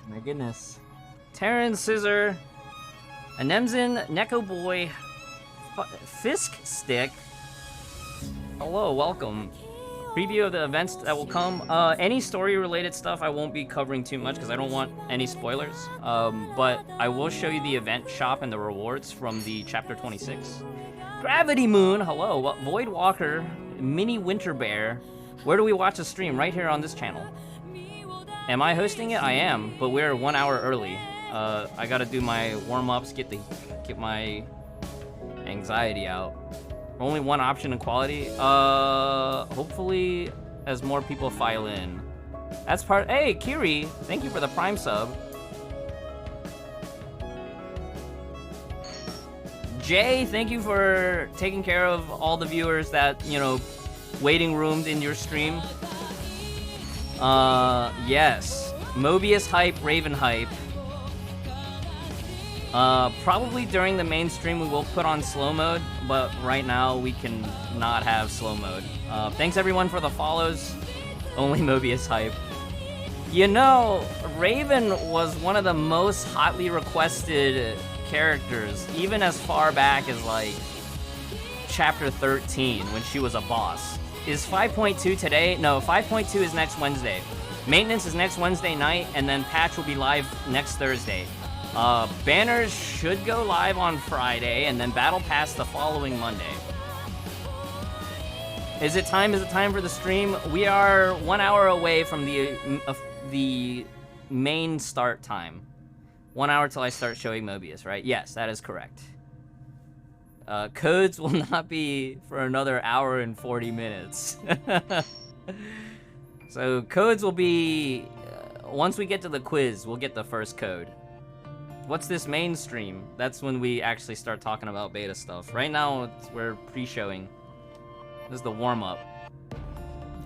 My goodness. Terran Scissor, Anemzin, Neko Boy, Fisk Stick. Hello, welcome. Preview of the events that will come. Any story-related stuff I won't be covering too much because I don't want any spoilers. But I will show you the event shop and the rewards from the Chapter 26. Gravity Moon, hello. Void Walker, Mini Winter Bear. Where do we watch the stream? Right here on this channel. Am I hosting it? I am, but we're 1 hour early. I gotta do my warm-ups, get my anxiety out. Only one option in quality. Hopefully as more people file in. That's part. Hey, Kiri, thank you for the Prime sub. Jay, thank you for taking care of all the viewers that, you know, waiting roomed in your stream. Yes. Mobius hype, Raven hype. Probably during the main stream we will put on slow mode, but right now we can not have slow mode. Thanks everyone for the follows. Only Mobius hype. You know, Raven was one of the most hotly requested characters, even as far back as like Chapter 13 when she was a boss. Is 5.2 today? No, 5.2 is next Wednesday. Maintenance is next Wednesday night, and then patch will be live next Thursday. Banners should go live on Friday, and then Battle Pass the following Monday. Is it time? Is it time for the stream? We are 1 hour away from the main start time. 1 hour till I start showing Mobius, right? Yes, that is correct. Codes will not be for another hour and 40 minutes. So codes will be... once we get to the quiz, we'll get the first code. What's this mainstream? That's when we actually start talking about beta stuff. Right now, we're pre-showing. This is the warm-up.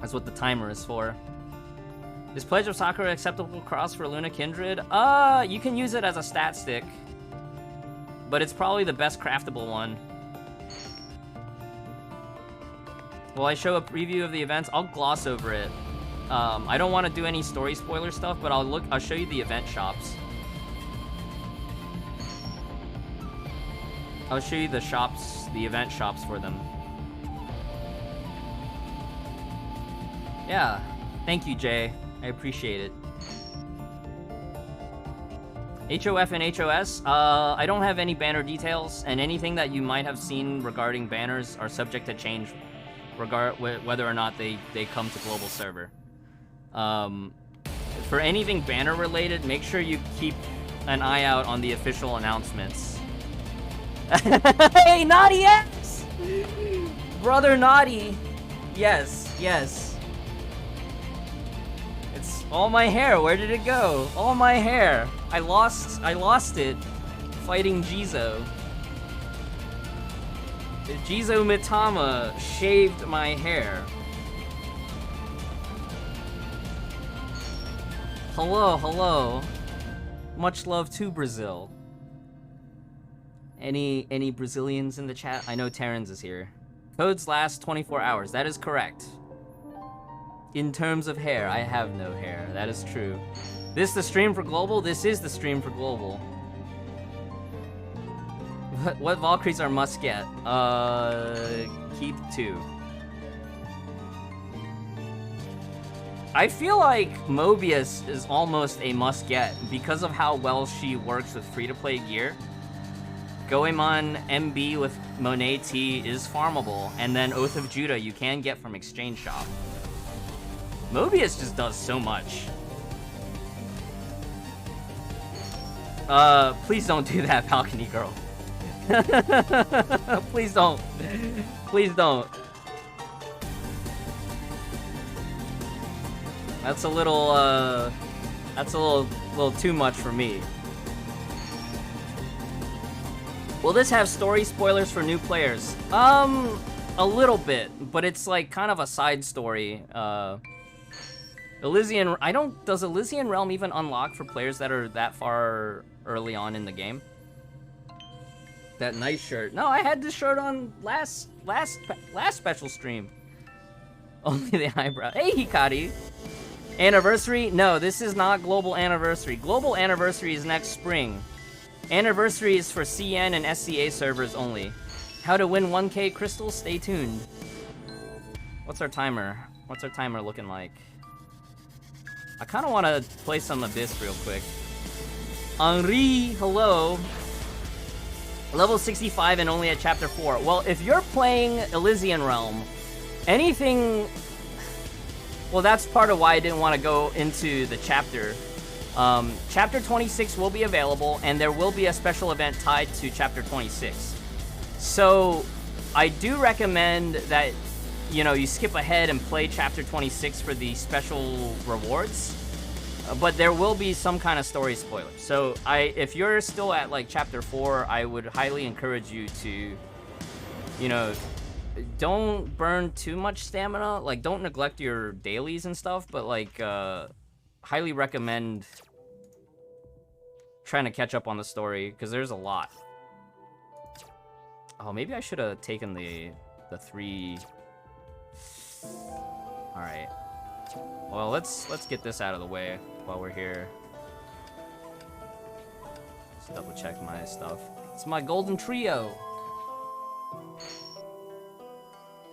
That's what the timer is for. Is Pledge of Sakura acceptable cross for Luna Kindred? You can use it as a stat stick. But it's probably the best craftable one. Will I show a preview of the events? I'll gloss over it. I don't want to do any story spoiler stuff, but I'll show you the event shops. I'll show you the shops, the event shops for them. Yeah, thank you, Jay. I appreciate it. HOF and HOS, I don't have any banner details, and anything that you might have seen regarding banners are subject to change whether or not they come to global server. For anything banner related, make sure you keep an eye out on the official announcements. Hey, Naughty X! Brother Naughty! Yes, yes. It's all my hair. Where did it go? All my hair. I lost it fighting Jizo. Jizo Mitama shaved my hair. Hello, hello. Much love to Brazil. Any Brazilians in the chat? I know Terrans is here. Codes last 24 hours. That is correct. In terms of hair, I have no hair. That is true. This the stream for global? This is the stream for global. What Valkyries are must get? Keep 2. I feel like Mobius is almost a must get because of how well she works with free-to-play gear. Goemon MB with Monet T is farmable, and then Oath of Judah you can get from Exchange Shop. Mobius just does so much. Please don't do that, Balcony Girl. Please don't. Please don't. That's a little too much for me. Will this have story spoilers for new players? A little bit, but it's like kind of a side story. Elysian, does Elysian Realm even unlock for players that are that far early on in the game? That nice shirt. No, I had this shirt on last special stream. Only the eyebrow. Hey, Hikari. Anniversary? No, this is not Global Anniversary. Global Anniversary is next spring. Anniversary is for CN and SCA servers only. How to win 1K crystals? Stay tuned. What's our timer? What's our timer looking like? I kind of want to play some Abyss real quick. Henri, hello. Level 65 and only at Chapter 4. Well, if you're playing Elysian Realm, anything... Well, that's part of why I didn't want to go into the chapter. Chapter 26 will be available, and there will be a special event tied to Chapter 26. So, I do recommend that, you know, you skip ahead and play Chapter 26 for the special rewards. But there will be some kind of story spoiler. So, if you're still at, like, Chapter 4, I would highly encourage you to, you know... Don't burn too much stamina. Like, don't neglect your dailies and stuff, but, like, highly recommend trying to catch up on the story, because there's a lot. Oh, maybe I should have taken the 3... Alright. Well, let's get this out of the way while we're here. Let's double check my stuff. It's my golden trio!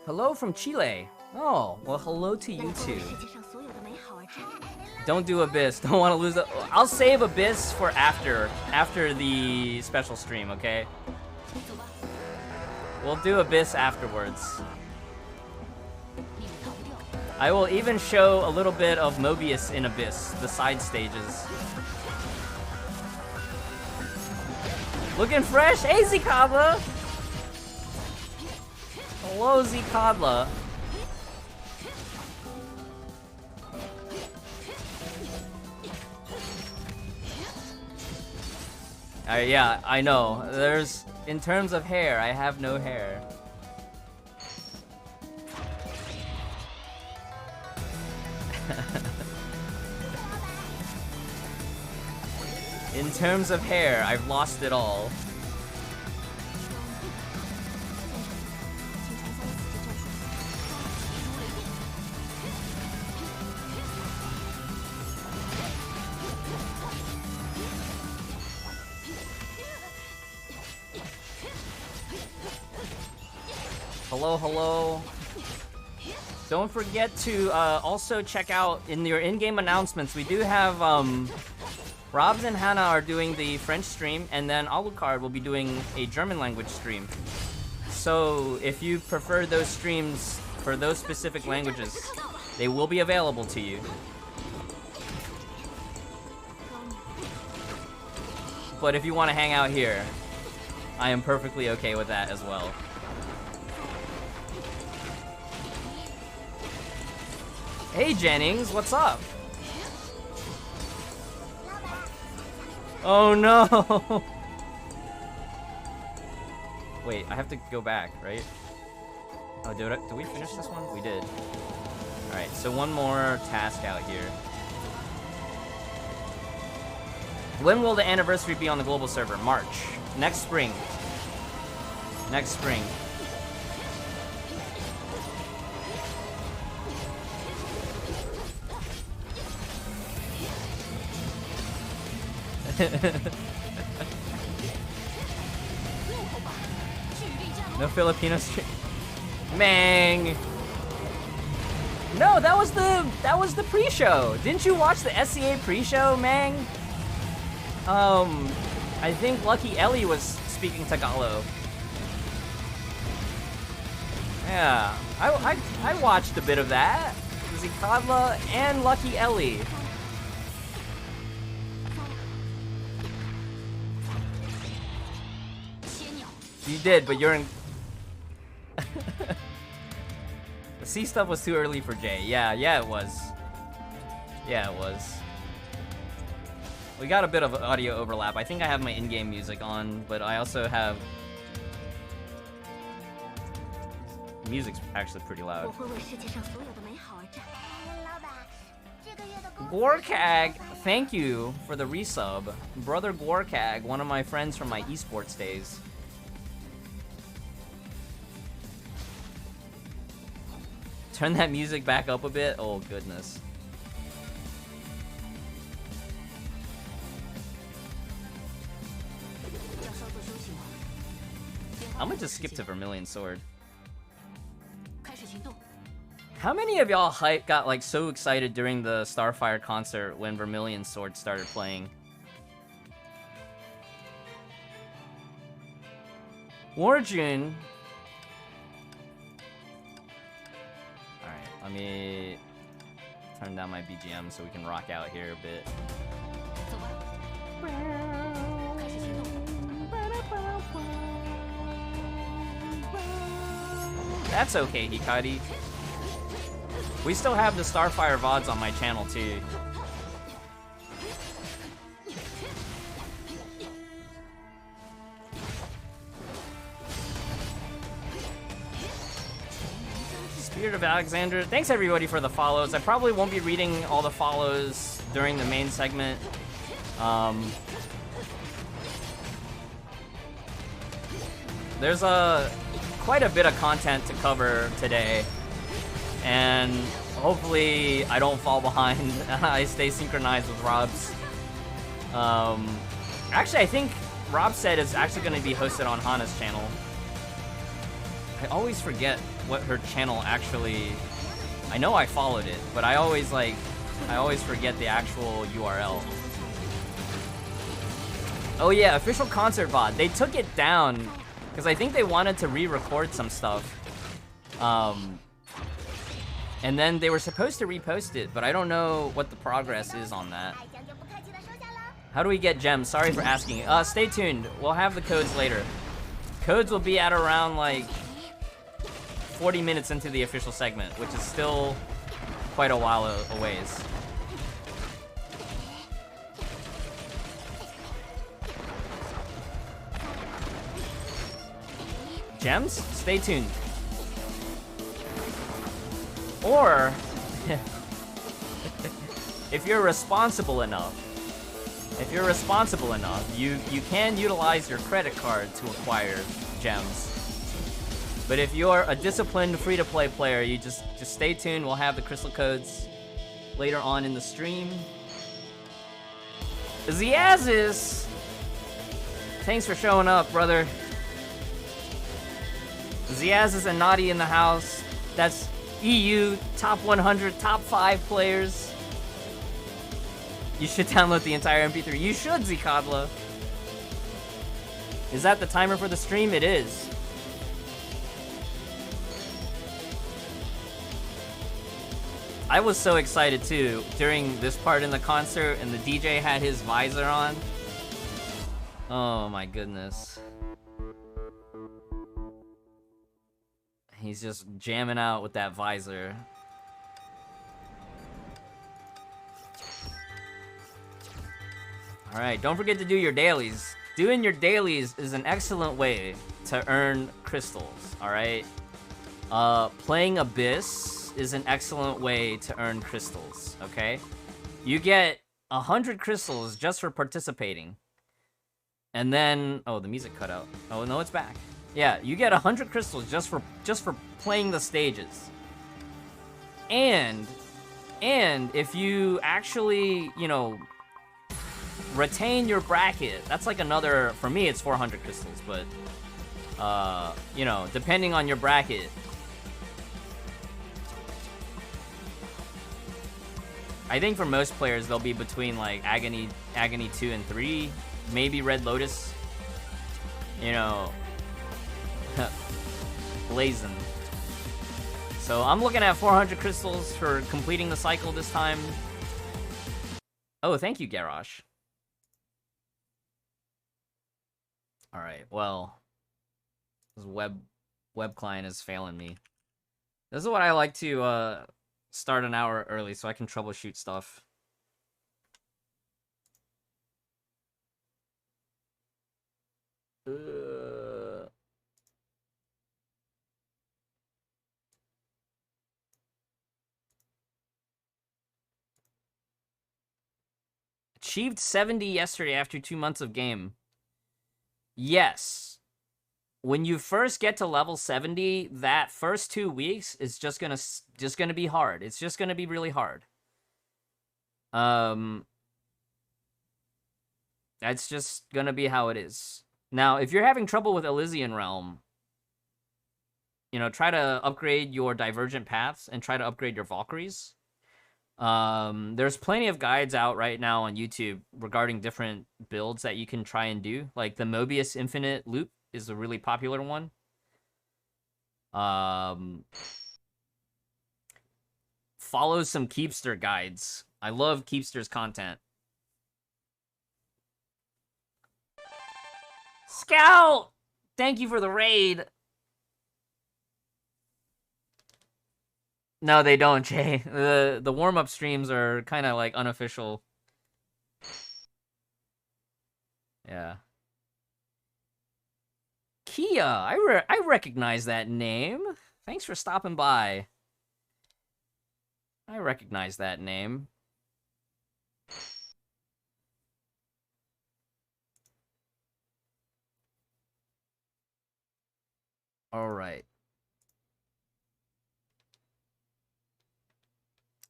Hello from Chile. Oh, well, hello to you too. Don't do Abyss. Don't want to lose it. I'll save Abyss for after the special stream, okay? We'll do Abyss afterwards. I will even show a little bit of Mobius in Abyss, the side stages. Looking fresh? Hey, Zikaba! Hello, Zikadla. Yeah, I know. In terms of hair, I have no hair. In terms of hair, I've lost it all. Hello, hello. Don't forget to also check out in your in-game announcements. We do have Robs and Hannah are doing the French stream, and then Alucard will be doing a German language stream. So if you prefer those streams for those specific languages, they will be available to you. But if you want to hang out here, I am perfectly okay with that as well. Hey Jennings, what's up? Oh no! Wait, I have to go back, right? Oh, did we finish this one? We did. Alright, so one more task out here. When will the anniversary be on the global server? March. Next spring. Next spring. No Filipino stream. Mang. No, that was the pre-show. Didn't you watch the SCA pre-show, Mang? I think Lucky Ellie was speaking Tagalog. Yeah, I watched a bit of that. Zikadla and Lucky Ellie. You did, but you're in... The C stuff was too early for Jay. Yeah, it was. Yeah, it was. We got a bit of audio overlap. I think I have my in-game music on, but I also have... Music's actually pretty loud. Gorkag, thank you for the resub. Brother Gorkag, one of my friends from my esports days. Turn that music back up a bit. Oh, goodness. I'm gonna just skip to Vermilion Sword. How many of y'all got like so excited during the Starfire concert when Vermilion Sword started playing? Warjun. Alright, let me turn down my BGM so we can rock out here a bit. That's okay, Hikari. We still have the Starfire VODs on my channel, too. Spirit of Alexander. Thanks, everybody, for the follows. I probably won't be reading all the follows during the main segment. There's quite a bit of content to cover today. And hopefully I don't fall behind. I stay synchronized with Rob's. Actually, I think Rob said it's actually going to be hosted on Hana's channel. I always forget what her channel actually... I know I followed it, but I always forget the actual URL. Oh yeah, official concert VOD. They took it down because I think they wanted to re-record some stuff. And then they were supposed to repost it, but I don't know what the progress is on that. How do we get gems? Sorry for asking. Stay tuned. We'll have the codes later. Codes will be at around, like, 40 minutes into the official segment, which is still quite a while a ways. Gems? Stay tuned. Or, if you're responsible enough, you can utilize your credit card to acquire gems. But if you're a disciplined free-to-play player, you just stay tuned. We'll have the crystal codes later on in the stream. Ziazis! Thanks for showing up, brother. Ziazis and Naughty in the house. That's EU top 100, top 5 players. You should download the entire MP3. You should, Zikadla. Is that the timer for the stream? It is. I was so excited too during this part in the concert and the DJ had his visor on. Oh my goodness. He's just jamming out with that visor. Alright, don't forget to do your dailies. Doing your dailies is an excellent way to earn crystals, alright? Playing Abyss is an excellent way to earn crystals, okay? You get 100 crystals just for participating. And then... oh, the music cut out. Oh, no, it's back. Yeah, you get 100 crystals just for playing the stages. And if you actually, you know, retain your bracket, that's like another, for me it's 400 crystals, but you know, depending on your bracket, I think for most players they'll be between like Agony 2 and 3, maybe Red Lotus, you know, blazing. So I'm looking at 400 crystals for completing the cycle this time. Oh, thank you, Garrosh. All right, well, this web client is failing me. This is what I like to start an hour early so I can troubleshoot stuff. Achieved 70 yesterday after 2 months of game. Yes. When you first get to level 70, that first 2 weeks is just gonna be hard. It's just gonna be really hard. That's just gonna be how it is. Now, if you're having trouble with Elysian Realm, you know, try to upgrade your divergent paths and try to upgrade your Valkyries. There's plenty of guides out right now on YouTube regarding different builds that you can try and do. Like the Mobius Infinite loop is a really popular one. Follow some Keepster guides. I love Keepster's content. Scout! Thank you for the raid. No, they don't, Jay. The warm-up streams are kind of like unofficial. Yeah. Kia, I recognize that name. Thanks for stopping by. I recognize that name. All right.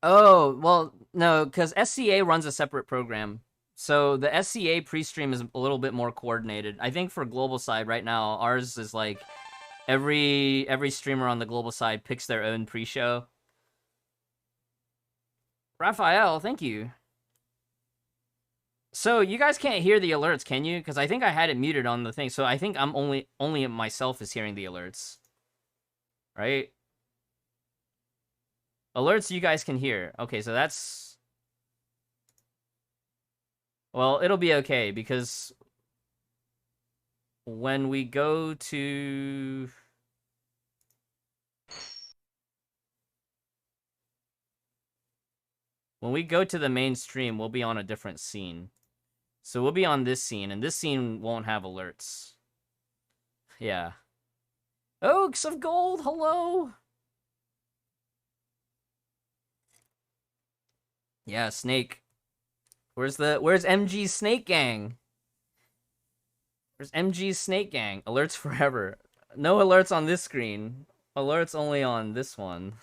Oh, well, no, because SCA runs a separate program. So the SCA pre-stream is a little bit more coordinated. I think for global side right now, ours is like every streamer on the global side picks their own pre-show. Raphael, thank you. So you guys can't hear the alerts, can you? Because I think I had it muted on the thing. So I think I'm only myself is hearing the alerts. Right? Alerts you guys can hear. Okay, so that's... Well, it'll be okay, because when we go to... When we go to the main stream, we'll be on a different scene. So we'll be on this scene, and this scene won't have alerts. Yeah. Oaks of Gold, hello! Yeah, Snake. Where's MG's Snake Gang? Where's MG's Snake Gang? Alerts forever. No alerts on this screen. Alerts only on this one.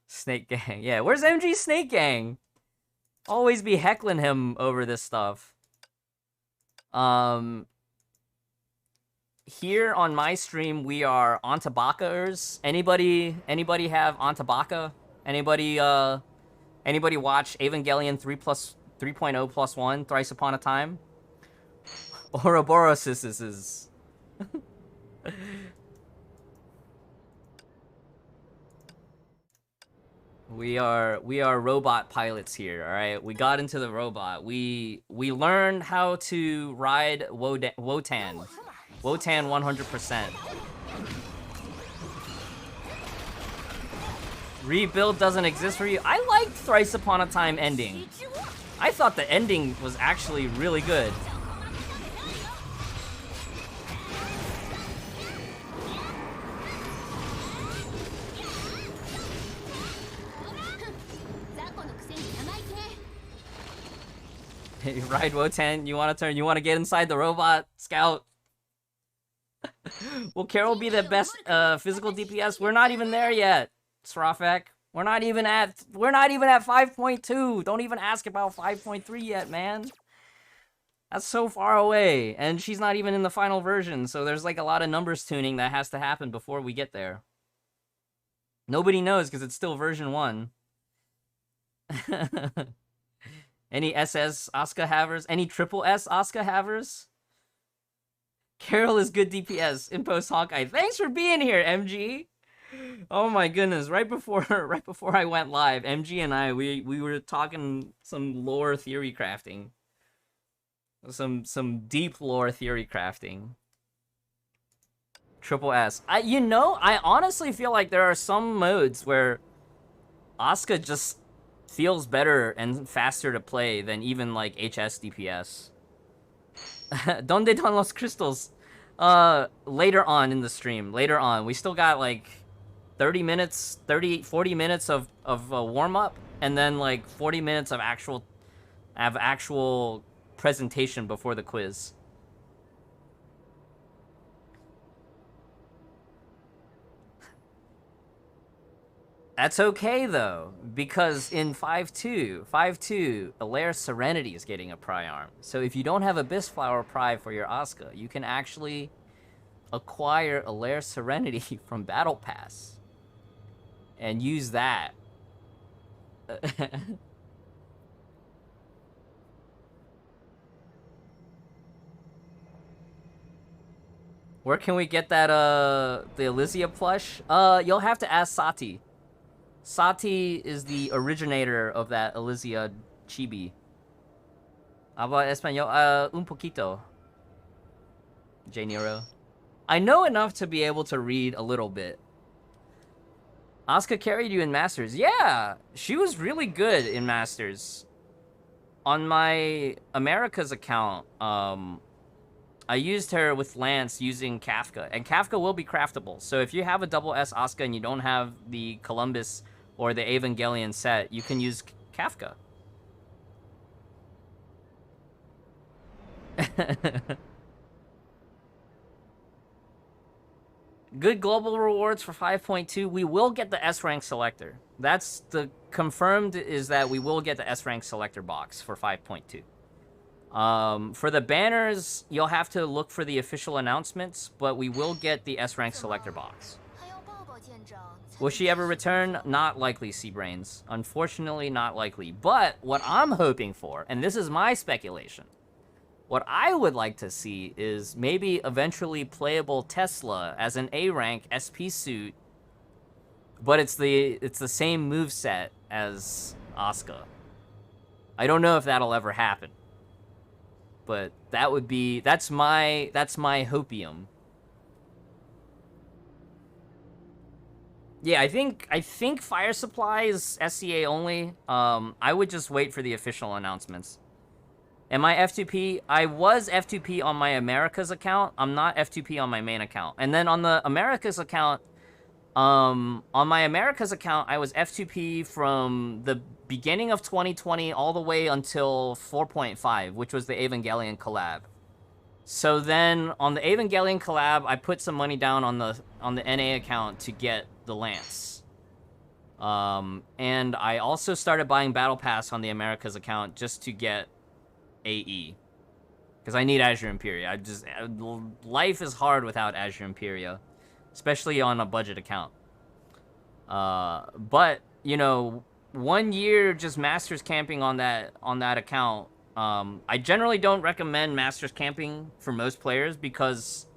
Snake Gang. Yeah, where's MG's Snake Gang? Always be heckling him over this stuff. Here on my stream, we are Antabakaers. Anybody have Antabaka? Anybody watch Evangelion 3.0 plus 1, Thrice Upon a Time? Ouroboros is... We are robot pilots here, all right? We got into the robot. We learned how to ride Wotan. Wotan 100%. Rebuild doesn't exist for you. I liked Thrice Upon a Time ending. I thought the ending was actually really good. Ride Wotan, you want to get inside the robot, Scout? Will Carol be the best physical DPS? We're not even there yet, Srafek. We're not even at 5.2. Don't even ask about 5.3 yet, man. That's so far away, and she's not even in the final version, so there's like a lot of numbers tuning that has to happen before we get there. Nobody knows because it's still version 1. Any SS Asuka havers? Any triple S Asuka havers? Carol is good DPS. Impost Hawkeye. Thanks for being here, MG. Oh my goodness! Right before I went live, MG and I we were talking some lore theory crafting. Some deep lore theory crafting. Triple S. I honestly feel like there are some modes where Asuka just feels better and faster to play than even like HS DPS. Donde están los crystals? Later on in the stream. Later on. We still got like 40 minutes of warm-up, and then like 40 minutes of actual presentation before the quiz. That's okay, though, because in 5.2, Alaire Serenity is getting a pry arm. So if you don't have Abyss Flower pry for your Asuka, you can actually acquire Alair Serenity from Battle Pass and use that. Where can we get that, the Elysia plush? You'll have to ask Sati. Sati is the originator of that Elysia chibi. Habla español, un poquito. J. Nero. I know enough to be able to read a little bit. Asuka carried you in Masters. Yeah, she was really good in Masters. On my America's account, I used her with Lance using Kafka, and Kafka will be craftable. So if you have a double S Asuka and you don't have the Columbus or the Evangelion set, you can use Kafka. Good global rewards for 5.2. We will get the S rank selector. That's the confirmed, is that we will get the S rank selector box for 5.2. For the banners, you'll have to look for the official announcements, but we will get the S rank selector box. Will she ever return? Not likely, Seabrains. Unfortunately, not likely. But what I'm hoping for, and this is my speculation, what I would like to see is maybe eventually playable Tesla as an A rank SP suit, but it's the same moveset as Asuka. I don't know if that'll ever happen, but that would be, that's my hopium. Yeah, I think Fire Supply is SCA only. I would just wait for the official announcements. Am I F2P? I was F2P on my Americas account. I'm not F2P on my main account. And then on the Americas account, on my Americas account, I was F2P from the beginning of 2020 all the way until 4.5, which was the Evangelion collab. So then on the Evangelion collab, I put some money down on the NA account to get the Lance. And I also started buying Battle Pass on the Americas account just to get AE, because I need Azure Imperia. Life is hard without Azure Imperia, especially on a budget account. But you know, 1 year just Masters camping on that account. I generally don't recommend Masters camping for most players because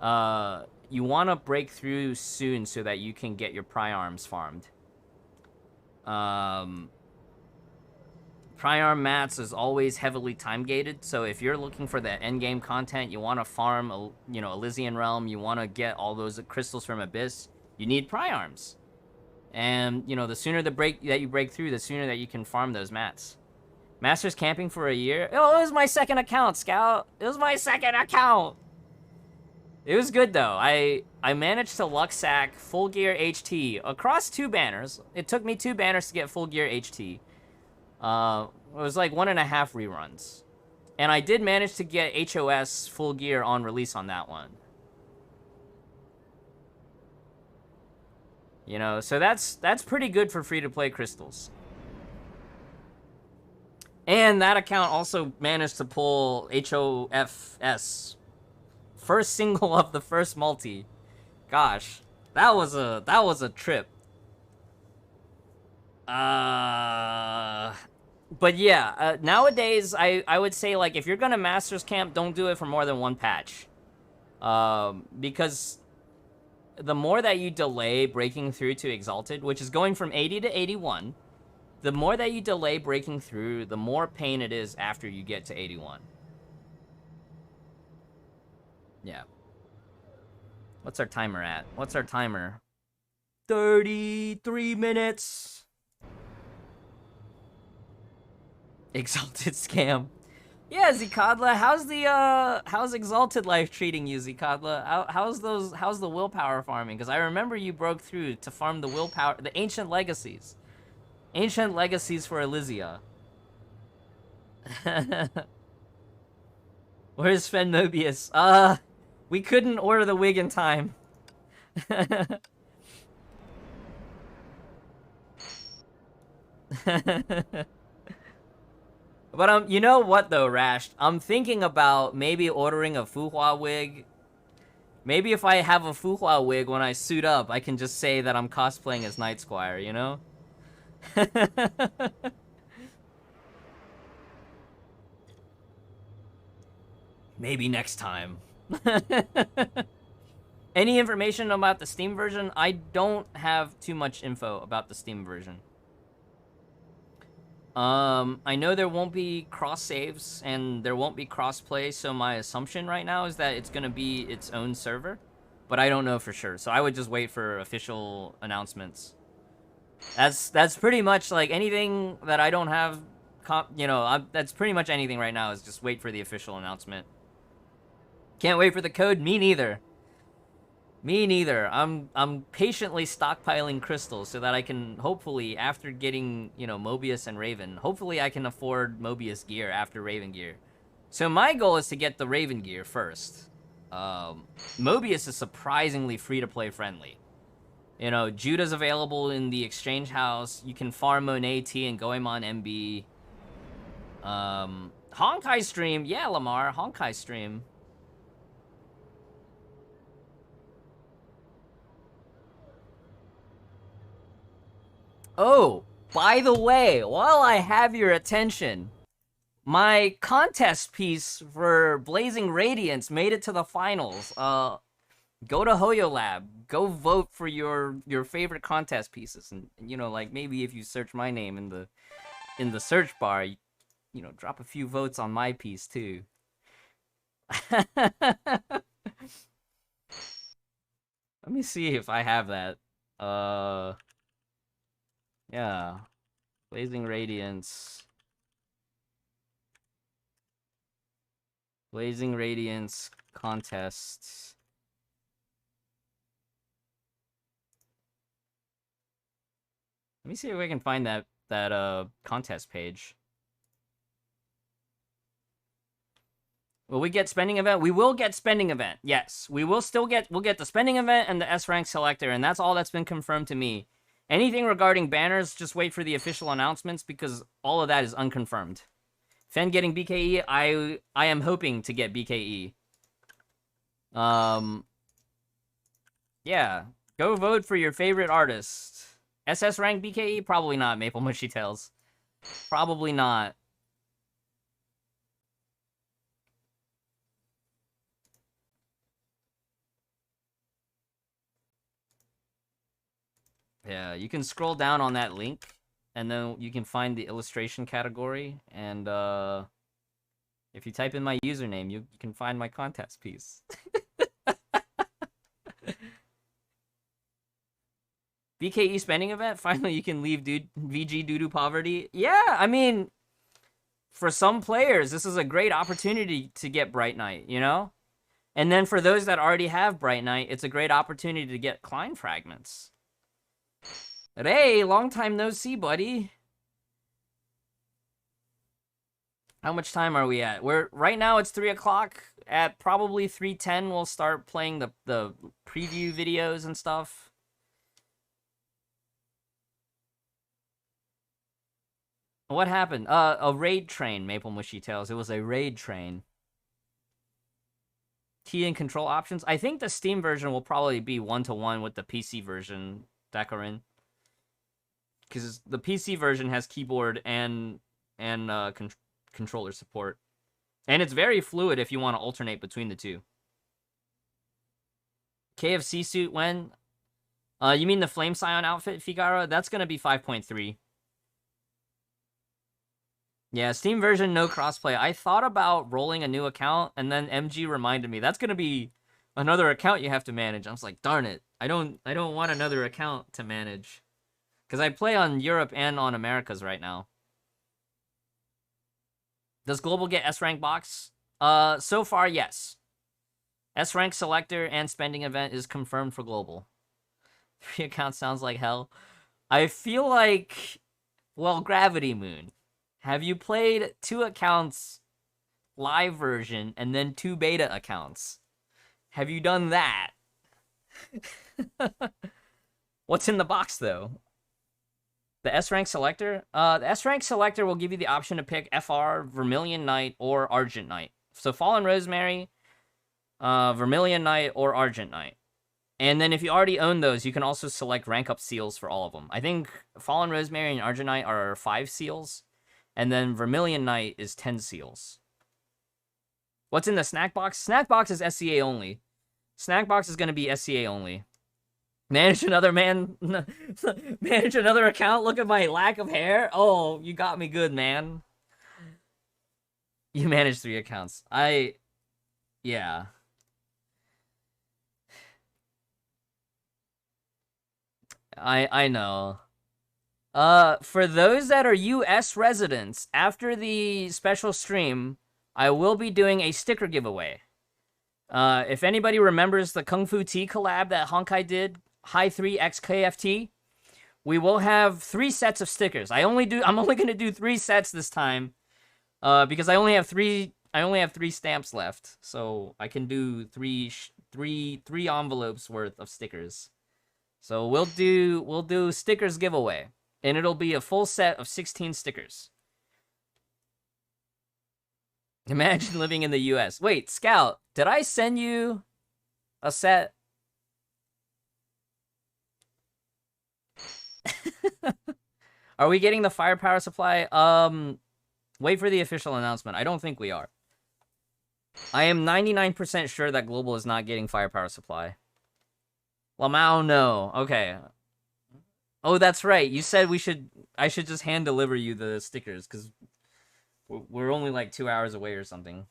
you want to break through soon so that you can get your Priarms farmed. Priarm mats is always heavily time gated, so if you're looking for that end game content, you want to farm, you know, Elysian Realm, you want to get all those crystals from Abyss, you need Priarms. And you know, the sooner that you break through, the sooner that you can farm those mats. Masters camping for a year? Oh, it was my second account, Scout. It was my second account. It was good though. I managed to luck sack full gear HT across 2 banners. It took me 2 banners to get full gear HT. It was like 1.5 reruns. And I did manage to get HOS full gear on release on that one. You know, so that's pretty good for free-to-play crystals. And that account also managed to pull HOFS. First single of the first multi. Gosh, that was a trip. But yeah, nowadays, I would say, like, if you're gonna Masters camp, don't do it for more than 1 patch. Because the more that you delay breaking through to Exalted, which is going from 80 to 81, the more that you delay breaking through, the more pain it is after you get to 81. Yeah. What's our timer at? What's our timer? 33 minutes. Exalted scam. Yeah, Zikadla, how's Exalted Life treating you, Zikadla? How's the willpower farming? Because I remember you broke through to farm the willpower, the ancient legacies. Ancient legacies for Elysia. Where's Sven Mobius? We couldn't order the wig in time. But you know what though, Rash? I'm thinking about maybe ordering a Fuhua wig, Maybe if I have a Fuhua wig when I suit up, I can just say that I'm cosplaying as Night Squire, you know? Maybe next time. Any information about the Steam version? I don't have too much info about the Steam version. I know there won't be cross saves and there won't be cross play, so my assumption right now is that it's gonna be its own server, but I don't know for sure. So I would just wait for official announcements. That's pretty much like anything that I don't have, that's pretty much anything right now is just wait for the official announcement. Can't wait for the code. Me neither. Me neither. I'm patiently stockpiling crystals so that I can hopefully, after getting, Mobius and Raven, hopefully I can afford Mobius gear after Raven gear. So my goal is to get the Raven gear first. Mobius is surprisingly free-to-play friendly. Judah's available in the exchange house. You can farm Monet T and Goemon MB. Honkai stream. Yeah, Lamar. Honkai stream. Oh, by the way, while I have your attention, my contest piece for Blazing Radiance made it to the finals. Go to Hoyo Lab. Go vote for your favorite contest pieces, and like maybe if you search my name in the search bar, drop a few votes on my piece too. Let me see if I have that. Yeah. Blazing Radiance. Blazing Radiance contest. Let me see if I can find that contest page. Will we get spending event? We will get spending event. Yes. We'll get the spending event and the S rank selector, and that's all that's been confirmed to me. Anything regarding banners, just wait for the official announcements because all of that is unconfirmed. Fen getting BKE, I am hoping to get BKE. Yeah. Go vote for your favorite artist. SS rank BKE? Probably not, Maple Mushy Tails. Probably not. Yeah, you can scroll down on that link, and then you can find the illustration category, and if you type in my username, you can find my contest piece. BKE spending event? Finally, you can leave VG due to poverty? Yeah, I mean, for some players, this is a great opportunity to get Bright Knight, And then for those that already have Bright Knight, it's a great opportunity to get Klein Fragments. Ray, long time no see, buddy. How much time are we at? Right now it's 3 o'clock. At probably 3:10, we'll start playing the preview videos and stuff. What happened? A raid train, Maple Mushy Tails. It was a raid train. Key and control options. I think the Steam version will probably be 1-to-1 with the PC version, Dakarin. Because the PC version has keyboard and controller support. And it's very fluid if you want to alternate between the two. KFC suit when? You mean the Flame Scion outfit, Figaro? That's going to be 5.3. Yeah, Steam version, no crossplay. I thought about rolling a new account, and then MG reminded me, that's going to be another account you have to manage. I was like, darn it. I don't want another account to manage. Because I play on Europe and on Americas right now. Does Global get S-Rank box? So far, yes. S-Rank selector and spending event is confirmed for Global. 3 accounts sounds like hell. I feel like, well, Gravity Moon. Have you played 2 accounts live version and then 2 beta accounts? Have you done that? What's in the box, though? The S-Rank selector? The S-Rank selector will give you the option to pick FR, Vermilion Knight, or Argent Knight. So Fallen Rosemary, Vermilion Knight, or Argent Knight. And then if you already own those, you can also select rank up seals for all of them. I think Fallen Rosemary and Argent Knight are 5 seals, and then Vermilion Knight is 10 seals. What's in the snack box? Snack box is SCA only. Snack box is going to be SCA only. Manage another manage another account? Look at my lack of hair? Oh, you got me good, man. You manage 3 accounts. Yeah. I know. For those that are US residents, after the special stream, I will be doing a sticker giveaway. If anybody remembers the Kung Fu Tea collab that Honkai did, HI3 x KFT, we will have 3 sets of stickers. I'm only gonna do 3 sets this time, because I only have 3 stamps left, so I can do three envelopes worth of stickers. So we'll do stickers giveaway, and it'll be a full set of 16 stickers. Imagine living in the US. Wait, Scout, did I send you a set? Are we getting the firepower supply? Wait for the official announcement. I don't think we are. I am 99% sure that Global is not getting firepower supply. Lamau, no. Okay. Oh, that's right. You said I should just hand deliver you the stickers, because we're only like 2 hours away or something.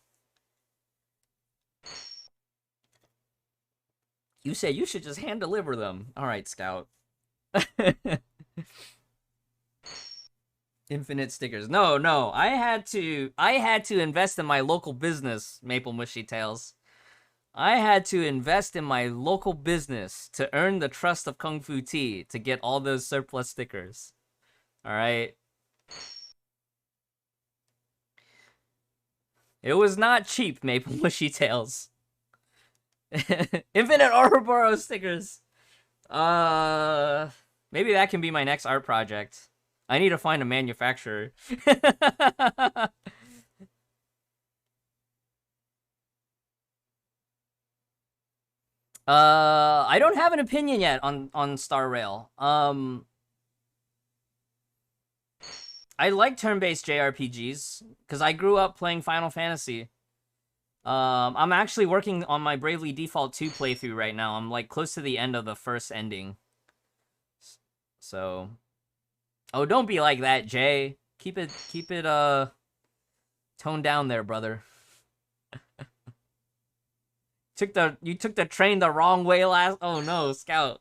You said you should just hand deliver them. All right, Scout. Infinite stickers. No. I had to invest in my local business, Maple Mushy Tails. I had to invest in my local business to earn the trust of Kung Fu Tea to get all those surplus stickers. All right. It was not cheap, Maple Mushy Tails. Infinite Ouroboros stickers. Maybe that can be my next art project. I need to find a manufacturer. I don't have an opinion yet on Star Rail. I like turn-based JRPGs because I grew up playing Final Fantasy. I'm actually working on my Bravely Default 2 playthrough right now. I'm like close to the end of the first ending. So, oh, don't be like that, Jay. Keep it toned down there, brother. You took the train the wrong way last. Oh no, Scout.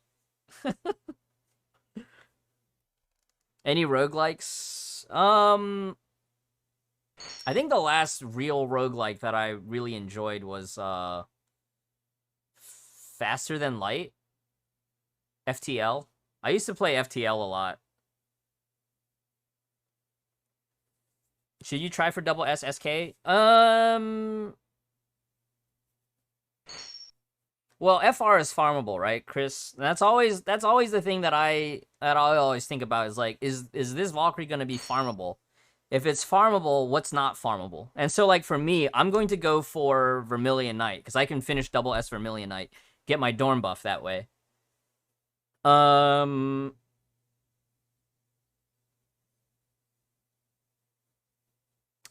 Any roguelikes? I think the last real roguelike that I really enjoyed was Faster Than Light. FTL. I used to play FTL a lot. Should you try for double SSK? Well, FR is farmable, right, Chris? That's always the thing that I always think about is like, is this Valkyrie gonna be farmable? If it's farmable, what's not farmable? And so, like, for me, I'm going to go for Vermilion Knight, because I can finish double S Vermilion Knight, get my Dorn buff that way.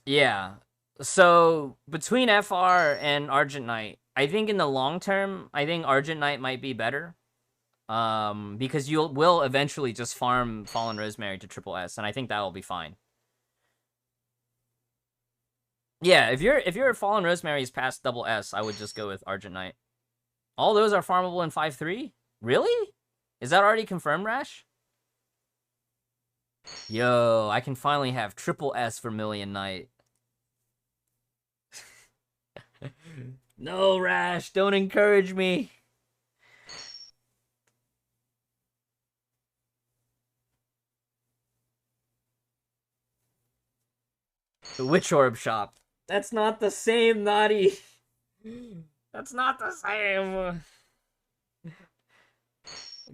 Yeah. So, between FR and Argent Knight, I think in the long term, I think Argent Knight might be better. Because you will eventually just farm Fallen Rosemary to triple S, and I think that will be fine. Yeah, if your Fallen Rosemary is past double S, I would just go with Argent Knight. All those are farmable in 5.3? Really? Is that already confirmed, Rash? Yo, I can finally have triple S Vermilion Knight. No, Rash, don't encourage me. The Witch Orb shop. That's not the same, Naughty. That's not the same.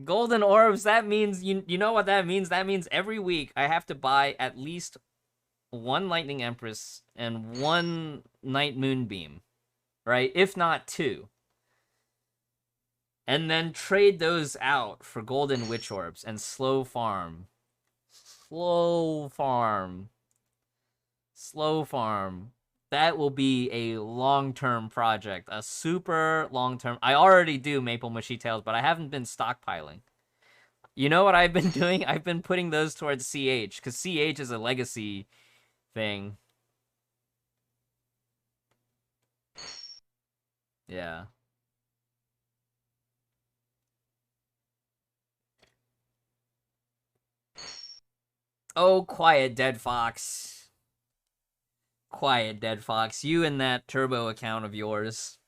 Golden orbs, that means, you know what that means? That means every week I have to buy at least 1 Lightning Empress and 1 Night Moonbeam. Right? If not 2. And then trade those out for golden witch orbs and slow farm. Slow farm. Slow farm. That will be a long-term project. A super long-term. I already do Maple Mushy Tails, but I haven't been stockpiling. You know what I've been doing? I've been putting those towards CH, because CH is a legacy thing. Yeah. Oh, quiet, Dead Fox. Quiet, Dead Fox. You and that turbo account of yours.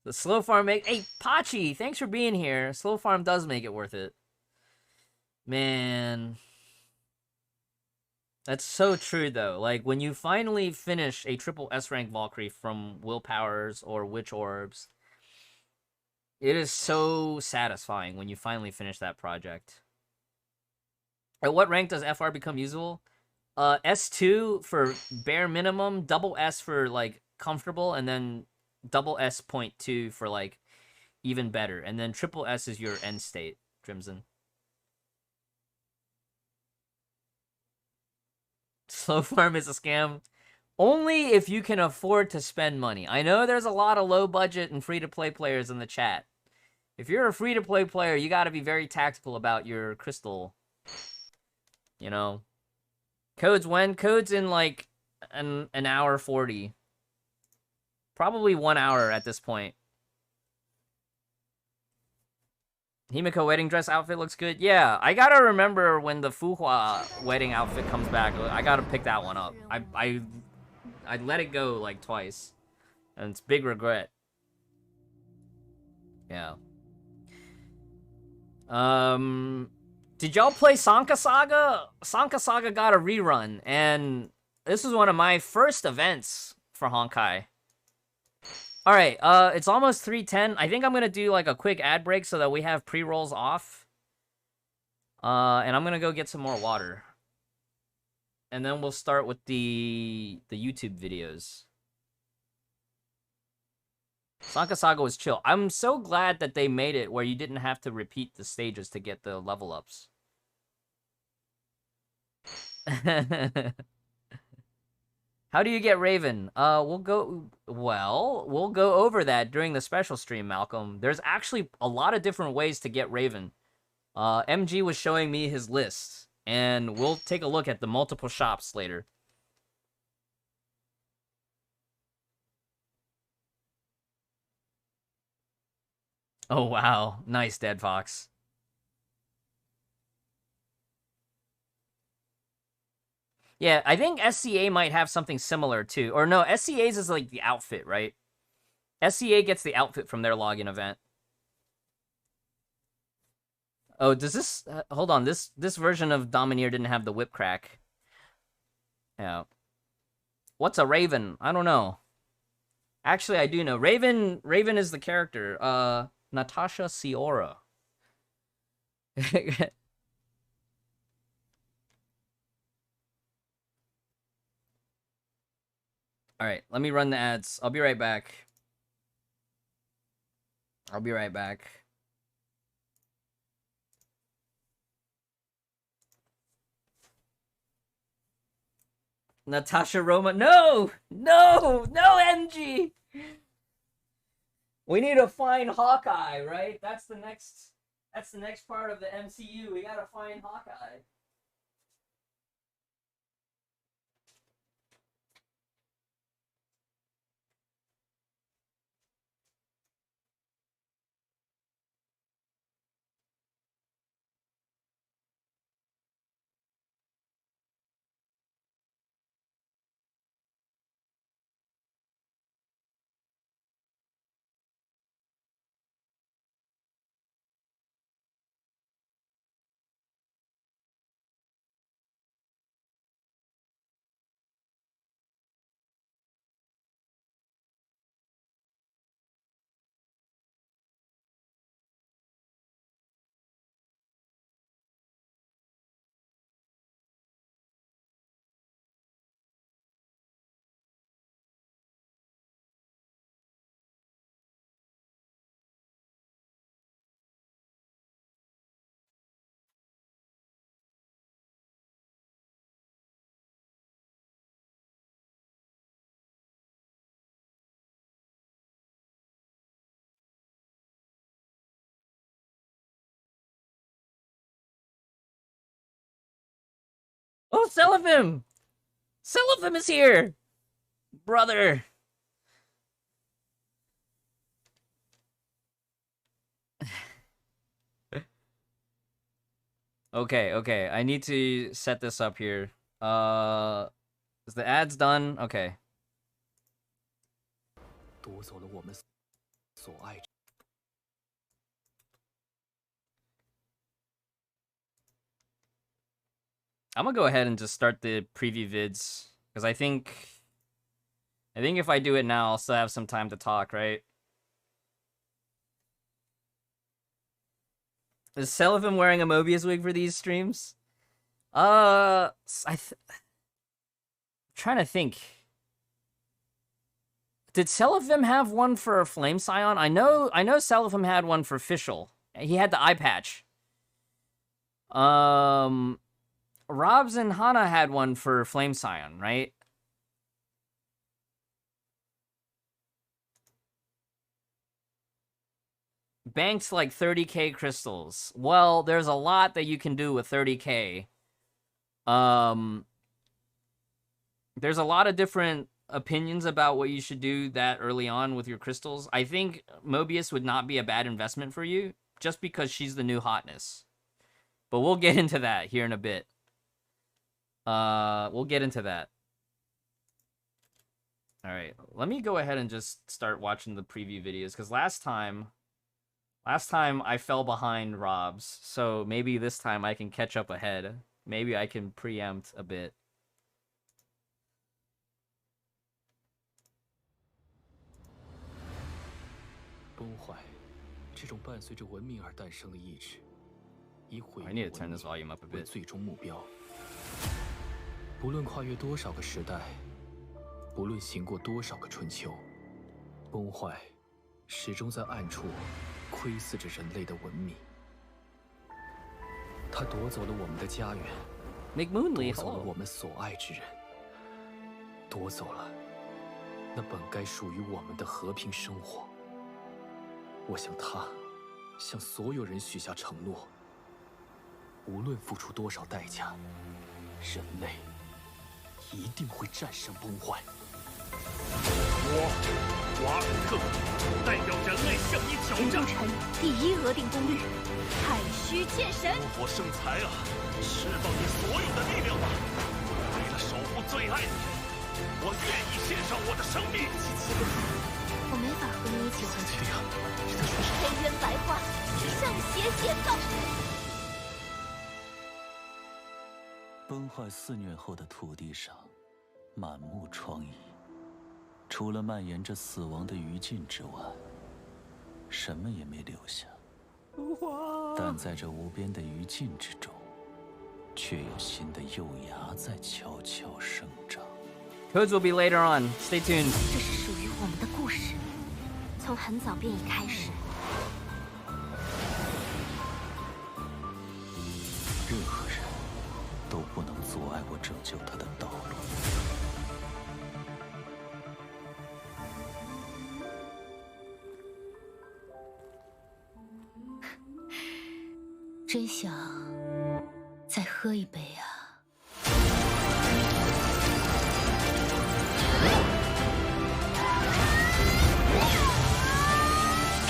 The slow farm make... Hey, Pachi, thanks for being here. Slow farm does make it worth it. Man. That's so true, though. Like, when you finally finish a triple S rank Valkyrie from Willpowers or Witch Orbs, it is so satisfying when you finally finish that project. At what rank does FR become usable? S2 for bare minimum, double S for, like, comfortable, and then double S.2 for, like, even better. And then triple S is your end state, Crimson. Slow farm is a scam. Only if you can afford to spend money. I know there's a lot of low budget and free-to-play players in the chat. If you're a free-to-play player, you gotta be very tactical about your crystal. You know? Codes when? Codes in, like, an hour 40. Probably 1 hour at this point. Himiko wedding dress outfit looks good. Yeah, I gotta remember when the Fuhua wedding outfit comes back. I gotta pick that one up. I let it go like twice, and it's big regret. Yeah. Did y'all play Sanka Saga? Sanka Saga got a rerun, and this was one of my first events for Honkai. All right, it's almost 3:10. I think I'm gonna do like a quick ad break so that we have pre-rolls off. And I'm gonna go get some more water. And then we'll start with the YouTube videos. Sanka Saga was chill. I'm so glad that they made it where you didn't have to repeat the stages to get the level ups. How do you get Raven? We'll go over that during the special stream, Malcolm. There's actually a lot of different ways to get Raven. MG was showing me his list, and we'll take a look at the multiple shops later. Oh, wow. Nice, Dead Fox. Yeah, I think SCA might have something similar, too. Or no, SCA's is like the outfit, right? SCA gets the outfit from their login event. Oh, does this... hold on, this version of Domineer didn't have the whip crack. Yeah. What's a Raven? I don't know. Actually, I do know. Raven is the character. Natasha Ciora. Alright, let me run the ads. I'll be right back. Natasha Roma. No! No! No, MG! We need to find Hawkeye, right? That's the next part of the MCU. We gotta find Hawkeye. Oh, Seraphim! Seraphim is here! Brother! Okay, I need to set this up here. Is the ads done? Okay. I'm gonna go ahead and just start the preview vids, because I think if I do it now, I'll still have some time to talk, right? Is Seraphim wearing a Mobius wig for these streams? I'm trying to think. Did Seraphim have one for Flame Scion? I know Seraphim had one for Fischl. He had the eye patch. Robs and Hana had one for Flame Scion, right? Banked like 30k crystals. Well, there's a lot that you can do with 30k. There's a lot of different opinions about what you should do that early on with your crystals. I think Mobius would not be a bad investment for you, just because she's the new hotness. But we'll get into that here in a bit. We'll get into that. All right, let me go ahead and just start watching the preview videos, because last time I fell behind Robs, so maybe this time I can catch up ahead. Maybe I can preempt a bit. I need to turn this volume up a bit. 不论跨越多少个时代，不论行过多少个春秋，崩坏始终在暗处窥伺着人类的文明。它夺走了我们的家园，夺走了我们所爱之人，夺走了那本该属于我们的和平生活。我向他，向所有人许下承诺，无论付出多少代价，人类 一定会战胜崩坏。我，瓦尔特，代表人类向你挑战。城第一额定功率，太虚剑神。我圣才啊，释放你所有的力量吧！为了守护最爱的人，我愿意献上我的生命。我没法和你一起合作。黑渊白花，圣邪显告。崩坏肆虐后的土地上，满目疮痍，除了蔓延着死亡的余烬之外，什么也没留下。但在这无边的余烬之中，却有新的幼芽在悄悄生长。Codes will be later on. Stay tuned. 这是属于我们的故事，从很早便已开始。任何人都不能阻碍我拯救他的道路。真想再喝一杯啊！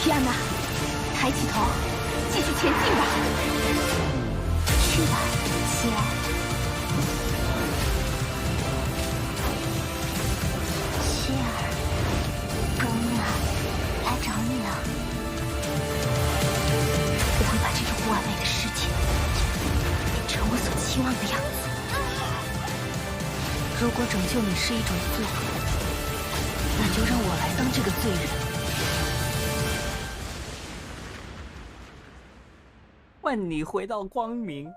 皮安娜，抬起头，继续前进吧！去吧，希尔。希尔，容易啊，来找你了。我会把这种不完美的世界变成我所期望的样子。如果拯救你是一种罪，那就让我来当这个罪人。 换你回到光明。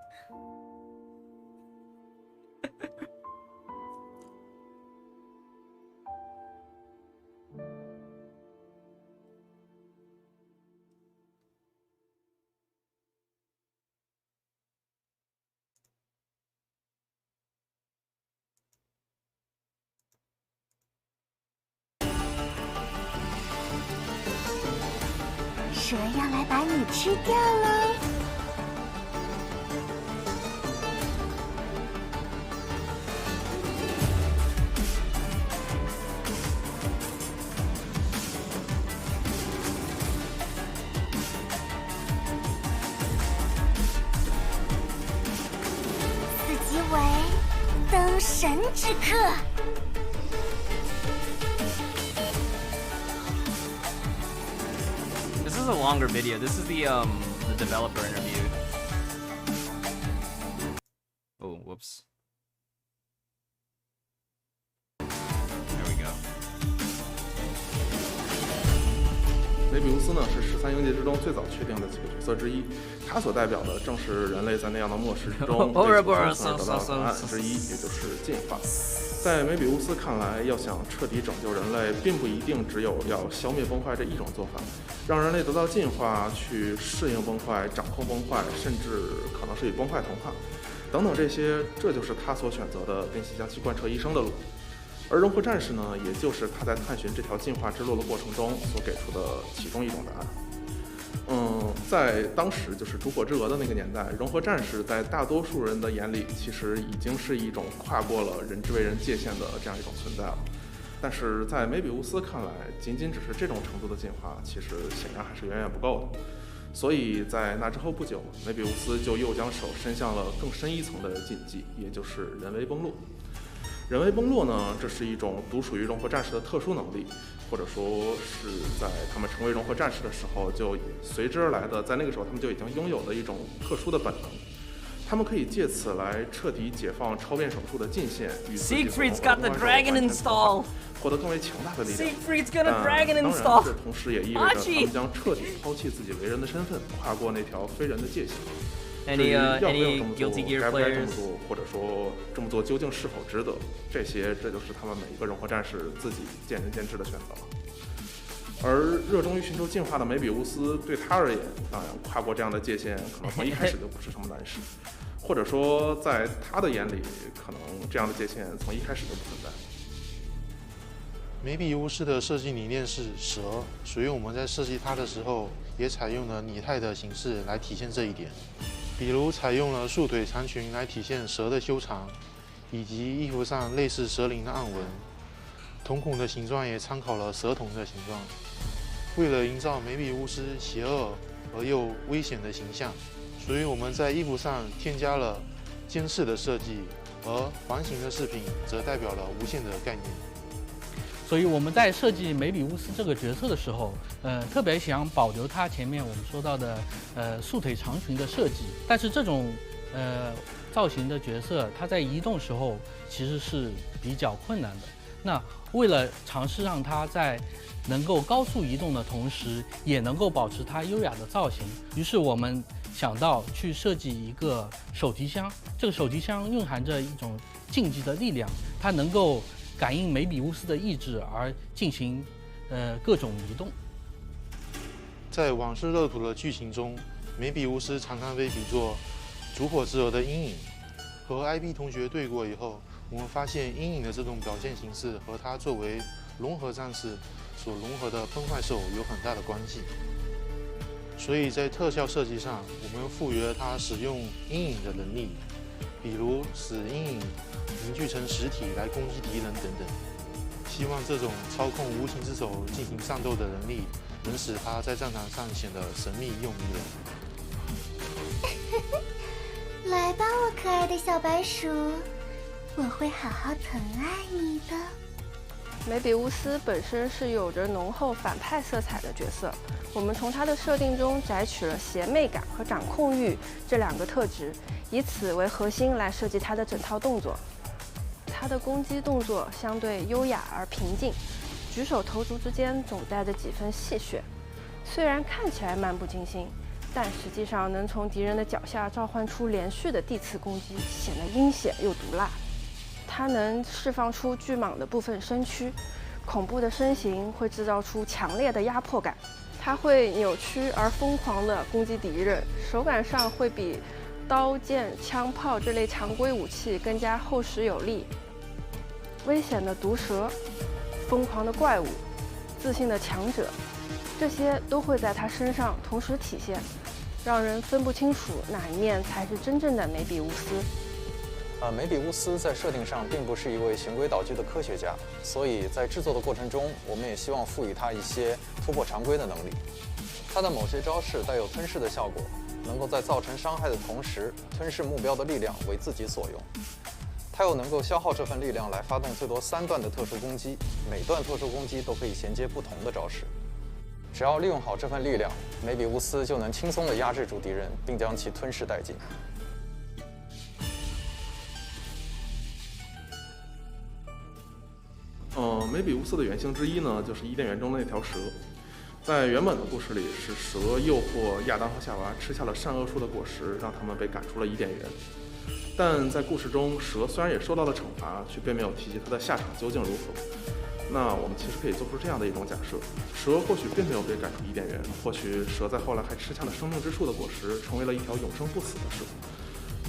蛇要来把你吃掉喽！神之客。This is a longer video. This is the developer interview. Oh, whoops. There we go. 梅比乌斯呢是13英杰之中最早确定的几个角色之一，他所代表的正是人类在那样的末世之中被求生而得到的答案之一，也就是进化。在梅比乌斯看来，要想彻底拯救人类，并不一定只有要消灭崩坏这一种做法，让人类得到进化，去适应崩坏、掌控崩坏，甚至可能是与崩坏同化，等等这些，这就是他所选择的并且将其贯彻一生的路。而融合战士呢，也就是他在探寻这条进化之路的过程中所给出的其中一种答案。在当时就是烛火之蛾的那个年代，融合战士在大多数人的眼里，其实已经是一种跨过了人之为人界限的这样一种存在了。但是在梅比乌斯看来，仅仅只是这种程度的进化，其实显然还是远远不够的。所以在那之后不久，梅比乌斯就又将手伸向了更深一层的禁忌，也就是人为崩落。人为崩落呢，这是一种独属于融合战士的特殊能力，或者说是在他们成为融合战士的时候就随之而来的，在那个时候他们就已经拥有的一种特殊的本能。他们可以借此来彻底解放超变手术的近线，与自己所同的获得更为强大的力量。当然，这同时也意味着他们将彻底抛弃自己为人的身份，跨过那条非人的界限。至于要不要这么做，该不该这么做，或者说这么做究竟是否值得，这就是他们每一个融合战士自己见仁见智的选择。而热衷于寻求进化的梅比乌斯，对他而言，当然跨过这样的界限，可能从一开始就不是什么难事，或者说在他的眼里，可能这样的界限从一开始就不存在。梅比乌斯的设计理念是蛇，所以我们在设计它的时候，也采用了拟态的形式来体现这一点。比如采用了束腿长裙来体现蛇的修长，以及衣服上类似蛇鳞的暗纹。瞳孔的形状也参考了蛇瞳的形状。为了营造梅比乌斯邪恶而又危险的形象，所以我们在衣服上添加了尖刺的设计，而环形的饰品则代表了无限的概念。所以我们在设计梅比乌斯这个角色的时候，特别想保留它前面我们说到的束腿长裙的设计。但是这种造型的角色，它在移动时候其实是比较困难的。那为了尝试让它在能够高速移动的同时，也能够保持它优雅的造型，于是我们想到去设计一个手提箱。这个手提箱蕴含着一种禁忌的力量，它能够感应梅比乌斯的意志而进行各种移动。在《往事乐土》的剧情中，梅比乌斯常常被比作烛火之蛾的阴影。和 IB 同学对过以后，我们发现阴影的这种表现形式和它作为融合战士所融合的崩坏兽有很大的关系。所以在特效设计上，我们赋予了它使用阴影的能力，比如使阴影凝聚成实体来攻击敌人等等。希望这种操控无形之手进行战斗的能力，能使他在战场上显得神秘又迷人。来吧，我可爱的小白鼠，我会好好疼爱你的。梅比乌斯本身是有着浓厚反派色彩的角色，我们从他的设定中摘取了邪魅感和掌控欲这两个特质，以此为核心来设计他的整套动作。他的攻击动作相对优雅而平静，举手投足之间总带着几分戏谑。虽然看起来漫不经心，但实际上能从敌人的脚下召唤出连续的地刺攻击，显得阴险又毒辣。它能释放出巨蟒的部分身躯，恐怖的身形会制造出强烈的压迫感。它会扭曲而疯狂地攻击敌人，手感上会比刀剑、枪炮这类常规武器更加厚实有力。危险的毒蛇、疯狂的怪物、自信的强者，这些都会在它身上同时体现，让人分不清楚哪一面才是真正的梅比乌斯。梅比乌斯在设定上并不是一位循规蹈矩的科学家，所以在制作的过程中，我们也希望赋予他一些突破常规的能力。他的某些招式带有吞噬的效果，能够在造成伤害的同时，吞噬目标的力量为自己所用。它又能够消耗这份力量来发动最多3段的特殊攻击，每段特殊攻击都可以衔接不同的招式。只要利用好这份力量，梅比乌斯就能轻松地压制住敌人，并将其吞噬殆尽。梅比乌斯的原型之一呢，就是伊甸园中的那条蛇。在原本的故事里，是蛇诱惑亚当和夏娃吃下了善恶树的果实，让他们被赶出了伊甸园。但在故事中，蛇虽然也受到了惩罚，却并没有提及它的下场究竟如何。那我们其实可以做出这样的一种假设：蛇或许并没有被赶出伊甸园，或许蛇在后来还吃下了生命之树的果实，成为了一条永生不死的蛇。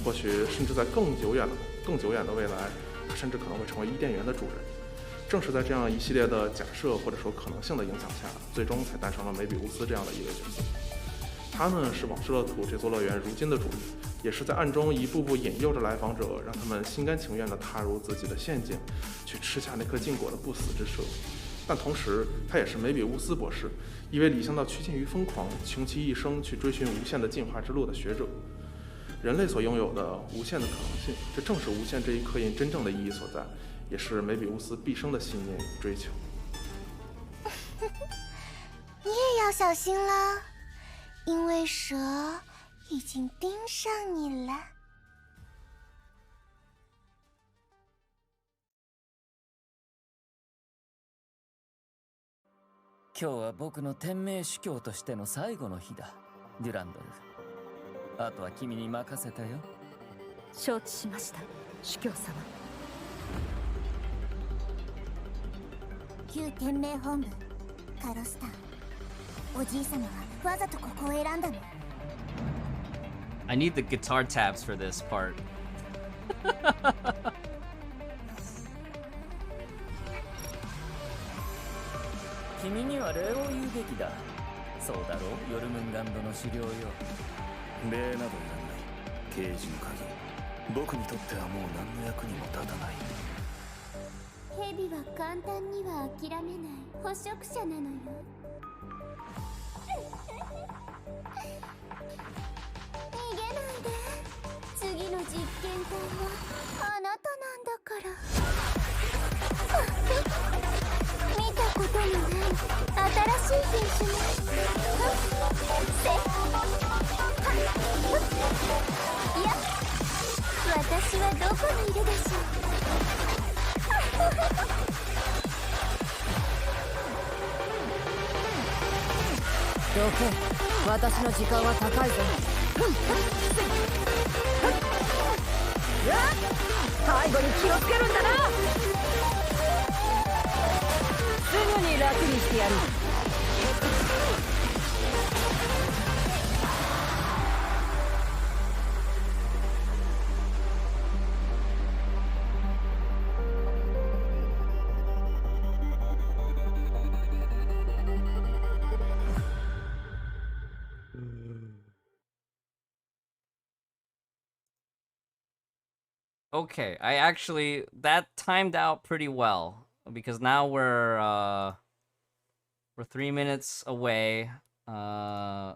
或许甚至在更久远的未来，它甚至可能会成为伊甸园的主人。正是在这样一系列的假设或者说可能性的影响下，最终才诞生了梅比乌斯这样的一位角色。他呢是往事乐土这座乐园如今的主人，也是在暗中一步步引诱着来访者，让他们心甘情愿地踏入自己的陷阱，去吃下那颗禁果的不死之蛇。但同时，他也是梅比乌斯博士，一位理性到趋近于疯狂，穷其一生去追寻无限的进化之路的学者。人类所拥有的无限的可能性，这正是无限这一刻印真正的意义所在，也是梅比乌斯毕生的信念与追求。你也要小心了，因为蛇已经盯上你了。今日は僕の天命主教としての最後の日だ、デュランドル。あとは君に任せたよ。承知しました、主教様。旧天命本部カロスタン、おじい様はわざとここを選んだの。I need the guitar tabs for this part. 君には礼を言うべきだ。そうだろう、ヨルムンガンドの狩猟よ。礼などいらない。刑事の鍵、僕にとってはもう何の役にも立たない。蛇は簡単には諦めない捕食者なのよ。逃げないで。次の実験体はあなたなんだから。見たことのない新しい品種ね。いや、私はどこにいるでしょう。どけ、私の時間は高いぞ。背後に気をつけるんだな。すぐに楽にしてやる。Okay, that timed out pretty well because now we're 3 minutes away. I'm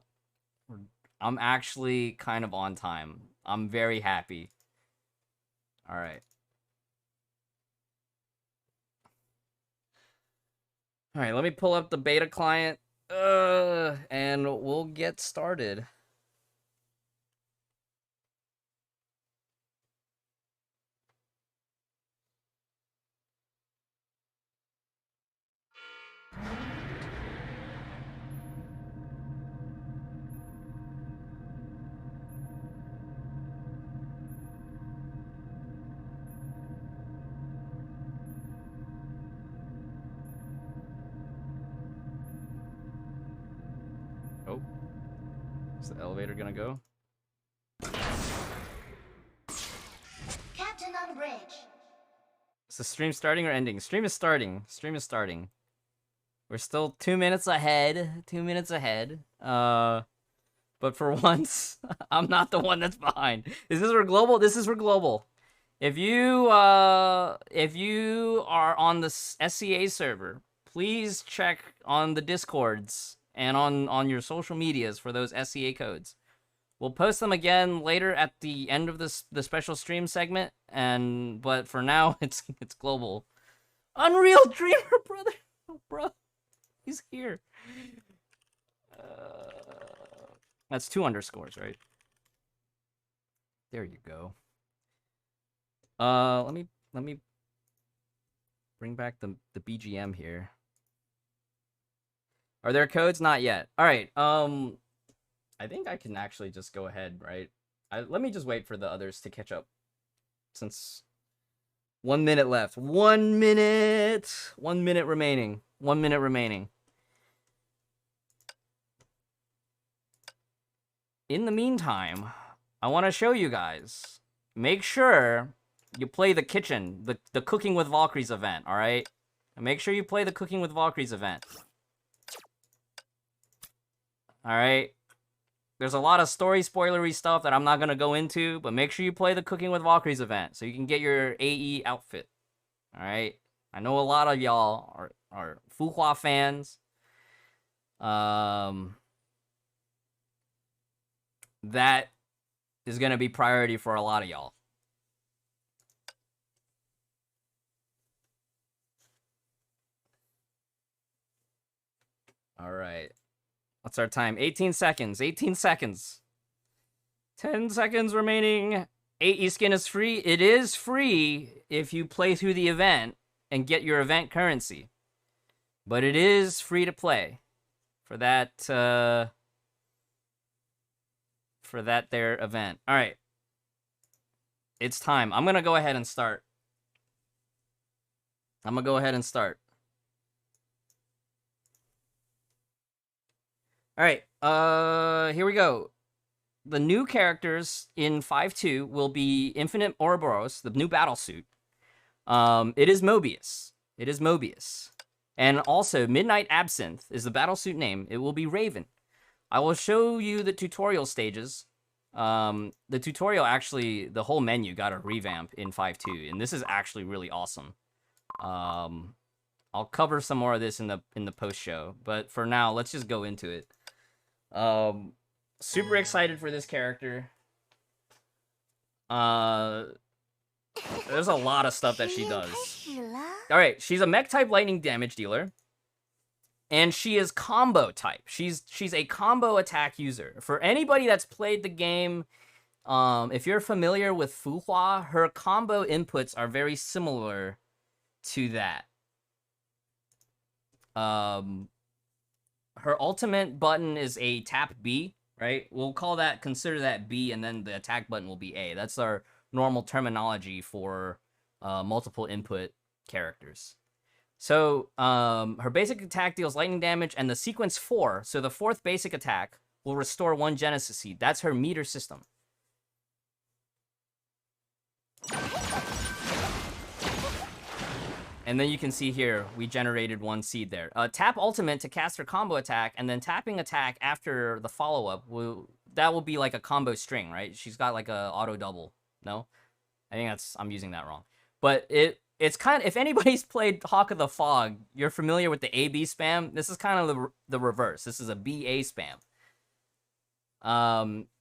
actually kind of on time. I'm very happy. All right. All right, let me pull up the beta client and we'll get started. Oh, is the elevator gonna go? Captain on bridge. Is the stream starting or ending? Stream is starting. Stream is starting. We're still 2 minutes ahead. 2 minutes ahead. But for once, I'm not the one that's behind. Is this for global? This is for global. If you are on the SCA server, please check on the Discords and on your social medias for those SCA codes. We'll post them again later at the end of the special stream segment, but for now it's global. Unreal Dreamer, brother, bro, he's here. That's 2 underscores, right? There you go. Let me bring back the BGM here. Are there codes? Not yet. All right. I think I can actually just go ahead, right? Let me just wait for the others to catch up, since 1 minute left. 1 minute. 1 minute remaining. 1 minute remaining. In the meantime, I want to show you guys. Make sure you play the kitchen, the Cooking with Valkyries event, all right? Make sure you play the Cooking with Valkyries event. All right? There's a lot of story spoilery stuff that I'm not going to go into, but make sure you play the Cooking with Valkyries event so you can get your AE outfit. All right? I know a lot of y'all are Fuhua fans. That is going to be priority for a lot of y'all. All right. What's our time? 18 seconds. 18 seconds. 10 seconds remaining. AE skin is free. It is free if you play through the event and get your event currency. But it is free to play for that their event. All right. It's time. I'm going to go ahead and start. All right. Here we go. The new characters in 5.2 will be Infinite Ouroboros, the new battle suit. It is Mobius. And also, Midnight Absinthe is the battle suit name. It will be Raven. I will show you the tutorial stages. The tutorial, actually, the whole menu got a revamp in 5.2, and this is actually really awesome. I'll cover some more of this in the post show, but for now, let's just go into it. Super excited for this character. There's a lot of stuff that she does. All right, she's a mech type lightning damage dealer. And she is combo type. She's a combo attack user. For anybody that's played the game, if you're familiar with Fuhua, her combo inputs are very similar to that. Her ultimate button is a tap B, right? We'll consider that B, and then the attack button will be A. That's our normal terminology for multiple input characters. So, her basic attack deals lightning damage, and the sequence 4, so the 4th basic attack, will restore 1 Genesis Seed. That's her meter system. And then you can see here, we generated 1 seed there. Tap Ultimate to cast her combo attack, and then tapping attack after the follow-up, that will be like a combo string, right? She's got like a auto-double. No? I think I'm using that wrong. But it's kind of, if anybody's played Hawk of the Fog, you're familiar with the AB spam. This is kind of the reverse. This is a BA spam.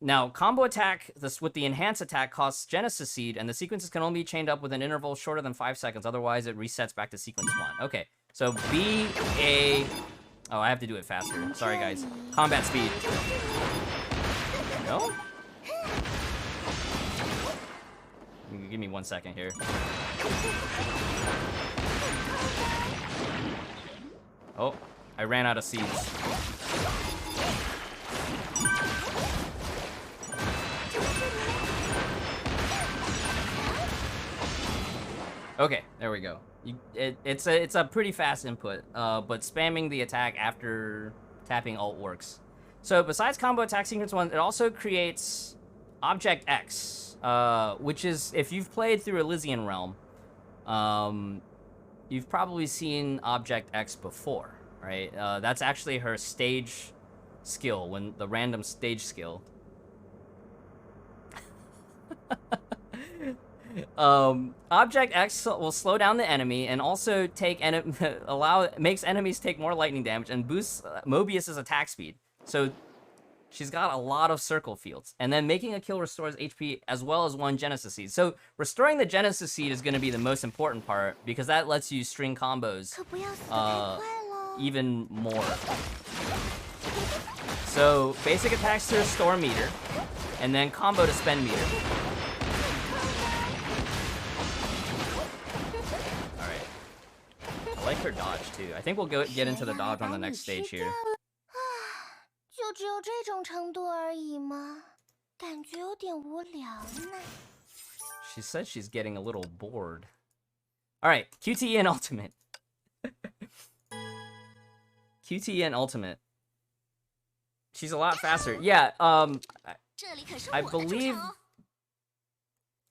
Now, combo attack with the enhanced attack costs Genesis Seed, and the sequences can only be chained up with an interval shorter than 5 seconds. Otherwise, it resets back to sequence 1. Okay, so BA... Oh, I have to do it faster. Sorry, guys. Combat speed. No? Give me 1 second here. Oh, I ran out of seeds. Okay, there we go. It's a pretty fast input, but spamming the attack after tapping Alt works. So besides combo attack sequence 1, it also creates Object X, which is, if you've played through Elysian Realm, you've probably seen Object X before, right? That's actually her stage skill, when the random stage skill. Object X will slow down the enemy and also makes enemies take more lightning damage and boosts Mobius's attack speed. So She's got a lot of circle fields. And then making a kill restores HP as well as 1 Genesis Seed. So restoring the Genesis Seed is going to be the most important part because that lets you string combos even more. So basic attacks to restore meter, and then combo to spend meter. Alright. I like her dodge too. I think we'll get into the dodge on the next stage here. 就只有这种程度而已吗？感觉有点无聊呢。 She says she's getting a little bored. Alright, QTE and Ultimate. QTE and Ultimate. She's a lot faster. Yeah, I believe...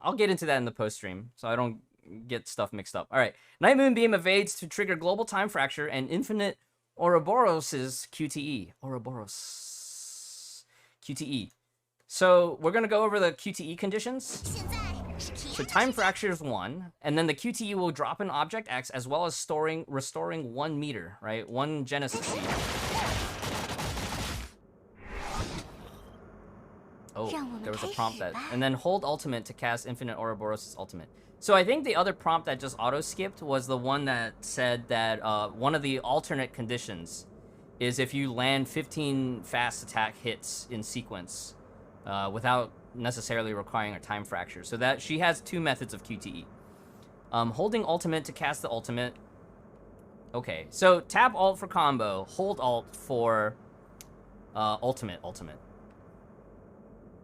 I'll get into that in the post-stream, so I don't get stuff mixed up. Alright, Night Moonbeam evades to trigger Global Time Fracture and Infinite Ouroboros' QTE. Ouroboros. QTE. So, we're gonna go over the QTE conditions. So, Time Fracture is 1, and then the QTE will drop an Object X as well as restoring 1 meter, right? 1 Genesis Seed. Oh, there was a prompt that... And then hold Ultimate to cast Infinite Ouroboros' Ultimate. So I think the other prompt that just auto-skipped was the one that said that one of the alternate conditions is if you land 15 fast attack hits in sequence without necessarily requiring a time fracture. So that she has 2 methods of QTE. Holding Ultimate to cast the Ultimate. Okay, so tap Alt for combo, hold Alt for Ultimate.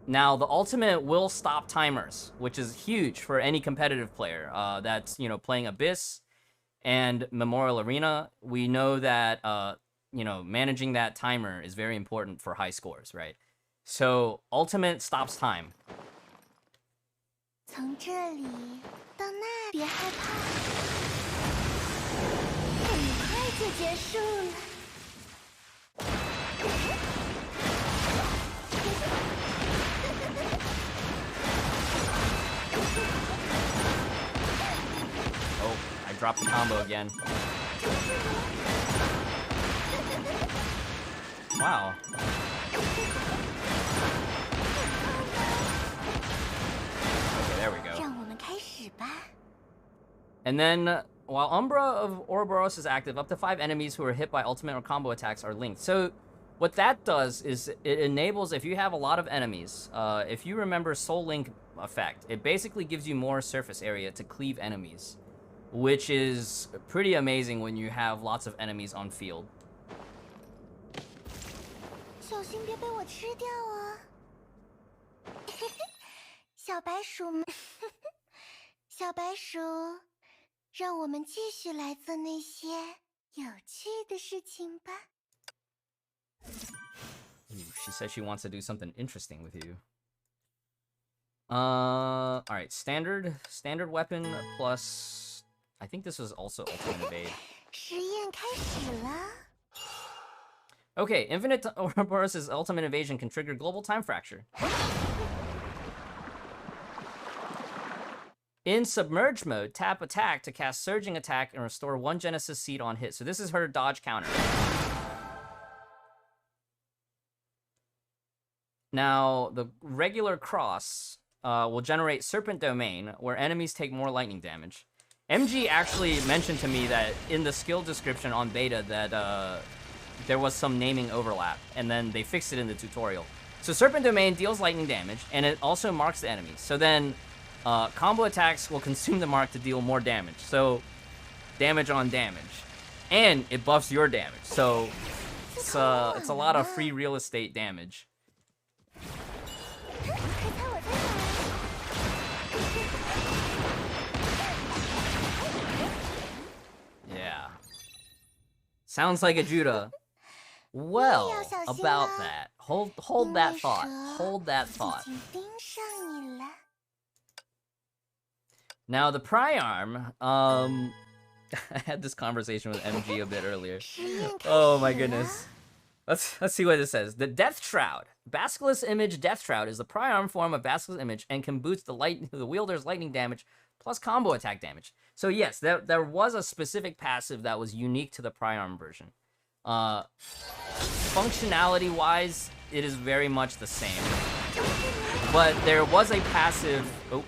Now, the Ultimate will stop timers, which is huge for any competitive player that's, you know, playing Abyss and Memorial Arena. We know that, you know, managing that timer is very important for high scores, right? So, Ultimate stops time. 从这里到那，别害怕，很快就结束了。 Oh, I dropped the combo again. Wow. Okay, there we go. 让我们开始吧。 And then, while Umbra of Ouroboros is active, up to 5 enemies who are hit by ultimate or combo attacks are linked. So, what that does is it enables, if you have a lot of enemies, if you remember Soul Link effect, it basically gives you more surface area to cleave enemies, which is pretty amazing when you have lots of enemies on field. 小心别被我吃掉哦！小白鼠们，小白鼠，让我们继续来做那些有趣的事情吧。 Ooh, she says she wants to do something interesting with you. Alright, standard weapon plus... I think this was also ultimate evade. 实验开始了。 Okay, Infinite Ouroboros' ultimate evasion can trigger global time fracture. In submerged mode, tap attack to cast surging attack and restore 1 Genesis Seed on hit. So this is her dodge counter. Now, the regular cross will generate Serpent Domain, where enemies take more lightning damage. MG actually mentioned to me that in the skill description on beta that there was some naming overlap, and then they fixed it in the tutorial. So Serpent Domain deals lightning damage, and it also marks the enemies. So then combo attacks will consume the mark to deal more damage. So damage on damage. And it buffs your damage. So it's a lot of free real estate damage. Yeah. Sounds like a Judah. Well, about that. Hold that thought. Hold that thought. Now the Priarm, I had this conversation with MG a bit earlier. Oh my goodness. Let's see what it says. The Death Shroud. Basilisk Image Death Shroud is the Priarm form of Basilisk Image and can boost the wielder's lightning damage plus combo attack damage. So yes, there was a specific passive that was unique to the Priarm version. functionality-wise, it is very much the same. But there was a passive... Oh.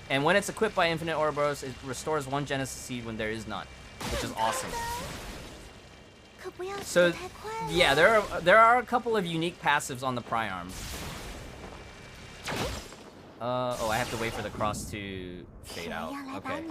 And when it's equipped by Infinite Ouroboros, it restores 1 Genesis Seed when there is none, which is awesome. So, yeah, there are a couple of unique passives on the Pry-Arms. Oh, I have to wait for the cross to fade out. Okay.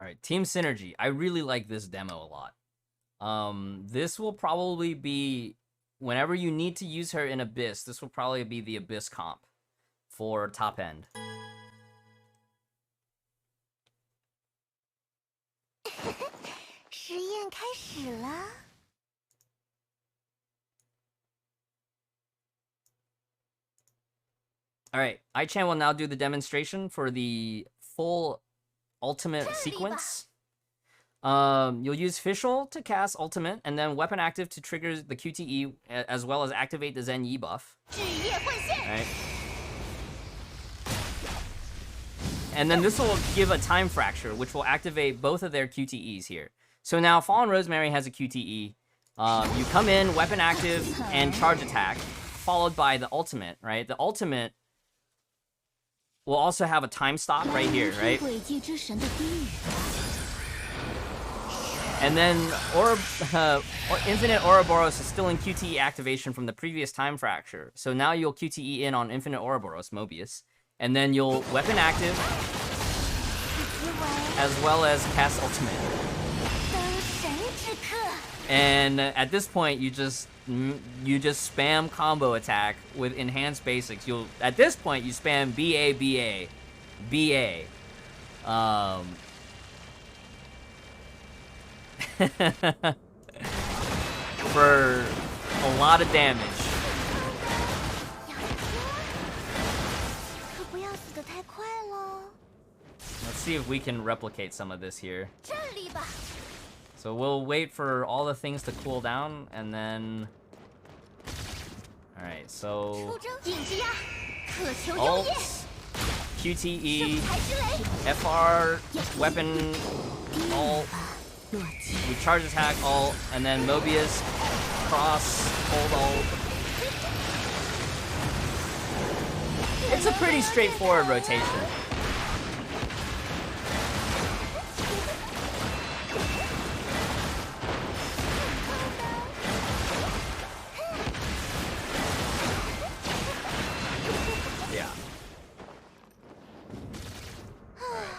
Alright, Team Synergy. I really like this demo a lot. This will probably be, whenever you need to use her in Abyss, this will probably be the Abyss comp for top end. Alright, I-Chan will now do the demonstration for the full ultimate sequence. You'll use Fischl to cast ultimate, and then weapon active to trigger the QTE, as well as activate the Zen Yi buff. Right. And then this will give a time fracture, which will activate both of their QTEs here. So now Fallen Rosemary has a QTE. You come in, weapon active, and charge attack, followed by the ultimate, right? The ultimate will also have a time stop right here, right? And then Infinite Ouroboros is still in QTE activation from the previous time fracture. So now you'll QTE in on Infinite Ouroboros, Mobius. And then you'll weapon active, as well as cast ultimate. And at this point, you just spam combo attack with enhanced basics. At this point you spam BA. For a lot of damage. Let's see if we can replicate some of this here. So we'll wait for all the things to cool down, and then... Alright, so... Ult, QTE, FR, weapon, ult, we charge attack, ult, and then Mobius, cross, hold ult. It's a pretty straightforward rotation.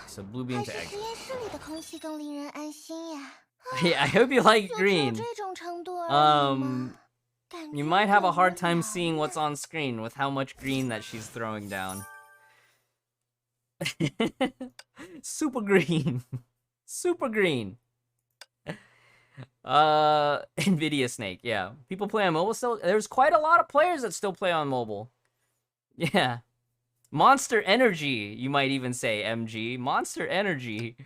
So blue beam to exit. Yeah, I hope you like green. You might have a hard time seeing what's on screen with how much green that she's throwing down. Super green. Super green. Nvidia Snake, yeah. People play on mobile still. There's quite a lot of players that still play on mobile. Yeah. Monster Energy, you might even say, MG. Monster Energy.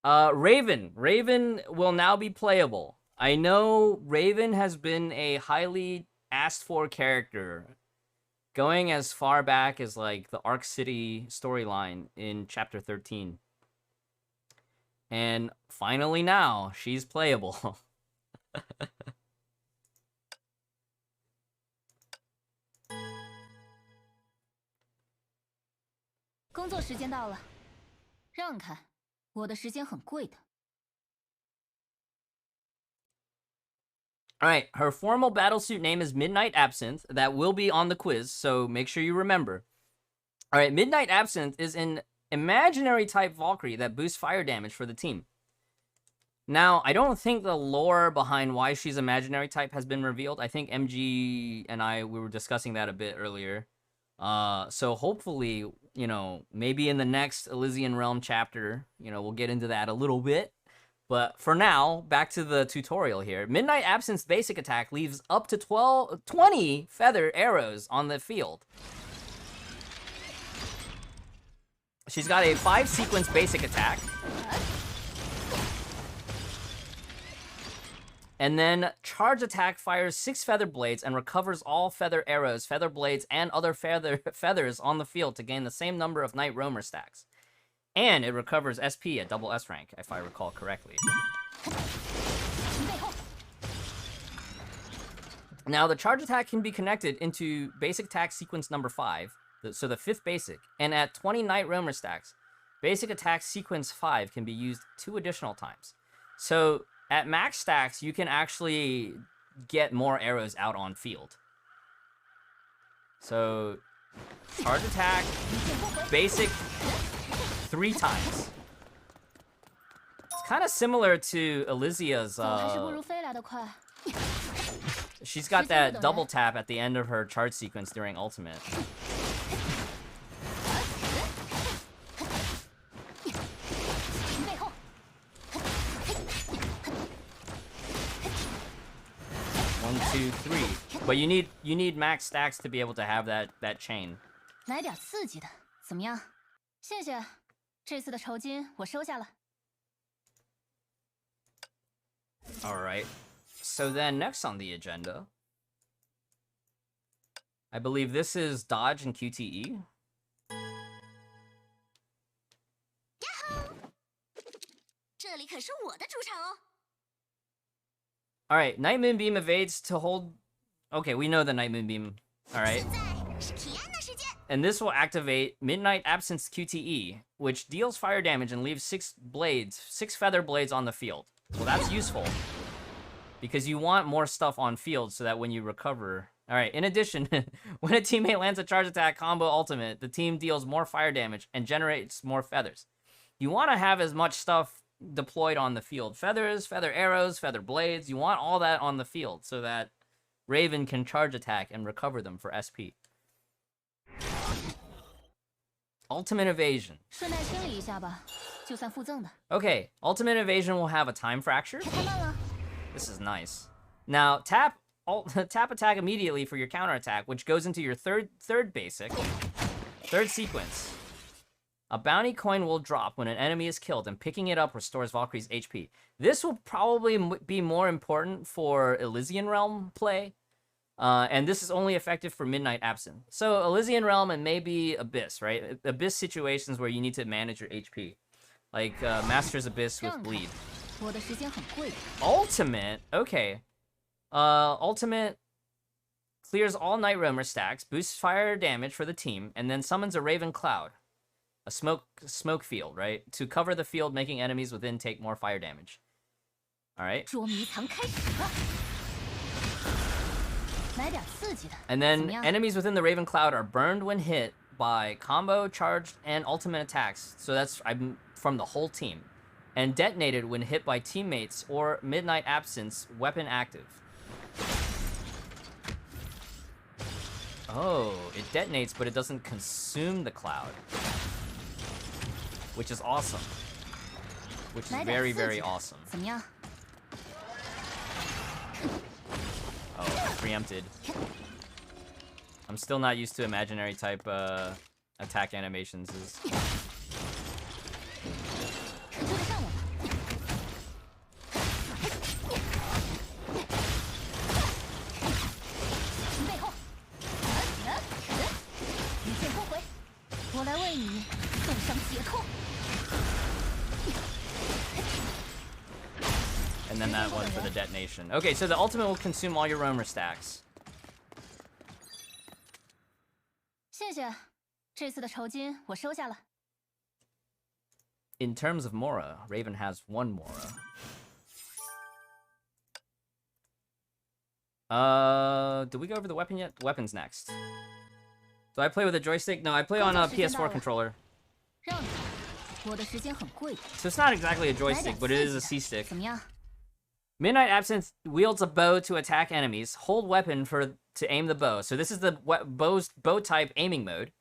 Raven. Raven will now be playable. I know Raven has been a highly asked for character, going as far back as, like, the Arc City storyline in Chapter 13. And finally now, she's playable. 工作时间到了，让开，我的时间很贵的。 Alright, her formal battlesuit name is Midnight Absinthe. That will be on the quiz, so make sure you remember. Alright, Midnight Absinthe is an imaginary type Valkyrie that boosts fire damage for the team. Now, I don't think the lore behind why she's imaginary type has been revealed. I think MG and we were discussing that a bit earlier. So hopefully, you know, maybe in the next Elysian Realm chapter, you know, we'll get into that a little bit. But for now, back to the tutorial here. Midnight Absinthe's basic attack leaves up to 20 feather arrows on the field. She's got a 5-sequence basic attack. And then charge attack fires 6 feather blades and recovers all feather arrows, feather blades, and other feathers on the field to gain the same number of Night Roamer stacks. And it recovers SP at double S rank, if I recall correctly. Now, the charge attack can be connected into basic attack sequence number 5, so the 5th basic, and at 20 Night Roamer stacks, basic attack sequence 5 can be used 2 additional times. So, at max stacks, you can actually get more arrows out on field. So, charge attack, basic, 3 times. It's kind of similar to Elysia's, she's got that double tap at the end of her charge sequence during ultimate. One, two, three. But you need max stacks to be able to have that chain. 来点刺激的，怎么样？谢谢，这次的酬金我收下了。 All right. So then next on the agenda, I believe this is dodge and QTE. All right, Night Moonbeam evades to hold. Okay, we know the Night Moonbeam. All right. And this will activate Midnight Absence QTE, which deals fire damage and leaves 6 feather blades on the field. Well, that's useful because you want more stuff on field so that when you recover. All right, in addition, when a teammate lands a charge attack combo ultimate, the team deals more fire damage and generates more feathers. You want to have as much stuff deployed on the field. Feathers, feather arrows, feather blades. You want all that on the field so that Raven can charge attack and recover them for SP. Ultimate Evasion. Okay, Ultimate Evasion will have a time fracture. This is nice. Now, tap attack immediately for your counter attack, which goes into your third sequence. A bounty coin will drop when an enemy is killed, and picking it up restores Valkyrie's HP. This will probably be more important for Elysian Realm play, and this is only effective for Midnight Absent. So Elysian Realm and maybe Abyss, right? Abyss situations where you need to manage your HP, like Master's Abyss with Bleed. Ultimate, okay. Ultimate clears all Night Roamer stacks, boosts fire damage for the team, and then summons a Raven Cloud. A smoke field, right? To cover the field, making enemies within take more fire damage. Alright. And then enemies within the Raven Cloud are burned when hit by combo, charged, and ultimate attacks. So that's from the whole team. And detonated when hit by teammates or Midnight Absence, weapon active. Oh, it detonates, but it doesn't consume the cloud. Which is awesome. Which is very, very awesome. Oh, preempted. I'm still not used to imaginary type attack animations. And then that one for the detonation. Okay, so the ultimate will consume all your roamer stacks. In terms of Mora, Raven has 1 Mora. Did we go over the weapon yet? Weapons next. Do I play with a joystick? No, I play on a PS4 controller. So it's not exactly a joystick, but it is a C-stick. Midnight Absence wields a bow to attack enemies. Hold weapon to aim the bow. So this is the bow type aiming mode.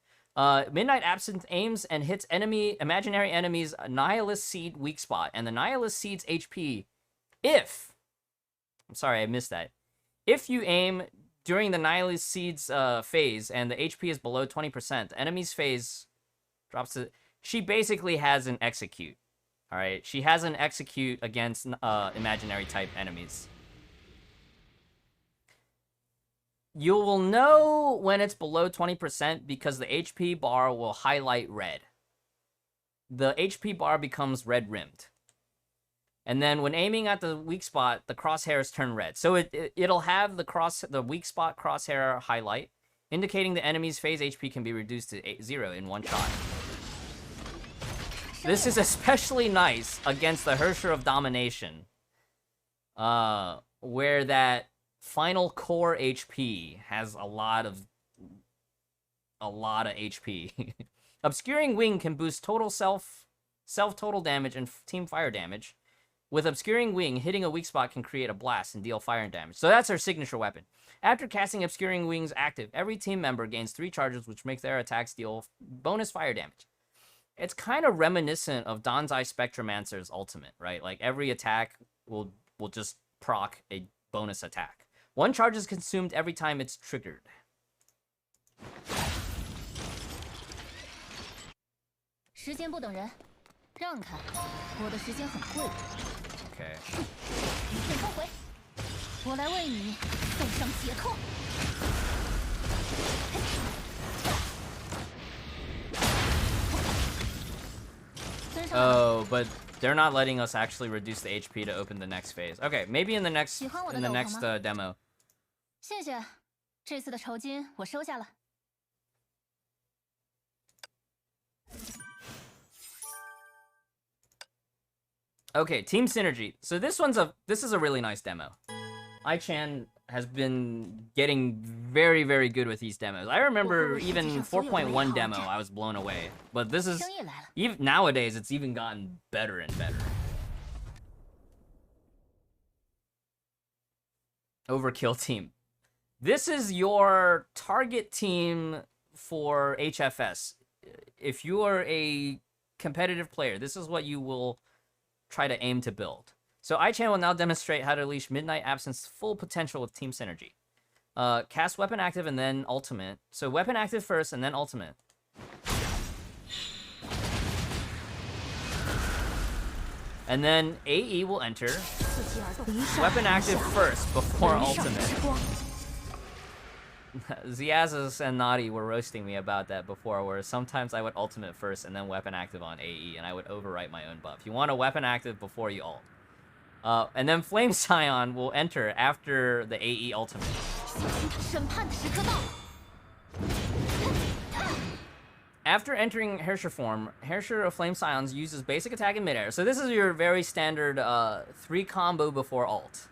Midnight Absence aims and hits imaginary enemies' Nihilist Seed weak spot, and the Nihilist Seed's HP, I'm sorry, I missed that. If you aim during the Nihilist Seed's phase and the HP is below 20%, the enemy's phase drops to... She basically has an execute. Alright, she has an execute against imaginary type enemies. You will know when it's below 20% because the HP bar will highlight red. The HP bar becomes red rimmed. And then when aiming at the weak spot, the crosshairs turn red. So it'll have the weak spot crosshair highlight, indicating the enemy's phase HP can be reduced to 0 in one shot. This is especially nice against the Hersher of Domination, where that final core HP has a lot of HP. Obscuring Wing can boost total self total damage and team fire damage. With Obscuring Wing, hitting a weak spot can create a blast and deal fire damage. So that's our signature weapon. After casting Obscuring Wings active, every team member gains 3 charges, which makes their attacks deal bonus fire damage. It's kind of reminiscent of Danzai Spectromancer's ultimate, right? Like every attack will just proc a bonus attack. 1 charge is consumed every time it's triggered. 时间不等人，让开，我的时间很贵。Okay. 一片后悔，我来为你送上解扣。 Oh, but they're not letting us actually reduce the HP to open the next phase. Okay, maybe in the next demo. 谢谢，这次的酬金我收下了。 Okay, Team Synergy. So this is a really nice demo. I-Chan has been getting very, very good with these demos. I remember even 4.1 demo, I was blown away. But this is, even nowadays, it's even gotten better and better. Overkill team. This is your target team for HFS. If you are a competitive player, this is what you will try to aim to build. So I-Chan will now demonstrate how to unleash Midnight Absence's full potential with Team Synergy. Cast Weapon Active and then Ultimate. So Weapon Active first and then Ultimate. And then AE will enter. Weapon Active first before Ultimate. Ziazas and Nadi were roasting me about that before, where sometimes I would Ultimate first and then Weapon Active on AE, and I would overwrite my own buff. You want a Weapon Active before you ult. And then Flame Scion will enter after the AE Ultimate. After entering Hersher form, Hersher of Flame Scions uses basic attack in midair. So this is your very standard 3 combo before ult.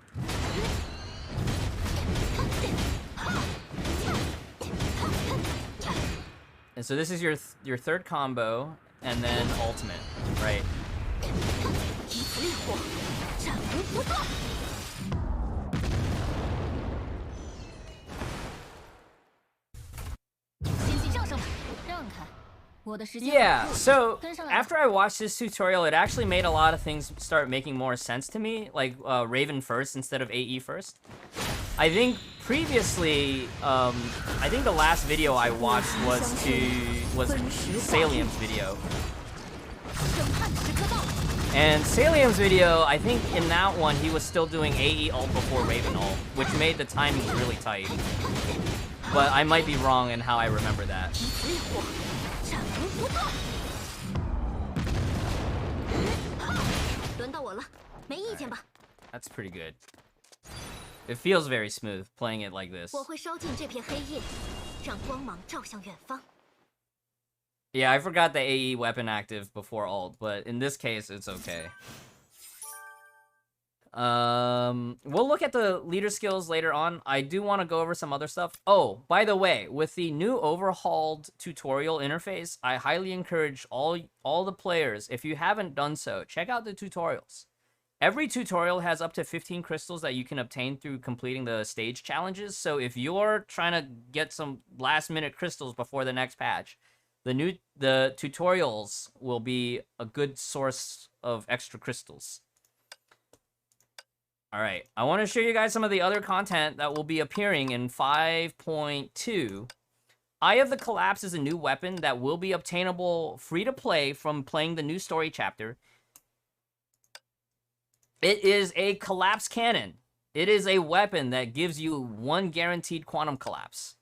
And so this is your third combo, and then ultimate, right? Yeah, so after I watched this tutorial, it actually made a lot of things start making more sense to me, like Raven first instead of AE first. I think previously, I think the last video I watched was Salium's video. And Salium's video, I think in that one, he was still doing AE ult before Raven ult, which made the timing really tight. But I might be wrong in how I remember that. That's pretty good. It feels very smooth playing it like this. Yeah, I forgot the AE weapon active before ult, but in this case, it's okay. We'll look at the leader skills later on. I do want to go over some other stuff. Oh, by the way, with the new overhauled tutorial interface, I highly encourage all the players, if you haven't done so, check out the tutorials. Every tutorial has up to 15 crystals that you can obtain through completing the stage challenges. So if you're trying to get some last-minute crystals before the next patch, the tutorials will be a good source of extra crystals. All right, I want to show you guys some of the other content that will be appearing in 5.2. Eye of the Collapse is a new weapon that will be obtainable free-to-play from playing the new story chapter. It is a collapse cannon. It is a weapon that gives you 1 guaranteed quantum collapse.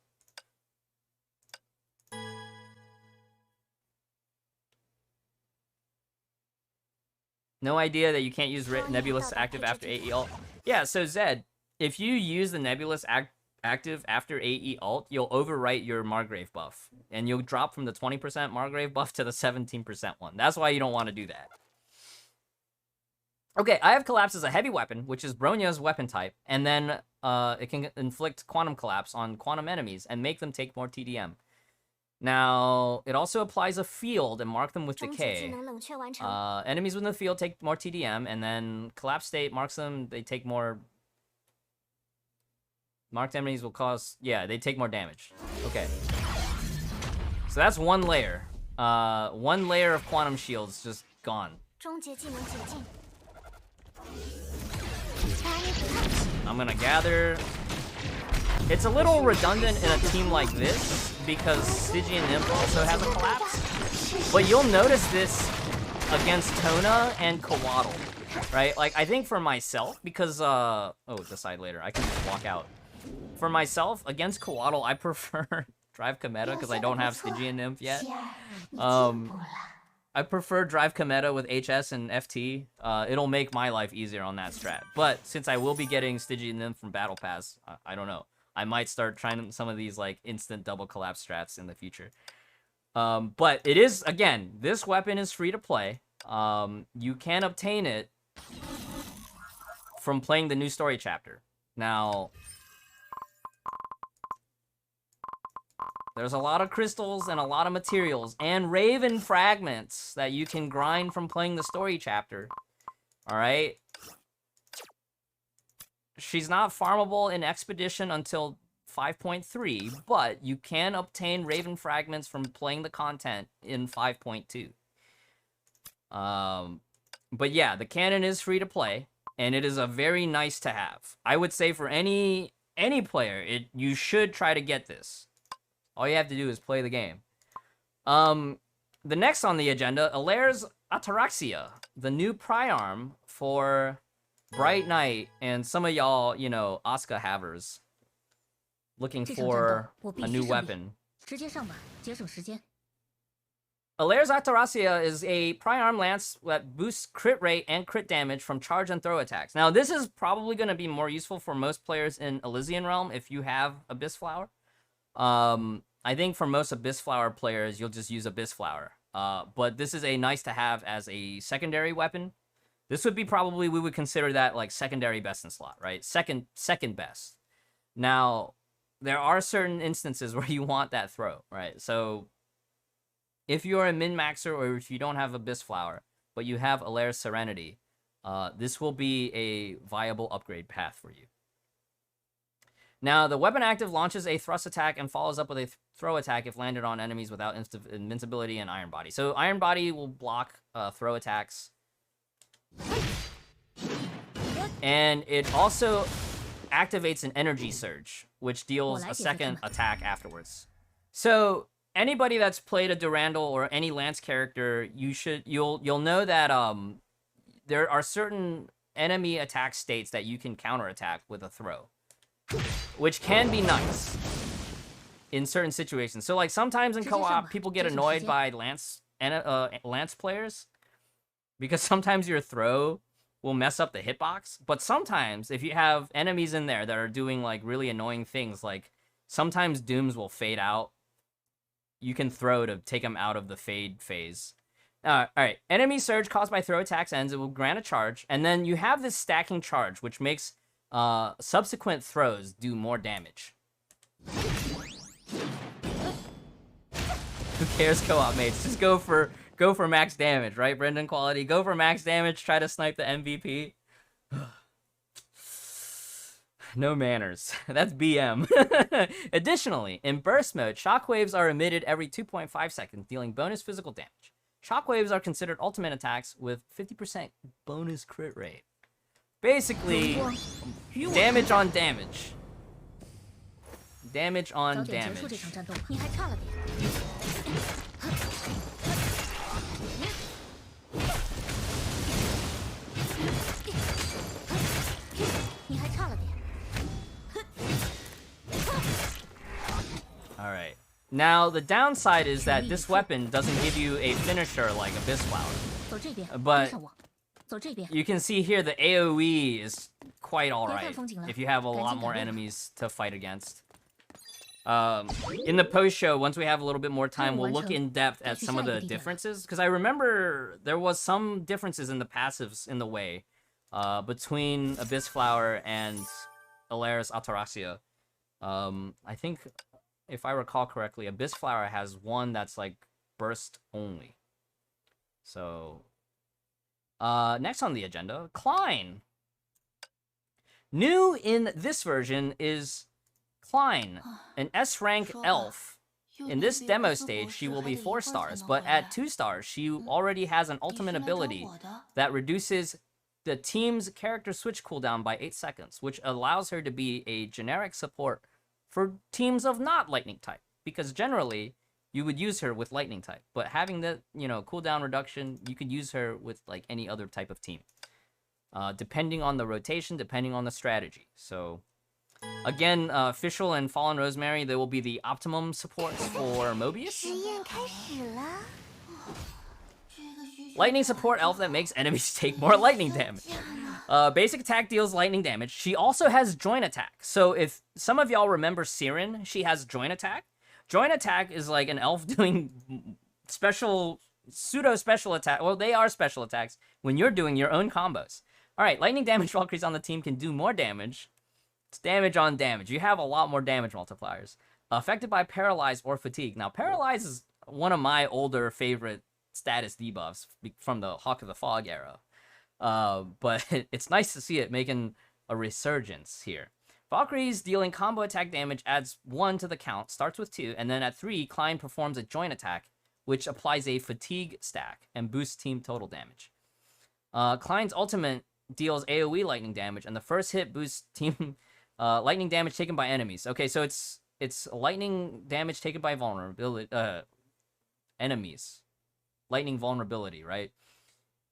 No idea that you can't use Nebulous active after AE ult. Yeah, so Zed, if you use the Nebulous active after AE ult, you'll overwrite your Margrave buff. And you'll drop from the 20% Margrave buff to the 17% one. That's why you don't want to do that. Okay, I have Collapse as a heavy weapon, which is Bronya's weapon type. And then it can inflict Quantum Collapse on quantum enemies and make them take more TDM. Now, it also applies a field and mark them with decay. Enemies within the field take more TDM, and then Collapse State marks them, they take more... Marked enemies will cause... Yeah, they take more damage. Okay. So that's 1 layer. 1 layer of Quantum Shields just gone. I'm gonna gather... It's a little redundant in a team like this, because Stygian Nymph also has a collapse. But you'll notice this against Tona and Coatl, right? Like, I think for myself, because, oh, decide later. I can just walk out. For myself, against Coatl, I prefer Drive Cometa, because I don't have Stygian Nymph yet. I prefer Drive Cometa with HS and FT. It'll make my life easier on that strat. But since I will be getting Stygian Nymph from Battle Pass, I don't know. I might start trying some of these like instant double collapse strats in the future. But it is, again, this weapon is free to play. You can obtain it from playing the new story chapter. Now, there's a lot of crystals and a lot of materials and Raven fragments that you can grind from playing the story chapter. All right. She's not farmable in Expedition until 5.3, but you can obtain Raven fragments from playing the content in 5.2. But yeah, the canon is free to play, and it is a very nice to have. I would say for any player, you should try to get this. All you have to do is play the game. The next on the agenda, Alair's Ataraxia, the new Priarm for Bright Knight, and some of y'all, you know, Asuka havers looking for a new weapon. Alair's Ataraxia is a Priarm Lance that boosts crit rate and crit damage from charge and throw attacks. Now, this is probably going to be more useful for most players in Elysian Realm if you have Abyss Flower. I think for most Abyss Flower players, you'll just use Abyss Flower. But this is a nice to have as a secondary weapon. This would be probably, we would consider that like secondary best in slot, right? Second best. Now, there are certain instances where you want that throw, right? So, if you're a min-maxer or if you don't have Abyss Flower, but you have Alair's Serenity, this will be a viable upgrade path for you. Now, the weapon active launches a thrust attack and follows up with a throw attack if landed on enemies without invincibility and Iron Body. So, Iron Body will block throw attacks. And it also activates an energy surge, which deals a second attack afterwards. So anybody that's played a Durandal or any Lance character, you'll know that there are certain enemy attack states that you can counterattack with a throw, which can be nice in certain situations. So like sometimes in co-op, people get annoyed by Lance players, because sometimes your throw will mess up the hitbox. But sometimes, if you have enemies in there that are doing, like, really annoying things, like, sometimes Dooms will fade out. You can throw to take them out of the fade phase. Alright, enemy surge caused by throw attacks ends. It will grant a charge. And then you have this stacking charge, which makes subsequent throws do more damage. Who cares, co-op mates? Just go for max damage, right, Brendan Quality? Go for max damage, try to snipe the MVP. No manners. That's BM. Additionally, in burst mode, shockwaves are emitted every 2.5 seconds, dealing bonus physical damage. Shockwaves are considered ultimate attacks with 50% bonus crit rate. Basically, damage on damage. Damage on damage. Now, the downside is that this weapon doesn't give you a finisher like Abyss Flower. But you can see here the AoE is quite alright if you have a lot more enemies to fight against. In the post-show, once we have a little bit more time, we'll look in depth at some of the differences. Because I remember there was some differences in the passives in the way between Abyss Flower and Alaris Ataraxia. I think, if I recall correctly, Abyss Flower has one that's like burst only. So, next on the agenda, Klein. New in this version is Klein, an S-rank elf. In this demo stage, she will be 4 stars, but at 2 stars, she already has an ultimate ability that reduces the team's character switch cooldown by 8 seconds, which allows her to be a generic support for teams of not lightning type, because generally you would use her with lightning type, but having the, you know, cooldown reduction, you could use her with like any other type of team, depending on the rotation, depending on the strategy. So again, Fischl and Fallen Rosemary, they will be the optimum supports for Mobius. Lightning support elf that makes enemies take more lightning damage. Basic attack deals lightning damage. She also has joint attack. So if some of y'all remember Siren, she has joint attack. Joint attack is like an elf doing pseudo-special attack. Well, they are special attacks when you're doing your own combos. All right, lightning damage Valkyries on the team can do more damage. It's damage on damage. You have a lot more damage multipliers. Affected by Paralyze or Fatigue. Now, Paralyze is one of my older favorite status debuffs from the Hawk of the Fog era. But it's nice to see it making a resurgence here. Valkyries dealing combo attack damage adds 1 to the count, starts with 2, and then at 3, Klein performs a joint attack, which applies a fatigue stack and boosts team total damage. Klein's ultimate deals AoE lightning damage, and the first hit boosts team lightning damage taken by enemies. Okay, so it's lightning damage taken by vulnerability enemies. Lightning vulnerability, right?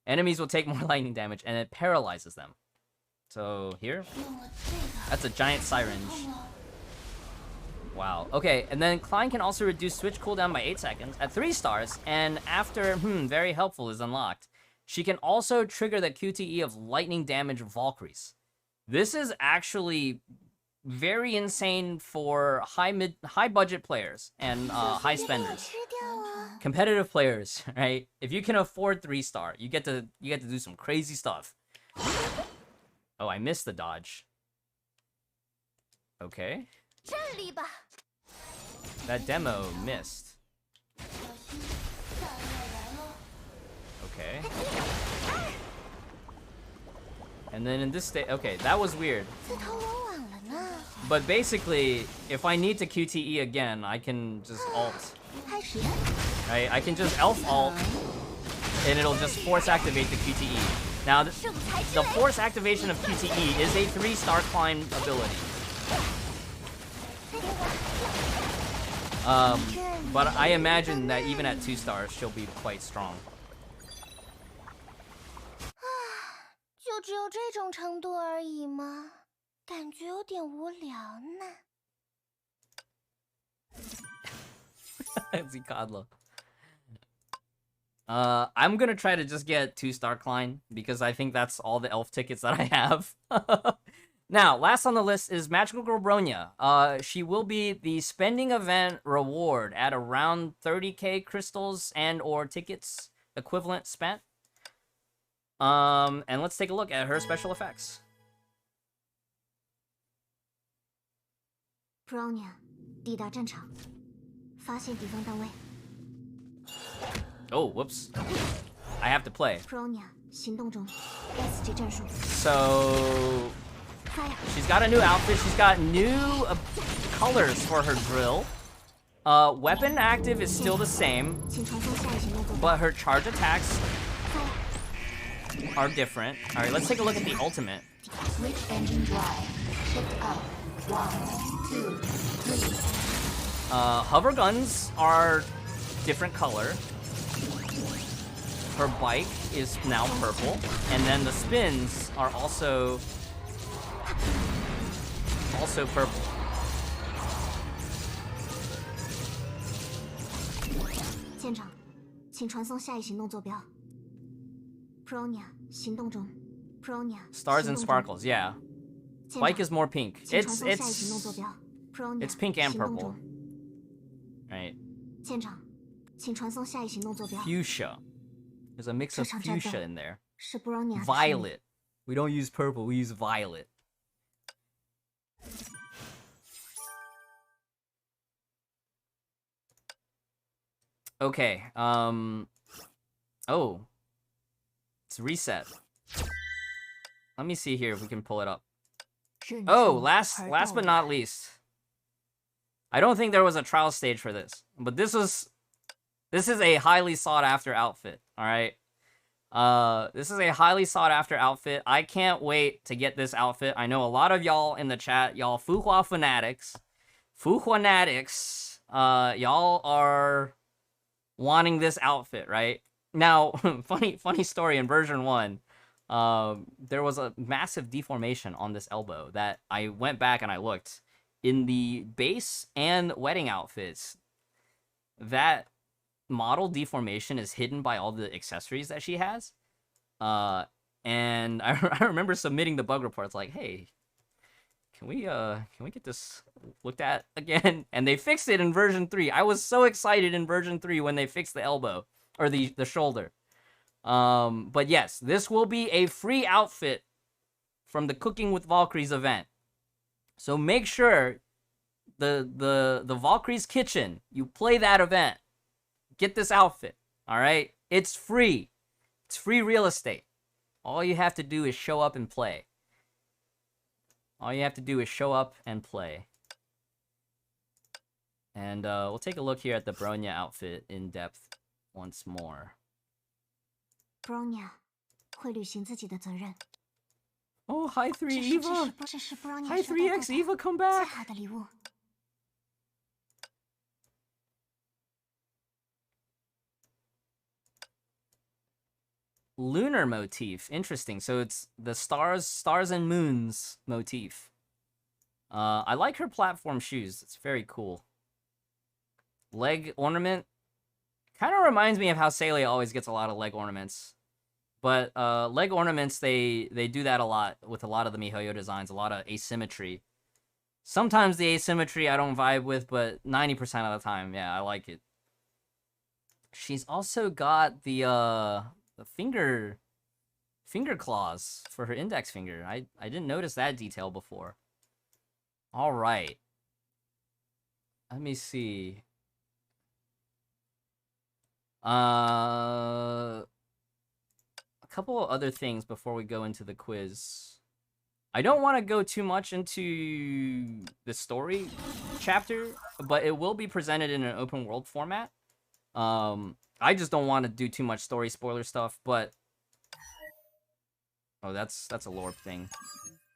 Enemies will take more lightning damage, and it paralyzes them. So here, that's a giant syringe. Wow. Okay, and then Klein can also reduce switch cooldown by 8 seconds at 3 stars, and after very helpful is unlocked, she can also trigger the QTE of lightning damage Valkyries. This is actually very insane for high budget players and high spenders. Competitive players, right? If you can afford 3-star, you get to do some crazy stuff. Oh, I missed the dodge. Okay. That demo missed. Okay. And then in this state, okay, that was weird. But basically, if I need to QTE again, I can just ult. Right? I can just elf ult, and it'll just force activate the QTE. Now, the force activation of QTE is a 3-star Klein ability. But I imagine that even at 2 stars, she'll be quite strong. 就只有这种程度而已吗？感觉有点无聊呢。Zikadla. I'm gonna try to just get 2-star Klein, because I think that's all the elf tickets that I have. Now, last on the list is Magical Girl Bronya. She will be the spending event reward at around 30k crystals and or tickets equivalent spent. And let's take a look at her special effects. Bronya, 抵达战场，发现敌方单位。 Oh, whoops. I have to play. Bronya, 行动中 ，S 级战术。 So she's got a new outfit. She's got new colors for her drill. Weapon active is still the same, but her charge attacks are different. All right, let's take a look at the ultimate. Switch engine drive. Shift up. 1, 2, 3. Hover guns are different color. Her bike is now purple, and then the spins are also purple. 舰长，请传送下一行动坐标。Pronia 行动中。Pronia Stars and sparkles, yeah. Spike is more pink. It's pink and purple. Right. 舰长，请传送下一行动坐标。 Fuchsia. There's a mix of fuchsia in there. 是 Pronia Violet. We don't use purple, we use violet. Okay, oh. It's reset. Let me see here if we can pull it up. Oh, last but not least. I don't think there was a trial stage for this, but this is a highly sought after outfit, alright? This is a highly sought after outfit. I can't wait to get this outfit. I know a lot of y'all in the chat, y'all Fuhua fanatics. Y'all are wanting this outfit, right? Now, funny story, in version 1, there was a massive deformation on this elbow that I went back and I looked. In the base and wedding outfits, that model deformation is hidden by all the accessories that she has. And I remember submitting the bug reports like, hey, can we get this looked at again? And they fixed it in version 3. I was so excited in version 3 when they fixed the elbow or the shoulder. But yes, this will be a free outfit from the Cooking with Valkyries event. So make sure the Valkyrie's Kitchen, you play that event. Get this outfit, all right? It's free. It's free real estate. All you have to do is show up and play. All you have to do is show up and play. And we'll take a look here at the Bronya outfit in depth once more. Bronya 会履行自己的责任。 Oh, HI3 Eva! HI3X Eva, come back! 最好的礼物。 Lunar motif. Interesting. So it's the stars and moons motif. I like her platform shoes. It's very cool. Leg ornament. Kind of reminds me of how Celia always gets a lot of leg ornaments. But leg ornaments, they do that a lot with a lot of the MiHoYo designs, a lot of asymmetry. Sometimes the asymmetry I don't vibe with, but 90% of the time, yeah, I like it. She's also got the finger claws for her index finger. I didn't notice that detail before. All right. Let me see. A couple of other things before we go into the quiz. I don't want to go too much into the story chapter, but it will be presented in an open world format. I just don't want to do too much story spoiler stuff, but oh, that's a lore thing.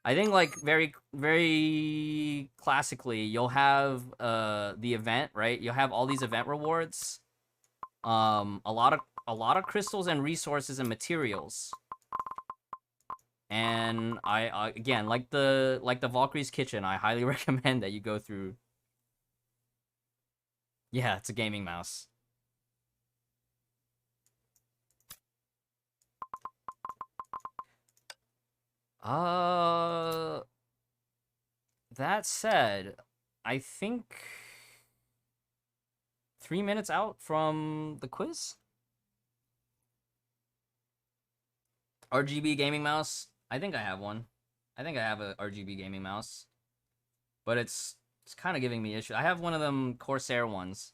I think like very classically, you'll have the event, right? You'll have all these event rewards. A lot of crystals and resources and materials. And I again, like the Valkyrie's Kitchen, I highly recommend that you go through. Yeah, it's a gaming mouse. That said, I think 3 minutes out from the quiz. RGB gaming mouse. I think I have one. I think I have a RGB gaming mouse. But it's kind of giving me issues. I have one of them Corsair ones.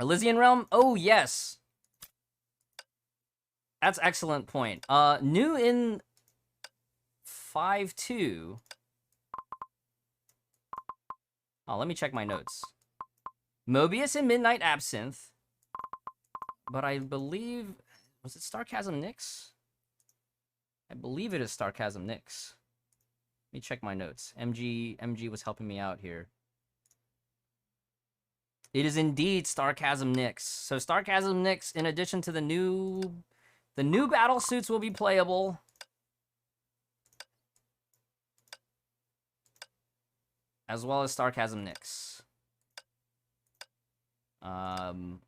Elysian Realm? Oh, yes. That's excellent point. New in 5.2. Oh, let me check my notes. Mobius and Midnight Absinthe. But I believe... Was it Starchasm Nyx? I believe it is Starchasm Nyx. Let me check my notes. MG was helping me out here. It is indeed Starchasm Nyx. So Starchasm Nyx, in addition to the new battle suits, will be playable. As well as Starchasm Nyx. We'll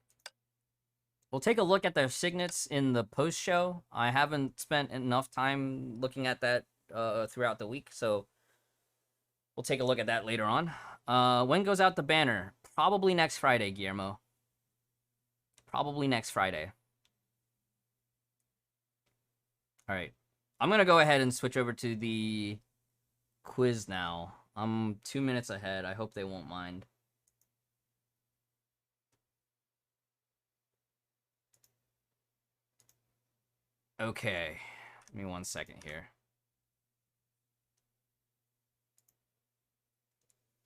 take a look at their signets in the post-show. I haven't spent enough time looking at that throughout the week, so we'll take a look at that later on. When goes out the banner? Probably next Friday, Guillermo. Probably next Friday. All right. I'm going to go ahead and switch over to the quiz now. I'm 2 minutes ahead. I hope they won't mind. Okay. Give me 1 second here.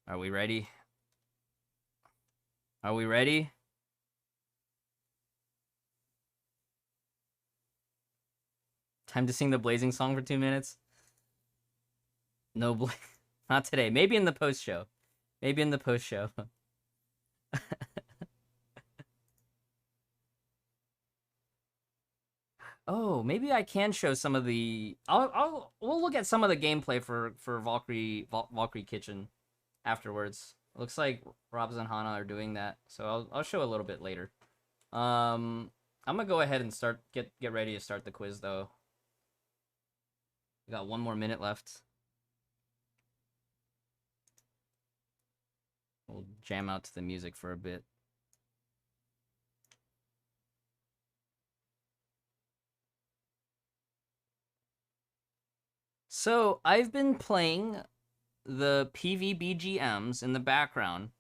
Are we ready? Are we ready? Time to sing the Blazing song for 2 minutes? No, not today. Maybe in the post-show. Maybe in the post-show. Oh, maybe I can show some of the... We'll look at some of the gameplay for Valkyrie Kitchen afterwards. It looks like Robs and Hana are doing that, so I'll show a little bit later. I'm gonna go ahead and get ready to start the quiz though. We got 1 more minute left. We'll jam out to the music for a bit. So, I've been playing the PvBGMs in the background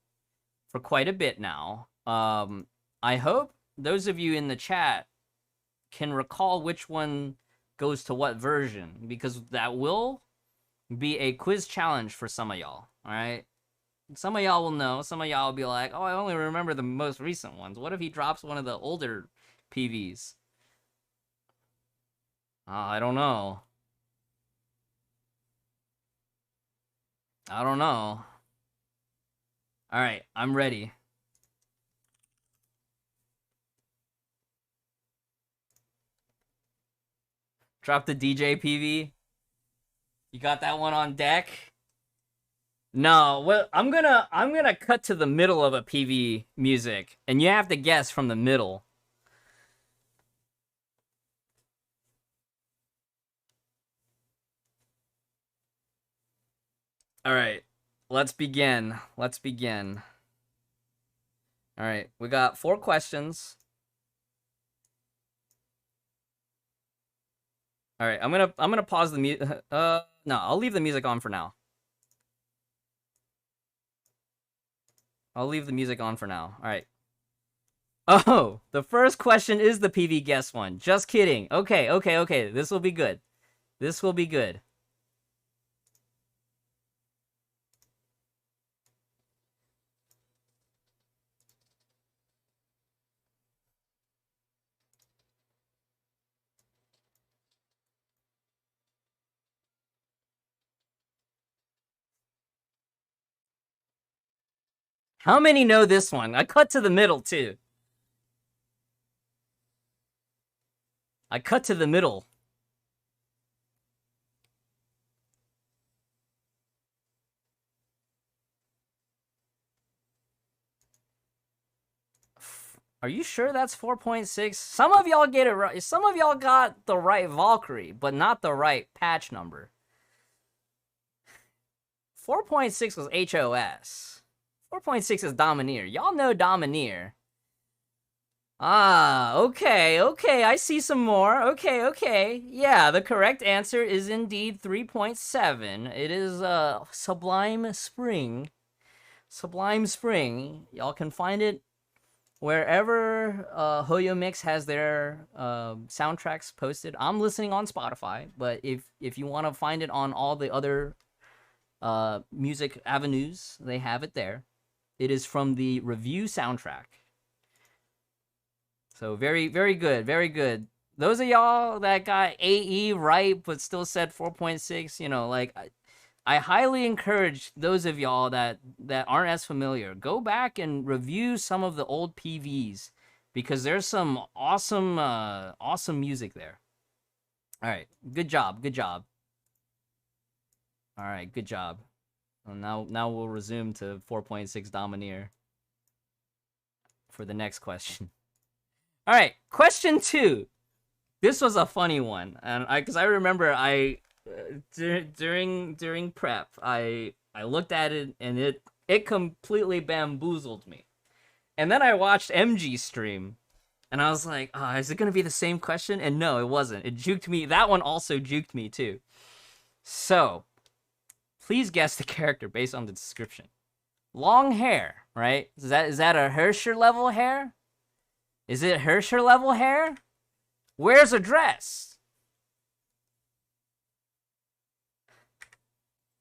for quite a bit now. I hope those of you in the chat can recall which one goes to what version, because that will be a quiz challenge for some of y'all, alright? Some of y'all will know, some of y'all will be like, oh, I only remember the most recent ones. What if he drops one of the older PVs? I don't know. I don't know. Alright, I'm ready. Drop the DJ PV. You got that one on deck? No, well, I'm gonna cut to the middle of a PV music, and you have to guess from the middle. All right, let's begin. Let's begin. All right, we got 4 questions. All right, I'm gonna pause the music. No, I'll leave the music on for now. I'll leave the music on for now. All right. Oh, the first question is the PV guess one. Just kidding. Okay, okay, okay. This will be good. This will be good. How many know this one? I cut to the middle, too. I cut to the middle. Are you sure that's 4.6? Some of y'all get it right. Some of y'all got the right Valkyrie, but not the right patch number. 4.6 was HOS. 4.6 is Domineer. Y'all know Domineer. Ah, okay, okay. I see some more. Okay, okay. Yeah, the correct answer is indeed 3.7. It is Sublime Spring. Sublime Spring. Y'all can find it wherever Hoyo Mix has their soundtracks posted. I'm listening on Spotify, but if you want to find it on all the other music avenues, they have it there. It is from the review soundtrack. So very, very good, very good. Those of y'all that got AE right, but still said 4.6, you know, like, I highly encourage those of y'all that aren't as familiar, go back and review some of the old PVs, because there's some awesome, awesome music there. All right, good job, good job. All right, good job. Well, now we'll resume to 4.6 Domineer. for the next question. All right, question 2. This was a funny one, and because I remember during prep, I looked at it and it completely bamboozled me. And then I watched MG stream, and I was like, oh, is it gonna be the same question? And no, it wasn't. It juked me. That one also juked me too. So, please guess the character based on the description. Long hair, right? Is that a Hersher level hair? Is it Hersher level hair? Wears a dress.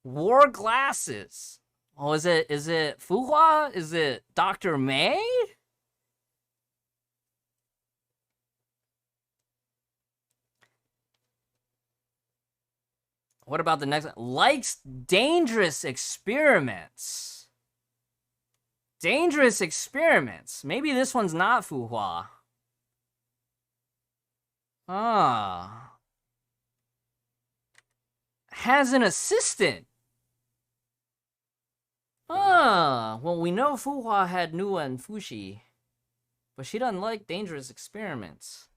Wore glasses. Oh, is it Fuhua? Is it Dr. May? What about the next one? Likes dangerous experiments. Dangerous experiments. Maybe this one's not Fuhua. Ah. Has an assistant. Ah. Well, we know Fuhua had Nua and Fushi, but she doesn't like dangerous experiments.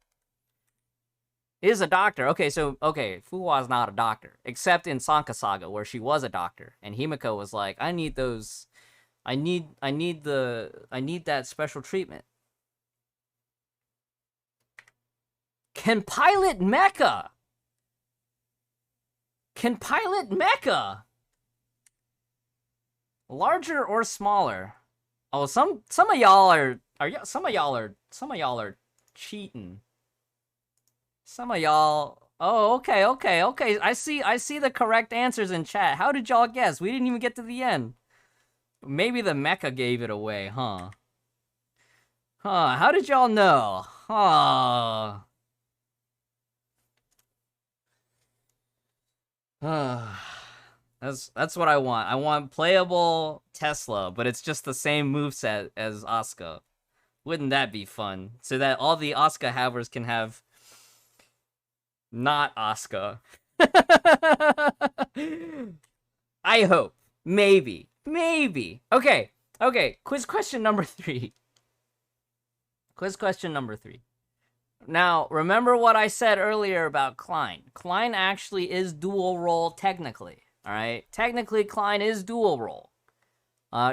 Is a doctor. Okay, so, Fuhua's not a doctor. Except in Sanka Saga, where she was a doctor. And Himiko was like, I need those... I need that special treatment. Can pilot mecha? Can pilot mecha? Larger or smaller? Oh, some of y'all are cheating. Some of y'all. Oh, okay. I see the correct answers in chat. How did y'all guess? We didn't even get to the end. Maybe the mecha gave it away, huh? How did y'all know? That's what I want. I want playable Tesla, but it's just the same moveset as Asuka. Wouldn't that be fun? So that all the Asuka havers can have not Asuka. I hope. Maybe. Okay. Quiz question number 3. Now, remember what I said earlier about Klein. Klein actually is dual role technically. Alright? Technically, Klein is dual role.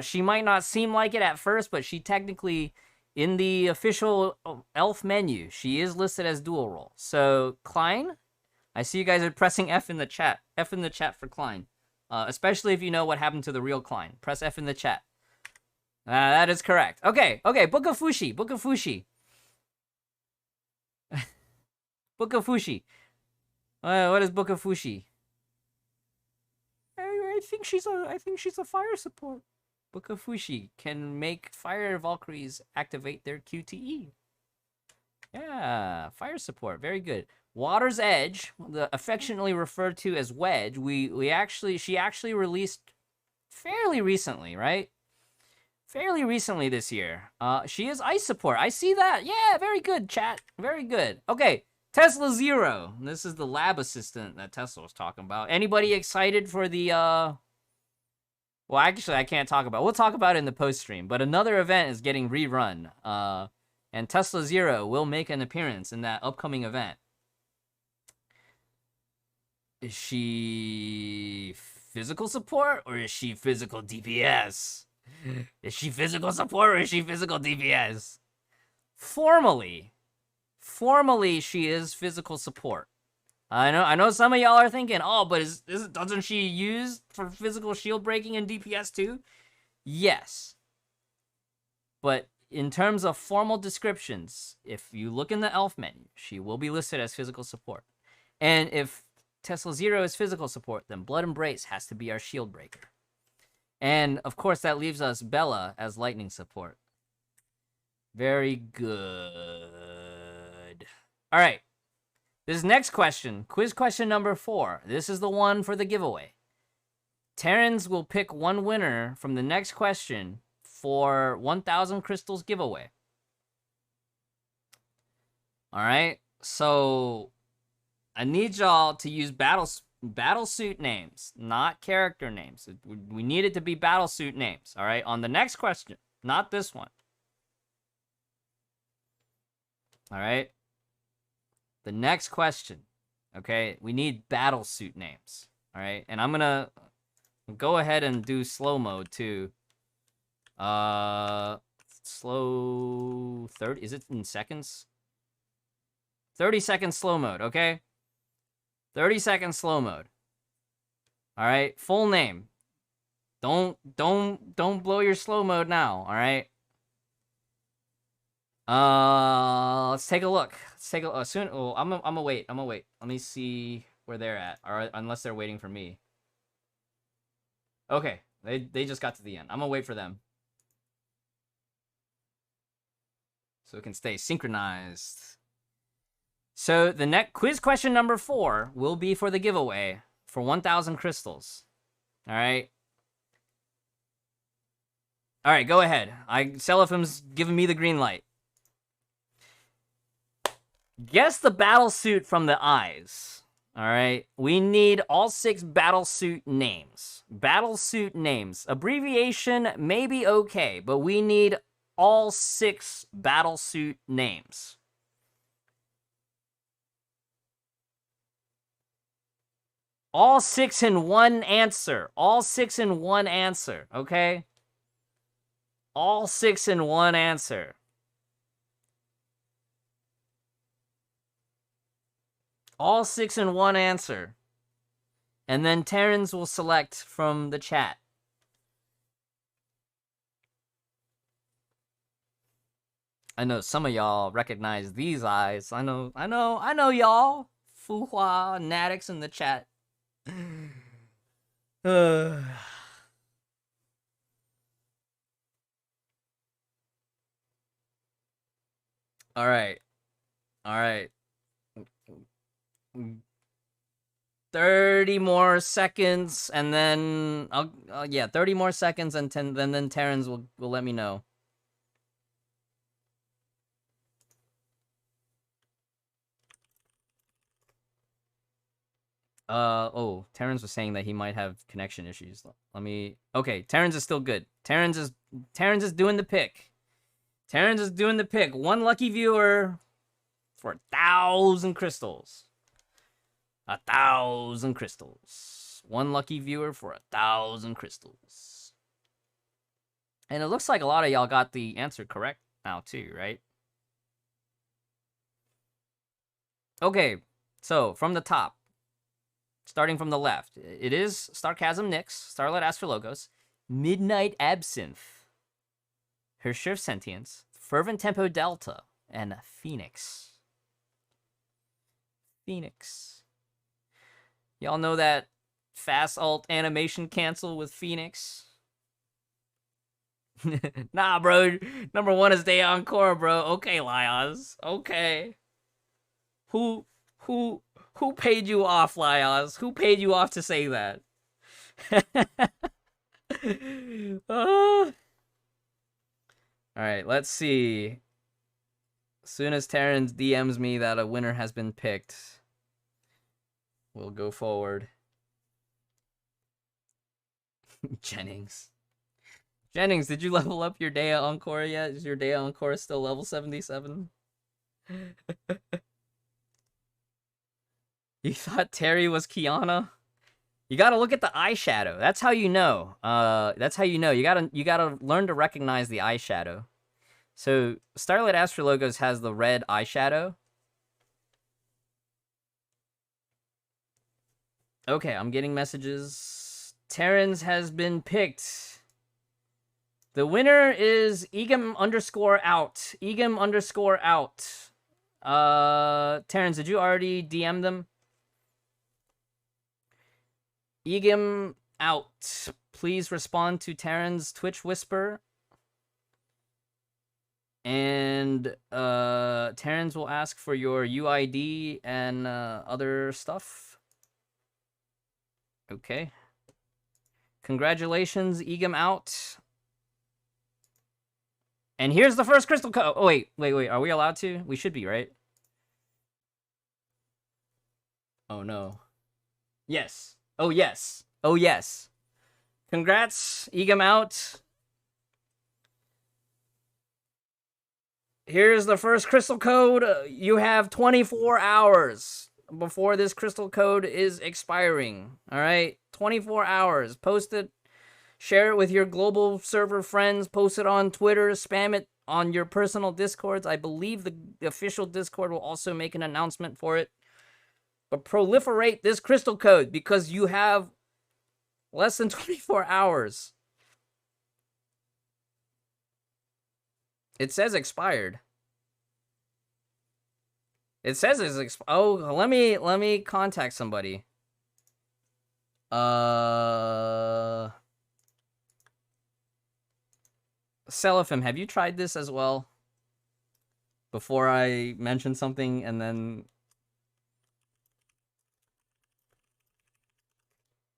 She might not seem like it at first, but she technically, in the official elf menu, she is listed as dual role. So, Klein, I see you guys are pressing F in the chat. F in the chat for Klein. Especially if you know what happened to the real Klein. Press F in the chat. That is correct. Okay, Book of Fushi. Book of Fushi. What is Book of Fushi? I think she's a fire support. Book of Fushi can make fire Valkyries activate their QTE. Yeah, fire support. Very good. Water's Edge, affectionately referred to as Wedge, she actually released fairly recently, right? Fairly recently this year. She is ice support. I see that. Yeah, very good, chat. Very good. Okay, Tesla Zero. This is the lab assistant that Tesla was talking about. Anybody excited for the, well, actually, I can't talk about it. We'll talk about it in the post-stream, but another event is getting rerun. And Tesla Zero will make an appearance in that upcoming event. Is she physical support or is she physical DPS? Is she physical support or is she physical DPS? Formally, she is physical support. I know some of y'all are thinking, oh, but doesn't she use for physical shield breaking and DPS too? Yes. But in terms of formal descriptions, if you look in the elf menu, she will be listed as physical support. And if Tesla Zero is physical support, then Blood Embrace has to be our shield breaker. And, of course, that leaves us Bella as lightning support. Very good. All right. This next question, quiz question number 4. This is the one for the giveaway. Terrans will pick one winner from the next question for 1,000 crystals giveaway. All right. So I need y'all to use battlesuit names, not character names. We need it to be battlesuit names, all right? On the next question, not this one. All right. The next question. Okay, we need battle suit names. All right, and I'm gonna go ahead and do slow mode too. Slow 30. Is it in seconds? 30 seconds slow mode. Okay. 30 seconds slow mode. All right, full name. Don't blow your slow mode now. All right. Let's take a look. Let's take a soon. Oh, I'm gonna wait. I'm gonna wait. Let me see where they're at, or unless they're waiting for me. Okay, they just got to the end. I'm gonna wait for them, so it can stay synchronized. So the next quiz question number 4 will be for the giveaway for 1,000 crystals. All right. All right, go ahead. Seraphim's giving me the green light. Guess the battle suit from the eyes. All right. We need all 6 battle suit names. Battle suit names. Abbreviation may be okay, but we need all 6 battle suit names. All 6 in one answer. All 6 in one answer, okay? All 6 in one answer. All 6 in one answer. And then Terrence will select from the chat. I know some of y'all recognize these eyes. I know y'all. Fuhua, Natix in the chat. All right. 30 more seconds, and then 30 more seconds, and then Terrence will let me know. Terrence was saying that he might have connection issues. Okay, Terrence is still good. Terrence is doing the pick. Terrence is doing the pick. One lucky viewer for 1,000 crystals. 1,000 crystals. One lucky viewer for 1,000 crystals. And it looks like a lot of y'all got the answer correct now too, right? Okay, so from the top. Starting from the left, it is Starchasm Nyx, Starlight Astrologos, Midnight Absinthe, Hershir Sentience, Fervent Tempo Delta, and Phoenix. Phoenix. Y'all know that fast alt animation cancel with Phoenix? Nah, bro. Number 1 is Day Encore, bro. Okay, Lyos. Okay. Who paid you off, Lyos? Who paid you off to say that? Alright, let's see. As soon as Terrence DMs me that a winner has been picked, we'll go forward. Jennings, did you level up your Dea Encore yet? Is your Dea Encore still level 77? You thought Terry was Kiana? You gotta look at the eyeshadow. That's how you know. That's how you know. You gotta learn to recognize the eyeshadow. So Starlight Astrologos has the red eyeshadow. Okay, I'm getting messages. Terrence has been picked. The winner is Egum_out. Egum_out. Terrence, did you already DM them? Egum out. Please respond to Terran's Twitch Whisper. And Terrence will ask for your UID and other stuff. Okay. Congratulations, Egum out. And here's the first crystal code. Oh, wait. Are we allowed to? We should be, right? Oh, no. Yes. Oh, yes. Oh, yes. Congrats, Egum out. Here's the first crystal code. You have 24 hours before this crystal code is expiring. All right, 24 hours. Post it, share it with your global server friends, post it on Twitter, spam it on your personal Discords. I believe the official Discord will also make an announcement for it. But proliferate this crystal code because you have less than 24 hours. It says expired. It says it's expired. Oh, let me contact somebody. Seraphim, have you tried this as well? Before I mention something and then...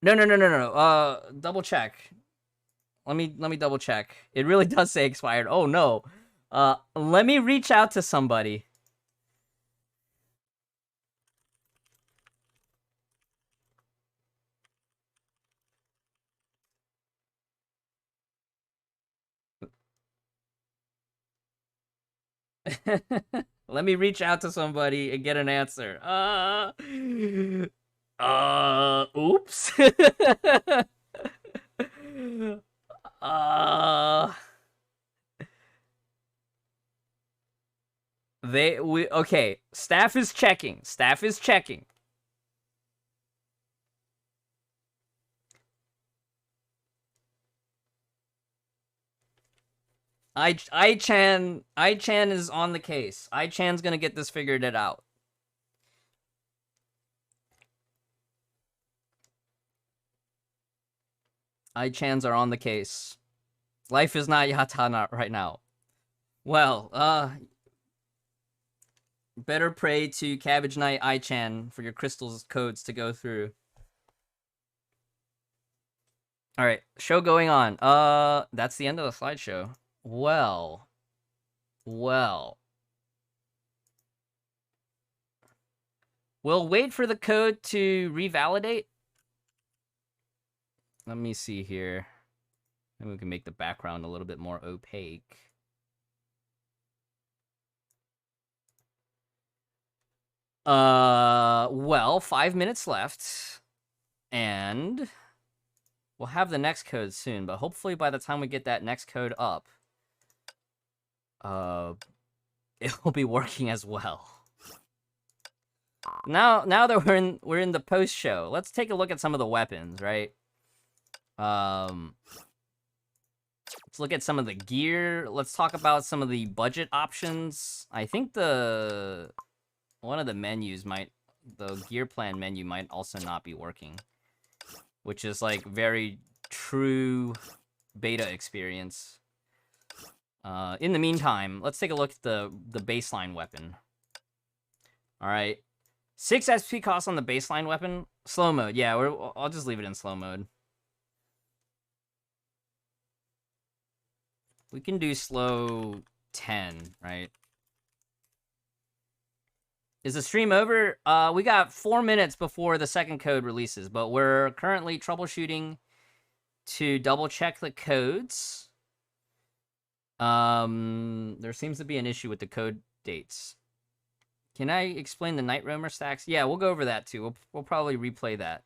No. Double check. Let me double check. It really does say expired. Oh no. Let me reach out to somebody. Let me reach out to somebody and get an answer. Oops. Okay, staff is checking. I-Chan is on the case. I-Chan's gonna get this figured it out. I-Chans are on the case. Life is not Yatana right now. Well, better pray to Cabbage Knight I-Chan for your crystals codes to go through. Alright, show going on. That's the end of the slideshow. Well. We'll wait for the code to revalidate. Let me see here. Maybe we can make the background a little bit more opaque. Well, 5 minutes left. And we'll have the next code soon, but hopefully by the time we get that next code up, it will be working as well. Now that we're in the post show, let's take a look at some of the weapons, right? Let's look at some of the gear. Let's talk about some of the budget options. I think one of the menus the gear plan menu might also not be working, which is like very true beta experience. In the meantime, let's take a look at the baseline weapon. All right, 6 SP cost on the baseline weapon. Slow mode, yeah. I'll just leave it in slow mode. We can do slow 10, right? Is the stream over? We got 4 minutes before the second code releases, but we're currently troubleshooting to double check the codes. There seems to be an issue with the code dates. Can I explain the Night Roamer stacks? Yeah, we'll go over that too. We'll probably replay that.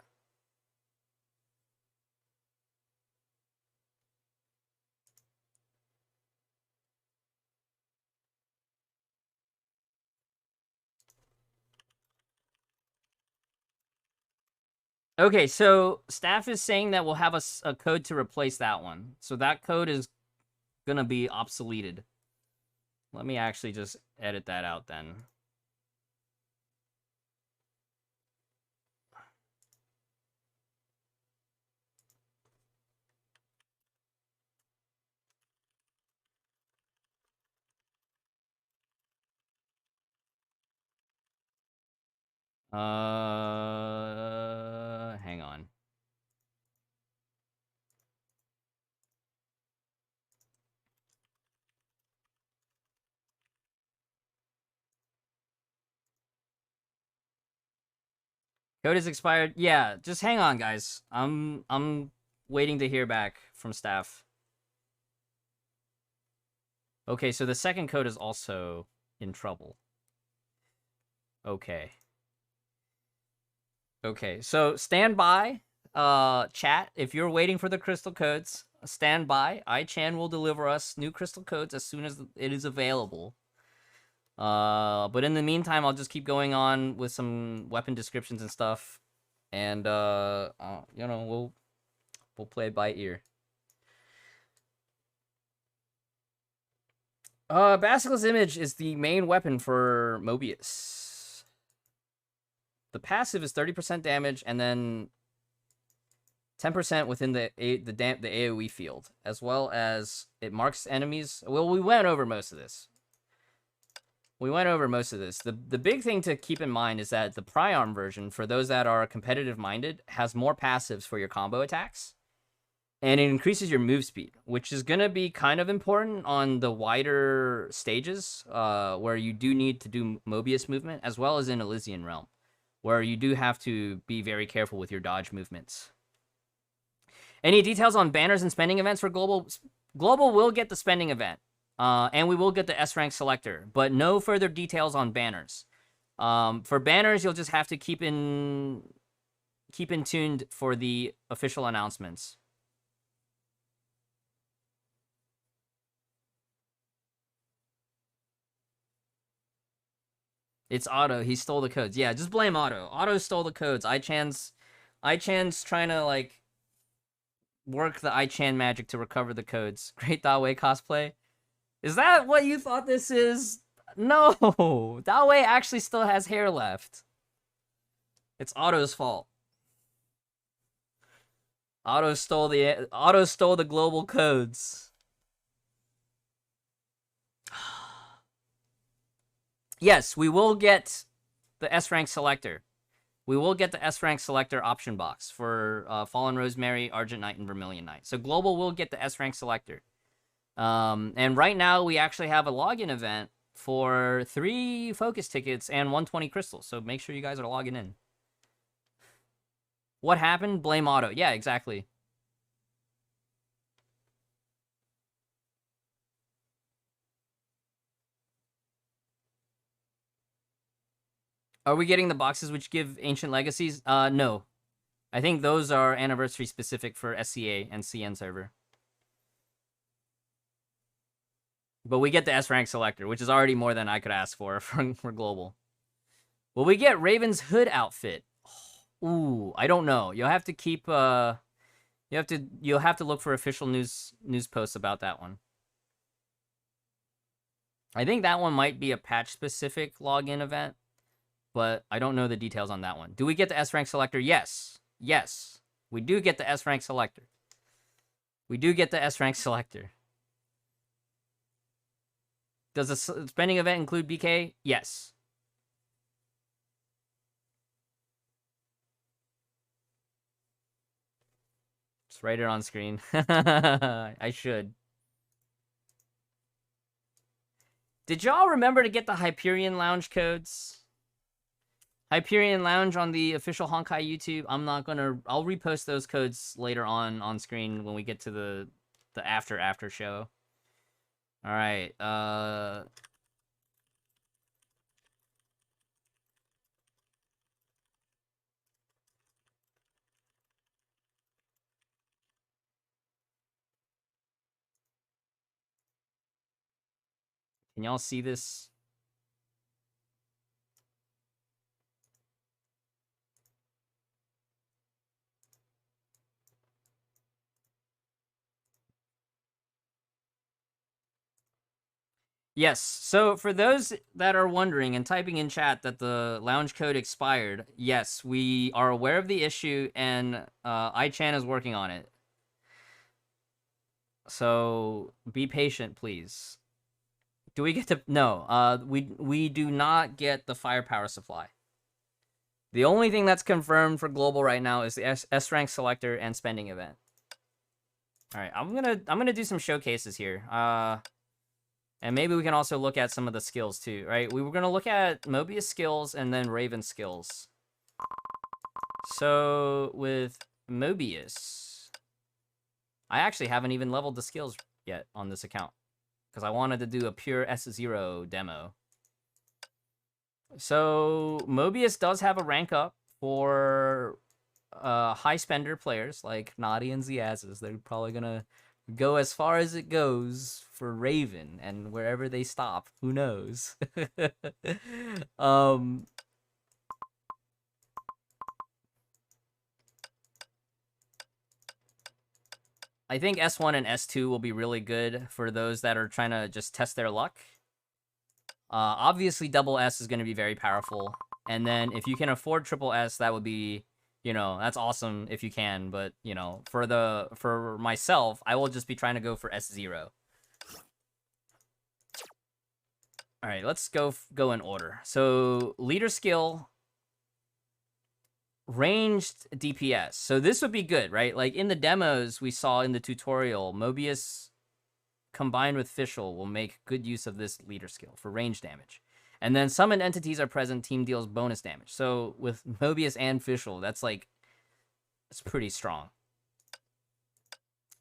Okay, so staff is saying that we'll have a code to replace that one. So that code is gonna be obsoleted. Let me actually just edit that out then. Hang on. Code is expired. Yeah, just hang on, guys. I'm waiting to hear back from staff. Okay, so the second code is also in trouble. Okay. Okay, so stand by, chat. If you're waiting for the crystal codes, stand by. iChan will deliver us new crystal codes as soon as it is available. But in the meantime, I'll just keep going on with some weapon descriptions and stuff. And, you know, we'll play it by ear. Basilisk's Image is the main weapon for Mobius. The passive is 30% damage, and then 10% within the AoE field, as well as it marks enemies. Well, we went over most of this. The big thing to keep in mind is that the Priarm version, for those that are competitive-minded, has more passives for your combo attacks. And it increases your move speed, which is going to be kind of important on the wider stages, where you do need to do Mobius movement, as well as in Elysian Realm, where you do have to be very careful with your dodge movements. Any details on banners and spending events for Global? Global will get the spending event, and we will get the S-Rank selector, but no further details on banners. For banners, you'll just have to keep in tuned for the official announcements. It's Otto. He stole the codes. Yeah, just blame Otto. Otto stole the codes. iChan's trying to, like, work the iChan magic to recover the codes. Great Dawei cosplay. Is that what you thought this is? No! Dawei actually still has hair left. It's Otto's fault. Otto stole the global codes. Yes, we will get the S-Rank selector. We will get the S-Rank selector option box for Fallen Rosemary, Argent Knight, and Vermilion Knight. So Global will get the S-Rank selector. And right now, we actually have a login event for 3 focus tickets and 120 crystals. So make sure you guys are logging in. What happened? Blame Otto. Yeah, exactly. Are we getting the boxes which give Ancient Legacies? No. I think those are anniversary specific for SCA and CN server. But we get the S-Rank selector, which is already more than I could ask for Global. Will we get Raven's Hood outfit? Ooh, I don't know. You'll have to keep you'll have to look for official news posts about that one. I think that one might be a patch specific login event, but I don't know the details on that one. Do we get the S-Rank selector? Yes. Yes. We do get the S-Rank selector. We do get the S-Rank selector. Does the spending event include BK? Yes. Just write it on screen. I should. Did y'all remember to get the Hyperion Lounge codes? Hyperion Lounge on the official Honkai YouTube. I'll repost those codes later on screen when we get to the after show. All right. Can y'all see this? Yes, so for those that are wondering and typing in chat that the lounge code expired, yes, we are aware of the issue and iChan is working on it. So be patient, please. Do we get to... No, we do not get the firepower supply. The only thing that's confirmed for Global right now is the S-Rank selector and spending event. All right, I'm gonna do some showcases here. And maybe we can also look at some of the skills too, right? We were going to look at Mobius skills and then Raven skills. So with Mobius, I actually haven't even leveled the skills yet on this account. because I wanted to do a pure S0 demo. So Mobius does have a rank up for high spender players like Nadi and Ziazes. They're probably gonna go as far as it goes for Raven, and wherever they stop, who knows? I think S1 and S2 will be really good for those that are trying to just test their luck. Obviously, double S is going to be very powerful. And then if you can afford triple S, that would be, you know, that's awesome if you can. But, you know, for myself, I will just be trying to go for S0. All right, let's go in order. So, leader skill, ranged DPS. So this would be good, right? Like in the demos we saw in the tutorial, Mobius combined with Fischl will make good use of this leader skill for range damage. And then summoned entities are present, team deals bonus damage. So with Mobius and Fischl, that's like, it's pretty strong.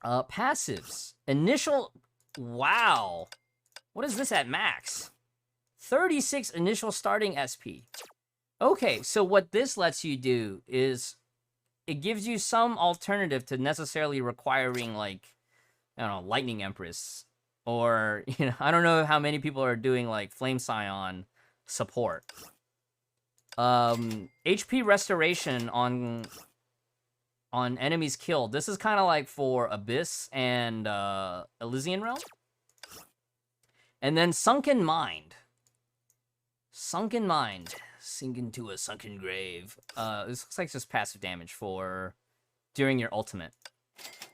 Passives. Initial, wow. What is this at max? 36 initial starting SP. Okay, so what this lets you do is it gives you some alternative to necessarily requiring, like, I don't know, Lightning Empress. Or, you know, I don't know how many people are doing, like, Flame Scion support. HP restoration on enemies killed. This is kind of like for Abyss and Elysian Realm. And then Sunken Mind. Sunken Mind. Sink into a sunken grave. This looks like just passive damage for during your ultimate.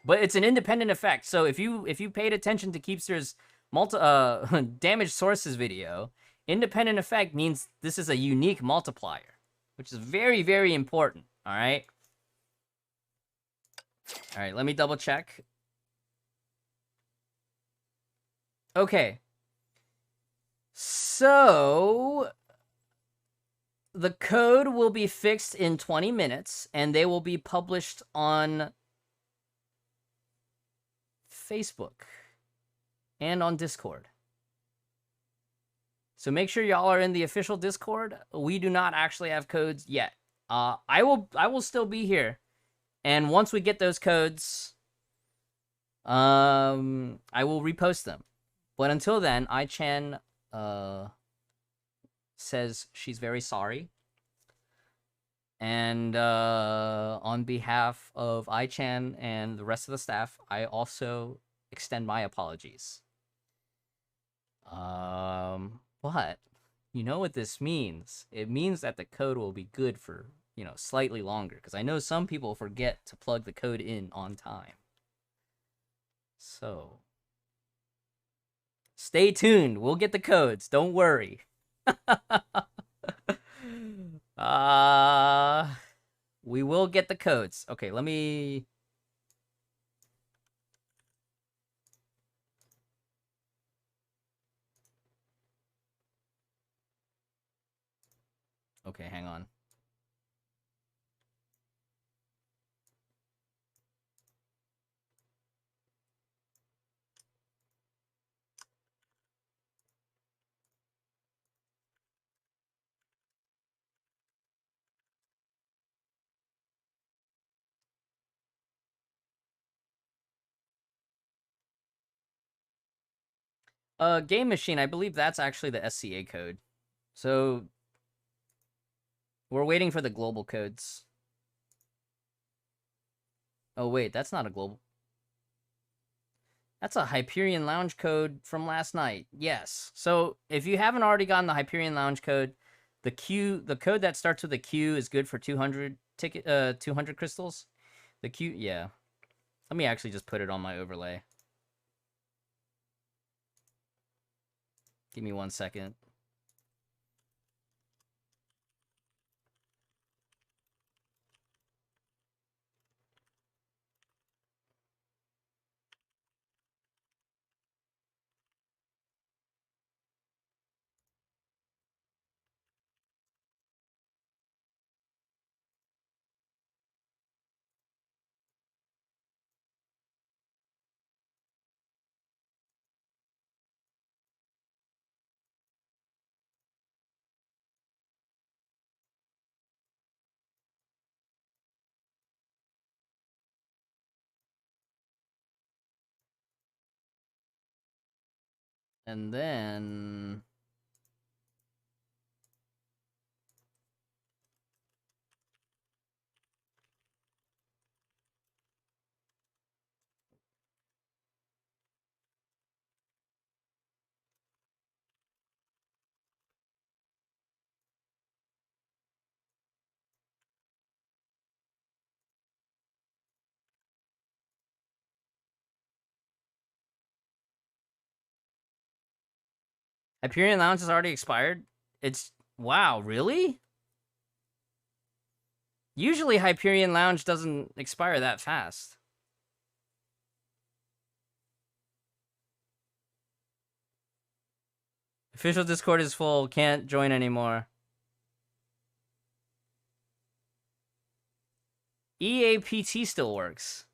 But it's an independent effect. So if you paid attention to Keepster's damage sources video, independent effect means this is a unique multiplier, which is very, very important. All right. All right, let me double check. Okay. So the code will be fixed in 20 minutes, and they will be published on Facebook and on Discord. So make sure y'all are in the official Discord. We do not actually have codes yet. I will still be here, and once we get those codes, I will repost them. But until then, I-Chan says she's very sorry. And on behalf of I-Chan and the rest of the staff, I also extend my apologies. But you know what this means? It means that the code will be good for, you know, slightly longer, because I know some people forget to plug the code in on time. So stay tuned. We'll get the codes. Don't worry. We will get the codes. Okay, let me... Okay, hang on. Game Machine, I believe that's actually the SCA code. So we're waiting for the global codes. Oh wait, that's not a global. That's a Hyperion Lounge code from last night. Yes. So if you haven't already gotten the Hyperion Lounge code, the code that starts with a Q is good for 200 crystals. The Q, yeah. Let me actually just put it on my overlay. Give me 1 second. And then... Hyperion Lounge has already expired? It's... Wow, really? Usually Hyperion Lounge doesn't expire that fast. Official Discord is full, can't join anymore. EAPT still works.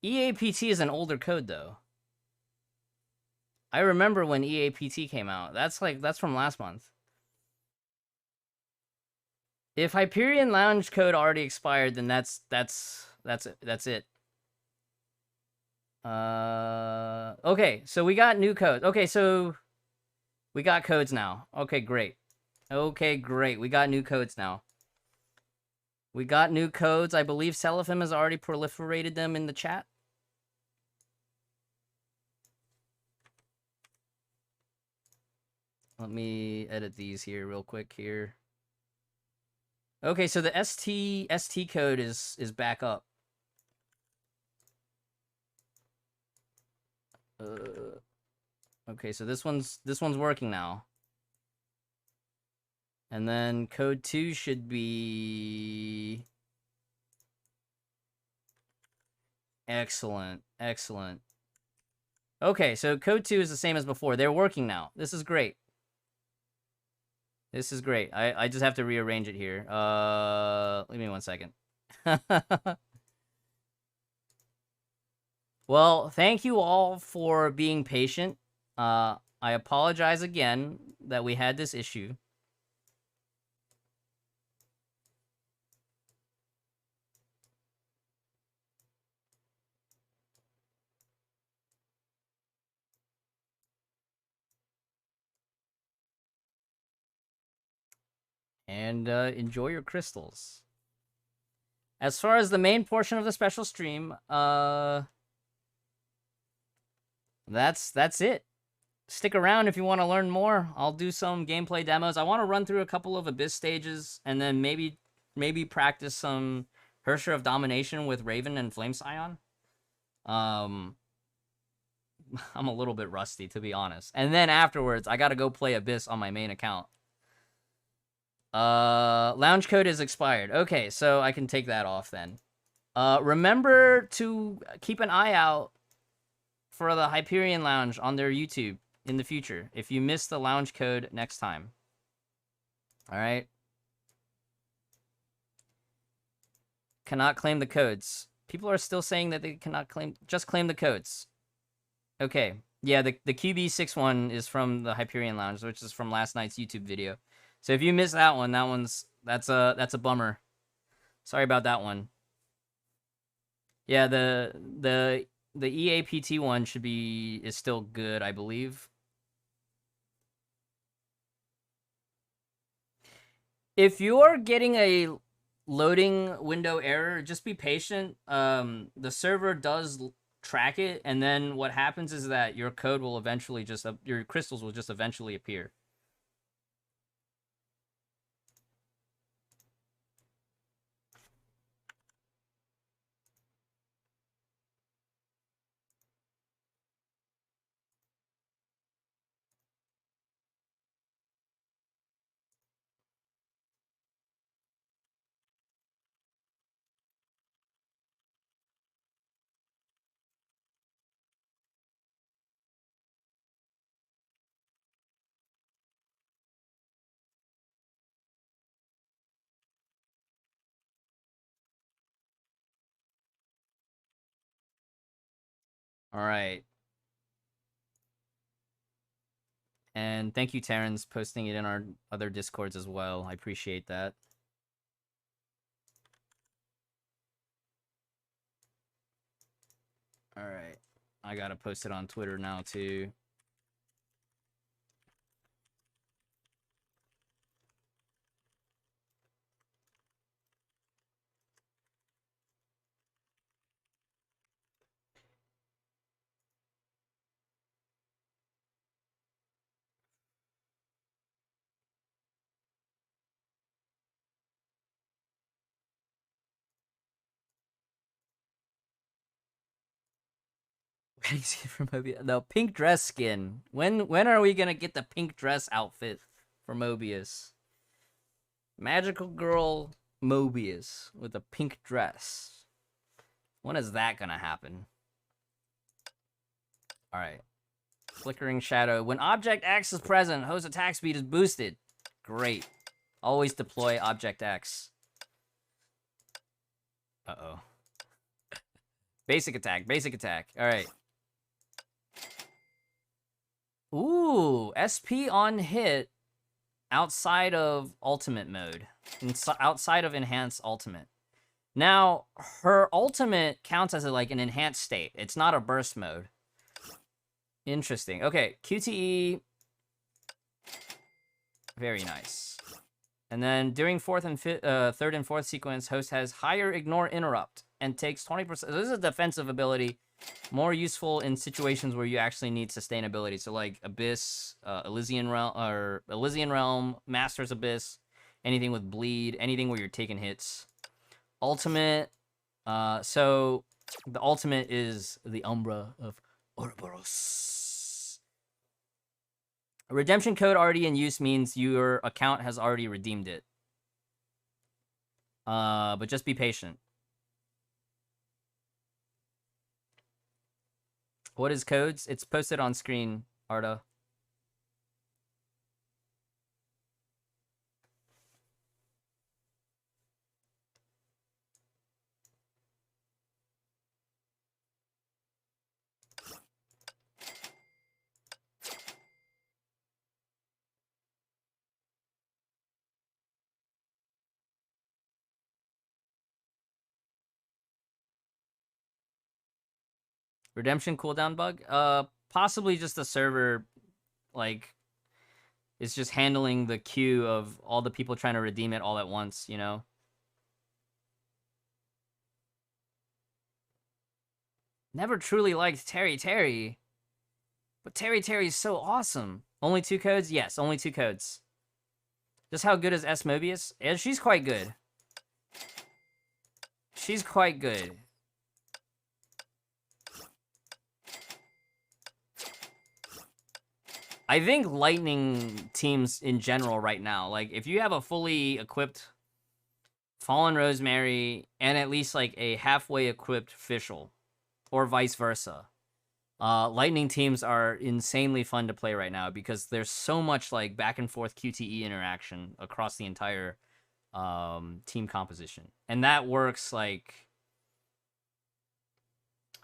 EAPT is an older code, though. I remember when EAPT came out. That's from last month. If Hyperion Lounge code already expired, then that's it. Okay, so we got new codes. Okay, so we got codes now. Okay, great. Okay, great. We got new codes now. We got new codes. I believe Seraphim has already proliferated them in the chat. Let me edit these here real quick here. Okay, so the ST code is back up. Okay, so this one's working now. And then code 2 should be excellent. Excellent. Okay, so code 2 is the same as before. They're working now. This is great. This is great. I just have to rearrange it here. Give me 1 second. Well, thank you all for being patient. I apologize again that we had this issue. And enjoy your crystals. As far as the main portion of the special stream, that's it. Stick around if you want to learn more. I'll do some gameplay demos. I want to run through a couple of Abyss stages, and then maybe practice some Hersher of Domination with Raven and Flame Scion. I'm a little bit rusty, to be honest. And then afterwards, I gotta go play Abyss on my main account. Lounge code is expired. Okay, so I can take that off then. Remember to keep an eye out for the Hyperion Lounge on their YouTube in the future if you miss the lounge code next time. All right. Cannot claim the codes. People are still saying that they cannot claim. Just claim the codes. Okay. Yeah, the QB61 is from the Hyperion Lounge, which is from last night's YouTube video. So if you missed that one, that's a bummer. Sorry about that one. Yeah, the EAPT one is still good, I believe. If you're getting a loading window error, just be patient. The server does track it, and then what happens is that your code will eventually your crystals will just eventually appear. All right. And thank you, Terrence, posting it in our other Discords as well. I appreciate that. All right. I gotta post it on Twitter now, too. From Mobius. The pink dress skin. When are we gonna get the pink dress outfit for Mobius? Magical girl Mobius with a pink dress. When is that gonna happen? Alright. Flickering shadow. When Object X is present, host attack speed is boosted. Great. Always deploy Object X. Uh-oh. Basic attack, basic attack. Alright. Ooh, SP on hit outside of ultimate mode. Outside of enhanced ultimate. Now, her ultimate counts as like an enhanced state. It's not a burst mode. Interesting. Okay, QTE. Very nice. And then during third and fourth sequence, host has higher ignore interrupt and takes 20%. This is a defensive ability. More useful in situations where you actually need sustainability. So like Abyss, Elysian Realm, Master's Abyss, anything with bleed, anything where you're taking hits. Ultimate. So the ultimate is the Umbra of Ouroboros. A redemption code already in use means your account has already redeemed it. But just be patient. What is codes? It's posted on screen, Arda. Redemption cooldown bug? Possibly just the server, like, is just handling the queue of all the people trying to redeem it all at once, you know? Never truly liked Terry. But Terry's so awesome. Only 2 codes? Yes, only 2 codes. Just how good is S Mobius? Yeah, she's quite good. She's quite good. I think Lightning teams in general right now, like, if you have a fully equipped Fallen Rosemary and at least, like, a halfway equipped Fischl, or vice versa, Lightning teams are insanely fun to play right now because there's so much, like, back and forth QTE interaction across the entire team composition. And that works, like,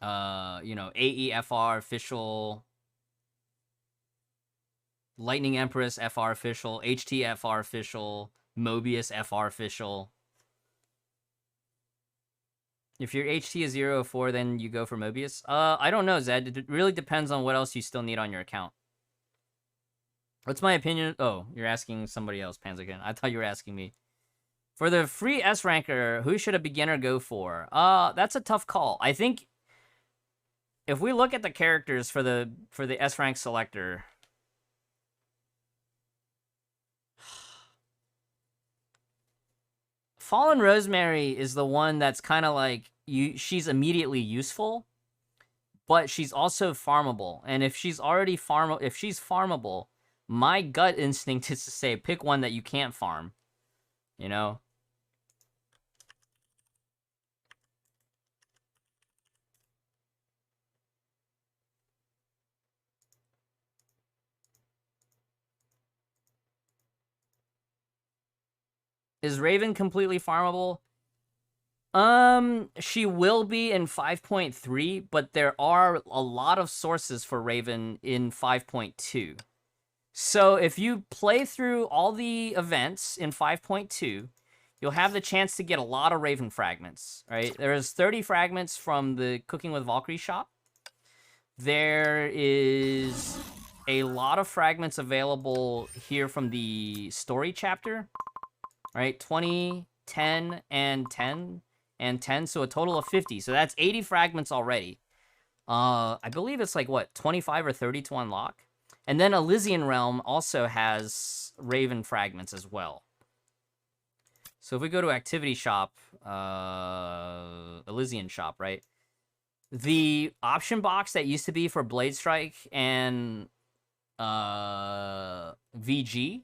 you know, AEFR, Fischl, Lightning Empress FR Fischl, HTFR Fischl, Mobius FR Fischl. If your HT is 0 or 4, then you go for Mobius. I don't know, Zed. It really depends on what else you still need on your account. What's my opinion? Oh, you're asking somebody else, Panzerkin. I thought you were asking me. For the free S ranker, who should a beginner go for? That's a tough call. I think if we look at the characters for the S rank selector, Fallen Rosemary is the one that's kind of like, she's immediately useful, but she's also farmable. And if she's already farmable, my gut instinct is to say pick one that you can't farm, you know? Is Raven completely farmable? She will be in 5.3, but there are a lot of sources for Raven in 5.2. So if you play through all the events in 5.2, you'll have the chance to get a lot of Raven fragments, right? There's 30 fragments from the Cooking with Valkyrie shop. there is a lot of fragments available here from the story chapter, right? 20, 10, and 10, and 10, so a total of 50. So that's 80 fragments already. I believe it's like, what, 25 or 30 to unlock? And then Elysian Realm also has Raven fragments as well. So if we go to Activity Shop, Elysian Shop, right? The option box that used to be for Blade Strike and VG,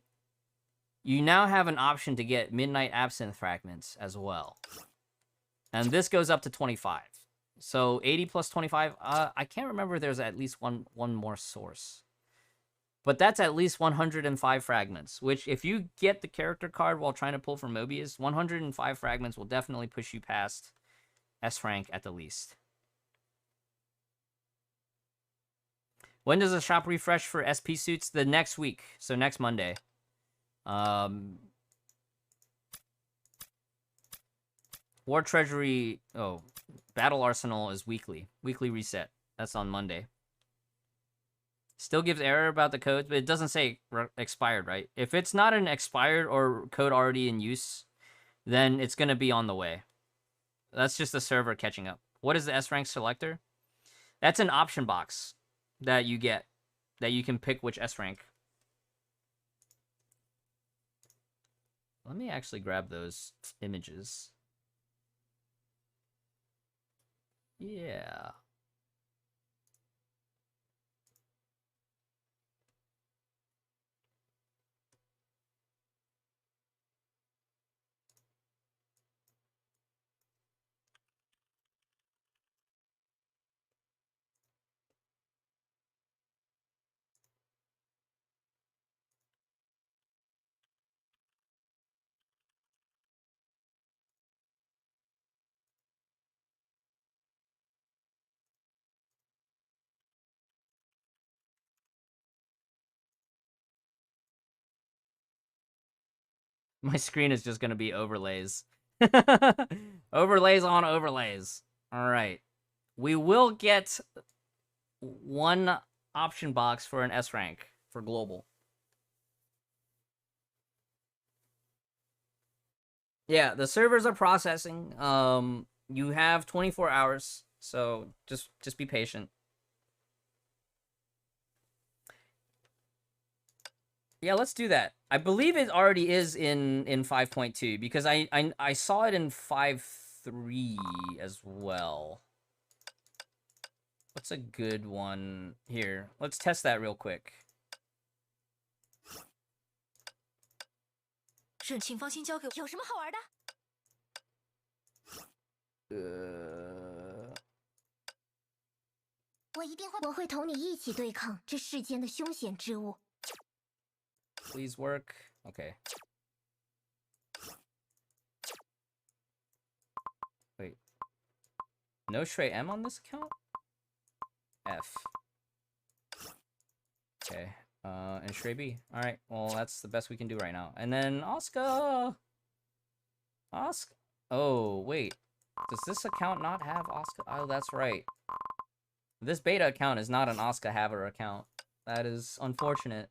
you now have an option to get Midnight Absinthe fragments as well. And this goes up to 25. So 80 plus 25, I can't remember if there's at least one more source. But that's at least 105 fragments, which if you get the character card while trying to pull from Mobius, 105 fragments will definitely push you past S rank at the least. When does the shop refresh for SP suits? The next week, so next Monday. War Treasury, Battle Arsenal is weekly. Weekly reset. That's on Monday. Still gives error about the codes, but it doesn't say expired, right? If it's not an expired or code already in use, then it's going to be on the way. That's just the server catching up. What is the S-rank selector? That's an option box that you get, that you can pick which S-rank. Let me actually grab those images. Yeah. My screen is just going to be overlays. Overlays on overlays. All right. We will get one option box for an S rank for global. Yeah, the servers are processing. You have 24 hours, so just be patient. Yeah, let's do that. I believe it already is in 5.2 because I saw it in 5.3 as well. What's a good one here? Let's test that real quick. Please work. Okay. Wait. No Shrey M on this account? F. Okay. And Shrey B. Alright, well, that's the best we can do right now. And then Oscar! Oscar. Oh, wait. Does this account not have Oscar? Oh, that's right. This beta account is not an Oscar Haver account. That is unfortunate.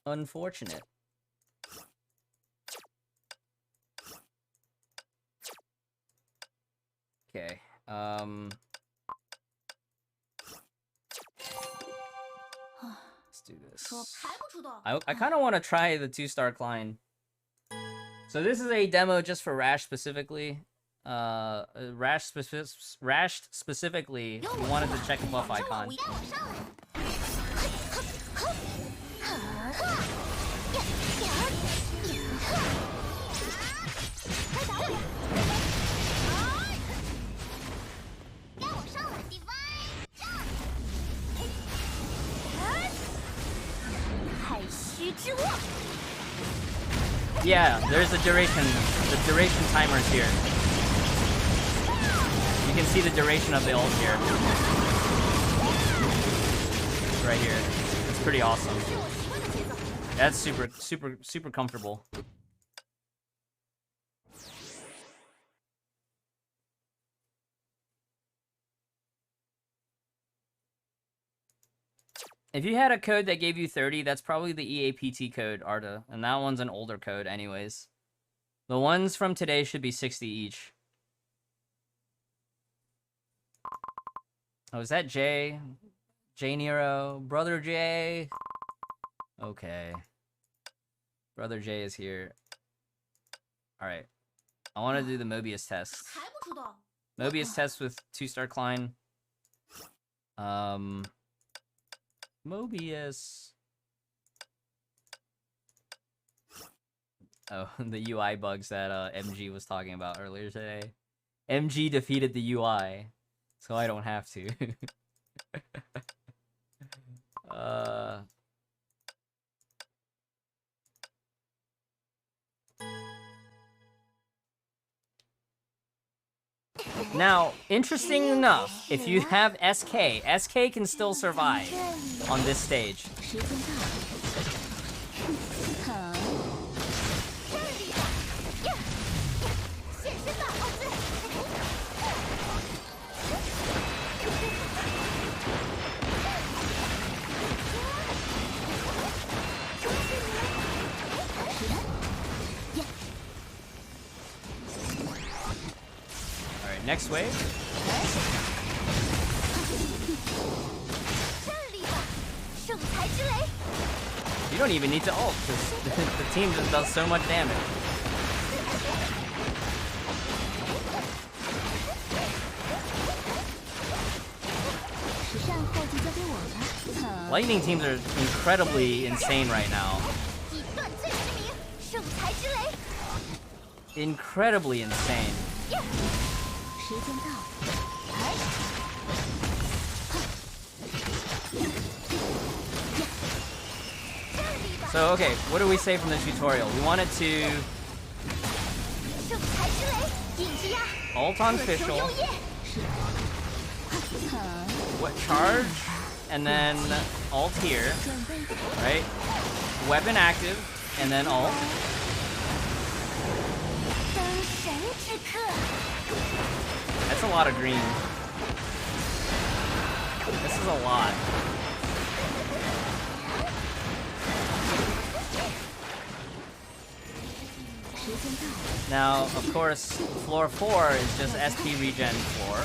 Unfortunate. Okay. Let's do this. I kind of want to try the 2-star Klein. So this is a demo just for Rash specifically. Rash specifically, we wanted to check the buff icon. Yeah, there's the duration timers here. You can see the duration of the ult here. Right here. It's pretty awesome. That's super comfortable. If you had a code that gave you 30, that's probably the EAPT code, Arda. And that one's an older code anyways. The ones from today should be 60 each. Oh, is that Jay? Jay Nero? Brother Jay? Okay. Brother Jay is here. Alright. I want to do the Mobius test. Mobius test with 2-star Klein. Mobius. Oh, the UI bugs that MG was talking about earlier today. MG defeated the UI, so I don't have to. Now, interesting enough, if you have SK, SK can still survive on this stage. Next wave. You don't even need to ult, because the team just does so much damage. Lightning teams are incredibly insane right now. Incredibly insane. So, okay, what do we say from the tutorial? We wanted to ult on Fischl, what charge, and then ult here, right? Weapon active, and then ult. That's a lot of green. This is a lot. Now, of course, floor 4 is just SP regen floor.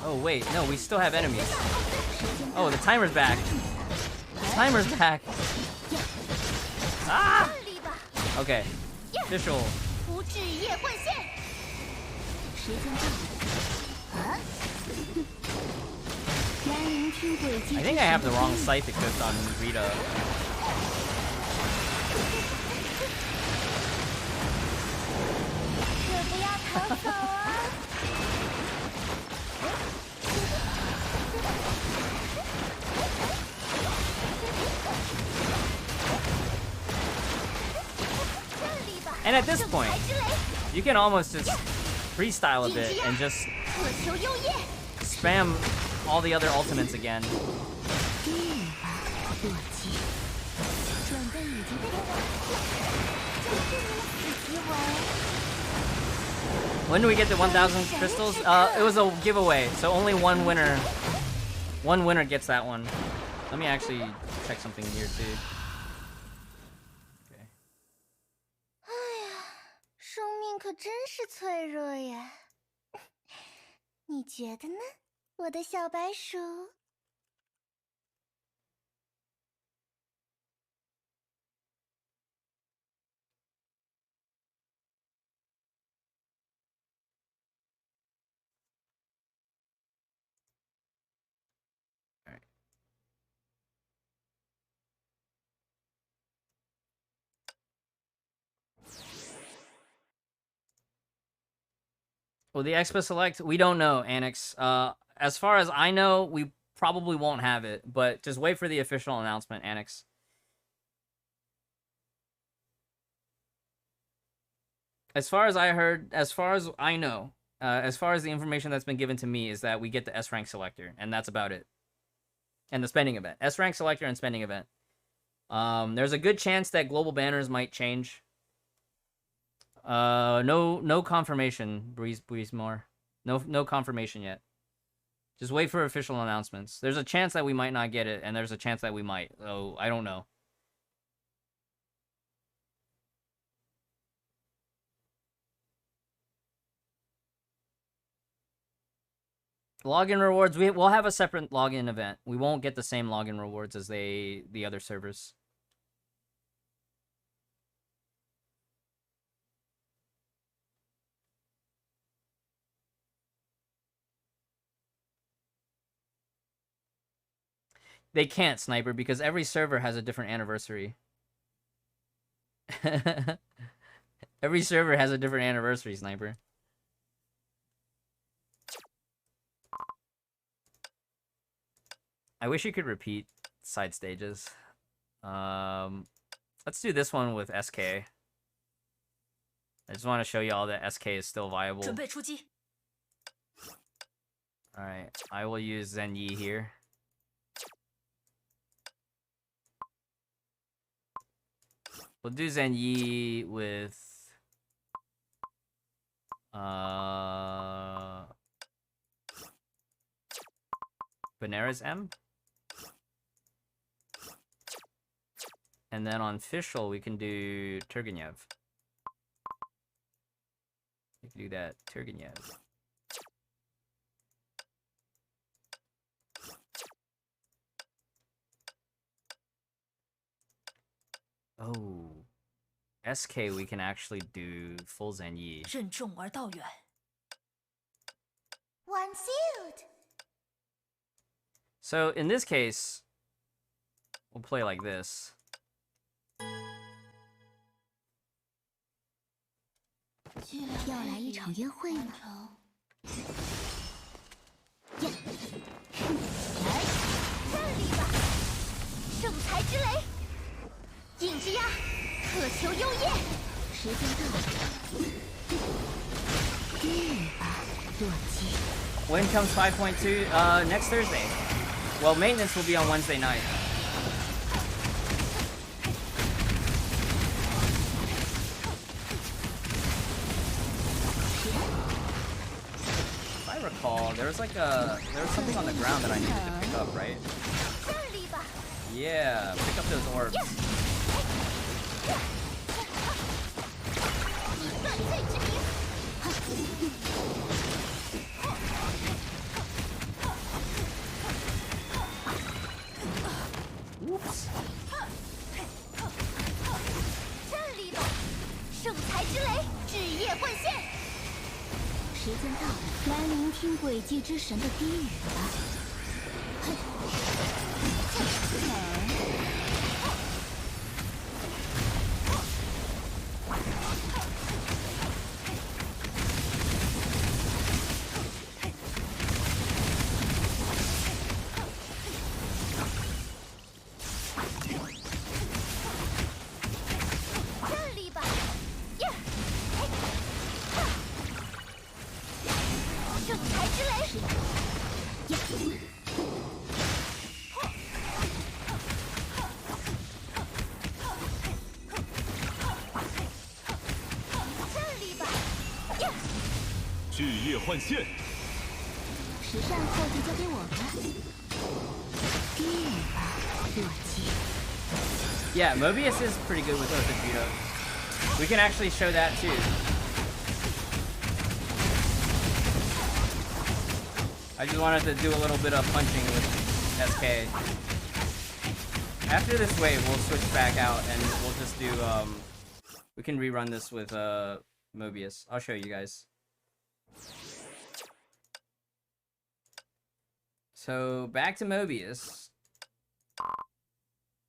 Oh wait, no, we still have enemies. Oh, the timer's back. The timer's back. Ah! Okay. Fischl. I think I have the wrong scythe equipped on Rita. And at this point, you can almost just freestyle a bit and just spam all the other ultimates again. When do we get the 1,000 crystals? It was a giveaway, so only one winner. One winner gets that one. Let me actually check something here too. 可真是脆弱呀，你觉得呢，我的小白鼠？ Well, the Expo Select, we don't know, Annex. As far as I know, we probably won't have it, but just wait for the official announcement, Annex. As far as I heard, as far as I know, As far as the information that's been given to me is that we get the S rank selector, and that's about it. And the spending event. S rank selector and spending event. There's a good chance that global banners might change. No confirmation, Breezemore. No confirmation yet. Just wait for official announcements. There's a chance that we might not get it, and there's a chance that we might. So I don't know. Login rewards, we'll have a separate login event. We won't get the same login rewards as the other servers. They can't, Sniper, because every server has a different anniversary. Every server has a different anniversary, Sniper. I wish you could repeat side stages. Let's do this one with SK. I just want to show you all that SK is still viable. Alright, I will use Zenyi here. We'll do Zenyi with... Benares M. And then on official, we can do Turgenev. We can do that, Turgenev. Oh. SK, we can actually do full Zenyi. 任重而道远。 One sealed. So in this case, we'll play like this. 要来一场约会吗？呀，来，战力吧！圣才之雷，硬之压，渴求幽咽。时间到了，低语吧，洛基。 When comes 5.2? Next Thursday. Well, maintenance will be on Wednesday night. If I recall, there was something on the ground that I needed to pick up, right? Yeah, pick up those orbs. Oops. 战力吧，圣才之雷，炙夜幻现。时间到了，来聆听轨迹之神的低语吧。战力吧，呀，圣才之雷，呀。 巨夜幻现，时尚后就交给我吧。低语吧，洛基。 Yeah, Mobius is pretty good with Othajito. We can actually show that too. I just wanted to do a little bit of punching with SK. After this wave, we'll switch back out and we'll just do, we can rerun this with, Mobius. I'll show you guys. So, back to Mobius.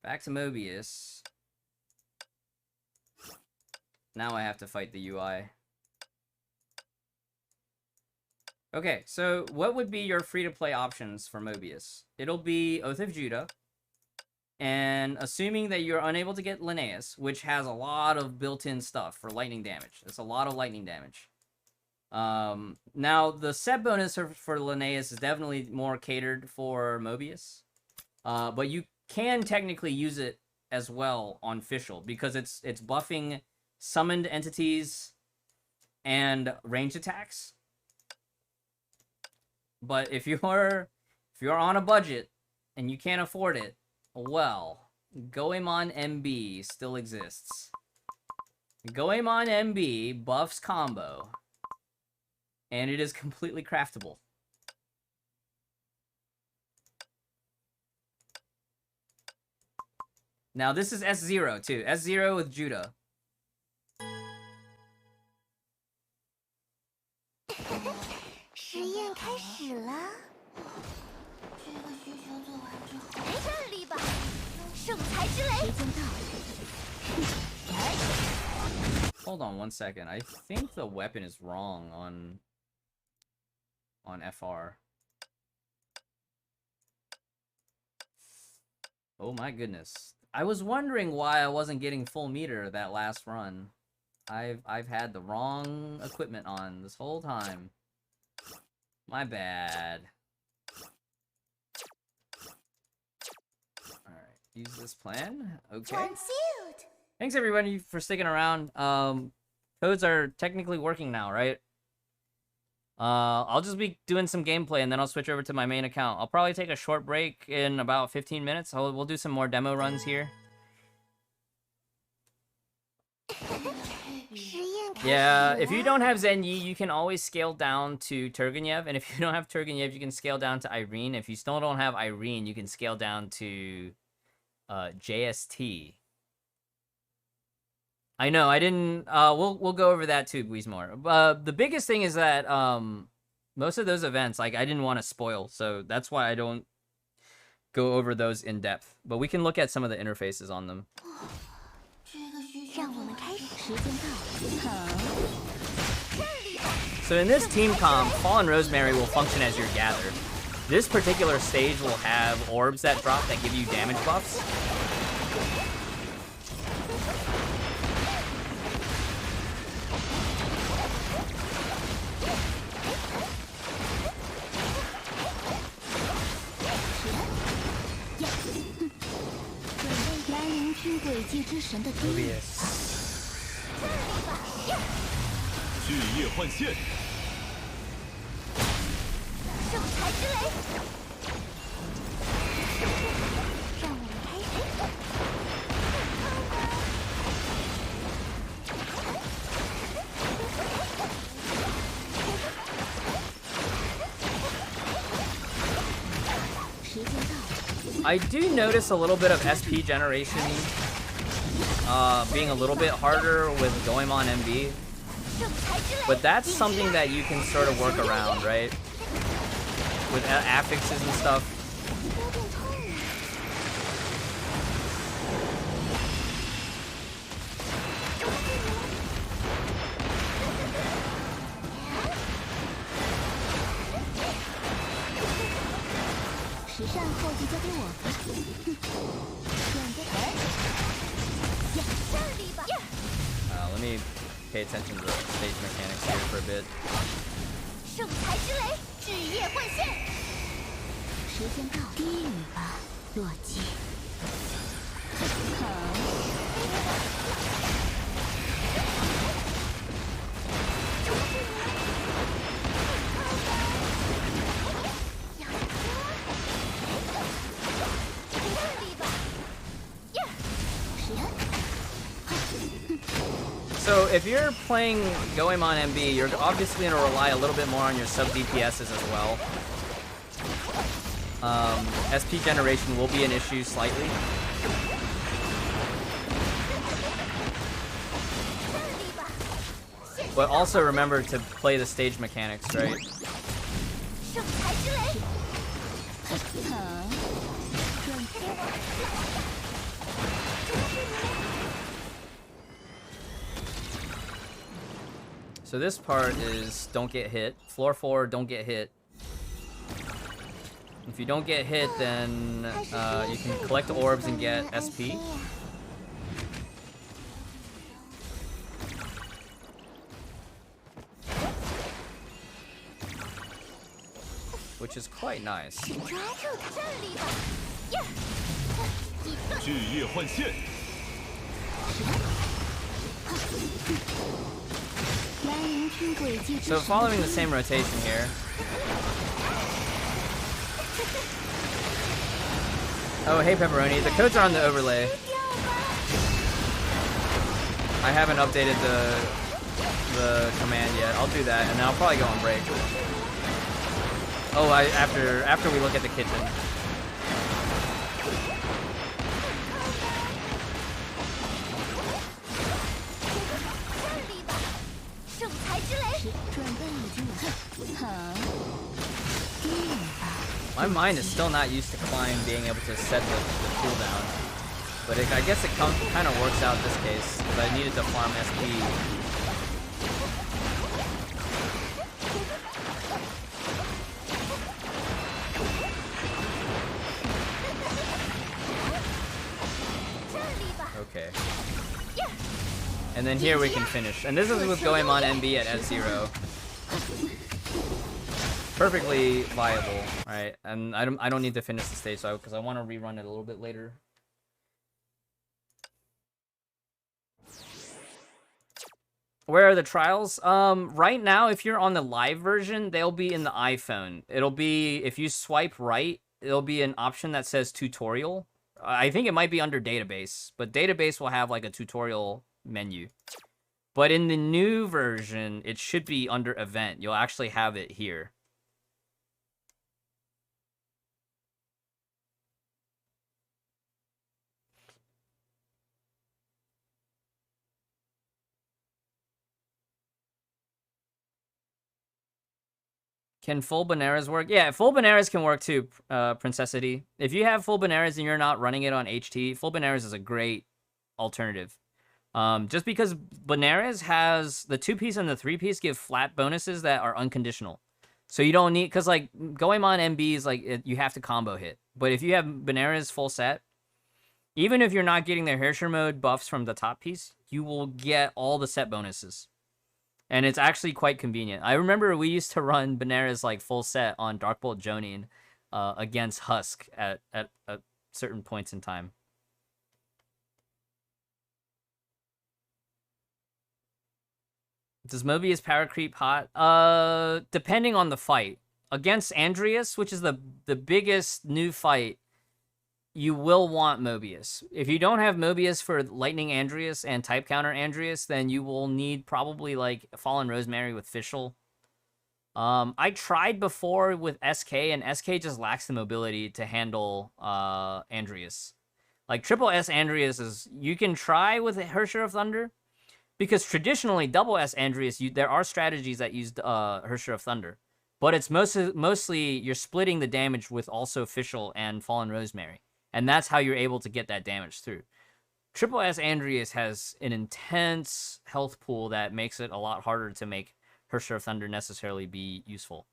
Back to Mobius. Now I have to fight the UI. Okay, so what would be your free-to-play options for Mobius? It'll be Oath of Judah. And assuming that you're unable to get Linnaeus, which has a lot of built-in stuff for lightning damage. It's a lot of lightning damage. Now, the set bonus for Linnaeus is definitely more catered for Mobius. But you can technically use it as well on Fischl, because it's buffing summoned entities and ranged attacks. But if you're on a budget and you can't afford it, well, Goemon MB still exists. Goemon MB buffs combo, and it is completely craftable. Now this is S0 too. S0 with Judah. 实验开始了。这个需求做完之后，站立吧，圣才之雷。时间到。Hold on 1 second. I think the weapon is wrong on FR. Oh my goodness. I was wondering why I wasn't getting full meter that last run. I've had the wrong equipment on this whole time. My bad. Alright, use this plan. Okay. Thanks everybody for sticking around. Codes are technically working now, right? I'll just be doing some gameplay and then I'll switch over to my main account. I'll probably take a short break in about 15 minutes. We'll do some more demo runs here. Yeah, if you don't have Zenyi, you can always scale down to Turgenev. And if you don't have Turgenev, you can scale down to Irene. If you still don't have Irene, you can scale down to JST. I know, I didn't... we'll go over that too, Guizmore. The biggest thing is that most of those events, like, I didn't want to spoil. So that's why I don't go over those in depth. But we can look at some of the interfaces on them. So in this team comp, Fallen Rosemary will function as your gather. This particular stage will have orbs that drop that give you damage buffs. Mobius. 巨夜幻现，圣才之雷，让我们开始。时间到。 I do notice a little bit of SP generation being a little bit harder with Goemon MB. But that's something that you can sort of work around, right? With affixes and stuff. Let me pay attention to the stage mechanics here for a bit. 圣才之雷，巨夜幻现。时间到，低语吧，洛基。So if you're playing Goemon MB, you're obviously going to rely a little bit more on your sub DPSs as well. SP generation will be an issue slightly. But also remember to play the stage mechanics, right? So this part is don't get hit. Floor 4, don't get hit. If you don't get hit, then you can collect orbs and get SP. which is quite nice. 抓住它，这里吧，呀，巨夜幻现， So following the same rotation here. Oh, hey Pepperoni, the codes are on the overlay. I haven't updated the command yet. I'll do that, and then I'll probably go on break. Oh, after we look at the kitchen. My mind is still not used to Klein being able to set the cooldown, but I guess it kind of works out in this case, because I needed to farm SP. Okay. And then here we can finish. And this is with Goemon MB at F0. Perfectly viable, right? And I don't need to finish the stage because I want to rerun it a little bit later. Where are the trials? Right now, if you're on the live version, they'll be in the iPhone. It'll be, if you swipe right, it'll be an option that says tutorial. I think it might be under database, but database will have like a tutorial menu. But in the new version, it should be under event. You'll actually have it here. Can full Benares work? Yeah, full Benares can work too, Princessity. If you have full Benares and you're not running it on HT, full Benares is a great alternative. Just because Benares has the 2-piece and the 3-piece give flat bonuses that are unconditional. So you don't need, because like Goemon MB is like, you have to combo hit. But if you have Benares full set, even if you're not getting their Herrscher mode buffs from the top piece, you will get all the set bonuses. And it's actually quite convenient. I remember we used to run Benares like full set on Darkbolt Jonin against Husk at certain points in time. Does Mobius power creep hot? Depending on the fight. Against Andreas, which is the biggest new fight, you will want Mobius. If you don't have Mobius for Lightning Andreas and Type Counter Andreas, then you will need probably like Fallen Rosemary with Fischl. I tried before with SK, and SK just lacks the mobility to handle Andreas. Like triple S Andreas is, you can try with Herrscher of Thunder, because traditionally double S Andreas, there are strategies that use Herrscher of Thunder, but it's mostly you're splitting the damage with also Fischl and Fallen Rosemary. And that's how you're able to get that damage through. Triple S Andreas has an intense health pool that makes it a lot harder to make Herrscher of Thunder necessarily be useful.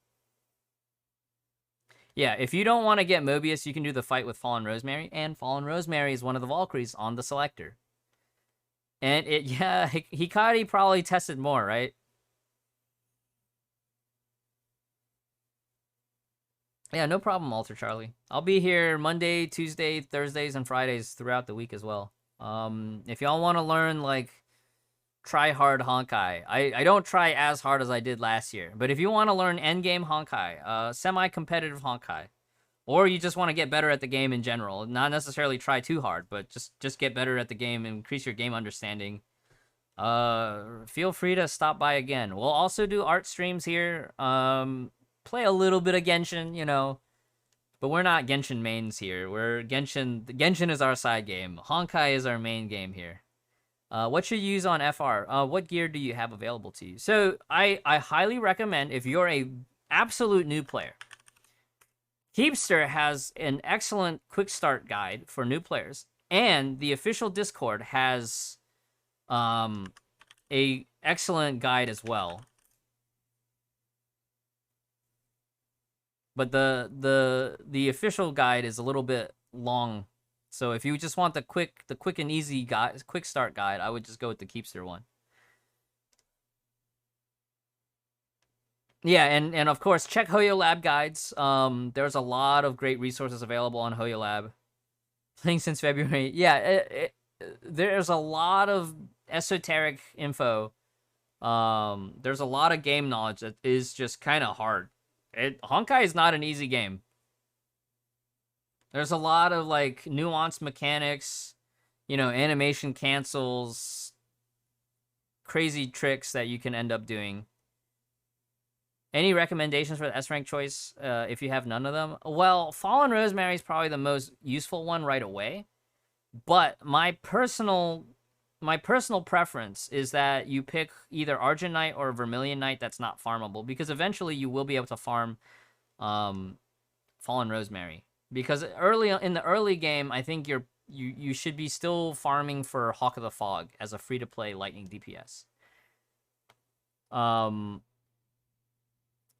Yeah, if you don't want to get Mobius, you can do the fight with Fallen Rosemary, and Fallen Rosemary is one of the Valkyries on the selector. And yeah, Hikari probably tested more, right? Yeah, no problem, Alter Charlie. I'll be here Monday, Tuesday, Thursdays, and Fridays throughout the week as well. If y'all want to learn, like, try hard Honkai. I don't try as hard as I did last year. But if you want to learn endgame Honkai, semi-competitive Honkai, or you just want to get better at the game in general, not necessarily try too hard, but just get better at the game and increase your game understanding, feel free to stop by again. We'll also do art streams here. Play a little bit of Genshin, you know, but we're not Genshin mains here. Genshin is our side game. Honkai is our main game here. What should you use on FR? What gear do you have available to you? So I highly recommend, if you're a absolute new player, Keepster has an excellent quick start guide for new players, and the official Discord has a excellent guide as well. But the official guide is a little bit long, so if you just want the quick and easy guide, quick start guide, I would just go with the Keepster one. Yeah, and of course, check Hoyo Lab guides. There's a lot of great resources available on Hoyo Lab. Playing since February. Yeah, there's a lot of esoteric info. There's a lot of game knowledge that is just kind of hard. Honkai is not an easy game. There's a lot of like nuanced mechanics, you know, animation cancels, crazy tricks that you can end up doing. Any recommendations for the S-rank choice if you have none of them? Well, Fallen Rosemary is probably the most useful one right away. But my personal preference is that you pick either Argent Knight or Vermilion Knight that's not farmable, because eventually you will be able to farm Fallen Rosemary. Because in the early game, I think you should be still farming for Hawk of the Fog as a free-to-play lightning DPS.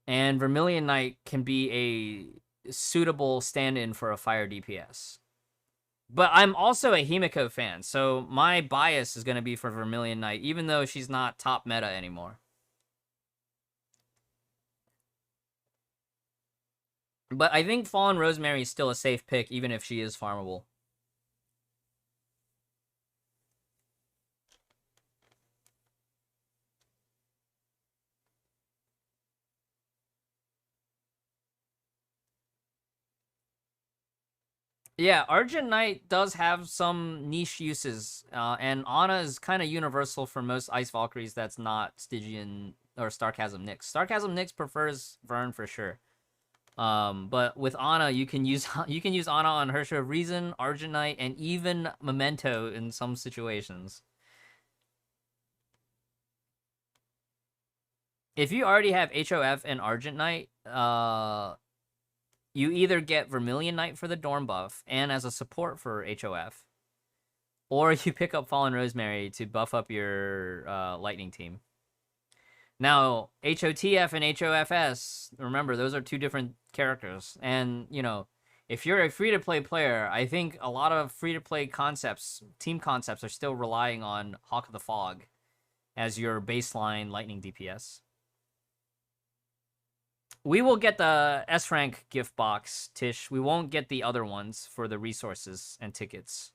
And Vermilion Knight can be a suitable stand-in for a fire DPS. But I'm also a Himiko fan, so my bias is going to be for Vermilion Knight, even though she's not top meta anymore. But I think Fallen Rosemary is still a safe pick, even if she is farmable. Yeah, Argent Knight does have some niche uses, and Ana is kind of universal for most Ice Valkyries that's not Stygian or Starchasm Nyx. Starchasm Nyx prefers Vern for sure. But with Ana, you can use Ana on Hersha of Reason, Argent Knight, and even Memento in some situations. If you already have HOF and Argent Knight, you either get Vermilion Knight for the Dorm buff and as a support for HOF, or you pick up Fallen Rosemary to buff up your Lightning team. Now, HOTF and HOFS, remember, those are two different characters. And, you know, if you're a free-to-play player, I think a lot of free-to-play concepts, team concepts, are still relying on Hawk of the Fog as your baseline Lightning DPS. We will get the S-Rank gift box, Tish. We won't get the other ones for the resources and tickets.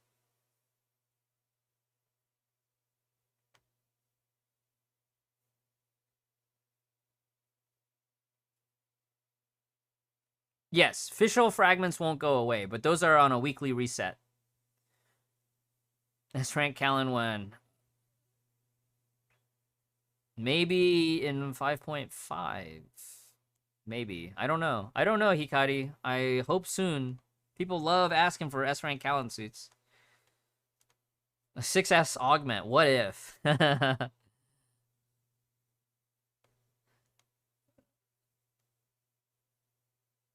Yes, official fragments won't go away, but those are on a weekly reset. S-Rank Callan when? Maybe in 5.5. Maybe. I don't know. I don't know, Hikari. I hope soon. People love asking for S-Rank Callan suits. A 6S augment. What if?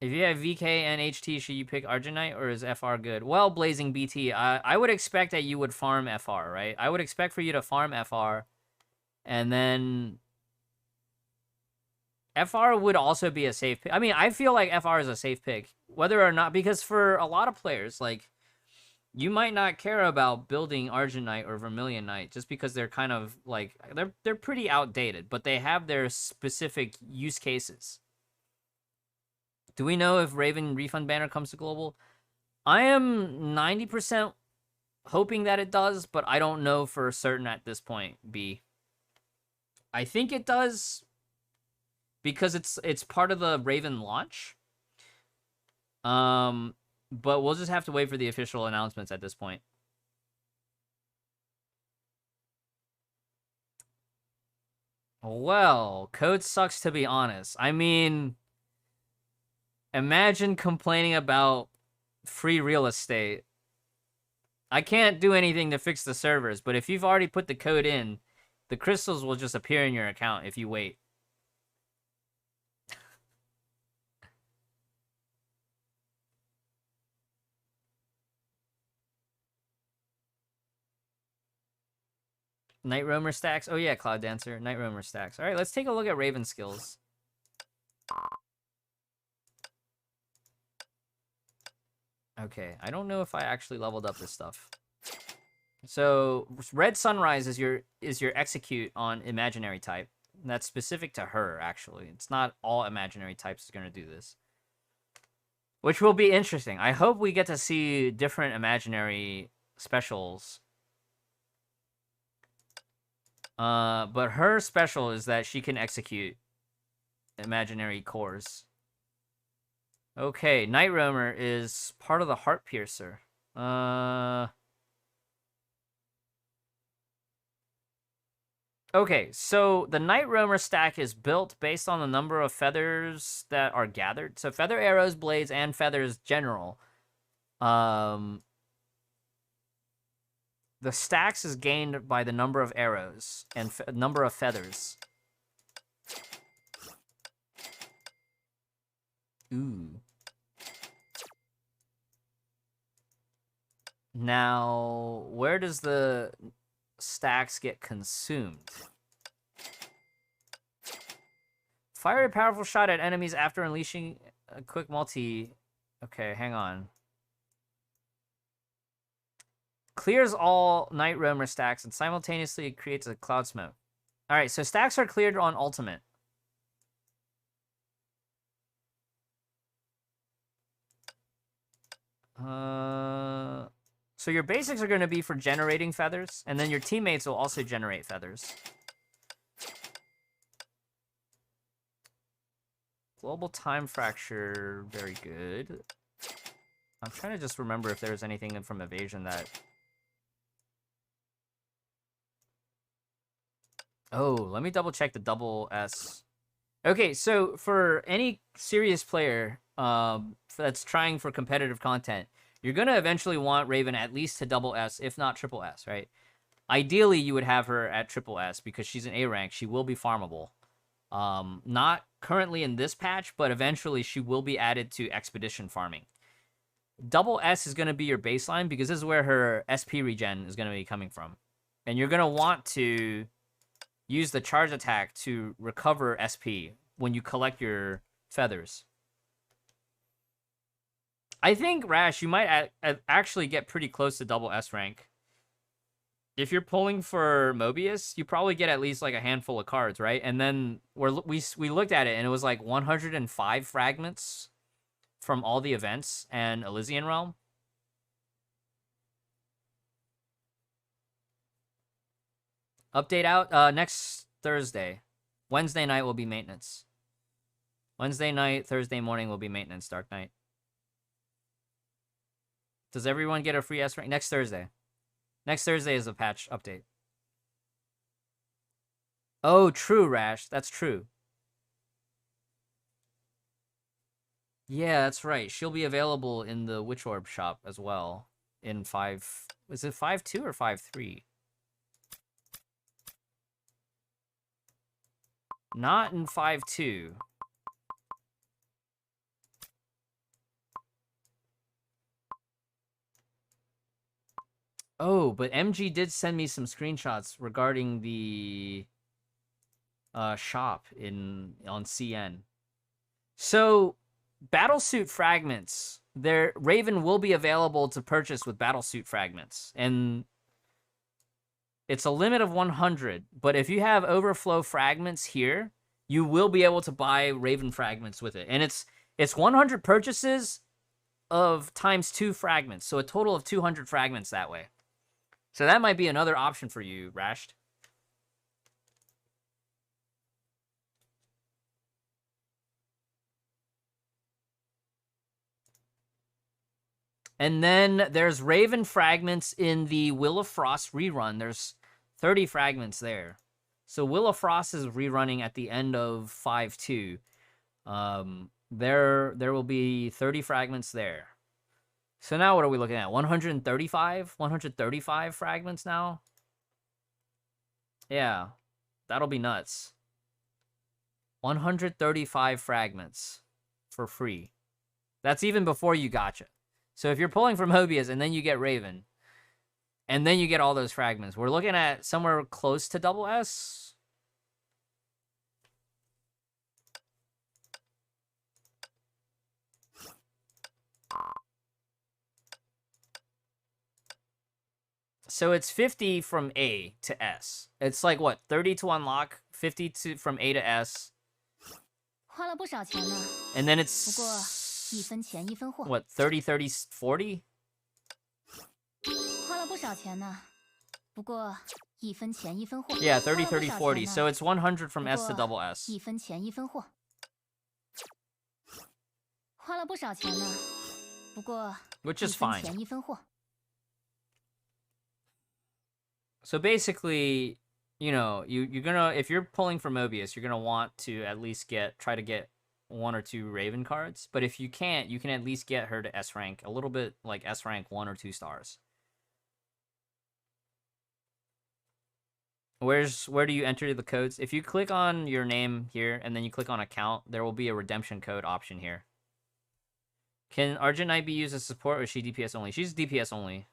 If you have VK and HT, should you pick Argent Knight or is FR good? Well, Blazing BT, I would expect that you would farm FR, right? I would expect for you to farm FR, and then FR would also be a safe pick. I mean, I feel like FR is a safe pick, whether or not, because for a lot of players, like, you might not care about building Argent Knight or Vermilion Knight just because they're kind of, like, they're pretty outdated, but they have their specific use cases. Do we know if Raven Refund Banner comes to Global? I am 90% hoping that it does, but I don't know for certain at this point, B. I think it does because it's part of the Raven launch. But we'll just have to wait for the official announcements at this point. Well, code sucks, to be honest. I mean, imagine complaining about free real estate. I can't do anything to fix the servers, but if you've already put the code in, the crystals will just appear in your account if you wait. Night Roamer stacks? Oh yeah, Cloud Dancer. Night Roamer stacks. Alright, let's take a look at Raven skills. Okay, I don't know if I actually leveled up this stuff. So, Red Sunrise is your execute on imaginary type. That's specific to her, actually. It's not all imaginary types is going to do this. Which will be interesting. I hope we get to see different imaginary specials. But her special is that she can execute imaginary cores. Okay, Night Roamer is part of the Heart Piercer. Okay, so the Night Roamer stack is built based on the number of feathers that are gathered. So feather arrows, blades, and feathers general. The stacks is gained by the number of arrows and number of feathers. Ooh. Now, where does the stacks get consumed? Fire a powerful shot at enemies after unleashing a quick multi. Okay, hang on. Clears all Night Roamer stacks and simultaneously creates a cloud smoke. Alright, so stacks are cleared on ultimate. So your basics are going to be for generating feathers, and then your teammates will also generate feathers. Global time fracture, very good. I'm trying to just remember if there's anything from evasion that... Oh, let me double check the double S. Okay, so for any serious player that's trying for competitive content, you're going to eventually want Raven at least to double S, if not triple S, right? Ideally, you would have her at triple S because she's an A rank. She will be farmable. Not currently in this patch, but eventually she will be added to expedition farming. Double S is going to be your baseline because this is where her SP regen is going to be coming from. And you're going to want to use the charge attack to recover SP when you collect your feathers. I think, Rash, you might actually get pretty close to double S rank. If you're pulling for Mobius, you probably get at least like a handful of cards, right? And then we looked at it, and it was like 105 fragments from all the events and Elysian Realm. Update out next Thursday. Wednesday night will be maintenance. Wednesday night, Thursday morning will be maintenance, Dark Knight. Does everyone get a free S rank? Next Thursday. Next Thursday is a patch update. Oh, true, Rash. That's true. Yeah, that's right. She'll be available in the Witch Orb shop as well. In 5... Is it 5.2 or 5.3? Not in 5.2. Oh, but MG did send me some screenshots regarding the shop on CN. So, Battlesuit fragments. Raven will be available to purchase with Battlesuit fragments. And it's a limit of 100. But if you have overflow fragments here, you will be able to buy Raven fragments with it. And it's 100 purchases of times 2 fragments. So a total of 200 fragments that way. So that might be another option for you, Rashed. And then there's Raven fragments in the Will of Frost rerun. There's 30 fragments there. So Will of Frost is rerunning at the end of 5.2. There will be 30 fragments there. So now what are we looking at? 135? 135 fragments now? Yeah, that'll be nuts. 135 fragments for free. That's even before you gotcha. So if you're pulling from Mobius and then you get Raven, and then you get all those fragments, we're looking at somewhere close to double S. So it's 50 from A to S. It's like what, 30 to unlock, 50 to from A to S. 花了不少钱呢。 And then it's 不过一分钱一分货。 what, 30, 30, 40? 花了不少钱呢。不过一分钱一分货。 Yeah, 30, 30, 40. So it's 100 from S to double S. 一分钱一分货。花了不少钱呢。不过 Which is 一分 fine. 钱一分货。 So basically, you know, you're gonna, if you're pulling for Mobius, you're gonna want to at least try to get 1 or 2 Raven cards. But if you can't, you can at least get her to S rank, a little bit like S rank 1 or 2 stars. Where do you enter the codes? If you click on your name here and then you click on account, there will be a redemption code option here. Can Argent Knight be used as support or is she DPS only? She's DPS only.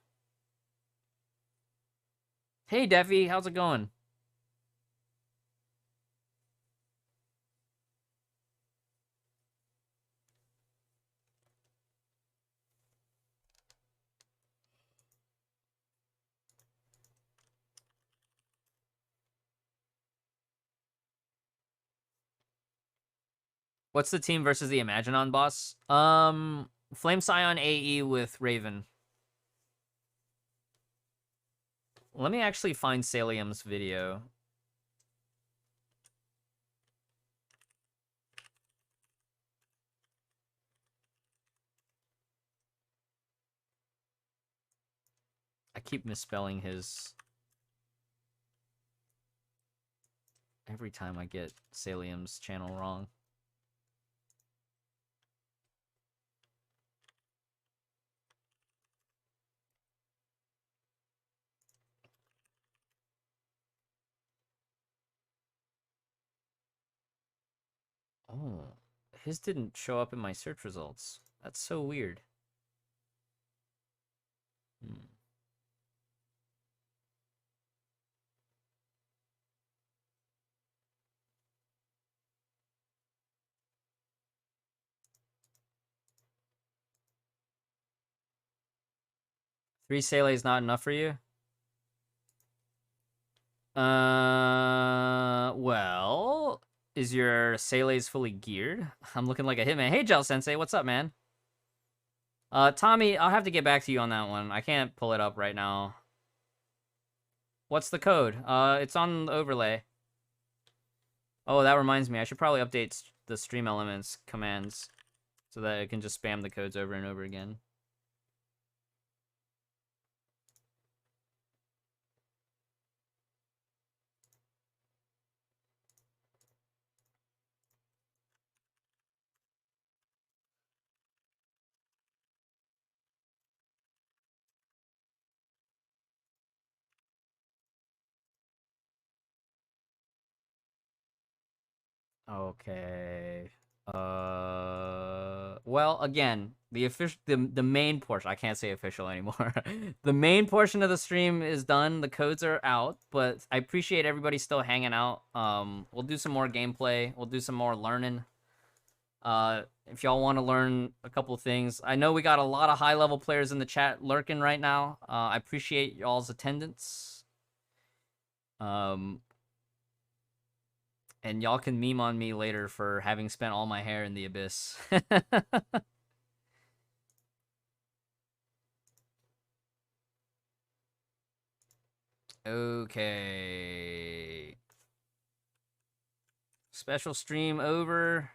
Hey, Devi, how's it going? What's the team versus the Imaginon boss? Flame Scion AE with Raven. Let me actually find Salium's video. I keep misspelling his... Every time I get Salium's channel wrong. Oh, his didn't show up in my search results. That's so weird. Hmm. Three Sele is not enough for you? Well... Is your Sele's fully geared? I'm looking like a hitman. Hey, Gel Sensei, what's up, man? Tommy, I'll have to get back to you on that one. I can't pull it up right now. What's the code? It's on the overlay. Oh, that reminds me. I should probably update the Stream Elements commands so that it can just spam the codes over and over again. Okay. Well, again, the main portion, I can't say official anymore. The main portion of the stream is done. The codes are out, but I appreciate everybody still hanging out. We'll do some more gameplay. We'll do some more learning. If y'all want to learn a couple of things, I know we got a lot of high-level players in the chat lurking right now. I appreciate y'all's attendance. And y'all can meme on me later for having spent all my hair in the abyss. Okay. Special stream over.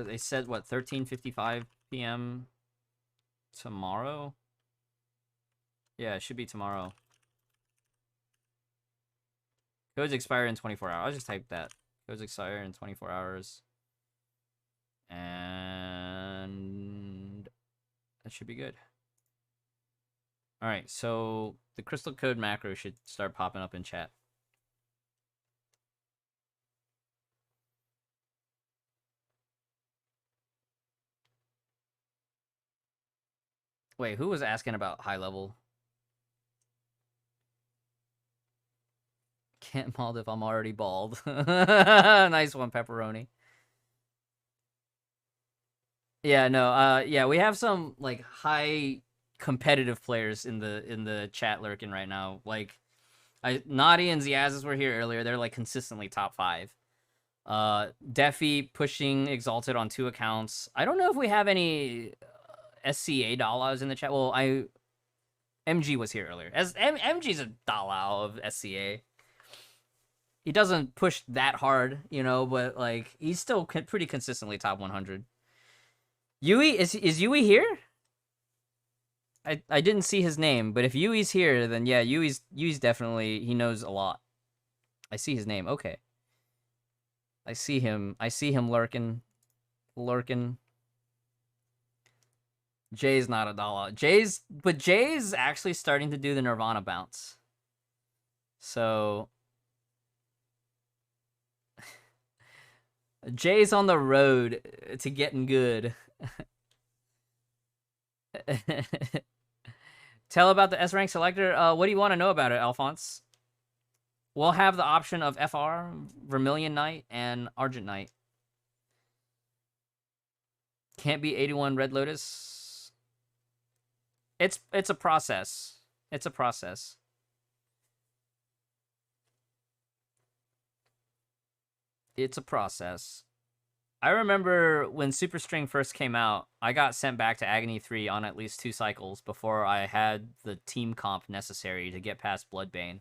They said what, 13:55 p.m. tomorrow? Yeah, it should be tomorrow. Codes expire in 24 hours. I'll just type that. Codes expire in 24 hours. And that should be good. All right, so the crystal code macro should start popping up in chat. Wait, who was asking about high level? Can't bald if I'm already bald. Nice one, pepperoni. Yeah, no, yeah, we have some like high competitive players in the chat lurking right now. Like, Naughty and Ziazes were here earlier. They're like consistently top 5. Defi pushing Exalted on 2 accounts. I don't know if we have any SCA Dalas in the chat. Well, MG was here earlier. MG's a Dala of SCA. He doesn't push that hard, you know, but like he's still pretty consistently top 100. Yui, is Yui here? I didn't see his name, but if Yui's here, then yeah, Yui's definitely, he knows a lot. I see his name. Okay. I see him lurking. Jay's not a dollar. Jay's actually starting to do the Nirvana bounce. So Jay's on the road to getting good. Tell about the S-rank selector. What do you want to know about it, Alphonse? We'll have the option of FR, Vermilion Knight, and Argent Knight. Can't be 81 Red Lotus. It's a process. It's a process. It's a process. I remember when Super String first came out, I got sent back to Agony 3 on at least 2 cycles before I had the team comp necessary to get past Bloodbane.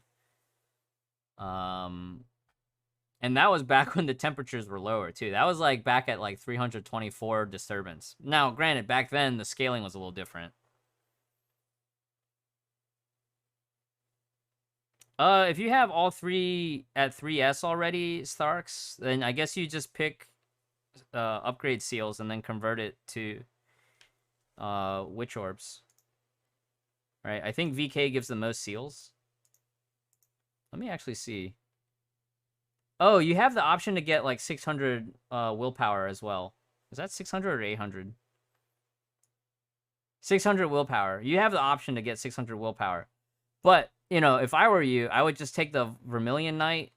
And that was back when the temperatures were lower too. That was like back at like 324 disturbance. Now, granted, back then the scaling was a little different. If you have all 3 at 3S already, Starks, then I guess you just pick upgrade seals and then convert it to witch orbs. Right? I think VK gives the most seals. Let me actually see. Oh, you have the option to get like 600 willpower as well. Is that 600 or 800? 600 willpower. You have the option to get 600 willpower. But, you know, if I were you, I would just take the Vermilion Knight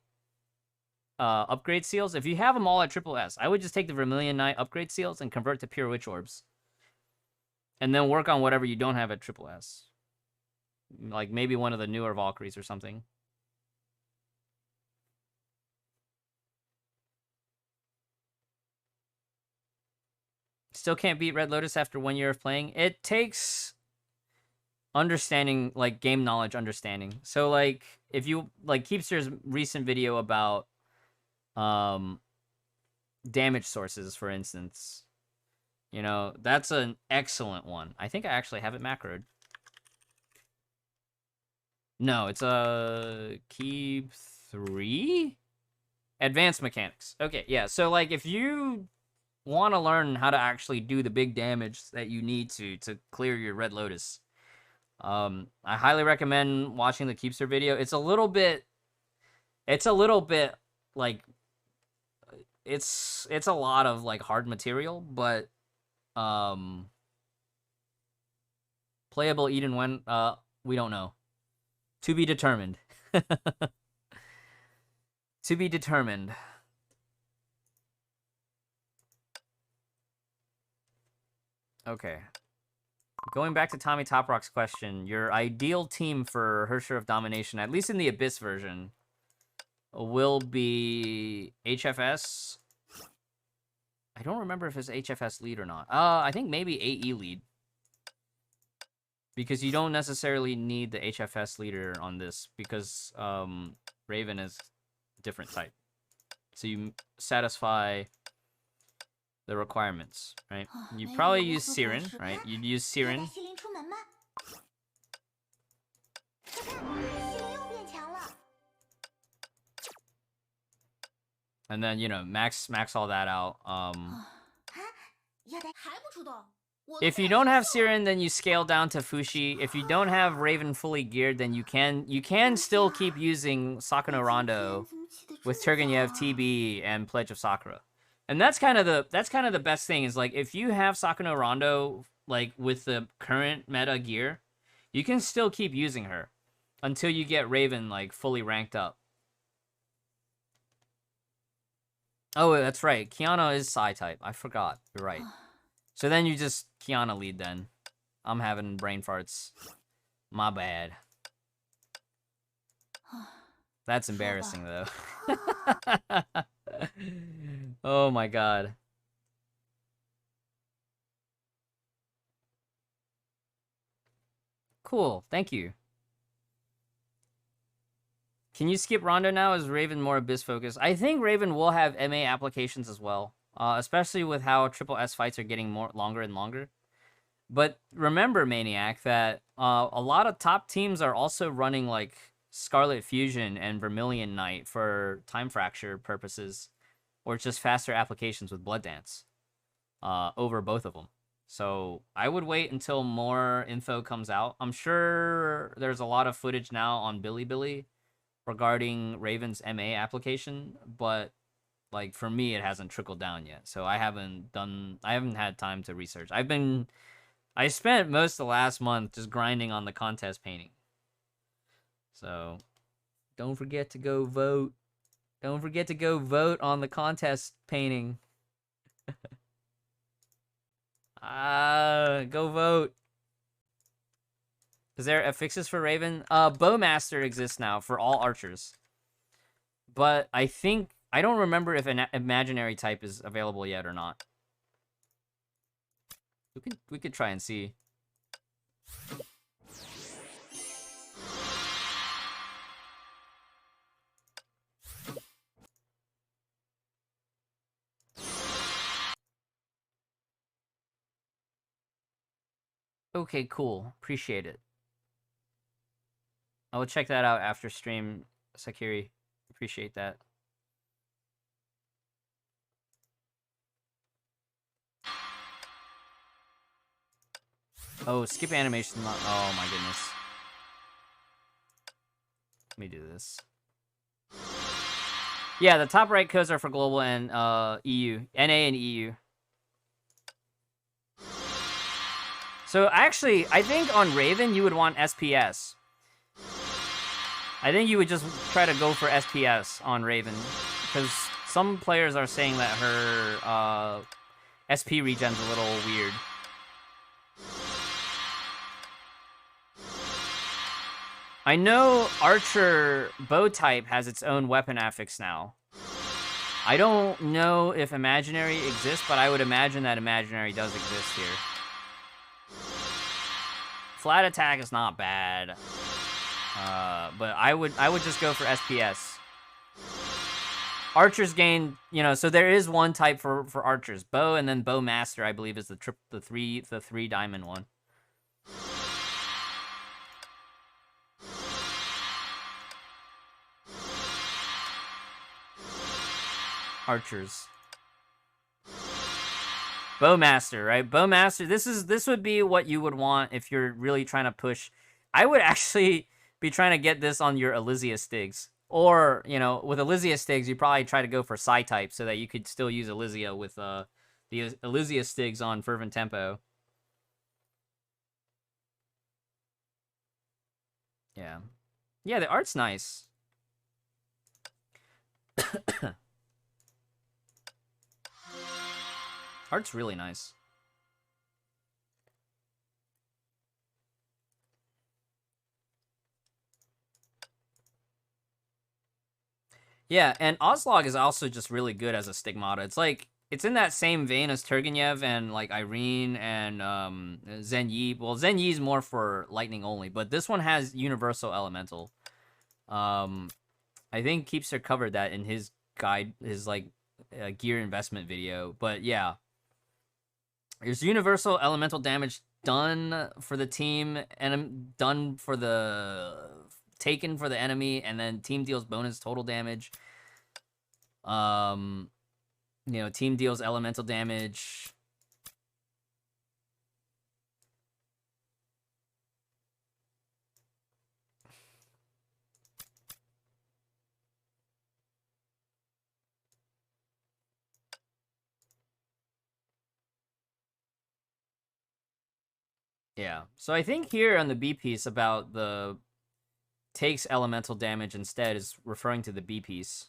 upgrade seals. If you have them all at triple S, I would just take the Vermilion Knight upgrade seals and convert to pure witch orbs. And then work on whatever you don't have at triple S. Like maybe one of the newer Valkyries or something. Still can't beat Red Lotus after 1 year of playing. It takes understanding, like game knowledge understanding. So like if you like Keepster's recent video about damage sources, for instance, you know, that's an excellent one. I think I actually have it macroed. No, it's a Keep 3 advanced mechanics. Okay, yeah. So like if you want to learn how to actually do the big damage that you need to clear your Red Lotus, I highly recommend watching the Keepster video. It's a little bit like it's a lot of like hard material, but playable even when we don't know. To be determined. To be determined. Okay. Going back to Tommy Toprock's question, your ideal team for Hersher of Domination, at least in the Abyss version, will be HFS. I don't remember if it's HFS lead or not. I think maybe AE lead. Because you don't necessarily need the HFS leader on this, because Raven is a different type. So you satisfy the requirements, right? You probably use Siren, right? You'd use Siren. And then, you know, max all that out. If you don't have Siren, then you scale down to Fushi. If you don't have Raven fully geared, then you can still keep using Sakura Rondo with Turgenev, TB, and Pledge of Sakura. And that's kind of the best thing is like if you have Sakura Rondo like with the current meta gear, you can still keep using her until you get Raven like fully ranked up. Oh, that's right. Kiana is Psy type. I forgot. You're right. So then you just Kiana lead then. I'm having brain farts. My bad. That's embarrassing though. Oh my god. Cool. Thank you. Can you skip Rondo now? Is Raven more Abyss focused? I think Raven will have MA applications as well, especially with how Triple S fights are getting longer and longer. But remember, Maniac, that a lot of top teams are also running like Scarlet Fusion and Vermilion Knight for time fracture purposes, or just faster applications with Blood Dance over both of them. So I would wait until more info comes out. I'm sure there's a lot of footage now on Bilibili regarding Raven's MA application, but like for me it hasn't trickled down yet. So I haven't had time to research. I spent most of the last month just grinding on the contest painting. So don't forget to go vote. Don't forget to go vote on the contest painting. Go vote. Is there affixes for Raven? Bowmaster exists now for all archers. But I don't remember if an imaginary type is available yet or not. We could try and see. Okay, cool. Appreciate it. I will check that out after stream, Sakiri. Appreciate that. Oh, skip animation. Oh my goodness. Let me do this. Yeah, the top right codes are for global and EU. NA and EU. So actually, I think on Raven you would want SPS. I think you would just try to go for SPS on Raven, because some players are saying that her SP regen's a little weird. I know Archer bow type has its own weapon affix now. I don't know if Imaginary exists, but I would imagine that Imaginary does exist here. Flat attack is not bad. But I would just go for SPS. Archers gain, so there is one type for archers. Bow and then bow master, I believe, is the three diamond one. Archers. Bowmaster, right? Bowmaster, this would be what you would want if you're really trying to push. I would actually be trying to get this on your Elysia Stigs. Or, with Elysia Stigs, you probably try to go for Psy type so that you could still use Elysia with the Elysia Stigs on Fervent Tempo. Yeah. Yeah, the art's nice. Art's really nice. Yeah, and Ozlog is also just really good as a Stigmata. It's like, it's in that same vein as Turgenev and like Irene and Zen Yi. Well, Zen Yi's more for lightning only, but this one has Universal Elemental. I think Keepster covered that in his guide, his like gear investment video. But yeah, there's Universal Elemental damage done for the team and done for the taken for the enemy, and then team deals bonus total damage. Team deals elemental damage. Yeah. So I think here on the B piece about the takes elemental damage instead is referring to the B piece.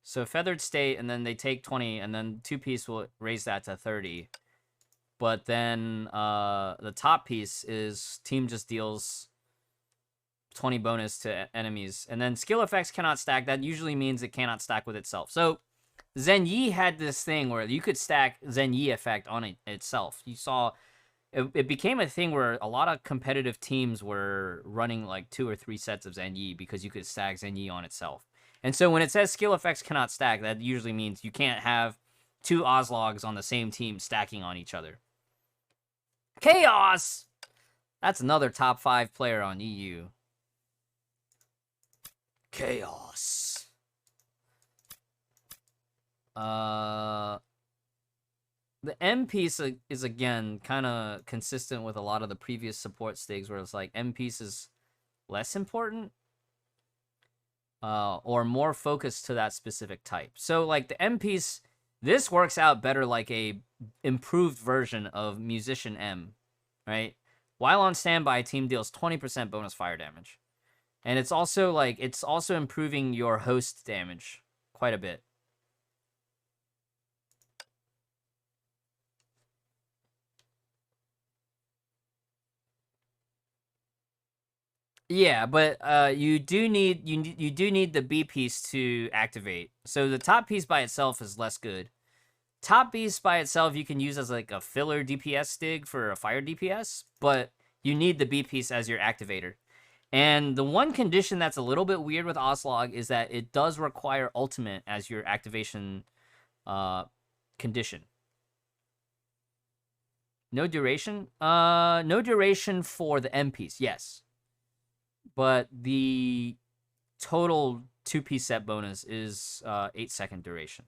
So Feathered State, and then they take 20, and then 2-piece will raise that to 30. But then the top piece is team just deals 20 bonus to enemies. And then skill effects cannot stack. That usually means it cannot stack with itself. So Zen Yi had this thing where you could stack Zen Yi effect on itself. You saw it became a thing where a lot of competitive teams were running like 2 or 3 sets of Zen Yi because you could stack Zen Yi on itself. And so when it says skill effects cannot stack, that usually means you can't have 2 Ozlogs on the same team stacking on each other. Chaos! That's another top 5 player on EU. Chaos. The M piece is again kind of consistent with a lot of the previous support stigs where it's like M piece is less important. Or more focused to that specific type. So like the M piece, this works out better like a improved version of Musician M, right? While on standby, team deals 20% bonus fire damage. And it's also improving your host damage quite a bit. Yeah, but you do need the B piece to activate. So the top piece by itself is less good. Top piece by itself you can use as like a filler DPS stig for a fire DPS, but you need the B piece as your activator. And the one condition that's a little bit weird with Oslog is that it does require ultimate as your activation condition. No duration? No duration for the M piece, yes. But the total 2-piece set bonus is 8-second duration.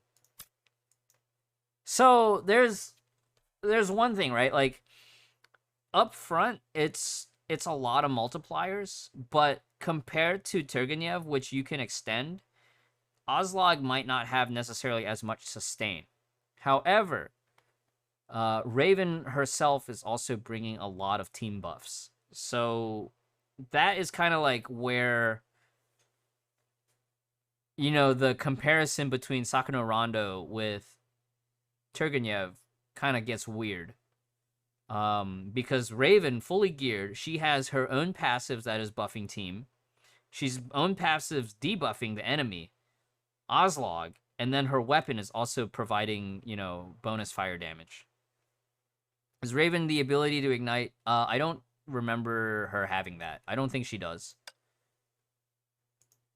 So there's one thing, right? Like up front, it's a lot of multipliers, but compared to Turgenev, which you can extend, Oslog might not have necessarily as much sustain. However, Raven herself is also bringing a lot of team buffs. So that is kind of like where, you know, the comparison between Sakano Rondo with Turgenev kind of gets weird. Because Raven, fully geared, she has her own passives that is buffing team. She's own passives debuffing the enemy, Oslog, and then her weapon is also providing, you know, bonus fire damage. Is Raven the ability to ignite? I don't remember her having that. I don't think she does.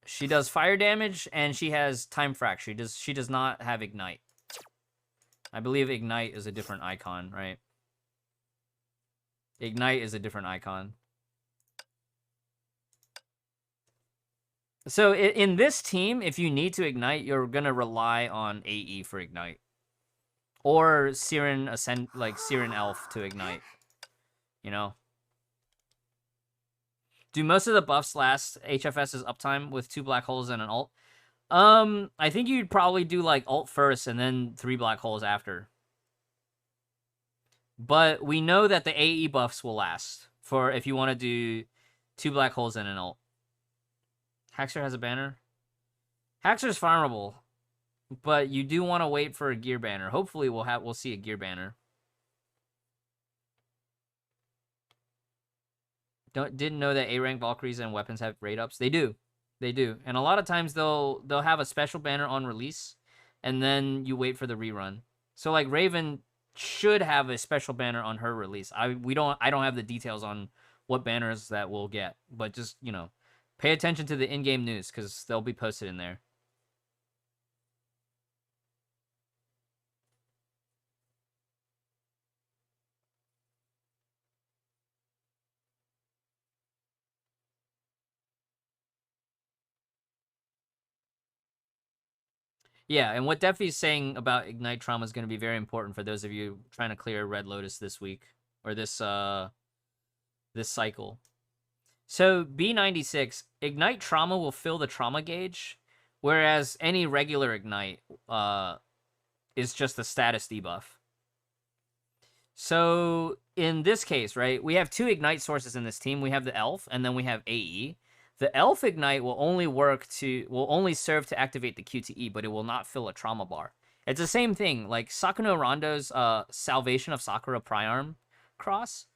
She does fire damage and she has time frac. She does not have ignite. I believe ignite is a different icon, right? Ignite is a different icon. So in this team, if you need to ignite, you're gonna rely on AE for ignite, or Siren Siren Elf to ignite. You know. Do most of the buffs last HFS's uptime with 2 black holes and an ult? I think you'd probably do like ult first and then 3 black holes after. But we know that the AE buffs will last for if you want to do 2 black holes and an ult. Haxor has a banner. Haxor's farmable, but you do want to wait for a gear banner. Hopefully we'll see a gear banner. Didn't know that A-rank Valkyries and weapons have raid ups. They do. They do. And a lot of times they'll have a special banner on release and then you wait for the rerun. So like Raven should have a special banner on her release. I don't have the details on what banners that we'll get, but just, you know, pay attention to the in-game news cuz they'll be posted in there. Yeah, and what Defi's saying about Ignite Trauma is going to be very important for those of you trying to clear Red Lotus this week, or this cycle. So, B96, Ignite Trauma will fill the trauma gauge, whereas any regular Ignite is just a status debuff. So in this case, right, we have 2 Ignite sources in this team. We have the Elf, and then we have AE. The Elf Ignite will only serve to activate the QTE, but it will not fill a trauma bar. It's the same thing, like Sakuno Rondo's Salvation of Sakura Priarm cross.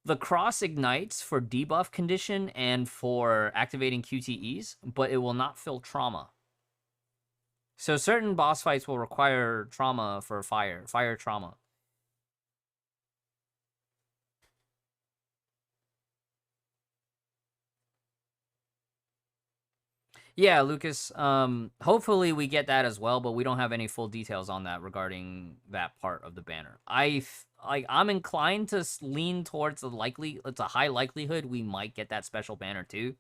The cross ignites for debuff condition and for activating QTEs, but it will not fill trauma. So certain boss fights will require trauma for fire trauma. Yeah, Lucas, hopefully we get that as well, but we don't have any full details on that regarding that part of the banner. I'm inclined to lean towards it's a high likelihood we might get that special banner too.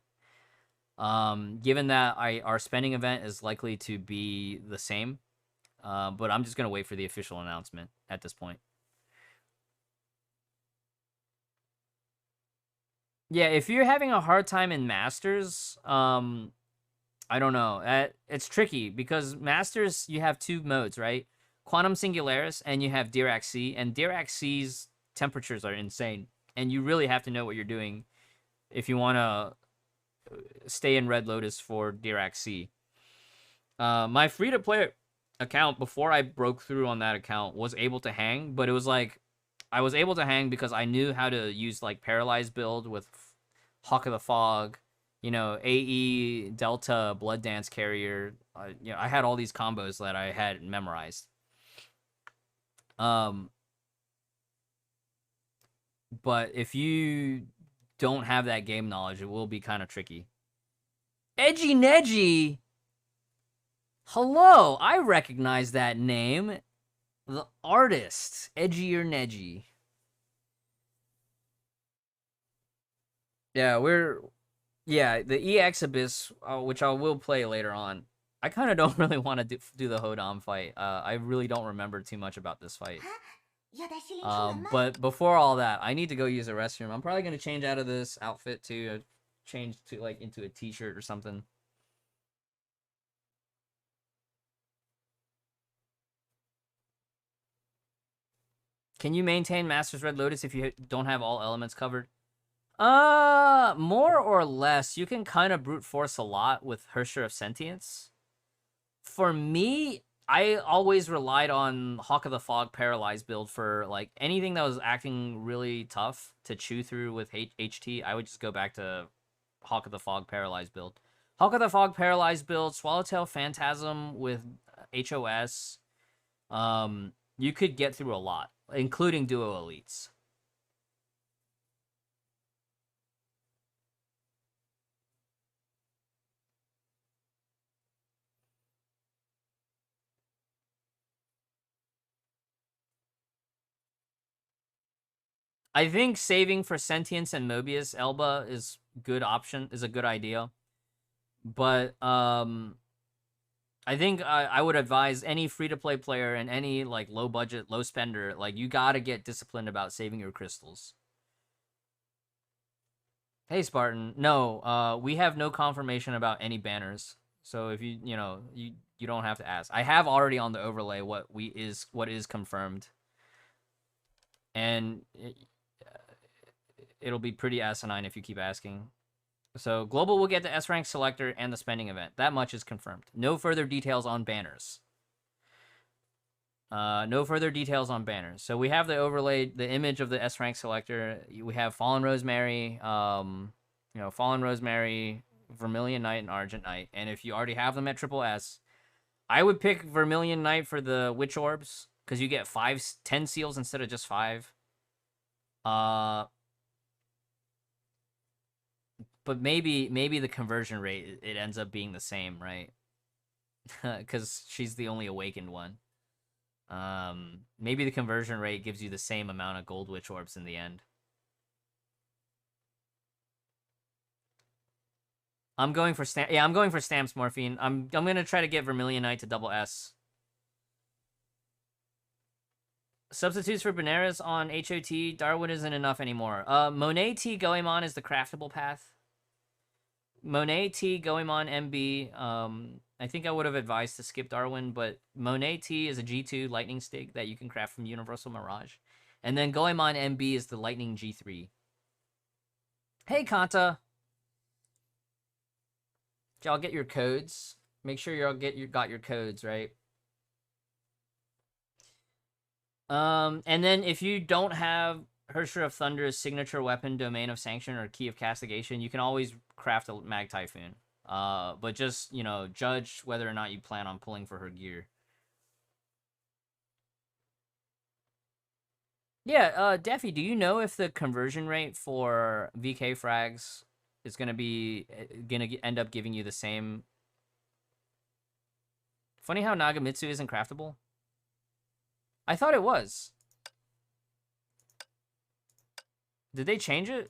Given that our spending event is likely to be the same. But I'm just going to wait for the official announcement at this point. Yeah, if you're having a hard time in Masters, I don't know. It's tricky because Masters, you have 2 modes, right? Quantum Singularis and you have Dirac C, and Dirac C's temperatures are insane, and you really have to know what you're doing if you want to stay in Red Lotus for Dirac C. My free-to-play account, before I broke through on that account, was able to hang, but it was like, I was able to hang because I knew how to use like Paralyzed build with Hawk of the Fog, you know, AE, Delta, Blood Dance Carrier. You know, I had all these combos that I had memorized. But if you don't have that game knowledge, it will be kind of tricky. Edgy Nedgy! Hello, I recognize that name. The artist, Edgy or Nedgy. Yeah, the EX Abyss, which I will play later on. I kind of don't really want to do the Hodam fight. I really don't remember too much about this fight. But before all that, I need to go use the restroom. I'm probably going to change out of this outfit to change to like into a t-shirt or something. Can you maintain Master's Red Lotus if you don't have all elements covered? More or less. You can kind of brute force a lot with Hersher of Sentience. For me, I always relied on Hawk of the Fog Paralyzed build for like anything that was acting really tough to chew through with HT. I would just go back to Hawk of the Fog Paralyzed build. Hawk of the Fog Paralyzed build, Swallowtail Phantasm with HOS. You could get through a lot, including Duo Elites. I think saving for Sentience and Mobius Elba is a good idea. But I think I would advise any free-to-play player and any like low-budget, low-spender, like you gotta get disciplined about saving your crystals. Hey Spartan, no, we have no confirmation about any banners. So if you don't have to ask. I have already on the overlay what is confirmed. And it'll be pretty asinine if you keep asking. So Global will get the S-Rank Selector and the spending event. That much is confirmed. No further details on banners. So we have the overlay, the image of the S-Rank Selector. We have Fallen Rosemary, Fallen Rosemary, Vermilion Knight, and Argent Knight. And if you already have them at Triple S, I would pick Vermilion Knight for the Witch Orbs, because you get 10 seals instead of just 5. But maybe the conversion rate, it ends up being the same, right? Because she's the only awakened one. Maybe the conversion rate gives you the same amount of gold Witch Orbs in the end. I'm going for Stamps Morphine. I'm gonna try to get Vermilion Knight to double S. Substitutes for Benares on HOT. Darwin isn't enough anymore. Monet T Goemon is the craftable path. Monet T Goemon MB. I think I would have advised to skip Darwin, but Monet T is a G2 lightning stick that you can craft from Universal Mirage. And then Goemon MB is the lightning G3. Hey, Kanta! Did y'all get your codes? Make sure y'all got your codes, right? And then if you don't have Hersher of Thunder's signature weapon, Domain of Sanction, or Key of Castigation, you can always craft a Mag Typhoon. But just, you know, judge whether or not you plan on pulling for her gear. Yeah, Daffy, do you know if the conversion rate for VK frags is gonna end up giving you the same? Funny how Nagamitsu isn't craftable. I thought it was. Did they change it?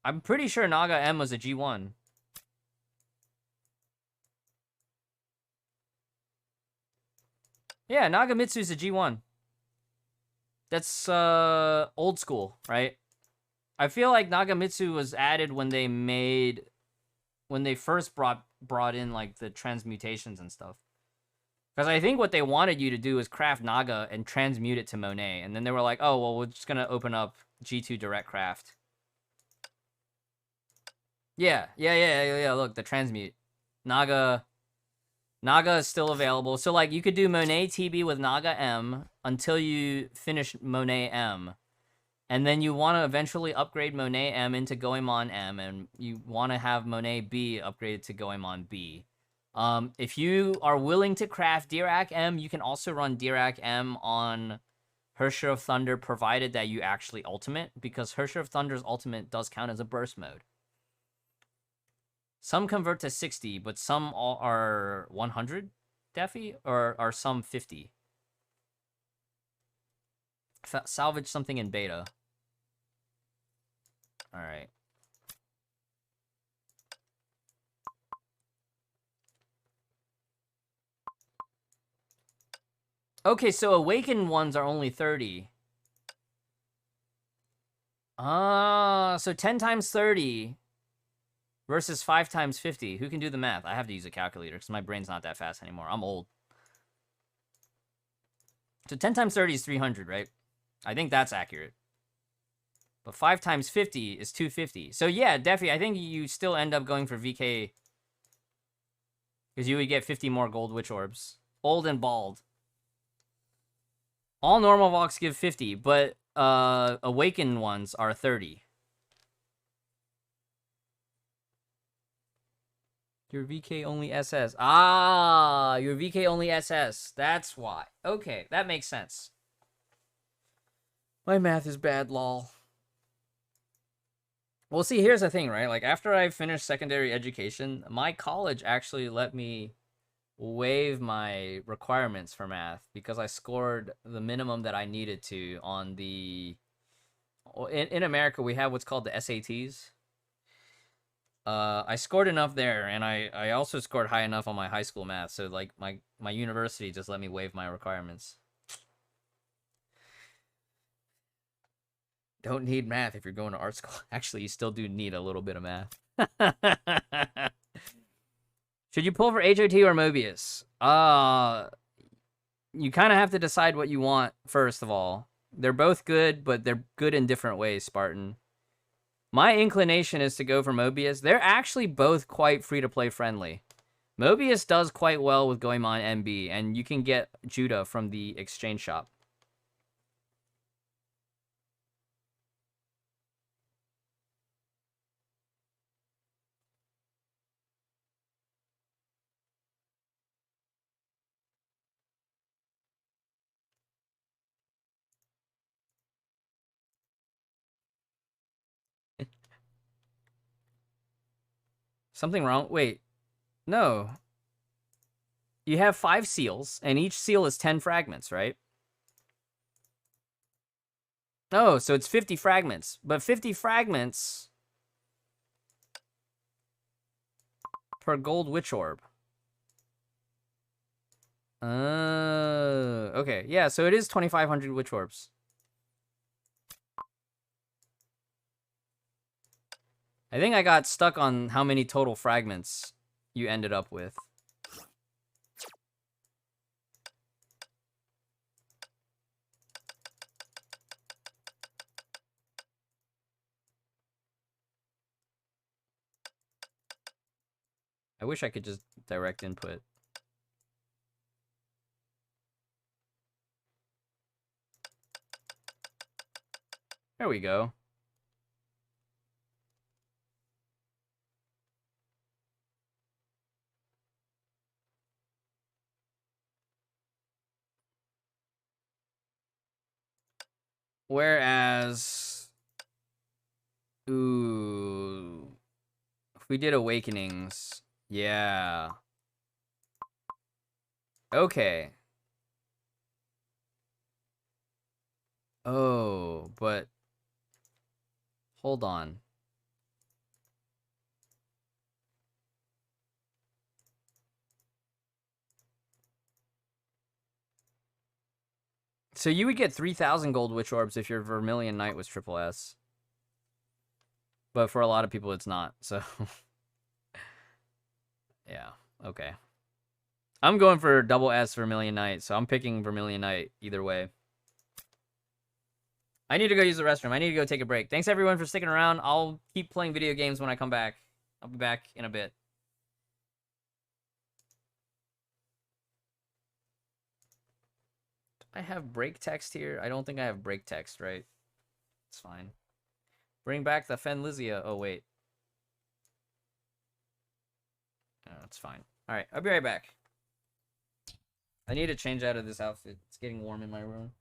I'm pretty sure Naga M was a G1. Yeah, Nagamitsu's a G1. That's old school, right? I feel like Nagamitsu was added when they first brought in like the transmutations and stuff. Because I think what they wanted you to do is craft Naga and transmute it to Monet. And then they were like, oh, well, we're just going to open up G2 Direct Craft. Yeah. Look, the transmute. Naga is still available. So, like, you could do Monet TB with Naga M until you finish Monet M. And then you want to eventually upgrade Monet M into Goemon M. And you want to have Monet B upgraded to Goemon B. If you are willing to craft Dirac M, you can also run Dirac M on Hersher of Thunder, provided that you actually ultimate, because Hersher of Thunder's ultimate does count as a burst mode. Some convert to 60, but some are 100, Daffy, or are some 50? Salvage something in beta. All right. Okay, so awakened ones are only 30. So 10 times 30 versus 5 times 50. Who can do the math? I have to use a calculator because my brain's not that fast anymore. I'm old. So 10 times 30 is 300, right? I think that's accurate. But 5 times 50 is 250. So yeah, Deffy, I think you still end up going for VK. Because you would get 50 more gold witch orbs. Old and bald. All normal Vox give 50, but awakened ones are 30. Your VK only SS. Ah, your VK only SS. That's why. Okay, that makes sense. My math is bad, lol. Well, see, here's the thing, right? Like, after I finished secondary education, my college actually let me waive my requirements for math because I scored the minimum that I needed to on the... In America, we have what's called the SATs. I scored enough there, and I also scored high enough on my high school math, so, like, my university just let me waive my requirements. Don't need math if you're going to art school. Actually, you still do need a little bit of math. Should you pull for HI3 or Mobius? You kind of have to decide what you want, first of all. They're both good, but they're good in different ways, Spartan. My inclination is to go for Mobius. They're actually both quite free-to-play friendly. Mobius does quite well with Goemon MB, and you can get Judah from the exchange shop. Something wrong? Wait. No. You have 5 seals, and each seal is 10 fragments, right? Oh, so it's 50 fragments. But 50 fragments per gold witch orb. Okay. Yeah, so it is 2,500 witch orbs. I think I got stuck on how many total fragments you ended up with. I wish I could just direct input. There we go. Whereas, ooh, if we did Awakenings, yeah. Okay. Oh, but hold on. So you would get 3,000 gold witch orbs if your Vermilion Knight was triple S. But for a lot of people, it's not, so... yeah, okay. I'm going for double S Vermilion Knight, so I'm picking Vermilion Knight either way. I need to go use the restroom. I need to go take a break. Thanks, everyone, for sticking around. I'll keep playing video games when I come back. I'll be back in a bit. Do I have break text here? I don't think I have break text, right? It's fine. Bring back the Fenlizia. Oh, wait. No, it's fine. All right, I'll be right back. I need to change out of this outfit. It's getting warm in my room.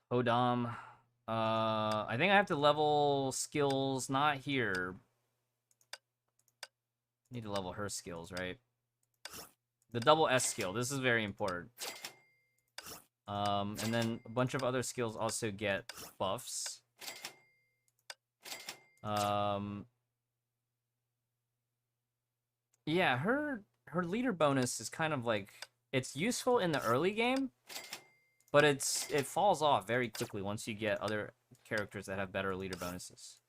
Odom. I think I have to level skills, not here. Need to level her skills, right? The double S skill. This is very important. And then a bunch of other skills also get buffs. Yeah, her leader bonus is kind of like, it's useful in the early game, but it falls off very quickly once you get other characters that have better leader bonuses.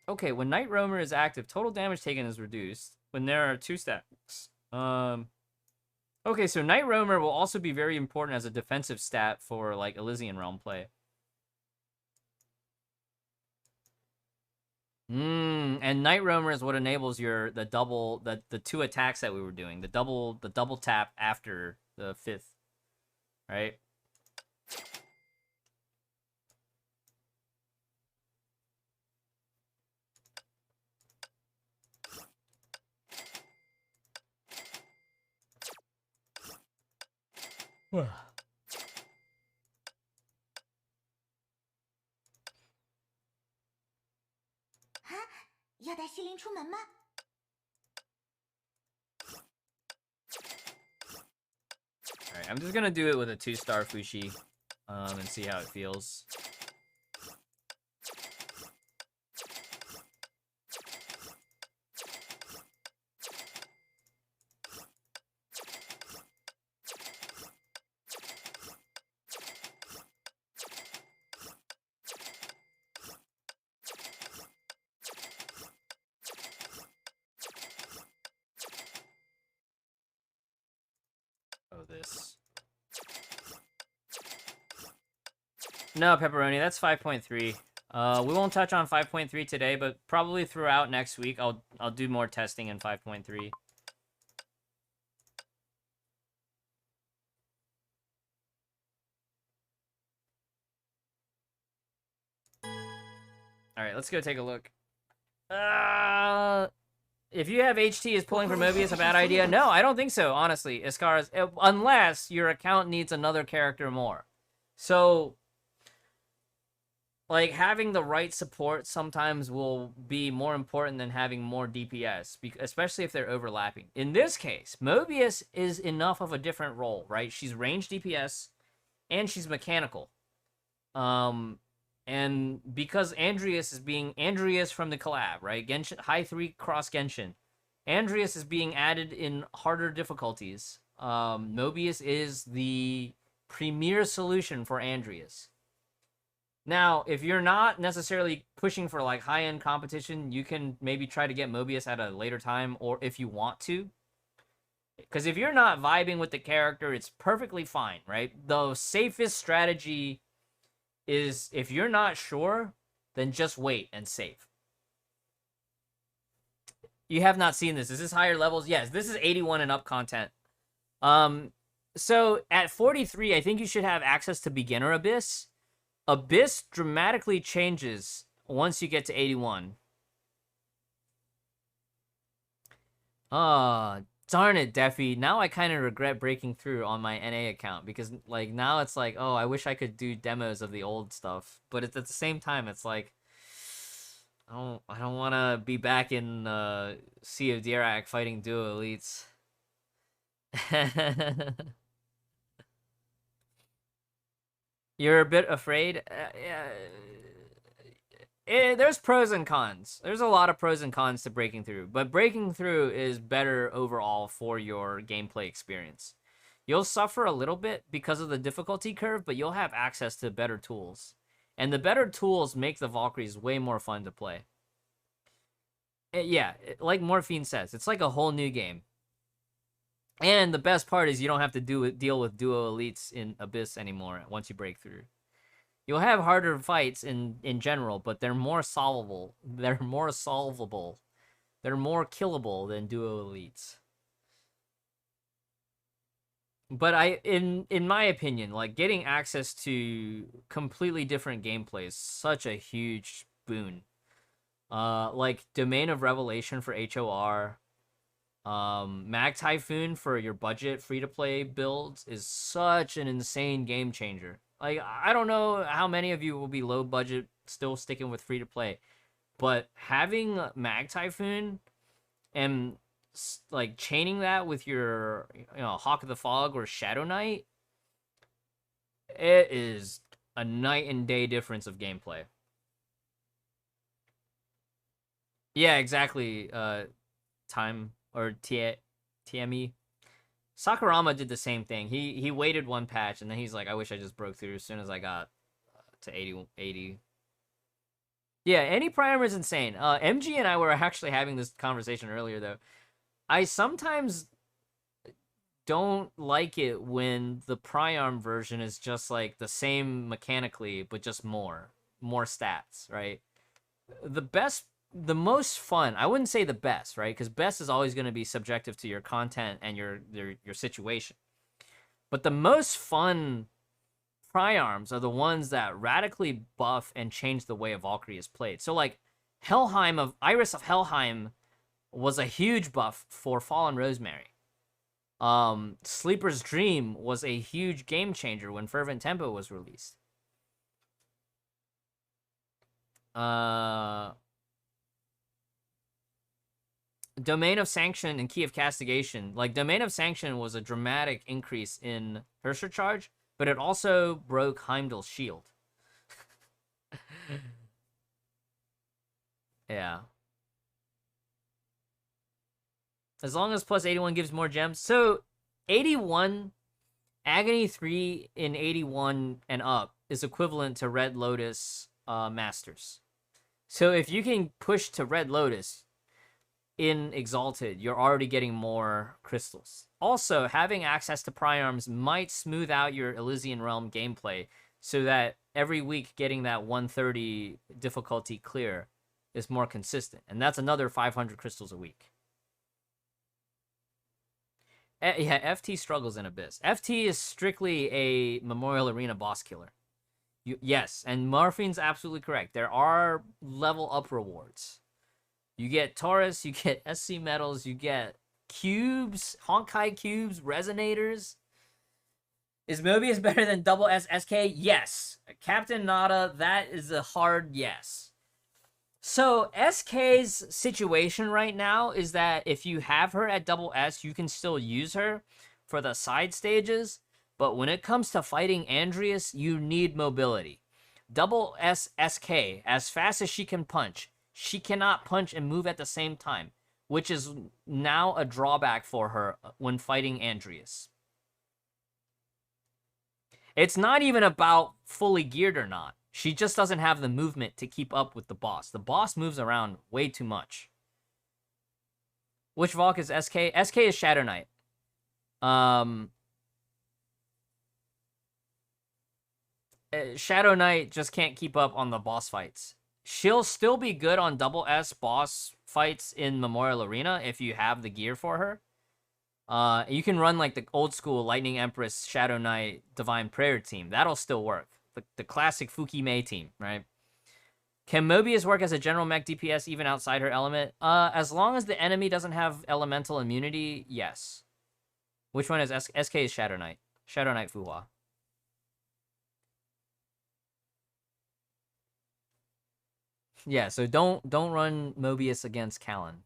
Okay, when Night Roamer is active, total damage taken is reduced when there are 2 stacks. Okay, so Night Roamer will also be very important as a defensive stat for, like, Elysian Realm play. And Night Roamer is what enables the 2 attacks that we were doing. The double tap after the 5th, right? Well. Alright, I'm just gonna do it with a 2-star Fushi, and see how it feels. This. No, Pepperoni, that's 5.3. We won't touch on 5.3 today, but probably throughout next week, I'll do more testing in 5.3. Alright, let's go take a look. If you have HT, is pulling for Mobius a bad idea? No, I don't think so, honestly, Iskars, unless your account needs another character more. So, like, having the right support sometimes will be more important than having more DPS, especially if they're overlapping. In this case, Mobius is enough of a different role, right? She's range DPS, and she's mechanical. And because Andreas is being... Andreas from the collab, right? Genshin, HI3 cross Genshin. Andreas is being added in harder difficulties. Mobius is the premier solution for Andreas. Now, if you're not necessarily pushing for, like, high-end competition, you can maybe try to get Mobius at a later time, or if you want to. Because if you're not vibing with the character, it's perfectly fine, right? The safest strategy is, if you're not sure, then just wait and save. You have not seen this. Is this higher levels? Yes, this is 81 and up content. So at 43, I think you should have access to Beginner Abyss. Abyss dramatically changes once you get to 81. Darn it, Defi. Now I kind of regret breaking through on my NA account, because, like, now it's like, oh, I wish I could do demos of the old stuff. But at the same time, it's like, I don't want to be back in Sea of Dirac fighting duo elites. You're a bit afraid? There's pros and cons. There's a lot of pros and cons to breaking through, but breaking through is better overall for your gameplay experience. You'll suffer a little bit because of the difficulty curve, but you'll have access to better tools. And the better tools make the Valkyries way more fun to play. Yeah, like Morphine says, it's like a whole new game. And the best part is you don't have to deal with duo elites in Abyss anymore once you break through. You'll have harder fights in general, but they're more solvable. They're more solvable. They're more killable than duo elites. But in my opinion, like getting access to completely different gameplay is such a huge boon. Like Domain of Revelation for HOR, Mag Typhoon for your budget free-to-play builds is such an insane game changer. Like, I don't know how many of you will be low budget still sticking with free-to-play, but having Mag Typhoon and like chaining that with your Hawk of the Fog or Shadow Knight, it is a night and day difference of gameplay. Yeah, exactly. Time or TME. Sakurama did the same thing. He waited one patch and then he's like, I wish I just broke through as soon as I got to 80. Yeah, any primer is insane. MG and I were actually having this conversation earlier though. I sometimes don't like it when the Priarm version is just like the same mechanically, but just more stats, right? The most fun, I wouldn't say the best, right? Because best is always going to be subjective to your content and your situation. But the most fun Priarms are the ones that radically buff and change the way a Valkyrie is played. So like Iris of Helheim was a huge buff for Fallen Rosemary. Sleeper's Dream was a huge game changer when Fervent Tempo was released. Domain of Sanction and Key of Castigation. Like, Domain of Sanction was a dramatic increase in Herrscher Charge, but it also broke Heimdall's shield. Yeah. As long as plus 81 gives more gems. So, 81, Agony 3 in 81 and up is equivalent to Red Lotus Masters. So, if you can push to Red Lotus in Exalted, you're already getting more crystals. Also, having access to Priarms might smooth out your Elysian Realm gameplay so that every week getting that 130 difficulty clear is more consistent. And that's another 500 crystals a week. Yeah, FT struggles in Abyss. FT is strictly a Memorial Arena boss killer. Yes, and Morphine's absolutely correct. There are level up rewards. You get Taurus, you get SC medals, you get cubes, Honkai cubes, resonators. Is Mobius better than double SK? Yes. Captain Nada, that is a hard yes. So SK's situation right now is that if you have her at double S, you can still use her for the side stages. But when it comes to fighting Andreas, you need mobility. Double SK, as fast as she can punch, she cannot punch and move at the same time, which is now a drawback for her when fighting Andreas. It's not even about fully geared or not. She just doesn't have the movement to keep up with the boss. The boss moves around way too much. Which Valk is SK? SK is Shadow Knight. Shadow Knight just can't keep up on the boss fights. She'll still be good on double S boss fights in Memorial Arena if you have the gear for her. You can run like the old school Lightning Empress, Shadow Knight, Divine Prayer team. That'll still work. The classic Fuki Mei team, right? Can Mobius work as a general mech DPS even outside her element? As long as the enemy doesn't have elemental immunity, yes. Which one is SK is Shadow Knight. Shadow Knight Fuhua. Yeah, so don't run Mobius against Callan.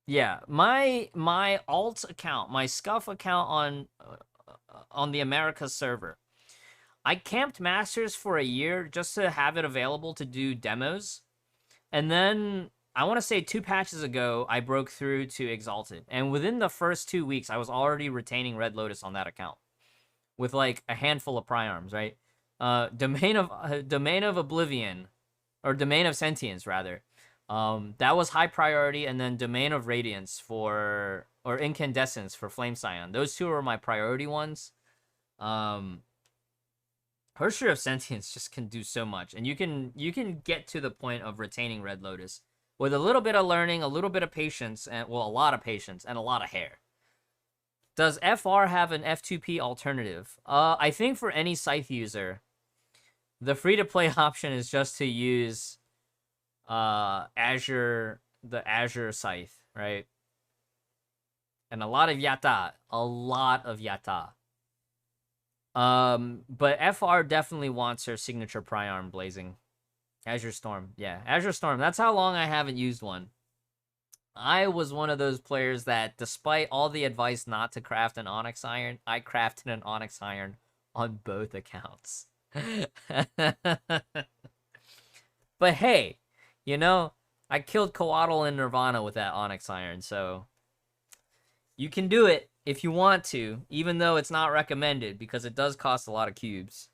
Yeah, my alt account, my Scuff account on the Americas server, I camped Masters for a year just to have it available to do demos. And then, I want to say 2 patches ago, I broke through to Exalted. And within the first 2 weeks, I was already retaining Red Lotus on that account. With like a handful of Priarms, right? Domain of Oblivion, or Domain of Sentience, rather. That was high priority, and then Domain of Radiance or Incandescence for Flame Scion. Those two were my priority ones. Hershey of Sentience just can do so much, and you can get to the point of retaining Red Lotus with a little bit of learning, a little bit of patience, and well, a lot of patience and a lot of hair. Does FR have an F2P alternative? I think for any Scythe user, the free-to-play option is just to use the Azure Scythe, right? And a lot of Yatta. But FR definitely wants her signature Priarm blazing. Azure Storm, yeah. Azure Storm, that's how long I haven't used one. I was one of those players that, despite all the advice not to craft an Onyx Iron, I crafted an Onyx Iron on both accounts. But hey, you know, I killed Coatl and Nirvana with that Onyx Iron, so you can do it if you want to, even though it's not recommended, because it does cost a lot of cubes.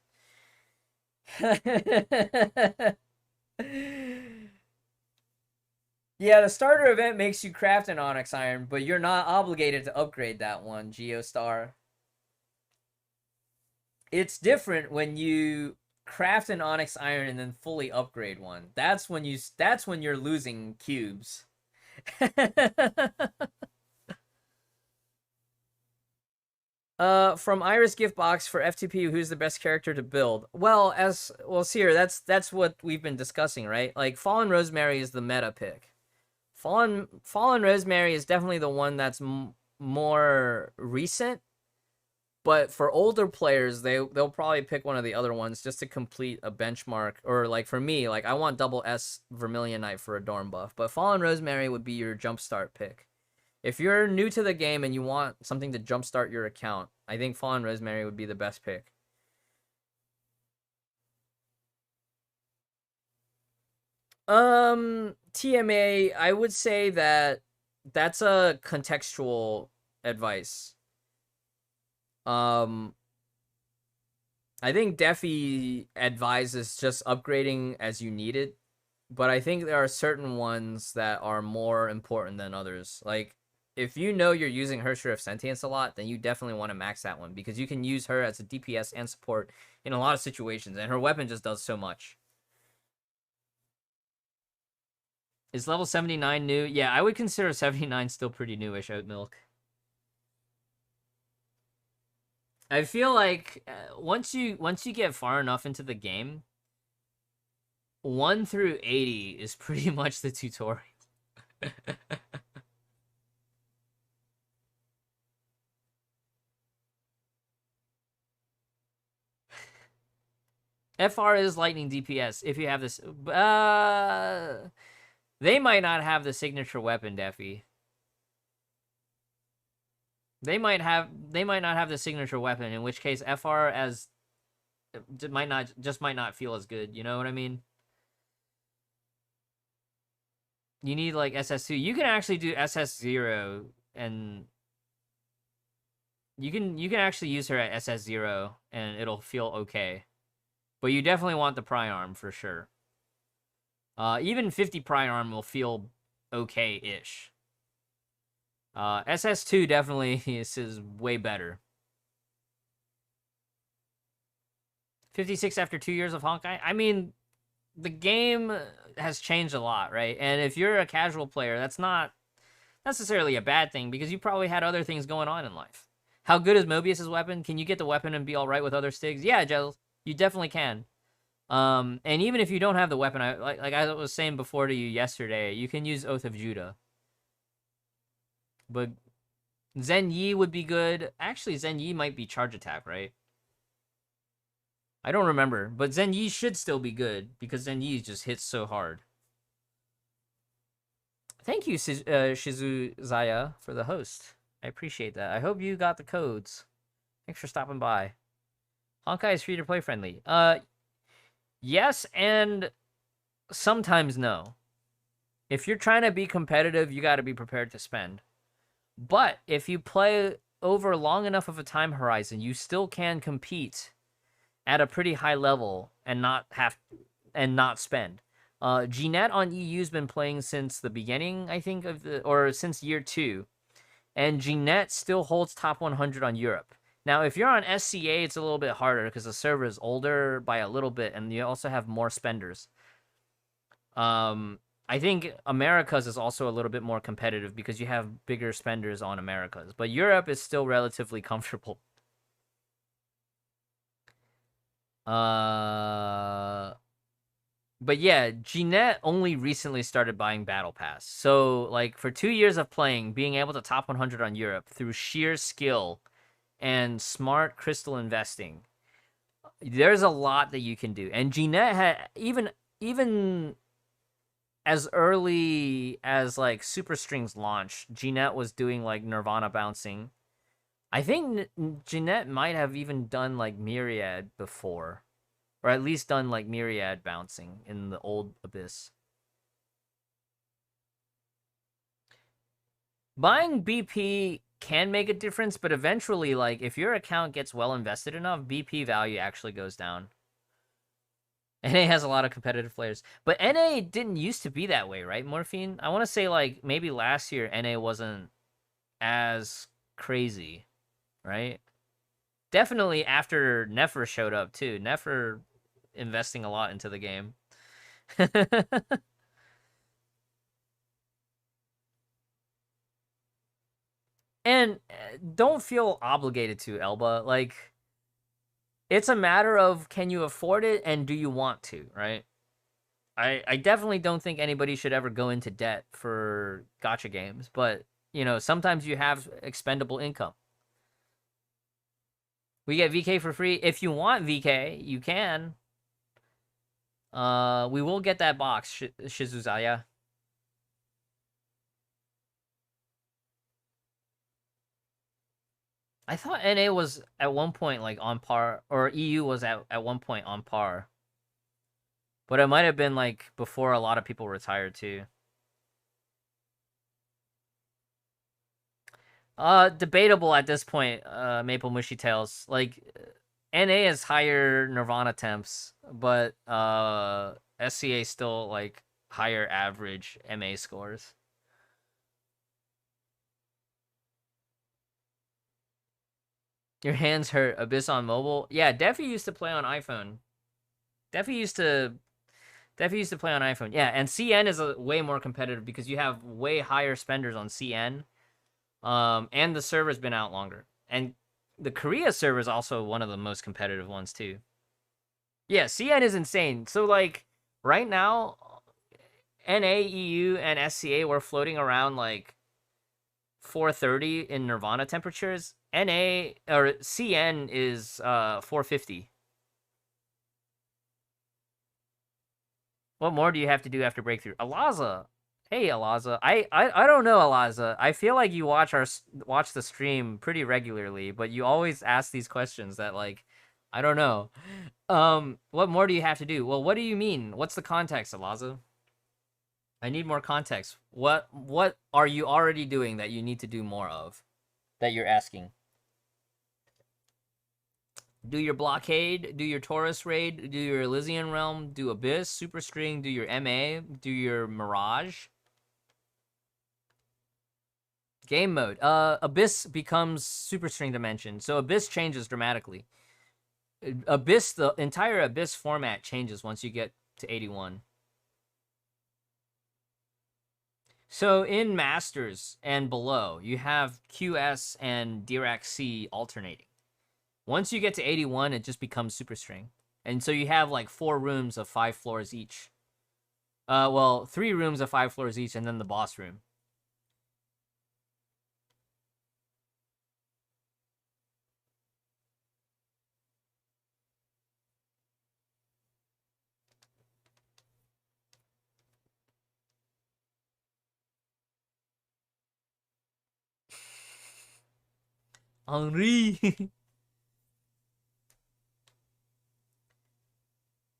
Yeah, the starter event makes you craft an Onyx Iron, but you're not obligated to upgrade that one, Geostar. It's different when you craft an Onyx Iron and then fully upgrade one. That's when you're losing cubes. From Iris Gift Box for F2P, who's the best character to build? Well, Seer, that's what we've been discussing, right? Like, Fallen Rosemary is the meta pick. Fallen Rosemary is definitely the one that's more recent, but for older players, they'll probably pick one of the other ones just to complete a benchmark. Or like for me, like I want double S Vermilion Knight for a Dorm buff, but Fallen Rosemary would be your jumpstart pick. If you're new to the game and you want something to jumpstart your account, I think Fallen Rosemary would be the best pick. TMA, I would say that's a contextual advice. I think Defi advises just upgrading as you need it, but I think there are certain ones that are more important than others. Like, if you know you're using Hershey of Sentience a lot, then you definitely want to max that one, because you can use her as a DPS and support in a lot of situations, and her weapon just does so much. Is level 79 new? Yeah, I would consider 79 still pretty newish, Oat Milk. I feel like once you get far enough into the game, 1 through 80 is pretty much the tutorial. FR is lightning DPS if you have this. They might not have the signature weapon, Defi. They might not have the signature weapon, in which case FR might not feel as good. You know what I mean? You need like SS2. You can actually do SS0, and you can actually use her at SS0, and it'll feel okay. But you definitely want the Priarm for sure. Even 50 Priarm will feel okay-ish. SS2 definitely is way better. 56 after 2 years of Honkai? I mean, the game has changed a lot, right? And if you're a casual player, that's not necessarily a bad thing, because you probably had other things going on in life. How good is Mobius's weapon? Can you get the weapon and be alright with other stigs? Yeah, Joe, you definitely can. And even if you don't have the weapon, like I was saying before to you yesterday, you can use Oath of Judah. But Zen Yi would be good. Actually, Zen Yi might be charge attack, right? I don't remember, but Zen Yi should still be good, because Zen Yi just hits so hard. Thank you, Shizuzaya, for the host. I appreciate that. I hope you got the codes. Thanks for stopping by. Honkai is free-to-play friendly. Yes, and sometimes no. If you're trying to be competitive, you got to be prepared to spend. But if you play over long enough of a time horizon, you still can compete at a pretty high level and not spend. Gnet on EU's been playing since the beginning, I think, or since year 2, and Gnet still holds top 100 on Europe. Now, if you're on SCA, it's a little bit harder because the server is older by a little bit, and you also have more spenders. I think Americas is also a little bit more competitive because you have bigger spenders on Americas, but Europe is still relatively comfortable. But yeah, Jeanette only recently started buying Battle Pass. So, like, for 2 years of playing, being able to top 100 on Europe through sheer skill and smart crystal investing, there's a lot that you can do. And Jeanette had, even as early as, like, Super Strings launch, Jeanette was doing, like, Nirvana bouncing. I think Jeanette might have even done, like, Myriad before. Or at least done, like, Myriad bouncing in the old Abyss. Buying BP can make a difference, but eventually, like, if your account gets well invested enough, BP value actually goes down. NA has a lot of competitive players. But NA didn't used to be that way, right, Morphine? I want to say, like, maybe last year NA wasn't as crazy, right? Definitely after Nefer showed up, too. Nefer investing a lot into the game. And don't feel obligated to, Elba. Like, it's a matter of can you afford it and do you want to, right? I definitely don't think anybody should ever go into debt for gacha games, but, you know, sometimes you have expendable income. We get VK for free. If you want VK, you can. We will get that box, Shizuzaya. I thought NA was at one point, like, on par, or EU was at one point on par. But it might have been, like, before a lot of people retired, too. Debatable at this point, Maple Mushy Tails. Like, NA is higher Nirvana temps, but SCA still, like, higher average MA scores. Your hands hurt. Abyss on mobile? Yeah, Defi used to play on iPhone. Defi used to play on iPhone. Yeah, and CN is way more competitive because you have way higher spenders on CN. And the server's been out longer. And the Korea server is also one of the most competitive ones, too. Yeah, CN is insane. So, like, right now, NA, EU, and SCA were floating around, like, 430 in Nirvana temperatures. NA, or CN is 450. What more do you have to do after breakthrough? Alaza. Hey, Alaza. I don't know, Alaza. I feel like you watch the stream pretty regularly, but you always ask these questions that, like, I don't know. What more do you have to do? Well, what do you mean? What's the context, Alaza? I need more context. What are you already doing that you need to do more of? That you're asking? Do your Blockade, do your Taurus Raid, do your Elysian Realm, do Abyss, Super String, do your MA, do your Mirage. Game mode. Abyss becomes Super String Dimension, so Abyss changes dramatically. Abyss, the entire Abyss format changes once you get to 81. So in Masters and below, you have QS and Dirac C alternating. Once you get to 81, it just becomes Super String. And so you have, like, 4 rooms of 5 floors each. Well, 3 rooms of 5 floors each, and then the boss room. Henri!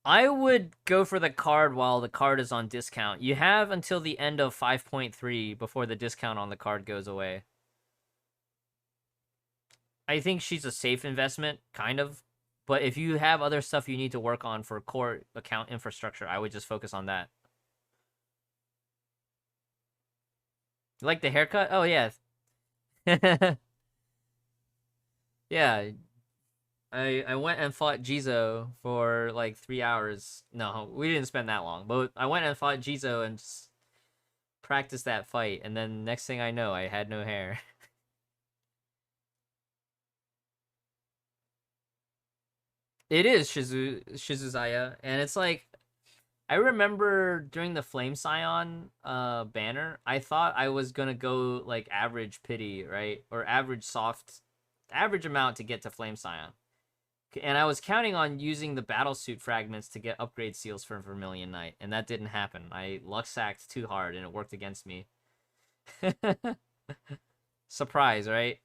I would go for the card while the card is on discount. You have until the end of 5.3 before the discount on the card goes away. I think she's a safe investment, kind of. But if you have other stuff you need to work on for core account infrastructure, I would just focus on that. You like the haircut? Oh, yeah. Yeah, I went and fought Jizo for like 3 hours. No, we didn't spend that long, but I went and fought Jizo and just practiced that fight, and then next thing I know, I had no hair. It is Shizuzaya, and it's like, I remember during the Flame Scion banner, I thought I was gonna go like average pity, right? Or average amount to get to Flame Scion. And I was counting on using the battlesuit fragments to get upgrade seals for Vermilion Knight, and that didn't happen. I luck sacked too hard and it worked against me. Surprise, right?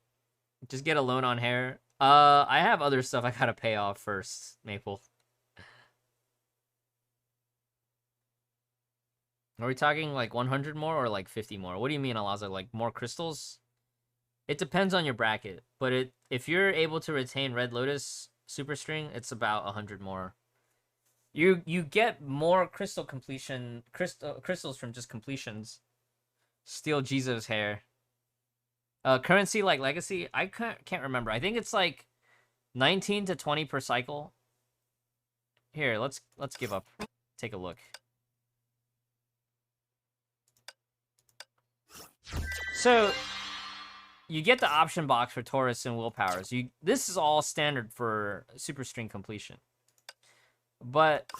Just get a loan on hair. I have other stuff I gotta pay off first, Maple. Are we talking like 100 more or like 50 more? What do you mean, Alaza? Like more crystals? It depends on your bracket, but if you're able to retain Red Lotus Super String, it's about 100 more. You get more crystals from just completions. Steal Jizo's hair. Currency like Legacy, I can't remember. I think it's like 19 to 20 per cycle. Here, let's give up. Take a look. So you get the option box for Taurus and Willpowers. This is all standard for Super String completion. But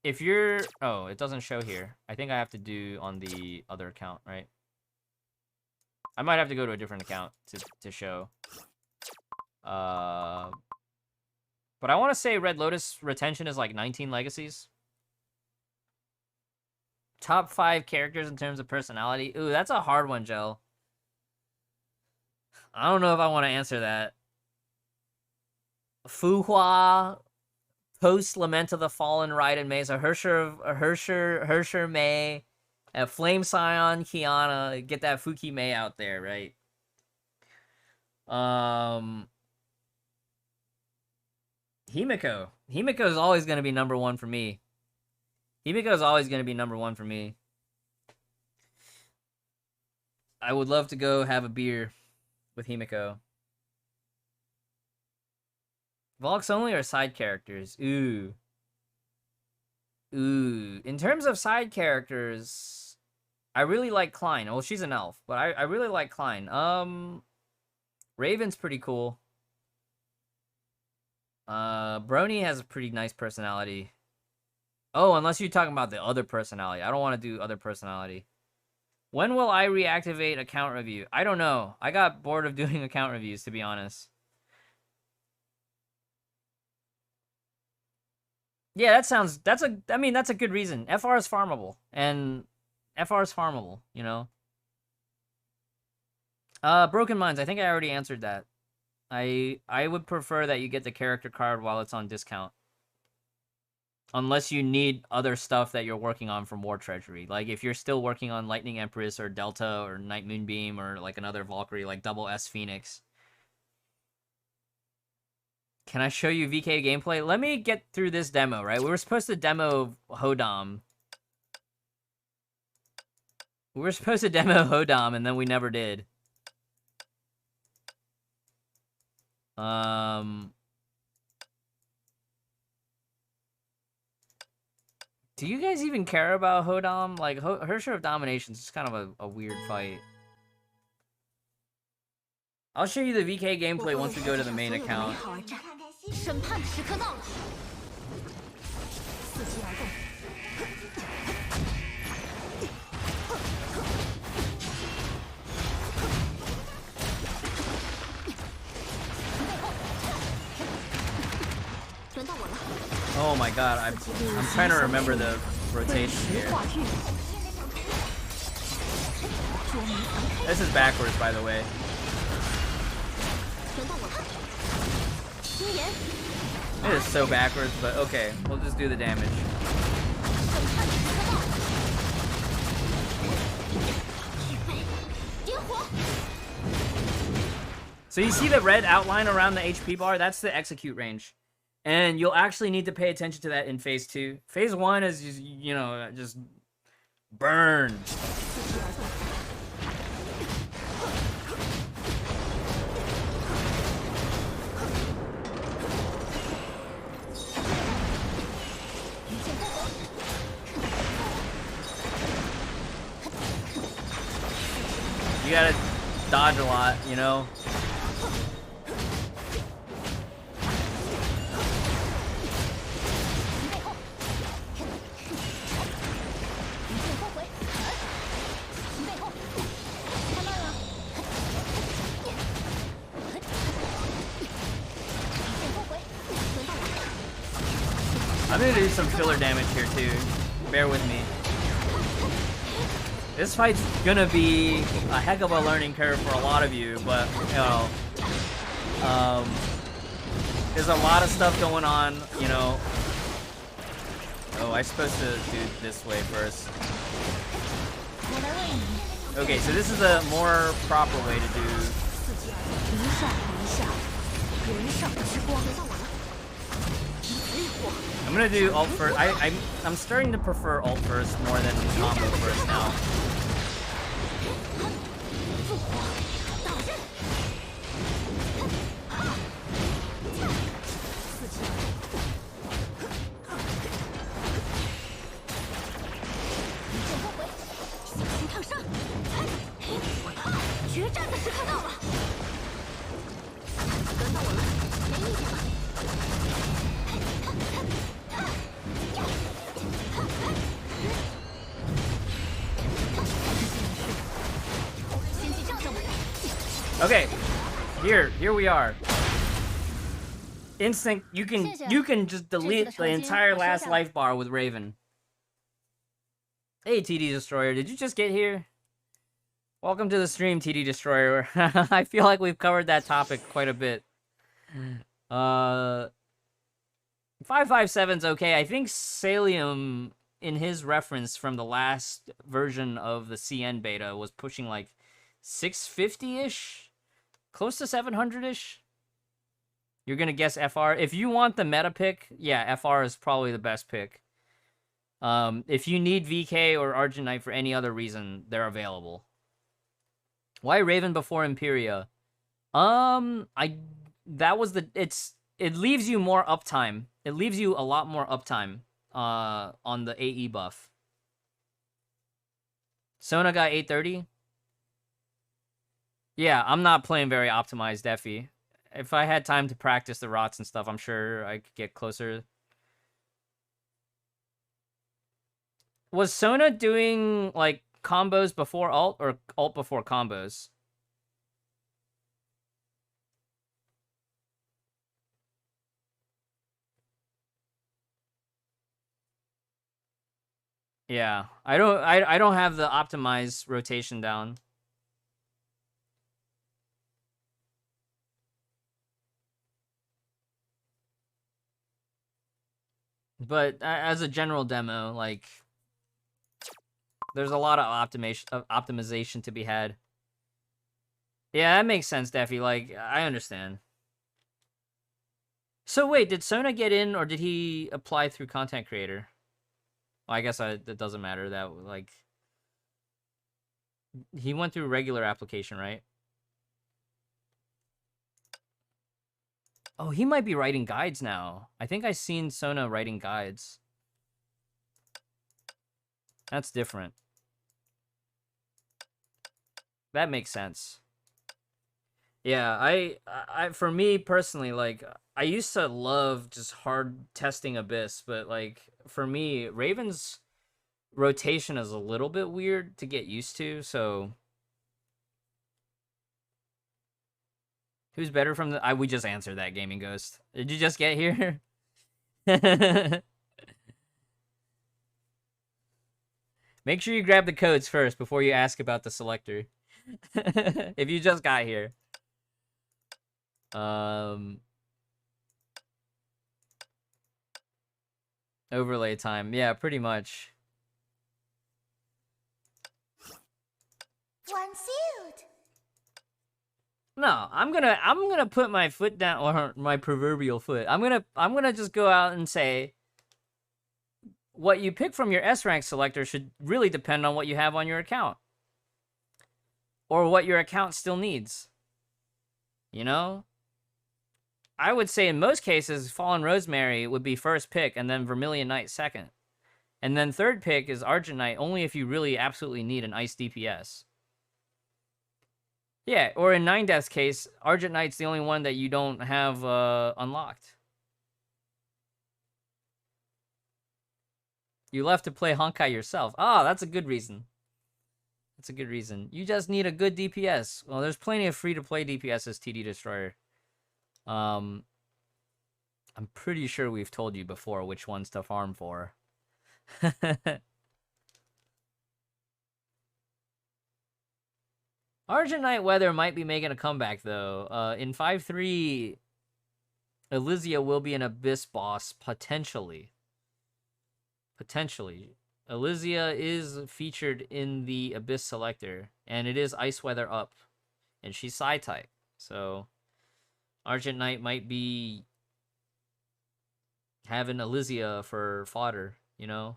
if you're it doesn't show here. I think I have to do on the other account, right? I might have to go to a different account to show. But I want to say Red Lotus retention is like 19 legacies. Top 5 characters in terms of personality. Ooh, that's a hard one, Joe. I don't know if I want to answer that. Fu Hua, post Lament of the Fallen, Raiden Mei, so Hersher Mei, Flame Scion, Kiana, get that Fuki Mei out there, right? Himiko. Himiko is always going to be number 1 for me. Himiko is always going to be number 1 for me. I would love to go have a beer with Himiko. Volks only or side characters? Ooh. In terms of side characters, I really like Klein. Well, she's an elf, but I really like Klein. Raven's pretty cool. Brony has a pretty nice personality. Oh, unless you're talking about the other personality. I don't want to do other personality. When will I reactivate account review? I don't know. I got bored of doing account reviews, to be honest. Yeah, that's a good reason. FR is farmable, and FR is farmable, you know? Broken Minds, I think I already answered that. I would prefer that you get the character card while it's on discount. Unless you need other stuff that you're working on from War Treasury. Like, if you're still working on Lightning Empress or Delta or Night Moonbeam or, like, another Valkyrie, like Double S Phoenix. Can I show you VK gameplay? Let me get through this demo, right? We were supposed to demo Hodam. And then we never did. Do you guys even care about Hodam? Like, Hersher of Domination is just kind of a weird fight. I'll show you the VK gameplay once we go to the main account. Oh my god, I'm trying to remember the rotation here. This is backwards, by the way. It is so backwards, but okay, we'll just do the damage. So you see the red outline around the HP bar? That's the execute range. And you'll actually need to pay attention to that in Phase 2. Phase 1 is just, you know, just burn. You gotta dodge a lot, you know? I'm gonna do some filler damage here too. Bear with me. This fight's gonna be a heck of a learning curve for a lot of you, but you know, there's a lot of stuff going on, you know. Oh, I'm supposed to do this way first. Okay, so this is a more proper way to do. I'm gonna do ult first. I'm starting to prefer ult first more than combo first now. Okay, here we are. Instinct, you can just delete the entire last life bar with Raven. Hey, TD Destroyer, did you just get here? Welcome to the stream, TD Destroyer. I feel like we've covered that topic quite a bit. 557's okay. I think Salium, in his reference from the last version of the CN beta, was pushing like 650-ish? Close to 700-ish? You're gonna guess FR? If you want the meta pick, yeah, FR is probably the best pick. If you need VK or Argentite for any other reason, they're available. Why Raven before Imperia? It leaves you more uptime. It leaves you a lot more uptime on the AE buff. Sona got 830. Yeah, I'm not playing very optimized Defi. If I had time to practice the rots and stuff, I'm sure I could get closer. Was Sona doing, like, combos before ult or ult before combos? Yeah, I don't have the optimized rotation down. But as a general demo, like, there's a lot of optimization to be had. Yeah, that makes sense, Defi. Like, I understand. So wait, did Sona get in, or did he apply through content creator? Well, I guess that doesn't matter. That, like, he went through regular application, right? Oh, he might be writing guides now. I think I've seen Sona writing guides. That's different. That makes sense. Yeah, I for me personally, like, I used to love just hard testing Abyss, but, like, for me, Raven's rotation is a little bit weird to get used to, so... Who's better from the... we just answered that, Gaming Ghost. Did you just get here? Make sure you grab the codes first before you ask about the selector. If you just got here. Overlay time. Yeah, pretty much. One suit. No, I'm gonna put my foot down, or my proverbial foot. I'm gonna just go out and say, what you pick from your S rank selector should really depend on what you have on your account, or what your account still needs. You know, I would say in most cases, Fallen Rosemary would be first pick, and then Vermilion Knight second, and then third pick is Argent Knight, only if you really absolutely need an ice DPS. Yeah, or in 9 Death's case, Argent Knight's the only one that you don't have unlocked. You left to play Honkai yourself. Ah, that's a good reason. That's a good reason. You just need a good DPS. Well, there's plenty of free-to-play DPSs, TD Destroyer. I'm pretty sure we've told you before which ones to farm for. Argent Knight Weather might be making a comeback, though. In 5-3, Elysia will be an Abyss boss, potentially. Potentially. Elysia is featured in the Abyss Selector, and it is Ice Weather up, and she's Psy-type. So, Argent Knight might be having Elysia for fodder, you know?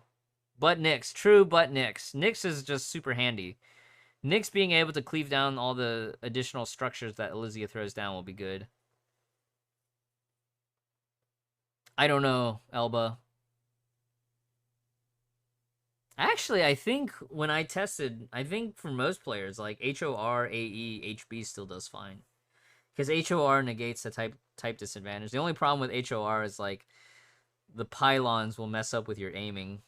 But Nyx, true, but Nyx. Nyx is just super handy. Nyx being able to cleave down all the additional structures that Elysia throws down will be good. I don't know, Elba. Actually, I think when I tested, I think for most players, like HOR, AE, HB still does fine. Because HOR negates the type disadvantage. The only problem with HOR is, like, the pylons will mess up with your aiming.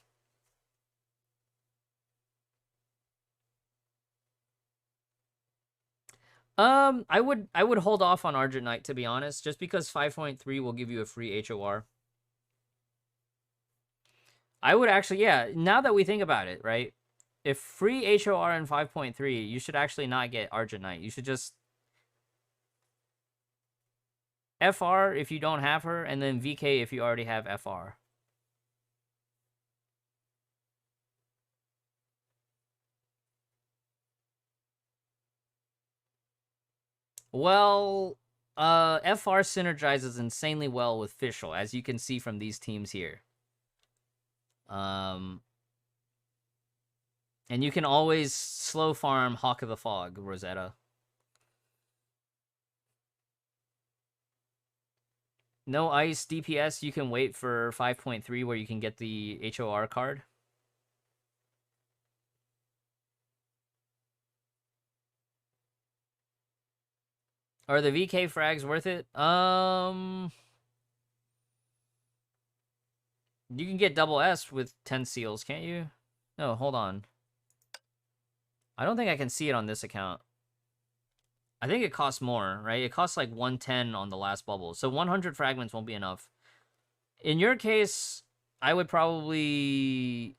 I would hold off on Argent Knight, to be honest, just because 5.3 will give you a free HOR. I would actually, yeah, now that we think about it, right? If free HOR in 5.3, you should actually not get Argent Knight. You should just FR if you don't have her, and then VK if you already have FR. Well, FR synergizes insanely well with Fischl, as you can see from these teams here. And you can always slow farm Hawk of the Fog, Rosetta. No ice DPS, you can wait for 5.3 where you can get the HOR card. Are the VK frags worth it? You can get double S with 10 seals, can't you? No, hold on. I don't think I can see it on this account. I think it costs more, right? It costs like 110 on the last bubble. So 100 fragments won't be enough. In your case, I would probably...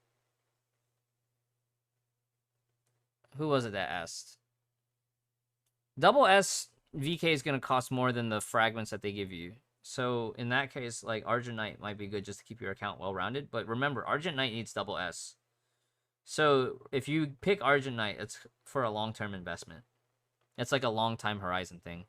Who was it that asked? Double S VK is going to cost more than the fragments that they give you. So in that case, like, Argent Knight might be good just to keep your account well-rounded. But remember, Argent Knight needs double S. So if you pick Argent Knight, it's for a long-term investment. It's like a long-time horizon thing.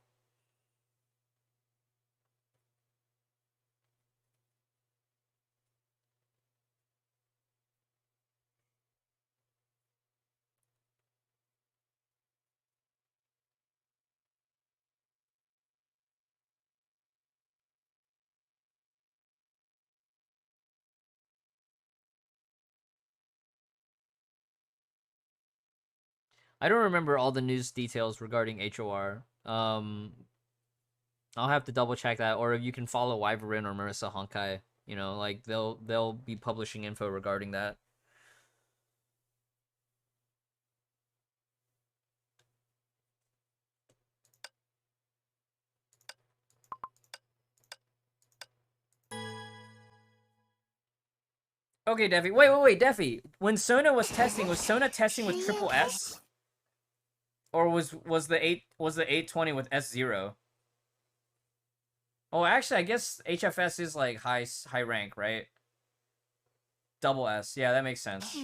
I don't remember all the news details regarding HOR. I'll have to double check that, or if you can follow Wyvern or Marissa Honkai, you know, like they'll be publishing info regarding that. Okay, Defi. Wait, Defi. When Sona was Sona testing with triple S? Or was the 820 with S0? Oh, actually, I guess HFS is like high rank, right? Double S. Yeah, that makes sense.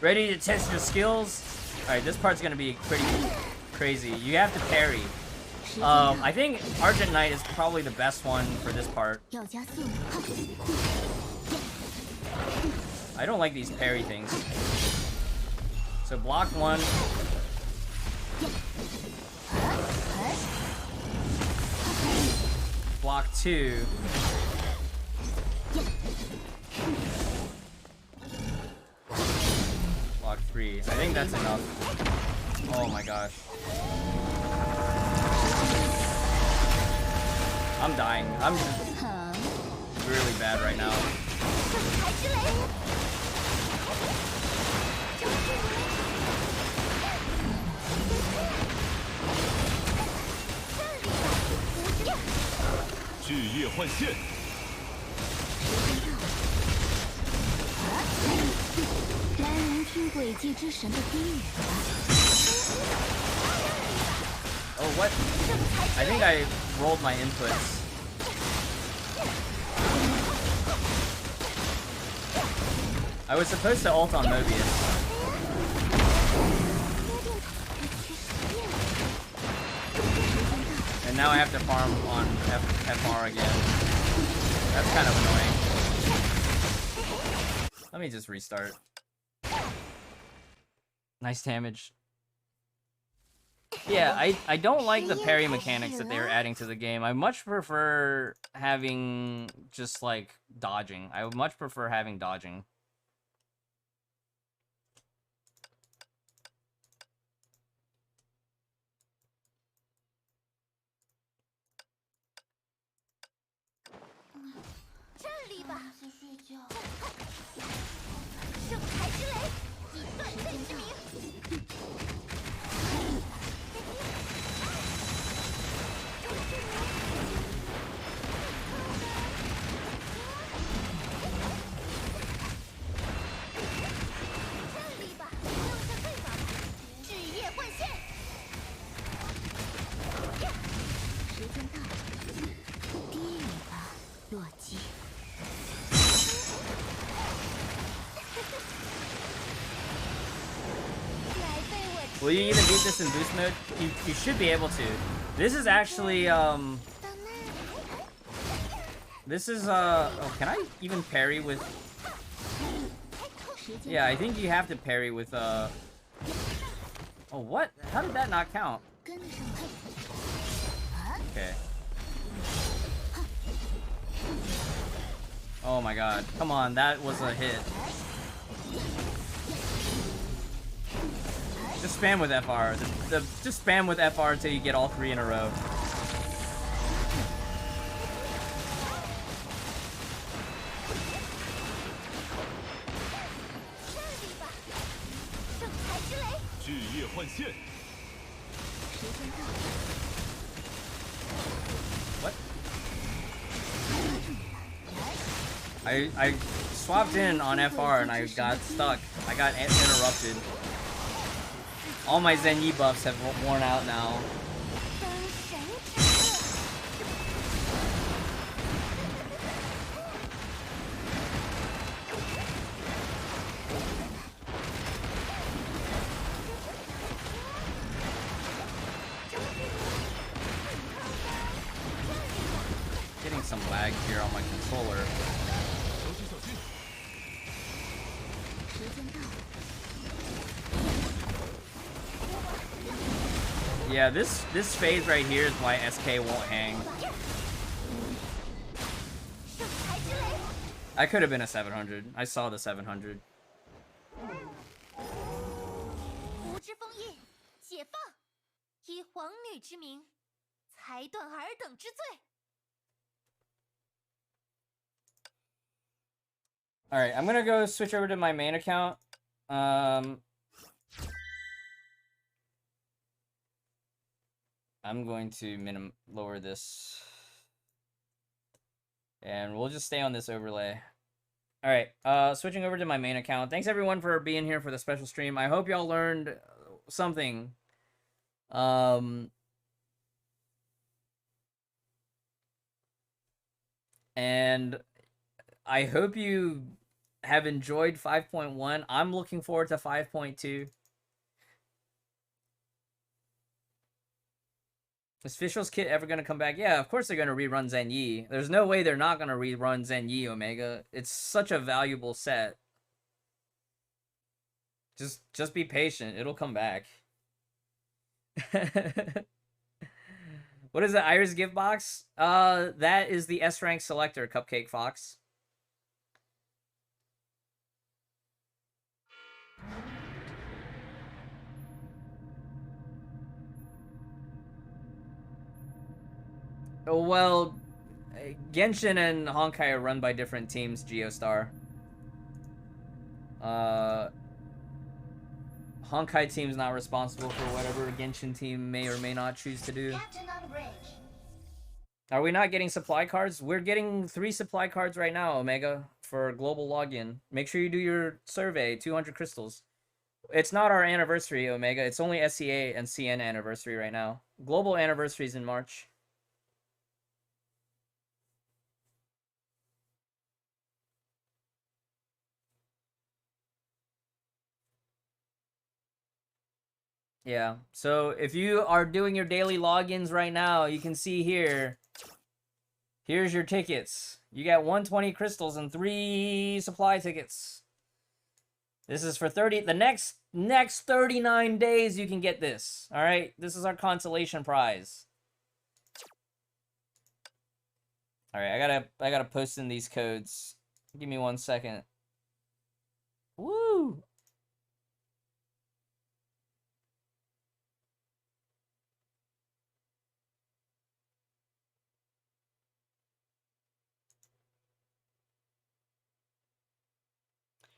Ready to test your skills? Alright, this part's gonna be pretty crazy. You have to parry. I think Argent Knight is probably the best one for this part. I don't like these parry things. So block 1. Block 2. Block 3. I think that's enough. Oh my gosh. I'm dying. I'm really bad right now. Oh, what? I think I rolled my inputs. I was supposed to ult on Mobius. And now I have to farm on FR again. That's kind of annoying. Let me just restart. Nice damage. Yeah, I don't like the parry mechanics that they're adding to the game. I much prefer having just like dodging. I would much prefer having dodging. Will you even beat this in boost mode? You should be able to. This is actually, this is, oh, can I even parry with... Yeah, I think you have to parry with, Oh, what? How did that not count? Okay. Oh my god. Come on, that was a hit. Just spam with FR. Just spam with FR until you get all 3 in a row. What? I swapped in on FR and I got stuck. I got interrupted. All my Zen Yi buffs have worn out now. Getting some lag here on my controller. Yeah, this phase right here is why SK won't hang. I could have been a 700. I saw the 700. Alright, I'm gonna go switch over to my main account. I'm going to lower this. And we'll just stay on this overlay. Alright, switching over to my main account. Thanks everyone for being here for the special stream. I hope y'all learned something. And I hope you have enjoyed 5.1. I'm looking forward to 5.2. Is Fischl's kit ever going to come back? Yeah, of course they're going to rerun Zen Yi. There's no way they're not going to rerun Zen Yi, Omega. It's such a valuable set. Just be patient. It'll come back. What is the Iris gift box? That is the S-Rank Selector, Cupcake Fox. Well, Genshin and Honkai are run by different teams, Geostar. Honkai team's not responsible for whatever Genshin team may or may not choose to do. Are we not getting supply cards? We're getting 3 supply cards right now, Omega, for global login. Make sure you do your survey, 200 crystals. It's not our anniversary, Omega. It's only SCA and CN anniversary right now. Global anniversary is in March. Yeah, so if you are doing your daily logins right now, you can see here, here's your tickets. You got 120 crystals and 3 supply tickets. This is for 30, the next 39 days you can get this. All right, this is our consolation prize. All right, I gotta post in these codes. Give me 1 second. Woo!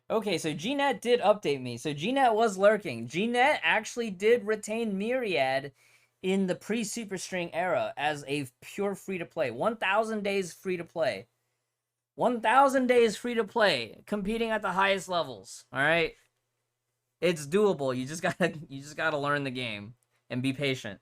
Okay, so GNet did update me. So GNet was lurking. GNet actually did retain Myriad in the pre-Super String era as a pure free-to-play. 1,000 days free-to-play. 1,000 days free-to-play, competing at the highest levels. All right? It's doable. You just gotta learn the game and be patient.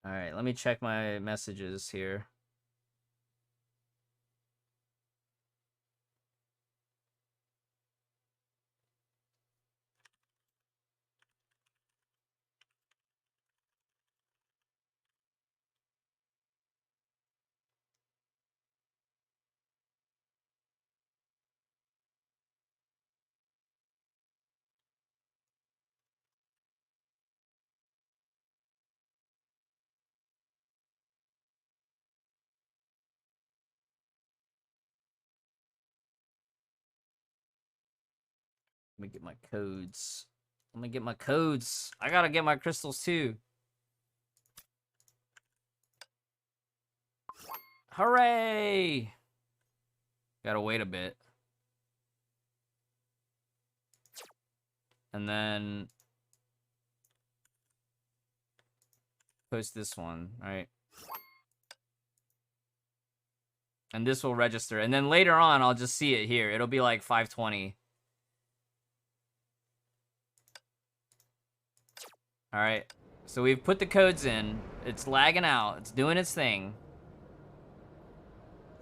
All right, let me check my messages here. Let me get my codes. Let me get my codes. I gotta get my crystals too. Hooray! Gotta wait a bit. And then post this one, right? And this will register. And then later on, I'll just see it here. It'll be like 520. All right, so we've put the codes in. It's lagging out. It's doing its thing.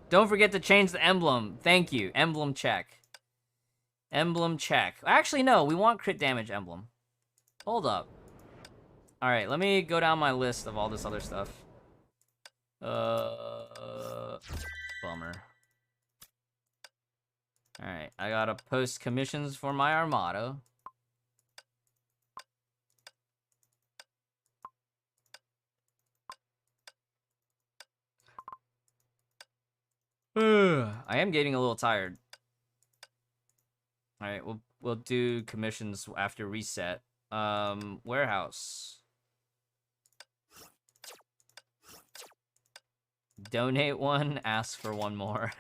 Don't forget to change the emblem. Thank you. Emblem check. Emblem check. Actually, no. We want crit damage emblem. Hold up. All right, let me go down my list of all this other stuff. Bummer. All right, I gotta post commissions for my Armado. I am getting a little tired. All right, we'll do commissions after reset. Warehouse. Donate one, ask for one more.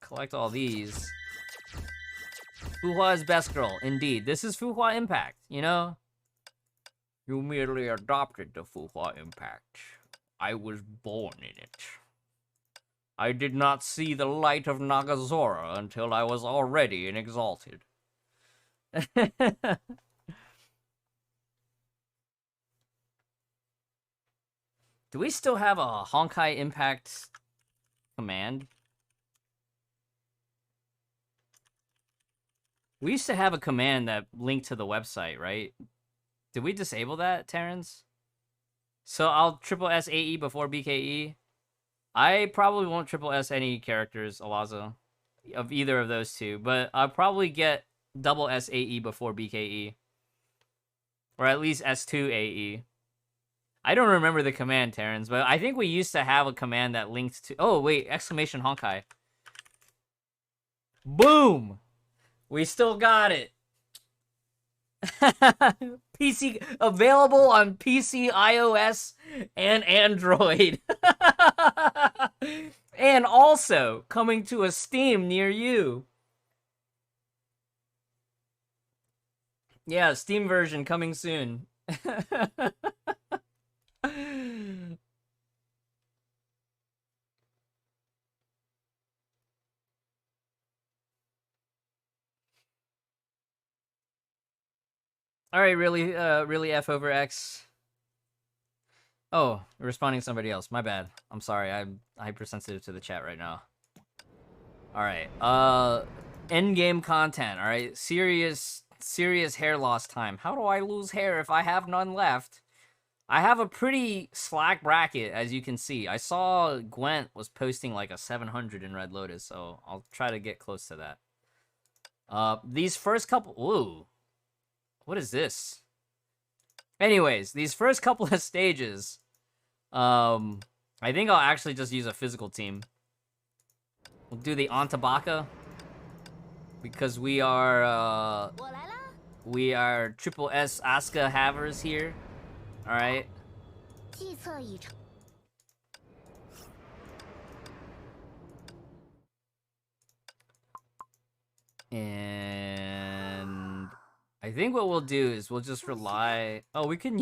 Collect all these. Fuhua is best girl. Indeed. This is Fuhua Impact, you know? You merely adopted the Fuhua Impact. I was born in it. I did not see the light of Nagazora until I was already an exalted. Do we still have a Honkai Impact command? We used to have a command that linked to the website, right? Did we disable that, Terrence? So I'll triple S AE before BKE. I probably won't triple S any characters, Alaza, of either of those two, but I'll probably get double S AE before BKE. Or at least S2 AE. I don't remember the command, Terrence, but I think we used to have a command that linked to... Oh, wait, exclamation Honkai. Boom! We still got it. PC available on PC, iOS, and Android. And also coming to a Steam near you. Yeah, Steam version coming soon. All right, really F over X. Oh, responding to somebody else. My bad. I'm sorry. I'm hypersensitive to the chat right now. All right. End game content. All right. Serious hair loss time. How do I lose hair if I have none left? I have a pretty slack bracket, as you can see. I saw Gwent was posting like a 700 in Red Lotus, so I'll try to get close to that. These first couple... Ooh. What is this? Anyways, these first couple of stages, I think I'll actually just use a physical team. We'll do the Antabaka, because we are triple S Asuka havers here. All right. And I think what we'll do is we'll just rely... Oh, we can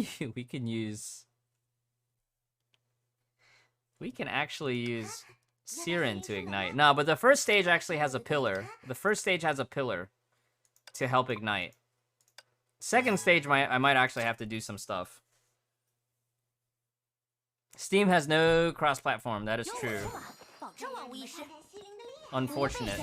actually use Siren to ignite. No, but the first stage actually has a pillar. The first stage has a pillar to help ignite. Second stage, I might actually have to do some stuff. Steam has no cross-platform. That is true. Unfortunate.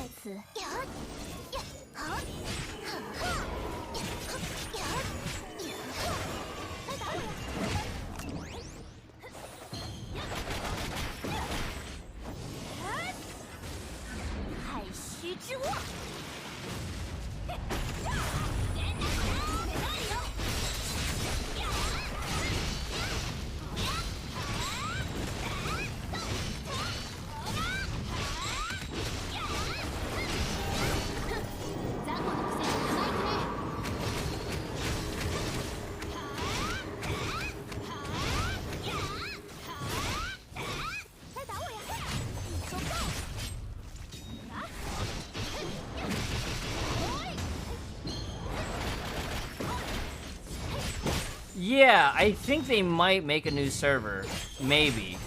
Yeah, I think they might make a new server. Maybe.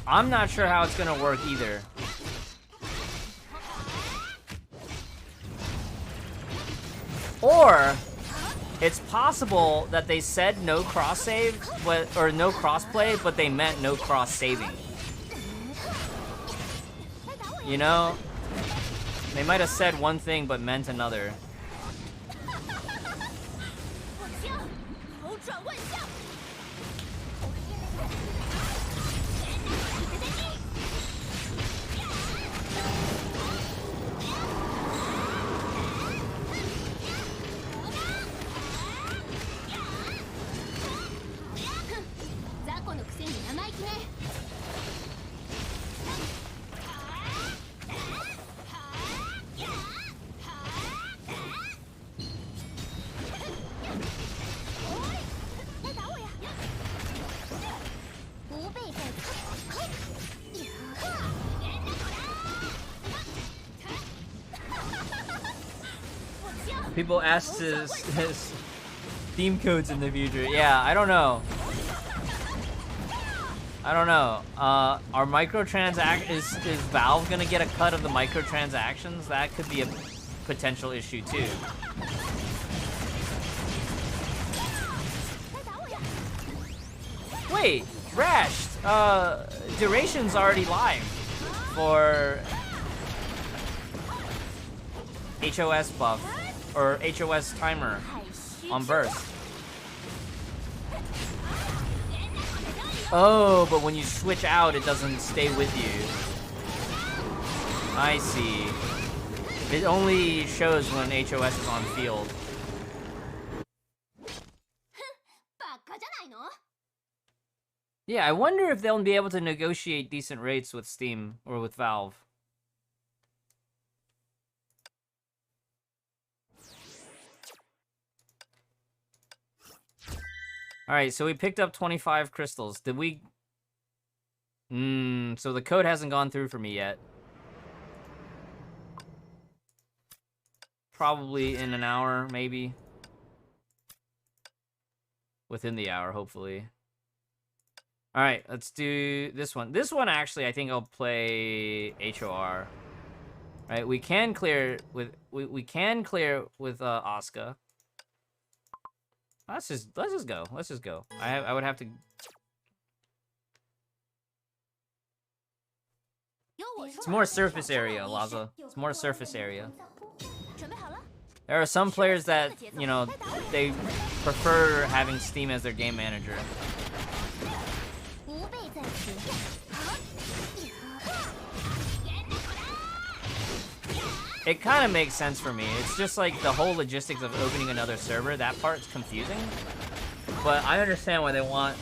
I'm not sure how it's gonna work either. Or it's possible that they said no cross save, or no crossplay, but they meant no cross saving. You know? They might have said one thing but meant another. People ask his Steam codes in the future. Yeah, I don't know. I don't know. Are is Valve gonna get a cut of the microtransactions? That could be a potential issue too. Wait, Rash, Duration's already live for HOS buff or HOS timer on burst. Oh, but when you switch out, it doesn't stay with you. I see. It only shows when HOS is on field. Yeah, I wonder if they'll be able to negotiate decent rates with Steam or with Valve. Alright, so we picked up 25 crystals. Did we... so the code hasn't gone through for me yet. Probably in an hour, maybe. Within the hour, hopefully. Alright, let's do this one. This one, actually, I think I'll play HOR. Alright, we can clear with... We can clear with Asuka. Let's just go. Let's just go. I would have to. It's more surface area, Laza. It's more surface area. There are some players that, you know, they prefer having Steam as their game manager. It kind of makes sense for me. It's just like the whole logistics of opening another server. That part's confusing. But I understand why they want...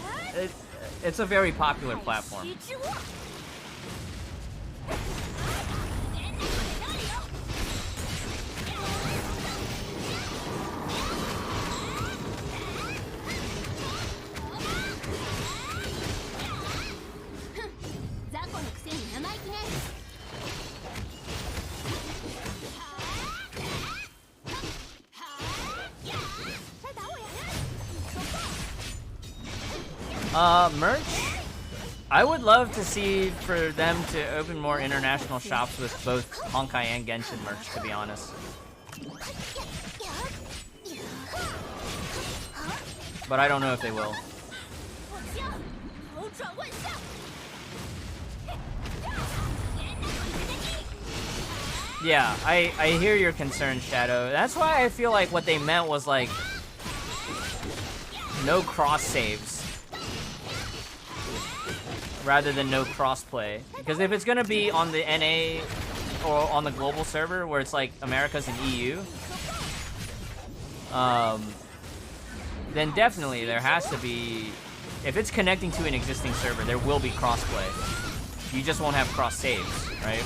It's a very popular platform. Merch? I would love to see for them to open more international shops with both Honkai and Genshin merch, to be honest. But I don't know if they will. Yeah, I hear your concern, Shadow. That's why I feel like what they meant was like no cross saves rather than no crossplay. Because if it's gonna be on the NA or on the global server where it's like Americas and EU, then definitely there has to be, if it's connecting to an existing server, there will be crossplay. You just won't have cross saves, right?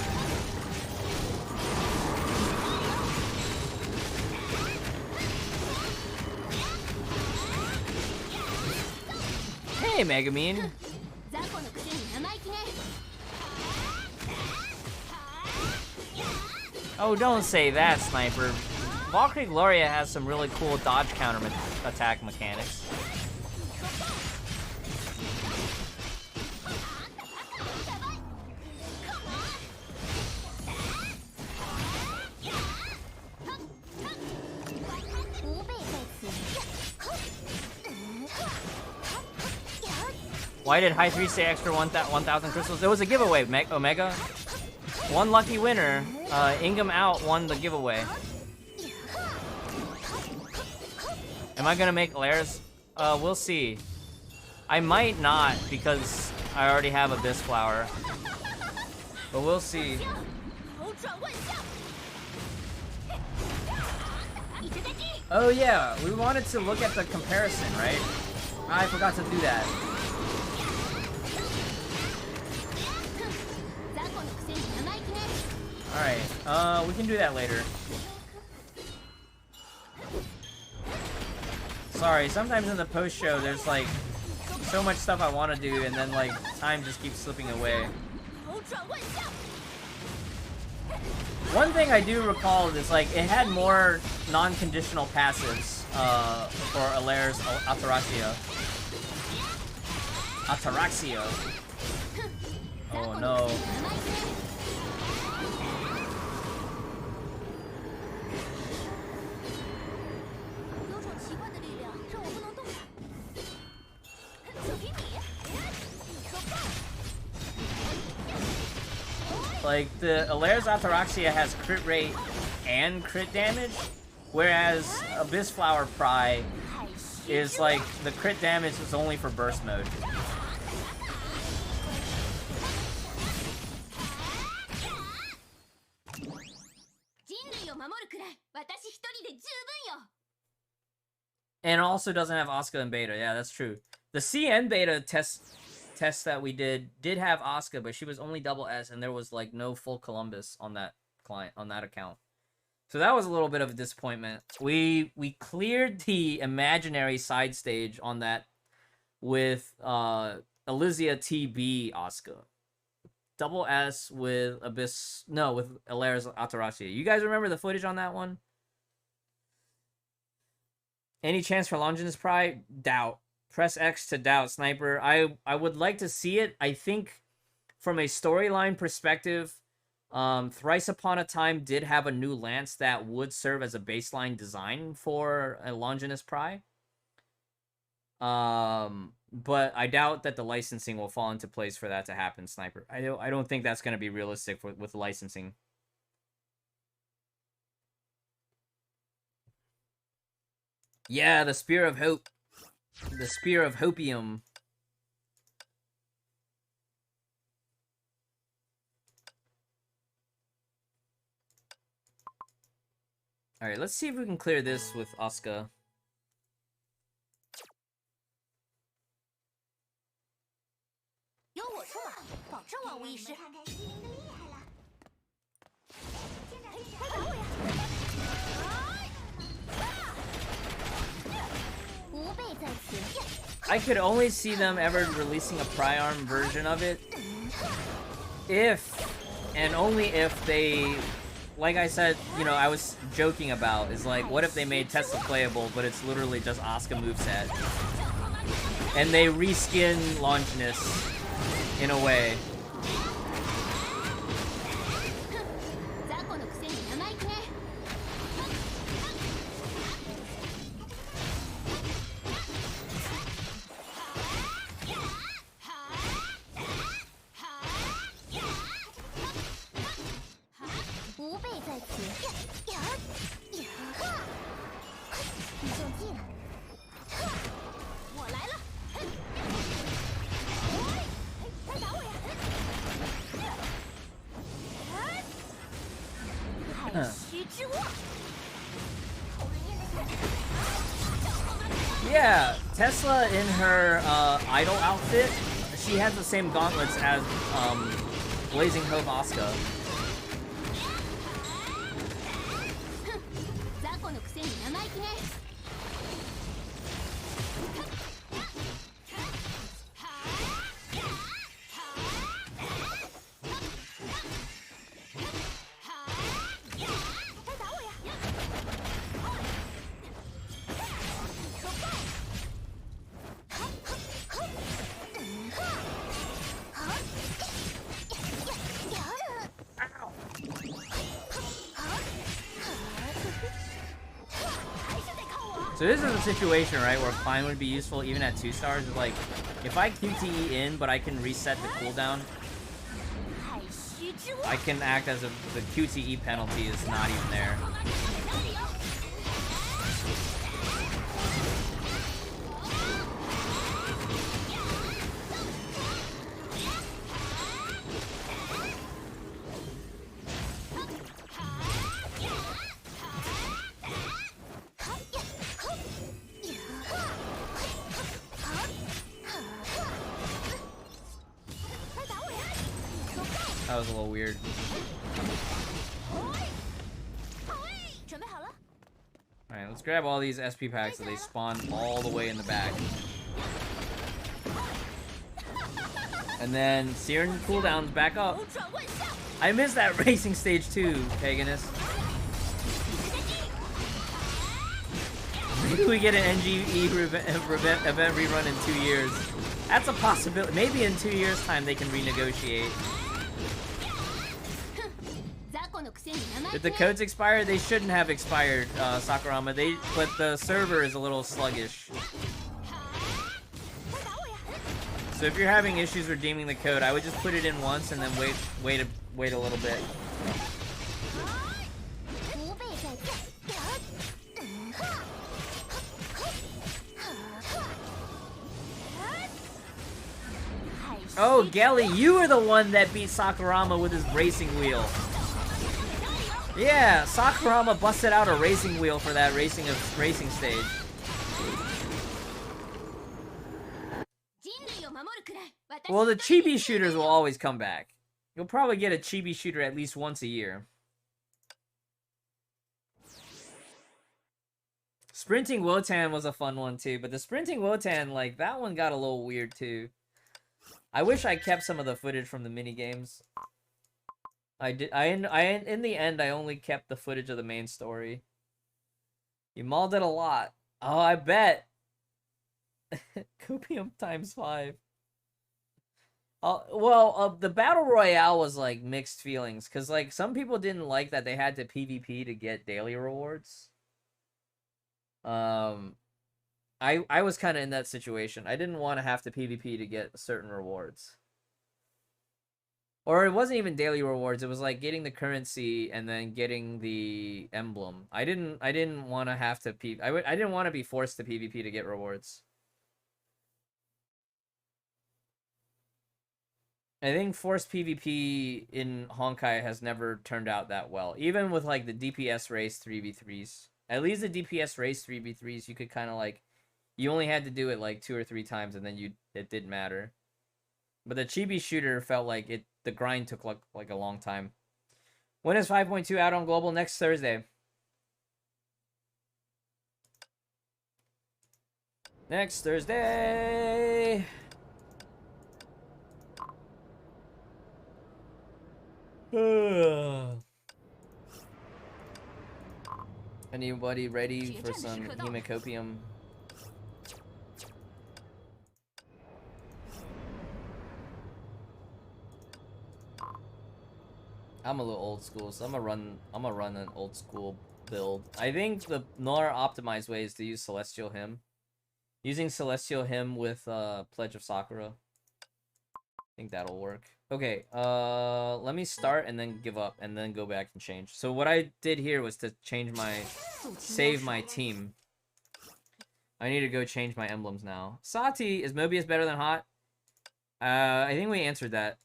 Hey, Megamine. Oh, don't say that, Sniper. Valkyrie Gloria has some really cool dodge counter attack mechanics. Why did HI3 say extra 1,000 crystals? There was a giveaway, Omega. One lucky winner, Ingam Out, won the giveaway. Am I gonna make Lairs? We'll see. I might not, because I already have Abyss Flower. But we'll see. Oh yeah, we wanted to look at the comparison, right? I forgot to do that. Alright, we can do that later. Sorry, sometimes in the post-show there's like so much stuff I want to do and then like time just keeps slipping away. One thing I do recall is like it had more non-conditional passives for Alaire's Ataraxia. Oh no. Like, the Alaire's Ataraxia has crit rate and crit damage, whereas Abyss Flower Pry is like, the crit damage is only for burst mode. And also doesn't have Asuka in beta. Yeah, that's true. The CN beta test that we did have Asuka, but she was only double S, and there was like no full Columbus on that client, on that account. So that was a little bit of a disappointment. We cleared the imaginary side stage on that with Elysia TB Asuka. Double S with Abyss, no, with Alaire's Ataraxia. You guys remember the footage on that one? Any chance for Longinus Pry? Doubt. Press X to doubt, Sniper. I would like to see it. I think from a storyline perspective, Thrice Upon a Time did have a new lance that would serve as a baseline design for a Longinus Pry. But I doubt that the licensing will fall into place for that to happen, Sniper. I don't think that's going to be realistic with licensing. Yeah, the Spear of Hope. The Spear of Hopium. Alright, let's see if we can clear this with Asuka. I could only see them ever releasing a Pry-Arm version of it if, and only if they, like I said, you know, I was joking about, is like, what if they made Tesla playable, but it's literally just Asuka moveset? And they reskin Longinus in a way. Yeah, Tesla in her idol outfit, she has the same gauntlets as Blazing Hove Asuka. So this is a situation, right, where Climb would be useful even at 2 stars. It's like, if I QTE in, but I can reset the cooldown, I can act as if the QTE penalty is not even there. That was a little weird. Alright, let's grab all these SP packs so they spawn all the way in the back. And then Siren cooldowns back up. I missed that racing stage too, Paganus. Maybe we get an NGE event rerun in 2 years. That's a possibility. Maybe in 2 years' time they can renegotiate. Did the codes expire? They shouldn't have expired, Sakurama. But the server is a little sluggish. So if you're having issues redeeming the code, I would just put it in once and then wait a little bit. Oh, Gelly, you were the one that beat Sakurama with his racing wheel. Yeah, Sakurama busted out a racing wheel for that racing stage. Well, the chibi shooters will always come back. You'll probably get a chibi shooter at least once a year. Sprinting Wotan was a fun one too, but the Sprinting Wotan, like, that one got a little weird too. I wish I kept some of the footage from the minigames. In the end, I only kept the footage of the main story. You mauled it a lot. Oh, I bet. Copium times 5. The Battle Royale was, like, mixed feelings. Because, like, some people didn't like that they had to PvP to get daily rewards. I was kind of in that situation. I didn't want to have to PvP to get certain rewards. Or it wasn't even daily rewards. It was like getting the currency and then getting the emblem. I didn't want to have to I didn't want to be forced to PvP to get rewards. I think forced PvP in Honkai has never turned out that well. Even with like the DPS race 3v3s. At least the DPS race 3v3s, you could kind of like, you only had to do it like 2 or 3 times and then it didn't matter. But the chibi shooter felt like the grind took like a long time. When is 5.2 out on global? Next Thursday. Next Thursday. Anybody ready for some hemicopium? I'm a little old school, so I'm gonna run an old school build. I think the more optimized way is to use Celestial Hymn. Using Celestial Hymn with Pledge of Sakura. I think that'll work. Okay, let me start and then give up and then go back and change. So what I did here was to save my team. I need to go change my emblems now. Sati, is Mobius better than Hot? I think we answered that.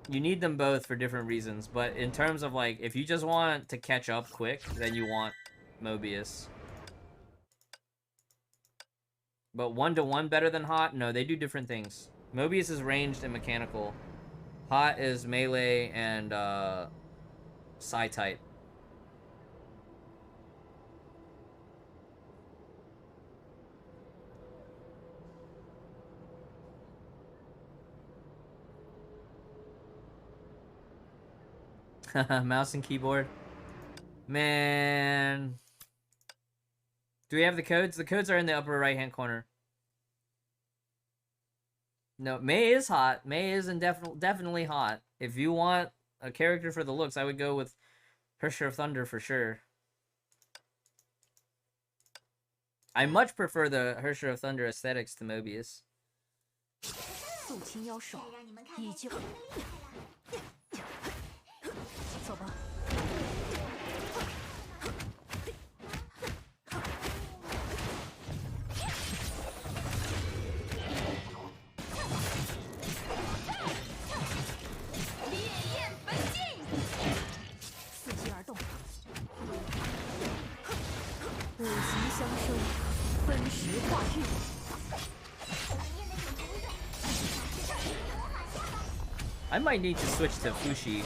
You need them both for different reasons, but in terms of like, if you just want to catch up quick, then you want Mobius. But 1-to-1 better than Hot? No, they do different things. Mobius is ranged and mechanical. Hot is melee and psi type. Mouse and keyboard. Man. Do we have the codes? The codes are in the upper right-hand corner. No, Mei is hot. Mei is definitely hot. If you want a character for the looks, I would go with Hersher of Thunder for sure. I much prefer the Hersher of Thunder aesthetics to Mobius. I might need to switch to Fushi.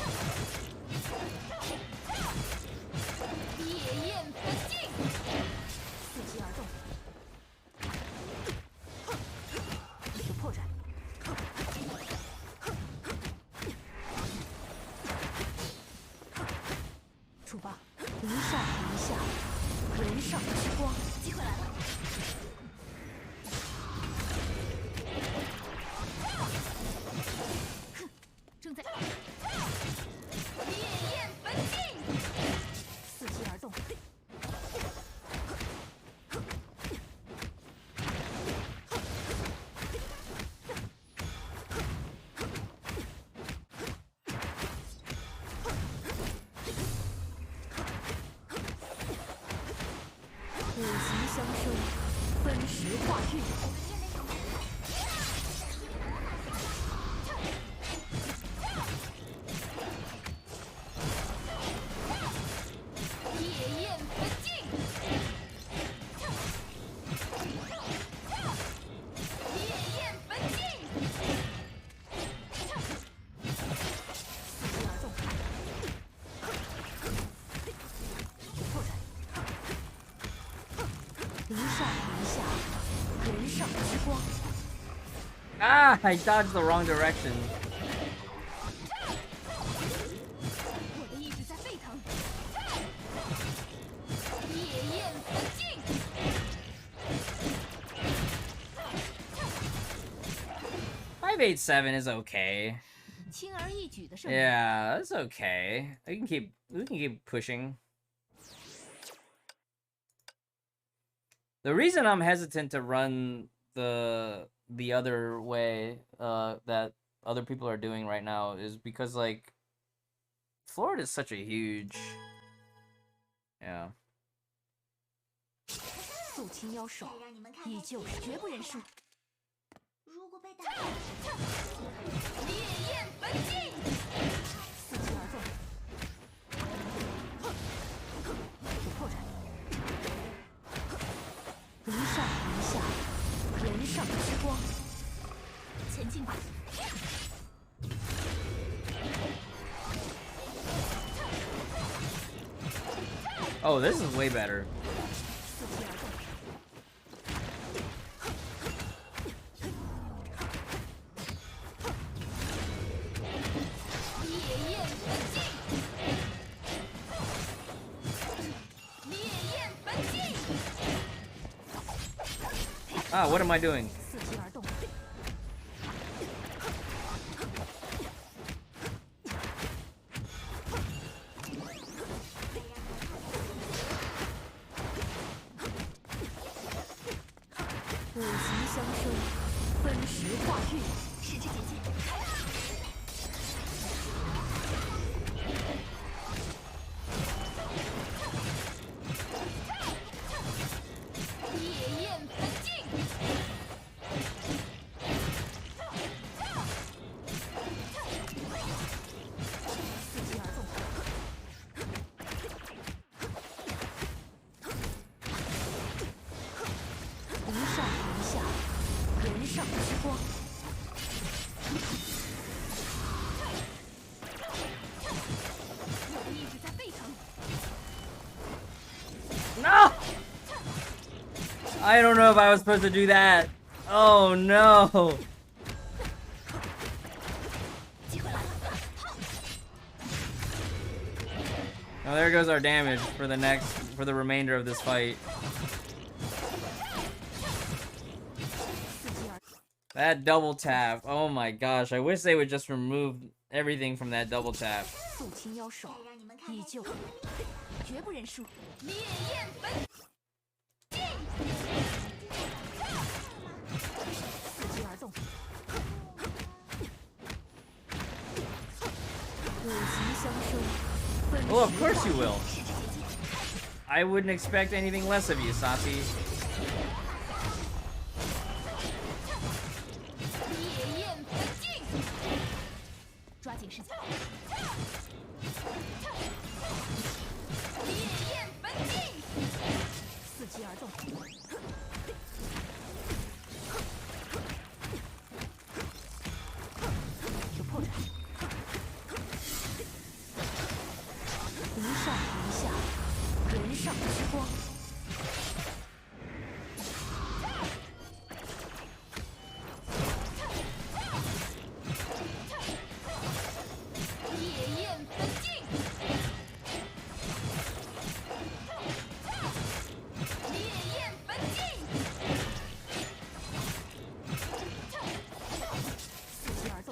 生，分时化日。夜焰焚尽。夜焰焚尽。伺机而动。破绽。临上临下，人上之光。Ah, I dodged the wrong direction. 我的意志在沸腾。夜焰焚尽。587 is okay. 轻而易举的胜利。 Yeah, that's okay. We can keep pushing. The reason I'm hesitant to run the other way that other people are doing right now is because like Florida is such a huge, yeah. 肃清妖兽，依旧是绝不认输。如果被打，烈焰焚尽，伺机而动。破绽。临上临下，人上之光。前进吧。 Oh, this is way better. Ah, what am I doing? No! I don't know if I was supposed to do that. Oh no! Oh, there goes our damage for the remainder of this fight. That double tap. Oh my gosh, I wish they would just remove everything from that double tap. 肃清妖兽，依旧绝不认输。烈焰焚尽，伺机而动。五行相生，分时 Oh, of course you 化日 will. I wouldn't expect anything less of you, Sati. 烈焰焚尽，抓紧时间。烈焰焚尽，伺机而动。有破绽。临上临下，人上之光。烈焰焚尽，烈焰焚尽，伺机而动。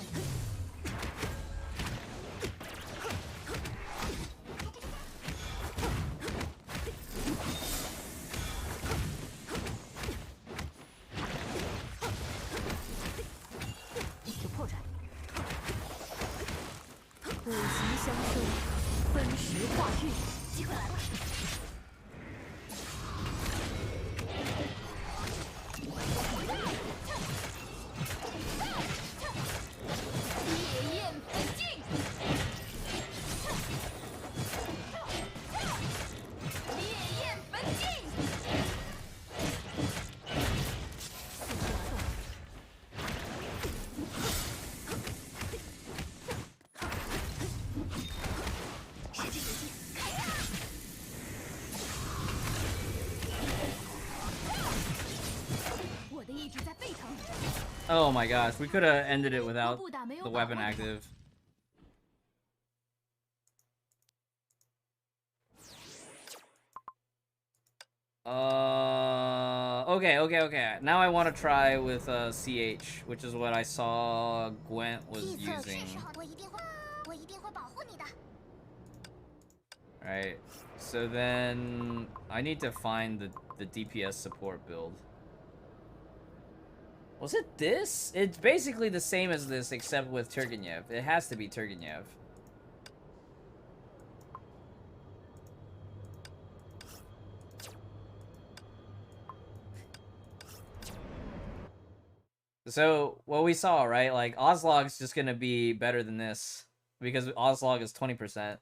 有破绽。五行相生，分时化日，机会来了。Oh my gosh, we could have ended it without the weapon active. Okay. Now I want to try with CH, which is what I saw Gwent was using. Alright, so then I need to find the DPS support build. Was it this? It's basically the same as this, except with Turgenev. It has to be Turgenev. So, what we saw, right? Like, Oslog's just gonna be better than this. Because Oslog is 20%.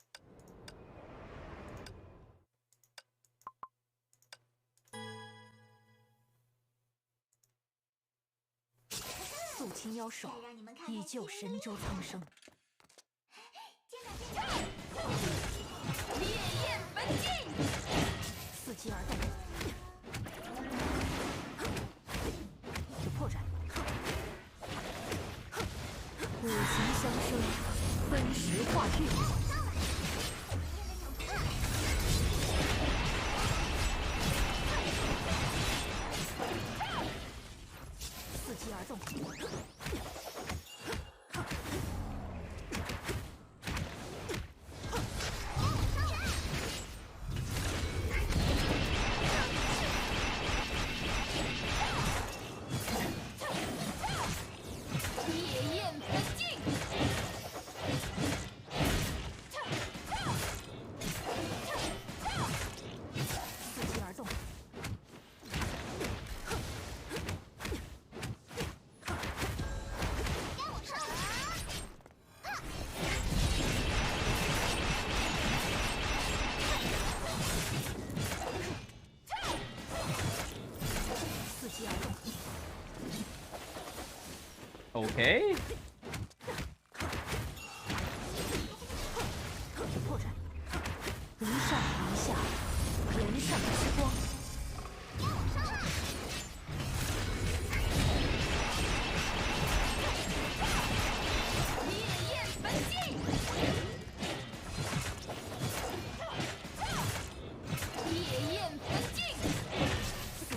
Okay.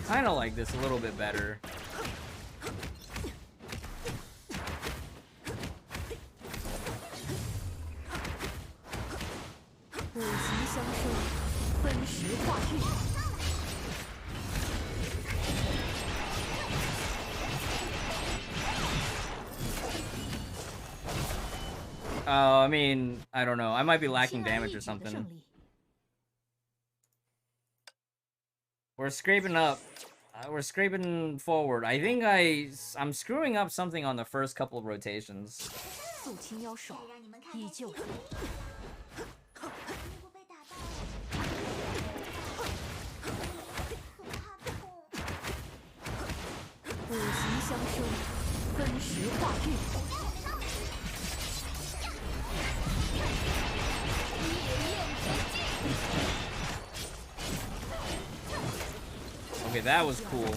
Kind of like this a little bit better. I mean, I don't know. I might be lacking damage or something. We're scraping up. We're scraping forward. I think I'm screwing up something on the first couple of rotations. Okay, that was cool.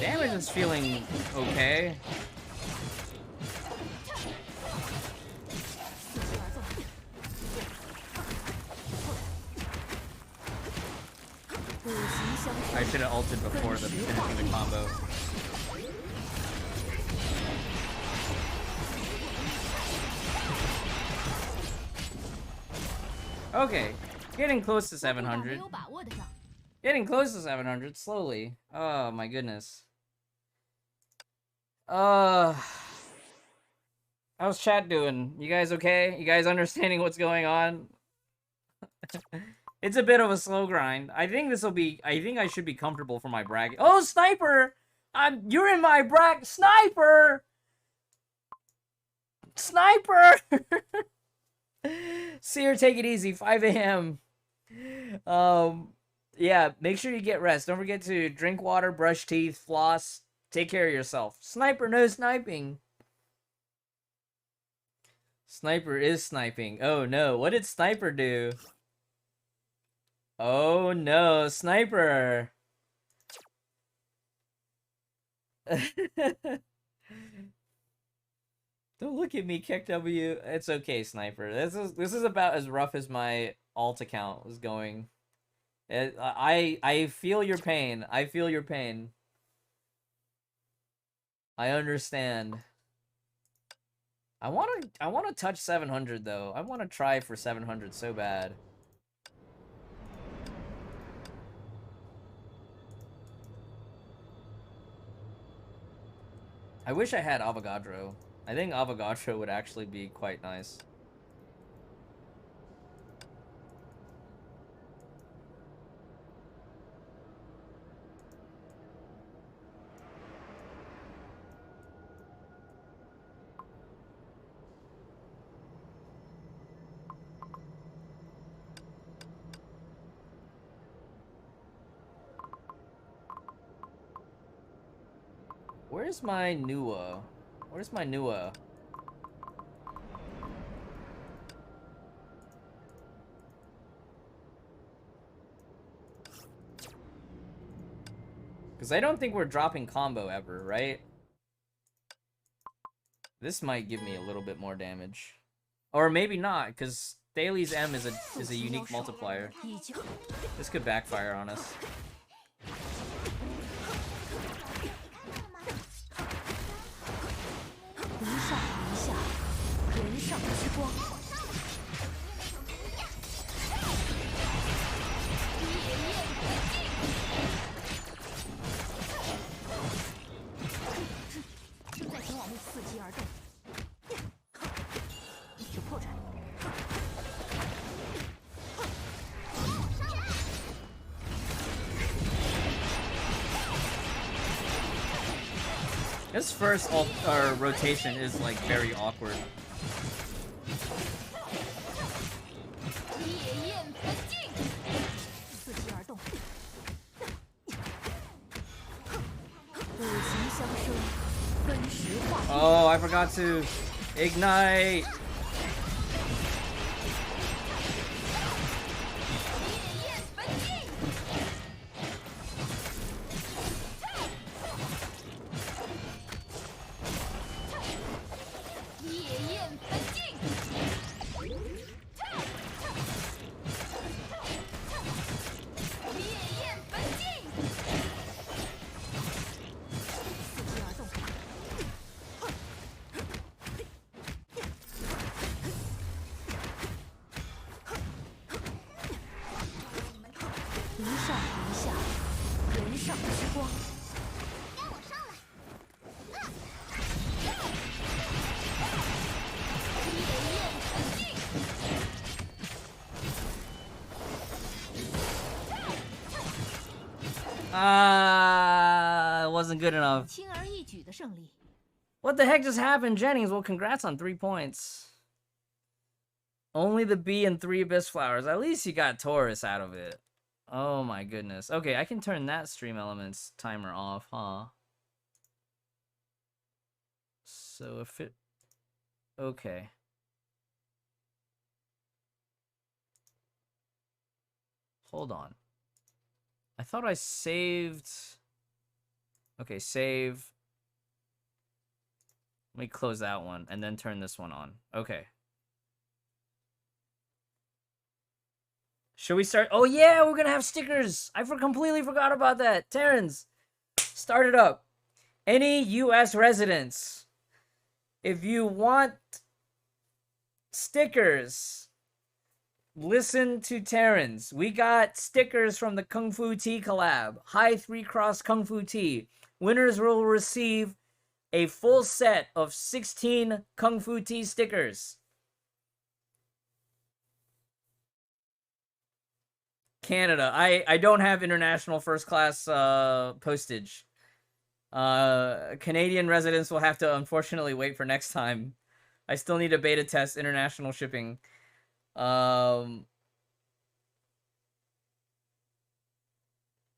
Damage is feeling okay. I should have ulted before finishing the combo. Okay, getting close to 700. Getting close to 700 slowly. Oh my goodness. How's chat doing? You guys okay? You guys understanding what's going on? It's a bit of a slow grind. I think I should be comfortable for my bracket. Oh, Sniper! You're in my bracket. Sniper! Sniper! Seer, take it easy. 5 a.m. Yeah, make sure you get rest. Don't forget to drink water, brush teeth, floss. Take care of yourself. Sniper, no sniping. Sniper is sniping. Oh no, what did Sniper do? Oh no, Sniper. Don't look at me, KW. It's okay, Sniper. This is about as rough as my alt account was going. I feel your pain. I feel your pain. I understand. I want to touch 700 though. I want to try for 700 so bad. I wish I had Avogadro. I think Avogadro would actually be quite nice. Where's my Nua? Where's my Nua? Because I don't think we're dropping combo ever, right? This might give me a little bit more damage. Or maybe not, because Daly's M is a unique multiplier. This could backfire on us. This first rotation is like very awkward. Oh, I forgot to ignite. It wasn't good enough. What the heck just happened, Jennings? Well, congrats on 3 points. Only the B and 3 Abyss Flowers. At least you got Taurus out of it. Oh my goodness. Okay, I can turn that Stream Elements timer off, huh? So if it... Okay. Hold on. I thought I saved... Okay, save. Let me close that one and then turn this one on. Okay. Should we start? Oh yeah, we're gonna have stickers. I completely forgot about that. Terrence, start it up. Any U.S. residents, if you want stickers, listen to Terrence. We got stickers from the Kung Fu Tea collab. HI3 Cross Kung Fu Tea. Winners will receive a full set of 16 Kung Fu Tea stickers. Canada. I don't have international first class postage. Canadian residents will have to unfortunately wait for next time. I still need a beta test international shipping. All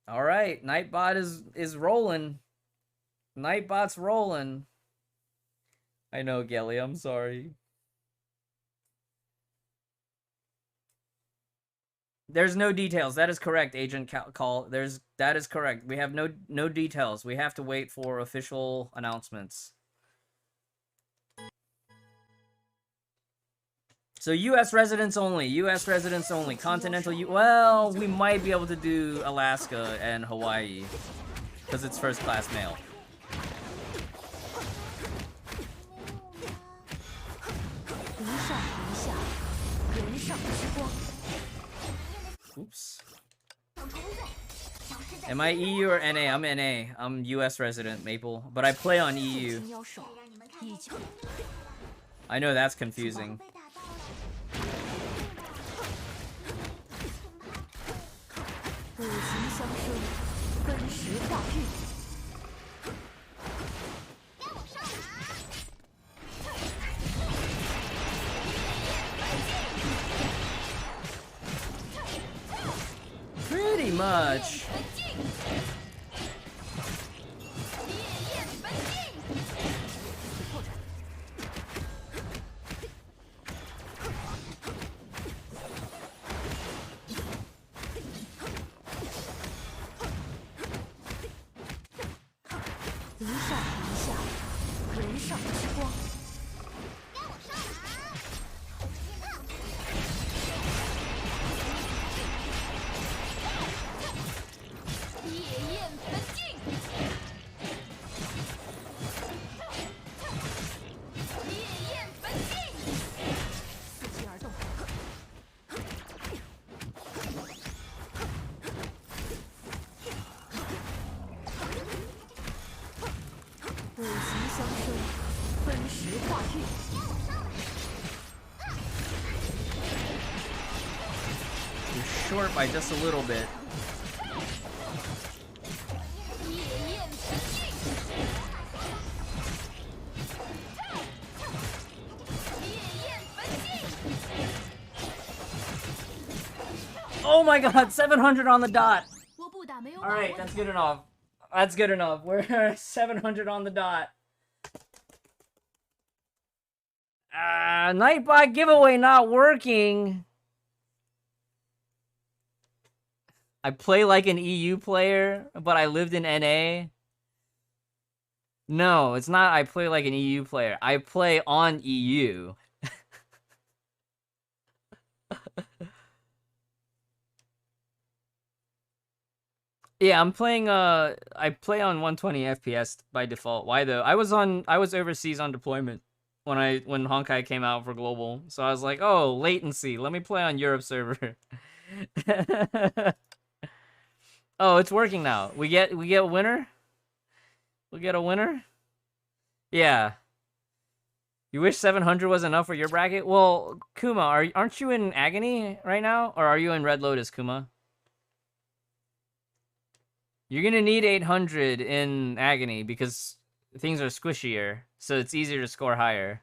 right, Nightbot is rolling. Nightbot's rolling. I know, Gelly, I'm sorry. There's no details. That is correct, Agent Call. That is correct. We have no details. We have to wait for official announcements. So U.S. residents only. U.S. residents only. Continental well, we might be able to do Alaska and Hawaii because it's first class mail. Oops. Am I EU or NA? I'm NA. I'm US resident, Maple. But I play on EU. I know that's confusing. Pretty much. Short by just a little bit. Oh my god, 700 on the dot. Alright, that's good enough. That's good enough. We're 700 on the dot. Nightbot giveaway not working. I play like an EU player, but I lived in NA. No, it's not I play like an EU player. I play on EU. Yeah, I'm playing I play on 120 FPS by default. Why though? I was overseas on deployment when Honkai came out for global. So I was like, "Oh, latency. Let me play on Europe server." Oh, it's working now. We get a winner? We get a winner? Yeah. You wish 700 was enough for your bracket? Well, Kuma, aren't you in Agony right now? Or are you in Red Lotus, Kuma? You're gonna need 800 in Agony because things are squishier, so it's easier to score higher.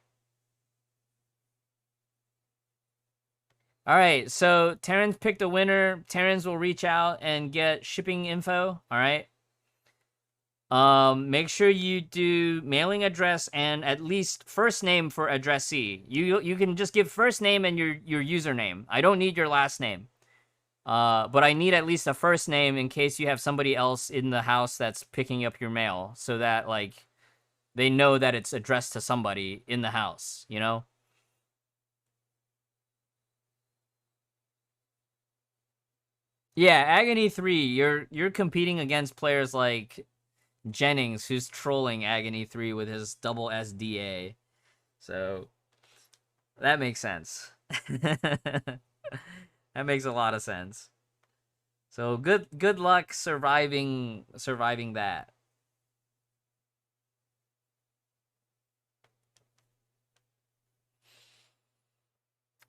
Alright, so Terrence picked a winner. Terrence will reach out and get shipping info, alright? Make sure you do mailing address and at least first name for addressee. You can just give first name and your username. I don't need your last name. But I need at least a first name in case you have somebody else in the house that's picking up your mail so that, like, they know that it's addressed to somebody in the house, you know? Yeah, Agony 3, you're competing against players like Jennings, who's trolling Agony 3 with his double SDA. So, that makes sense. That makes a lot of sense. So good luck surviving that.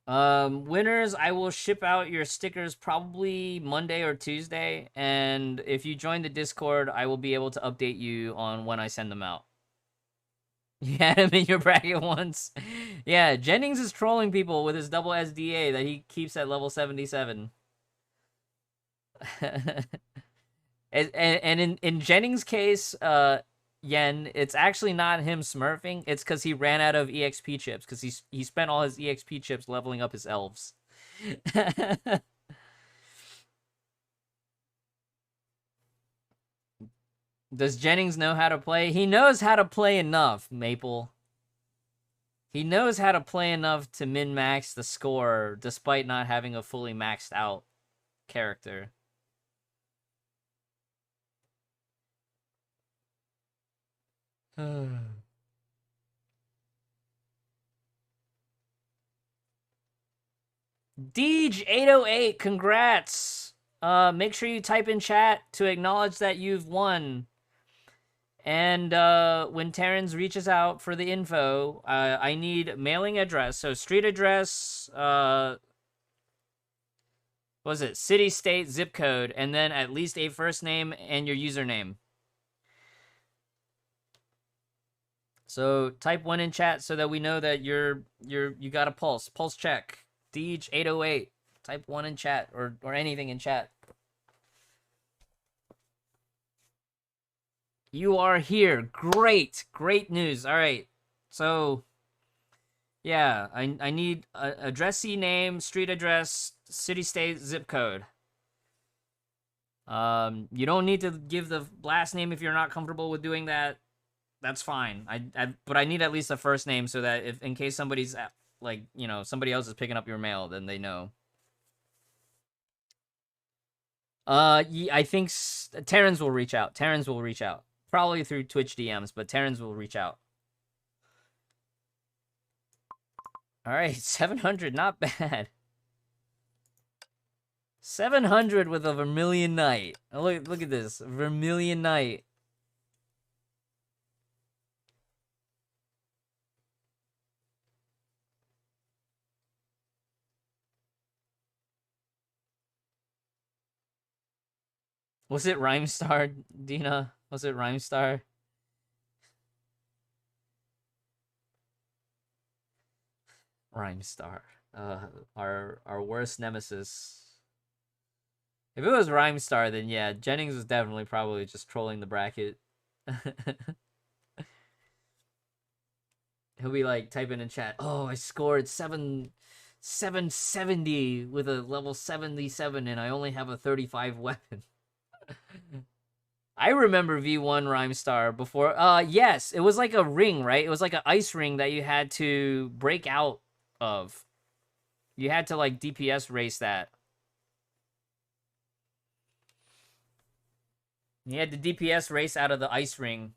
Winners, I will ship out your stickers probably Monday or Tuesday, and if you join the Discord, I will be able to update you on when I send them out. You had him in your bracket once. Yeah, Jennings is trolling people with his double SDA that he keeps at level 77. and in Jennings' case, Yen, it's actually not him smurfing. It's because he ran out of EXP chips, because he spent all his EXP chips leveling up his elves. Does Jennings know how to play? He knows how to play enough, Maple. He knows how to play enough to min-max the score, despite not having a fully maxed out character. Deej808, congrats! Make sure you type in chat to acknowledge that you've won. And when Terrence reaches out for the info, I need mailing address. So street address, what was it? City, state, zip code, and then at least a first name and your username. So type 1 in chat so that we know that you got a pulse. Pulse check. Deej808. Type 1 in chat or anything in chat. You are here. Great. Great news. All right. So, yeah, I need addressee name, street address, city, state, zip code. You don't need to give the last name if you're not comfortable with doing that. That's fine. But I need at least a first name so that if in case somebody's like, you know, somebody else is picking up your mail, then they know. I think Terrence will reach out. Terrence will reach out. Probably through Twitch DMs, but Terrence will reach out. All right, 700, not bad. 700 with a Vermilion Knight. Oh, look at this, Vermilion Knight. Was it Rhymestar, Dina? Was it Rhymestar? Rhymestar. Our worst nemesis. If it was Rhymestar, then yeah, Jennings was definitely probably just trolling the bracket. He'll be like typing in chat, oh, I scored 770 with a level 77 and I only have a 35 weapon. I remember V1 Rhymestar before. Yes, it was like a ring, right? It was like an ice ring that you had to break out of. You had to like DPS race that. You had to DPS race out of the ice ring.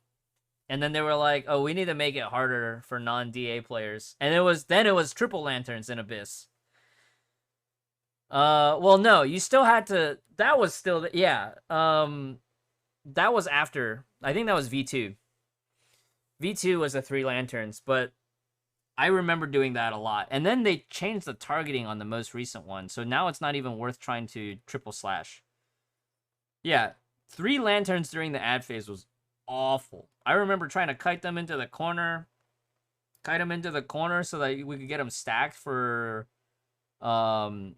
And then they were like, oh, we need to make it harder for non-DA players. And then it was triple lanterns in Abyss. Well, no, you still had to, that was still, yeah, that was after, I think that was V2. V2 was the 3 lanterns, but I remember doing that a lot. And then they changed the targeting on the most recent one, so now it's not even worth trying to triple slash. Yeah, 3 lanterns during the ad phase was awful. I remember trying to kite them into the corner so that we could get them stacked for, Flame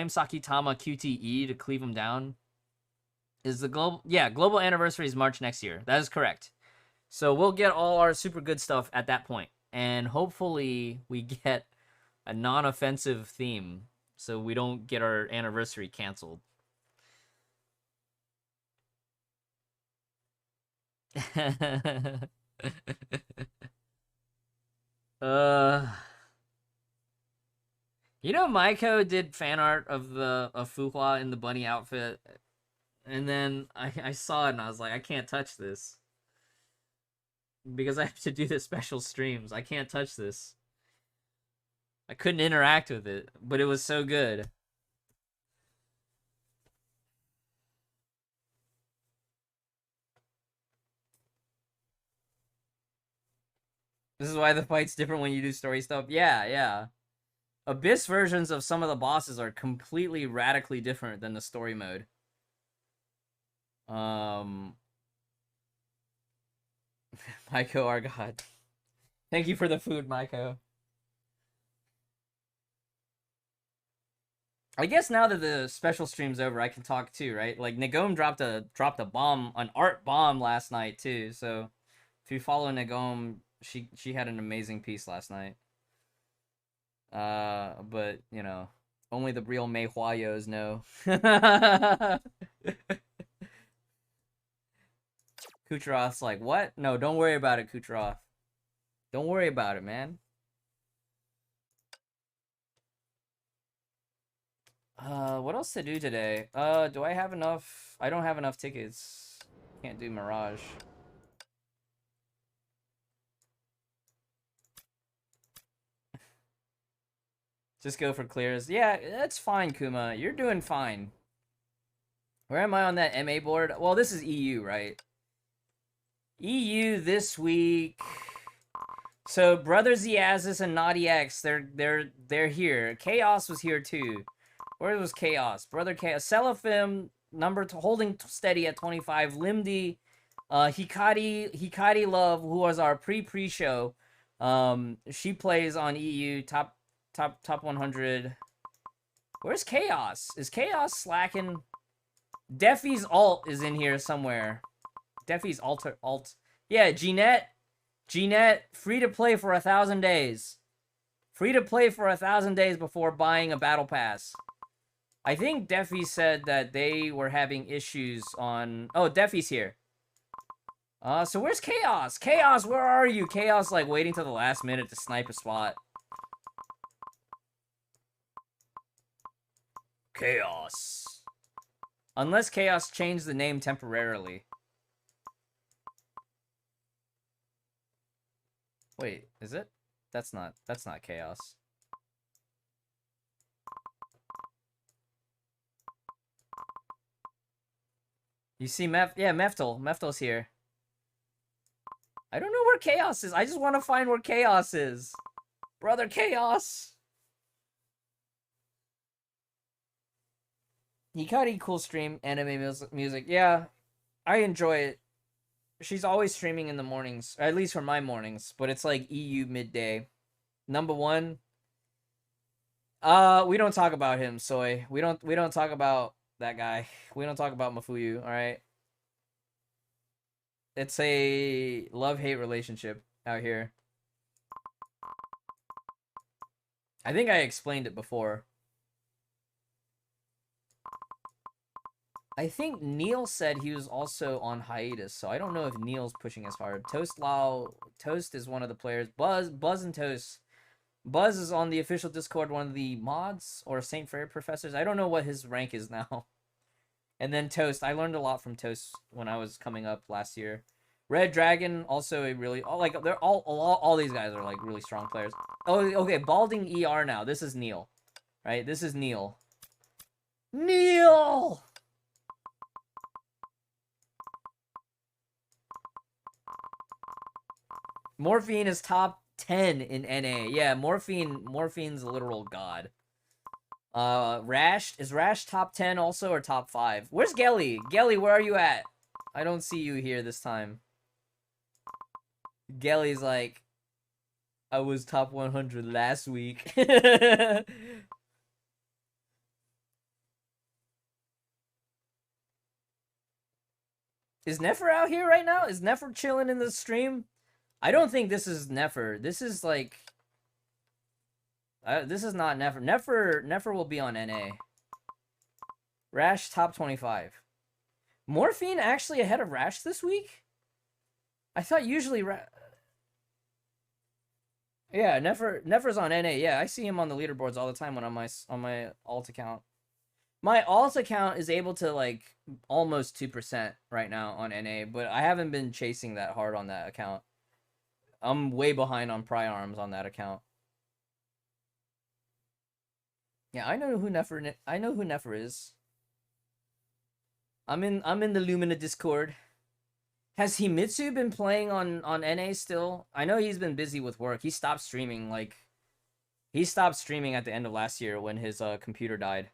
Sakitama QTE to cleave them down. Is the global anniversary is March next year. That is correct. So we'll get all our super good stuff at that point. And hopefully we get a non-offensive theme so we don't get our anniversary canceled. You know, Maiko did fan art of Fuhua in the bunny outfit, and then I saw it and I was like, I can't touch this because I have to do the special streams. I can't touch this. I couldn't interact with it, but it was so good. This is why the fight's different when you do story stuff. Yeah, yeah. Abyss versions of some of the bosses are completely radically different than the story mode. Maiko, our god. Thank you for the food, Maiko. I guess now that the special stream's over, I can talk too, right? Like Nagome dropped a bomb, an art bomb last night too. So if you follow Nagome, she had an amazing piece last night. But you know, only the real Mei Huayos know. Kucherov's like, what? No, don't worry about it, Kucherov. Don't worry about it, man. What else to do today? Do I have enough? I don't have enough tickets. Can't do Mirage. Just go for clears. Yeah, that's fine, Kuma. You're doing fine. Where am I on that MA board? Well, this is EU, right? EU this week. So Brother Ziazis and Naughty X, they're here. Chaos was here too. Where was Chaos? Brother Chaos. Seraphim, holding steady at 25. Limdi, Hikari Love, who was our pre-show. She plays on EU top 100. Where's Chaos? Is Chaos slacking? Defy's alt is in here somewhere. Defy's alt. Yeah, Jeanette, free to play for 1,000 days. Free to play for 1,000 days before buying a battle pass. I think Defy said that they were having issues on... Oh, Defy's here. So where's Chaos? Chaos, where are you? Chaos, like, waiting till the last minute to snipe a spot. Chaos. Unless Chaos changed the name temporarily. Wait, is it? That's not Chaos. You see Meftel's here. I don't know where Chaos is. I just want to find where Chaos is. Brother Chaos. Hikari, cool stream, anime music. Yeah, I enjoy it. She's always streaming in the mornings, or at least for my mornings, but it's like EU midday. Number one. We don't talk about him, Soy. We don't talk about that guy. We don't talk about Mafuyu, alright? It's a love-hate relationship out here. I think I explained it before. I think Neil said he was also on hiatus, so I don't know if Neil's pushing as hard. Toast is one of the players. Buzz and Toast. Buzz is on the official Discord, one of the mods, or St. Fair professors. I don't know what his rank is now. And then Toast. I learned a lot from Toast when I was coming up last year. Red Dragon, also a really... they're all these guys are, like, really strong players. Oh, okay, Balding ER now. This is Neil. Right? This is Neil. Neil! Morphine is top 10 in NA. Yeah, Morphine's a literal god. Rash, is Rash top 10 also or top 5? Where's Gelly? Gelly, where are you at? I don't see you here this time. Gelly's like, I was top 100 last week. Is Nefer out here right now? Is Nefer chilling in the stream? I don't think this is Nefer. This is like... this is not Nefer. Nefer will be on NA. Rash, top 25. Morphine actually ahead of Rash this week? I thought usually... Yeah, Nefer's on NA. Yeah, I see him on the leaderboards all the time when I'm on my alt account. My alt account is able to, like, almost 2% right now on NA, but I haven't been chasing that hard on that account. I'm way behind on Pry Arms on that account. Yeah, I know who Nefer is. I'm in the Lumina Discord. Has Himitsu been playing on NA still? I know he's been busy with work. He stopped streaming at the end of last year when his computer died.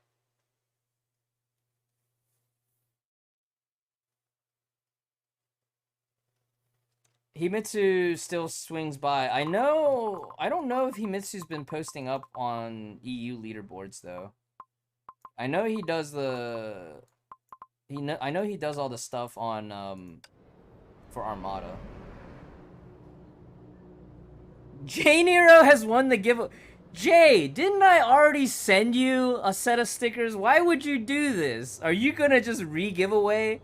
Himitsu still swings by. I don't know if Himitsu's been posting up on EU leaderboards though. I know he does I know he does all the stuff on for Armada. J Nero has won the giveaway. Jay, didn't I already send you a set of stickers? Why would you do this? Are you gonna just re-giveaway?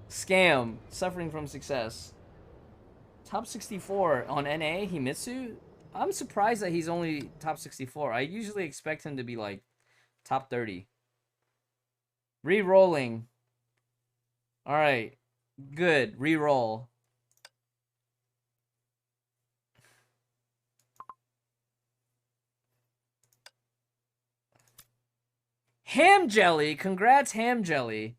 Scam. Suffering from success. Top 64 on NA, Himitsu? I'm surprised that he's only top 64. I usually expect him to be like top 30. Re-rolling. Alright. Good. Re-roll. Ham Jelly! Congrats, Ham Jelly.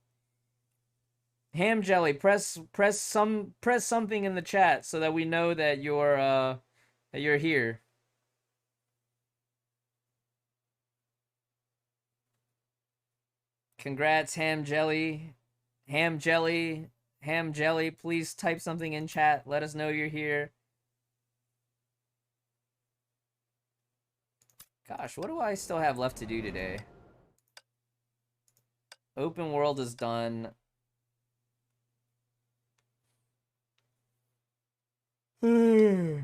Ham Jelly, press something in the chat so that we know that you're here. Congrats, Ham Jelly. Ham Jelly. Ham Jelly, please type something in chat. Let us know you're here. Gosh, what do I still have left to do today? Open world is done. Don't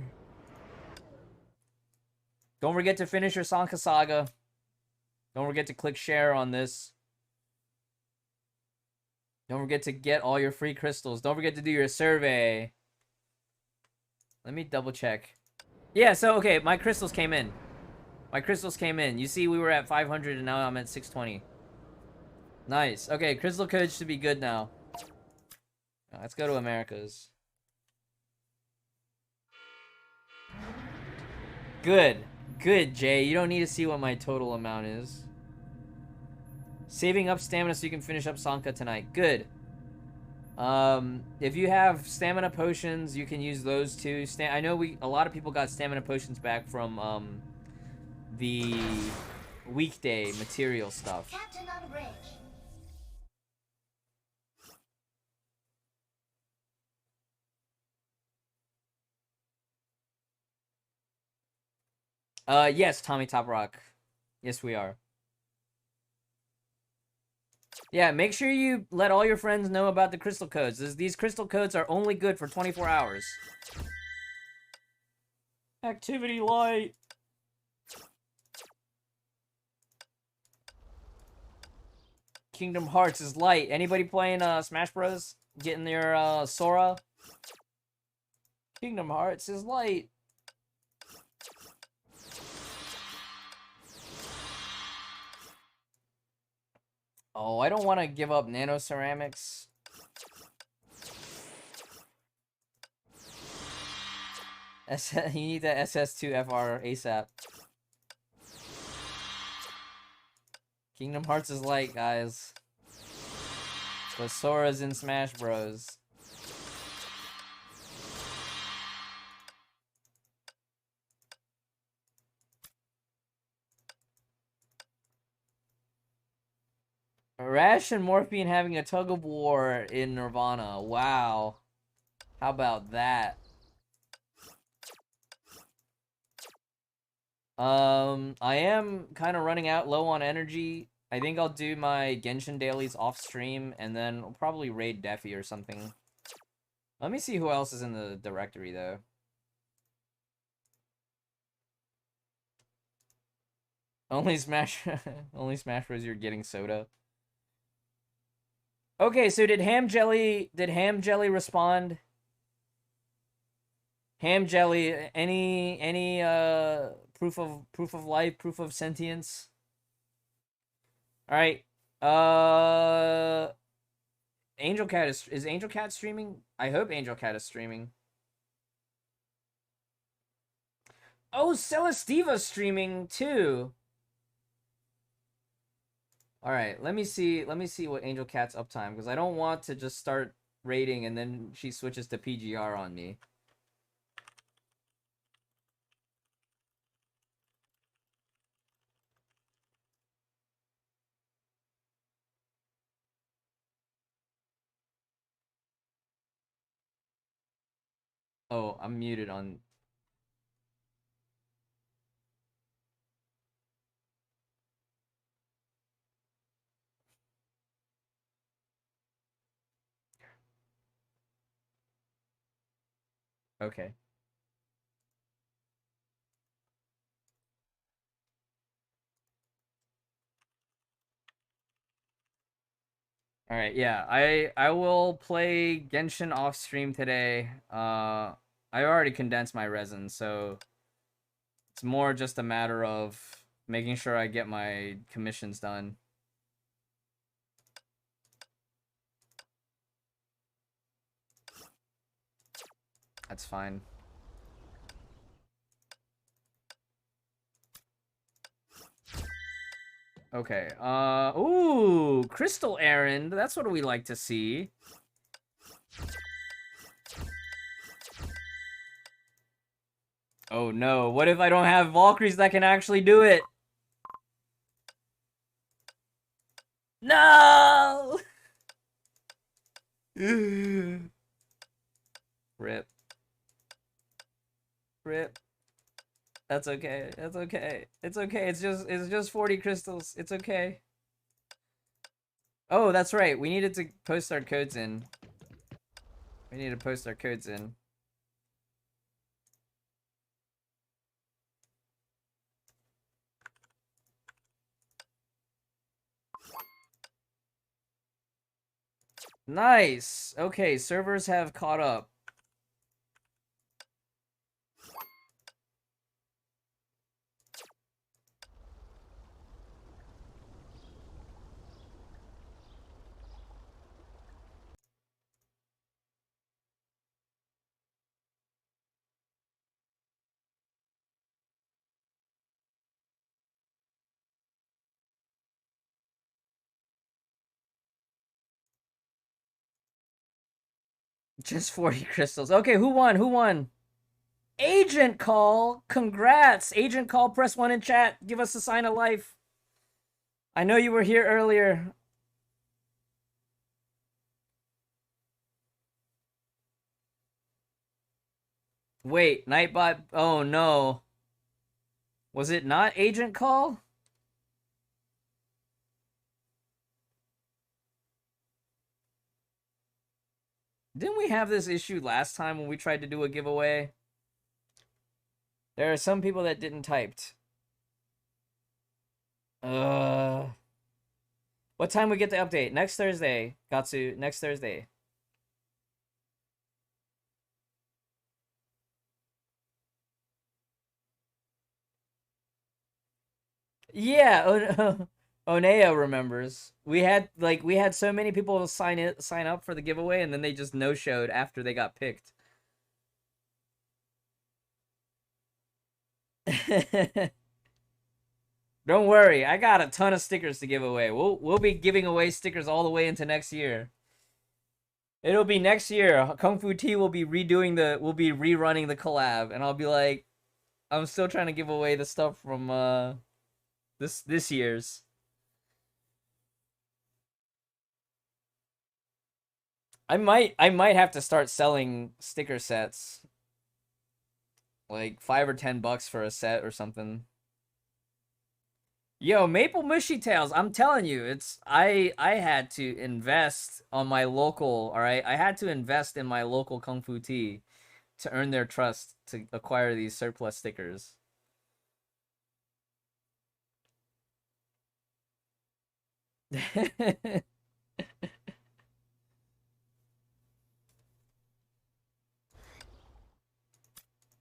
forget to finish your Sanka Saga. Don't forget to click share on this. Don't forget to get all your free crystals. Don't forget to do your survey. Let me double check. Yeah, so, okay, my crystals came in. My crystals came in. You see, we were at 500 and now I'm at 620. Nice. Okay, crystal codes should be good now. Let's go to Americas. Good. Good, Jay. You don't need to see what my total amount is. Saving up stamina so you can finish up Sanka tonight. Good. If you have stamina potions, you can use those too. I know a lot of people got stamina potions back from the weekday material stuff. Captain on bridge. Yes, Tommy Top Rock. Yes, we are. Yeah, make sure you let all your friends know about the crystal codes. These crystal codes are only good for 24 hours. Activity light. Kingdom Hearts is light. Anybody playing Smash Bros? Getting their Sora? Kingdom Hearts is light. Oh, I don't want to give up nano ceramics. You need the SS2FR ASAP. Kingdom Hearts is light, guys. But Sora's in Smash Bros. Rash and Morphine having a tug of war in Nirvana. Wow. How about that? I am kind of running out low on energy. I think I'll do my Genshin dailies off stream and then I'll probably raid Defi or something. Let me see who else is in the directory though. Only Smash Bros. You're getting soda. Okay, so did Ham Jelly respond? Ham Jelly, any proof of life, proof of sentience? All right. Angel Cat is Angel Cat streaming? I hope Angel Cat is streaming. Oh, Celestiva's streaming too. All right, let me see what Angel Cat's uptime, because I don't want to just start raiding and then she switches to PGR on me. Oh, I'm muted on. Okay. All right, yeah. I will play Genshin off stream today. I already condensed my resin, so it's more just a matter of making sure I get my commissions done. That's fine. Okay. Ooh, Crystal Errand. That's what we like to see. Oh no, what if I don't have Valkyries that can actually do it? No! Rip. Rip. That's okay. That's okay. It's okay. It's just 40 crystals. It's okay. Oh, that's right. We needed to post our codes in. We need to post our codes in. Nice. Okay, servers have caught up. Just 40 crystals. Okay, who won? Who won? Agent Call. Congrats. Agent Call, press 1 in chat. Give us a sign of life. I know you were here earlier. Wait, Nightbot. Oh no. Was it not Agent Call? Didn't we have this issue last time when we tried to do a giveaway? There are some people that didn't typed. What time we get the update? Next Thursday, Gatsu. Next Thursday. Yeah, Onea remembers. We had so many people sign up for the giveaway, and then they just no-showed after they got picked. Don't worry, I got a ton of stickers to give away. We'll be giving away stickers all the way into next year. It'll be next year. Kung Fu Tea will be rerunning the collab, and I'll be like, I'm still trying to give away the stuff from this year's. I might have to start selling sticker sets. Like $5 or $10 for a set or something. Yo, Maple Mushy Tails, I'm telling you, I had to invest on my local, alright? I had to invest in my local Kung Fu Tea to earn their trust to acquire these surplus stickers.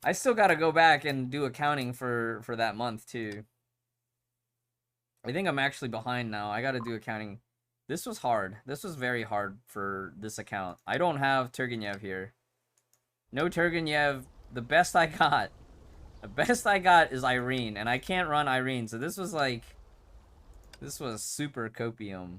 I still gotta go back and do accounting for that month too. I think I'm actually behind now. I gotta do accounting. This was hard. This was very hard for this account. I don't have Turgenev here. No Turgenev. The best I got The best I got is Irene, and I can't run Irene, so this was like... This was super copium.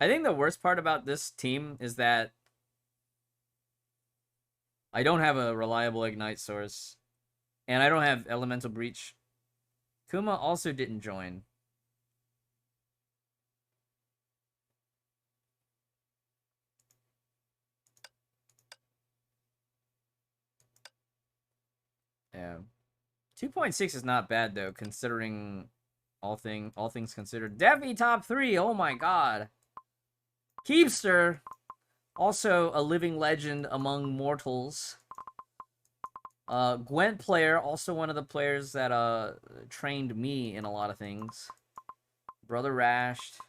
I think the worst part about this team is that I don't have a reliable Ignite source. And I don't have Elemental Breach. Kuma also didn't join. Yeah. 2.6 is not bad though, considering all things considered. Devi top 3, oh my god. Keepster, also a living legend among mortals. Gwent player, also one of the players that trained me in a lot of things. Brother Rashed.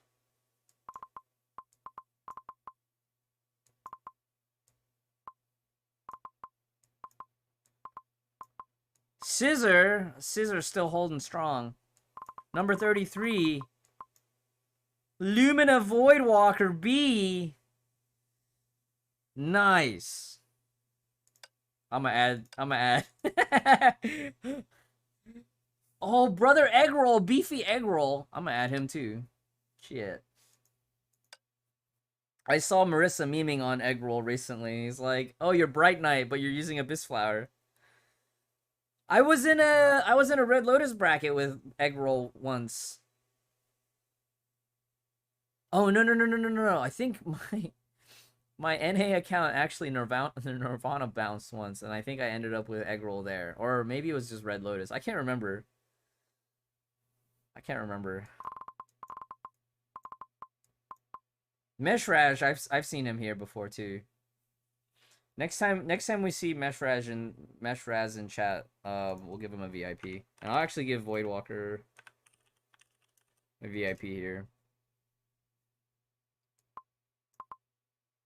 Scissor still holding strong. Number 33. Lumina Voidwalker B. Nice. I'ma add. Oh, brother Eggroll, beefy Eggroll. I'ma add him too. Shit. I saw Marissa memeing on Eggroll recently. He's like, "Oh, you're Bright Knight, but you're using Abyss Flower." I was in a Red Lotus bracket with Eggroll once. Oh no! I think my NA account actually Nirvana bounced once, and I think I ended up with Eggroll there, or maybe it was just Red Lotus. I can't remember. Meshraj, I've seen him here before too. Next time we see Meshraz in chat, we'll give him a VIP. And I'll actually give Voidwalker a VIP here.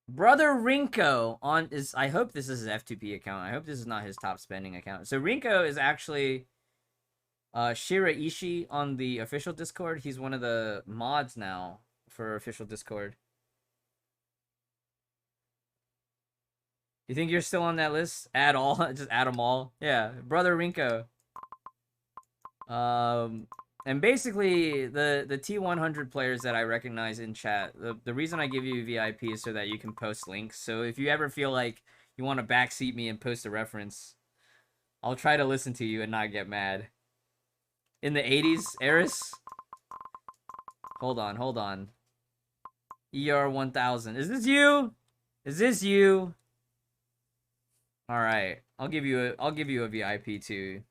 Brother Rinko I hope this is his F2P account. I hope this is not his top spending account. So Rinko is actually Shira Ishii on the official Discord. He's one of the mods now for official Discord. You think you're still on that list? Add all? Just add them all? Yeah, Brother Rinko. And basically, the T100 players that I recognize in chat, the reason I give you VIP is so that you can post links. So if you ever feel like you want to backseat me and post a reference, I'll try to listen to you and not get mad. In the 80s, Eris? Hold on. ER1000. Is this you? Is this you? All right, I'll give you a VIP too.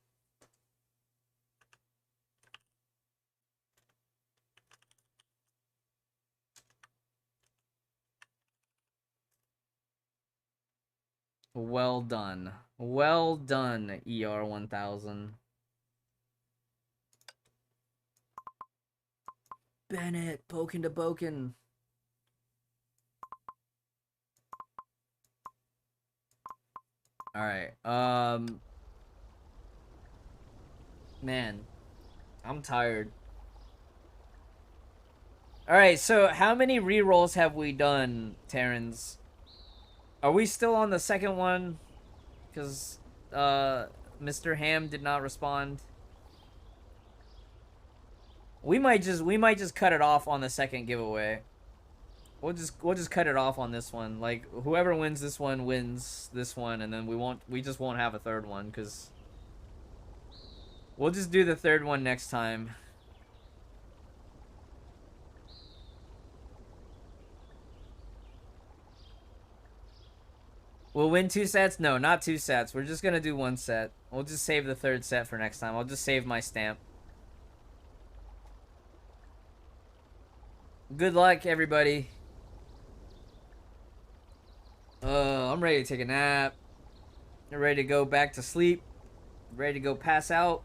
Well done, ER1000. Bennett, poking to Boken. All right. Man, I'm tired. All right, so how many rerolls have we done, Terrence? Are we still on the second one? Because Mr. Ham did not respond. We might just cut it off on the second giveaway. We'll just cut it off on this one. Like, whoever wins this one wins this one, and then we just won't have a third one, because we'll just do the third one next time. We'll win 2 sets? No, not 2 sets. We're just gonna do 1 set. We'll just save the third set for next time. I'll just save my stamp. Good luck, everybody. I'm ready to take a nap. I'm ready to go back to sleep. Ready to go pass out.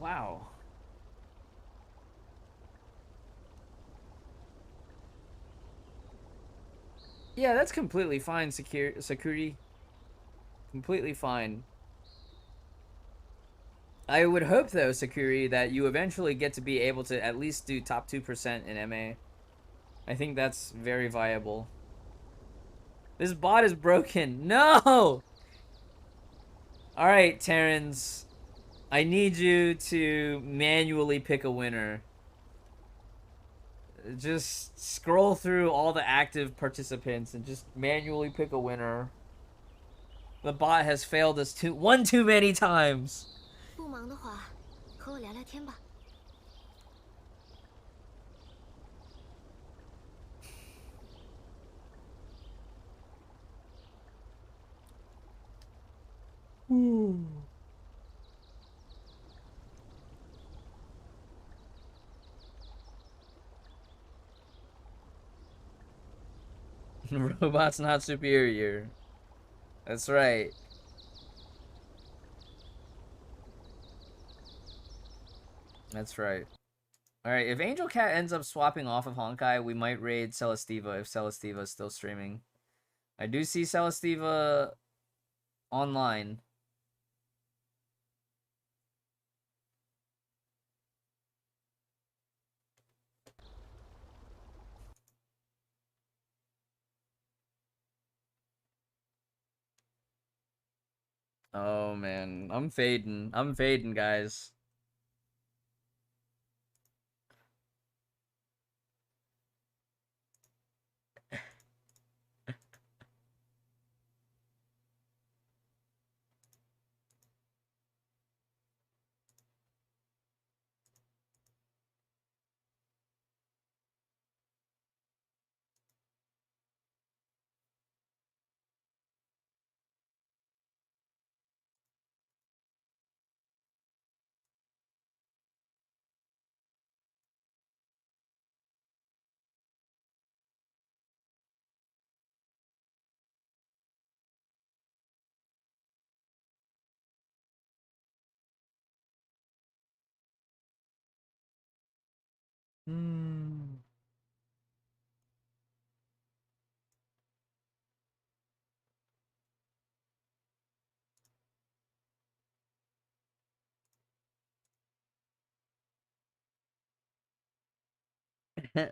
Wow. Yeah, that's completely fine, Sakuri. Completely fine. I would hope, though, Sakuri, that you eventually get to be able to at least do top 2% in MA. I think that's very viable. This bot is broken. No! Alright, Terrans. I need you to manually pick a winner. Just scroll through all the active participants and just manually pick a winner. The bot has failed us one too many times. 不忙的话，和我聊聊天吧。Robot's not superior. That's right. That's right. Alright, if Angel Cat ends up swapping off of Honkai, we might raid Celestiva if Celestiva is still streaming. I do see Celestiva online. Oh man, I'm fading. I'm fading, guys.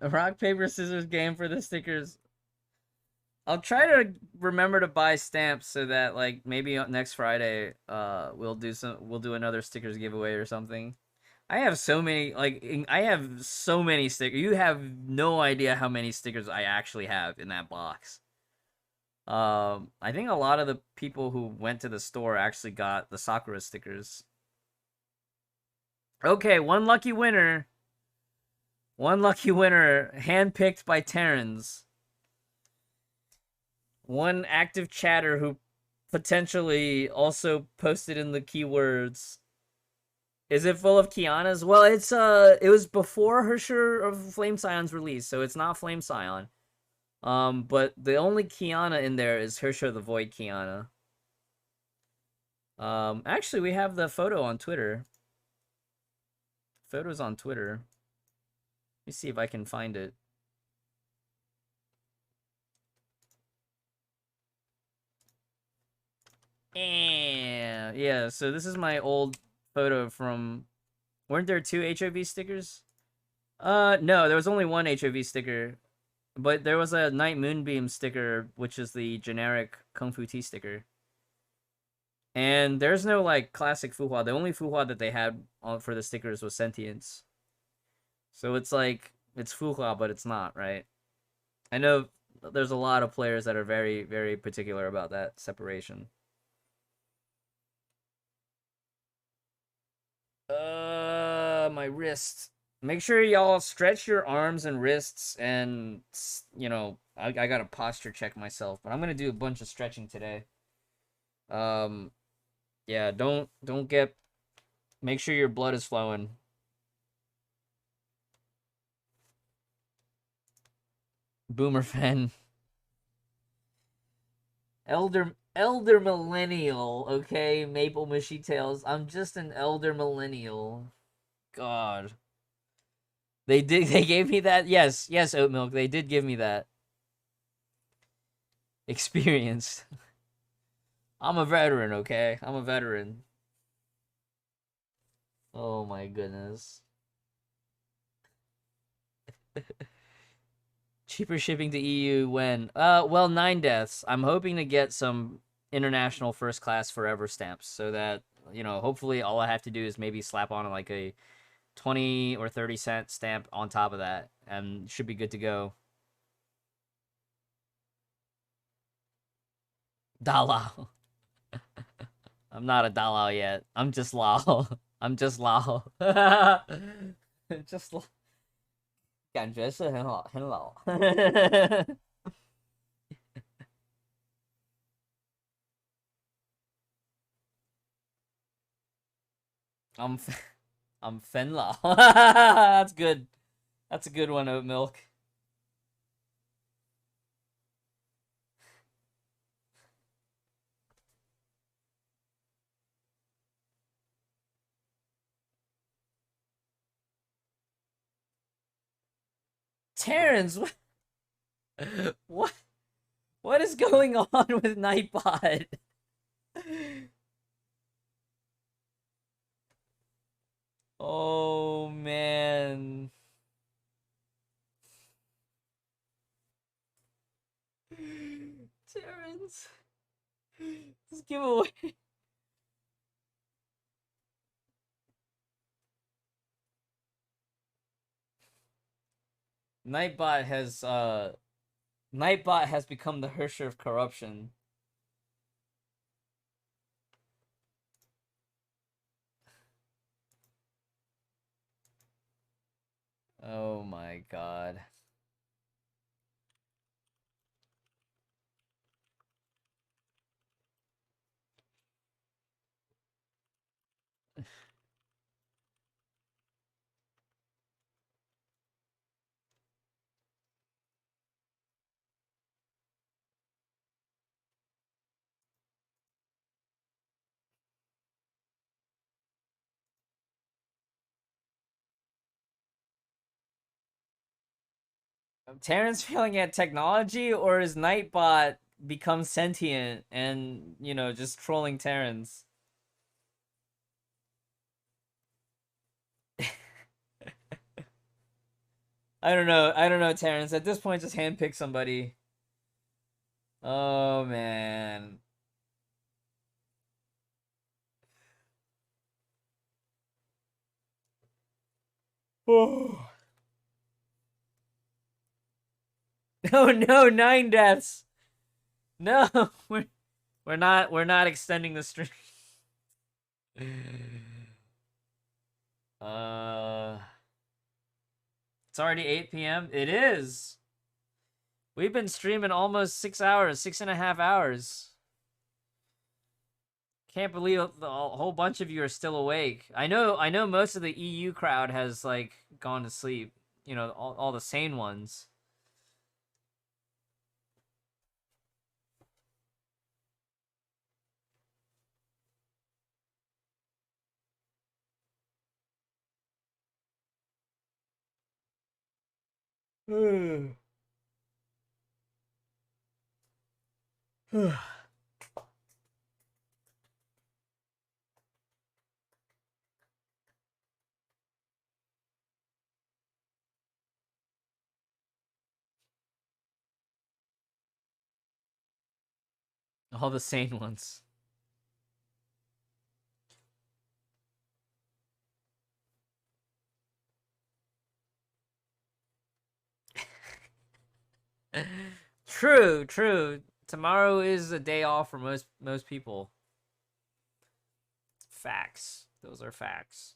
Rock, paper, scissors game for the stickers. I'll try to remember to buy stamps so that, like, maybe next Friday, we'll do another stickers giveaway or something. I have so many, I have so many stickers. You have no idea how many stickers I actually have in that box. I think a lot of the people who went to the store actually got the Sakura stickers. Okay, one lucky winner. One lucky winner, handpicked by Terrans. One active chatter who potentially also posted in the keywords. Is it full of Kianas? Well, it was before Hersher of Flame Scion's release, so it's not Flame Scion. But the only Kiana in there is Hersher the Void Kiana. Actually, we have the photo on Twitter. Photo's on Twitter. Let me see if I can find it. Yeah, so this is my old photo from... Weren't there 2 HOV stickers? No, there was only 1 HOV sticker. But there was a Night Moonbeam sticker, which is the generic Kung Fu Tea sticker. And there's no, like, classic Fuhua. The only Fuhua that they had for the stickers was Sentience. So it's like, it's Fuhua, but it's not, right? I know there's a lot of players that are very, very particular about that separation. My wrist. Make sure y'all stretch your arms and wrists, and, you know, I gotta posture check myself, but I'm gonna do a bunch of stretching today. Yeah, don't get... Make sure your blood is flowing. Boomer fan. Elder millennial, okay? Maple Mushy Tails. I'm just an elder millennial. God. They gave me that? Yes, Oat Milk, they did give me that. Experienced. I'm a veteran, okay? I'm a veteran. Oh my goodness. Cheaper shipping to EU when? Well, 9 deaths. I'm hoping to get some international first class forever stamps so that, you know, hopefully all I have to do is maybe slap on like a 20 or 30-cent stamp on top of that and should be good to go. Dalao. I'm not a Dalao yet. I'm just Lao. I'm just Lao. just 感觉是很好，很老。I'm Fen Lao. That's good. That's a good one, Oat Milk. Terrence, what is going on with Nightbot? Oh man. Terrence, this giveaway. Nightbot has become the Hersher of corruption. Oh my god. Terrence failing at technology, or is Nightbot become sentient and, you know, just trolling Terrence? I don't know, Terrence. At this point, just handpick somebody. Oh, man. Oh. Oh no, 9 deaths. No, we're not extending the stream. It's already 8 p.m. It is. We've been streaming almost 6 hours, 6.5 hours. Can't believe a whole bunch of you are still awake. I know most of the EU crowd has like gone to sleep. You know, all the sane ones. All the sane ones. True. Tomorrow is a day off for most people. Facts. Those are facts.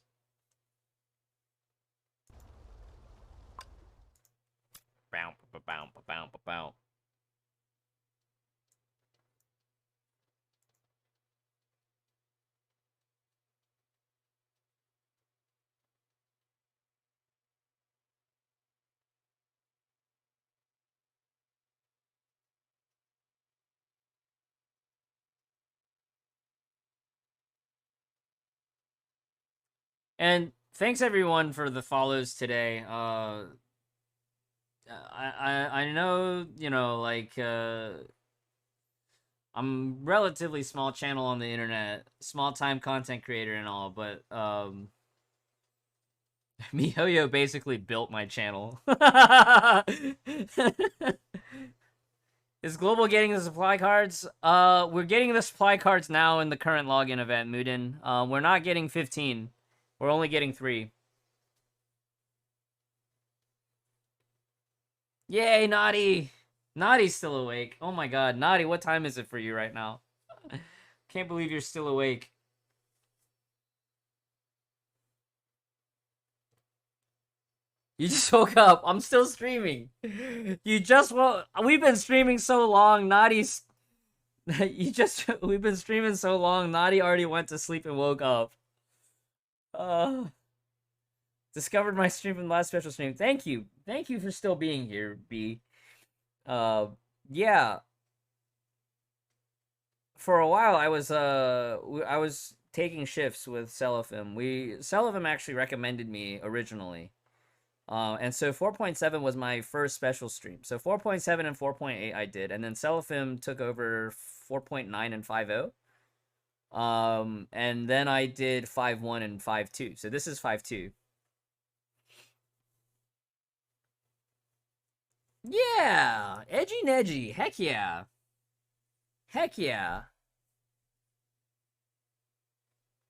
Bow, bow, bow, bow, bow, bow. And thanks everyone for the follows today. I know, you know, like, I'm relatively small channel on the internet, small time content creator and all, but, MiHoYo basically built my channel. Is Global getting the supply cards? We're getting the supply cards now in the current login event, Mudin. We're not getting 15. We're only getting 3. Yay, Naughty! Naughty's still awake. Oh my god, Naughty, what time is it for you right now? Can't believe you're still awake. You just woke up. I'm still streaming. You just woke. We've been streaming so long. Naughty's. We've been streaming so long. Naughty already went to sleep and woke up. Discovered my stream from the last special stream. Thank you. Thank you for still being here, B. Yeah. For a while, I was taking shifts with Seraphim. Seraphim actually recommended me originally. And so 4.7 was my first special stream. So 4.7 and 4.8 I did, and then Seraphim took over 4.9 and 5.0. And then I did 5.1 and 5.2. So this is 5.2. Yeah! Edgy Nedgy. Heck yeah. Heck yeah.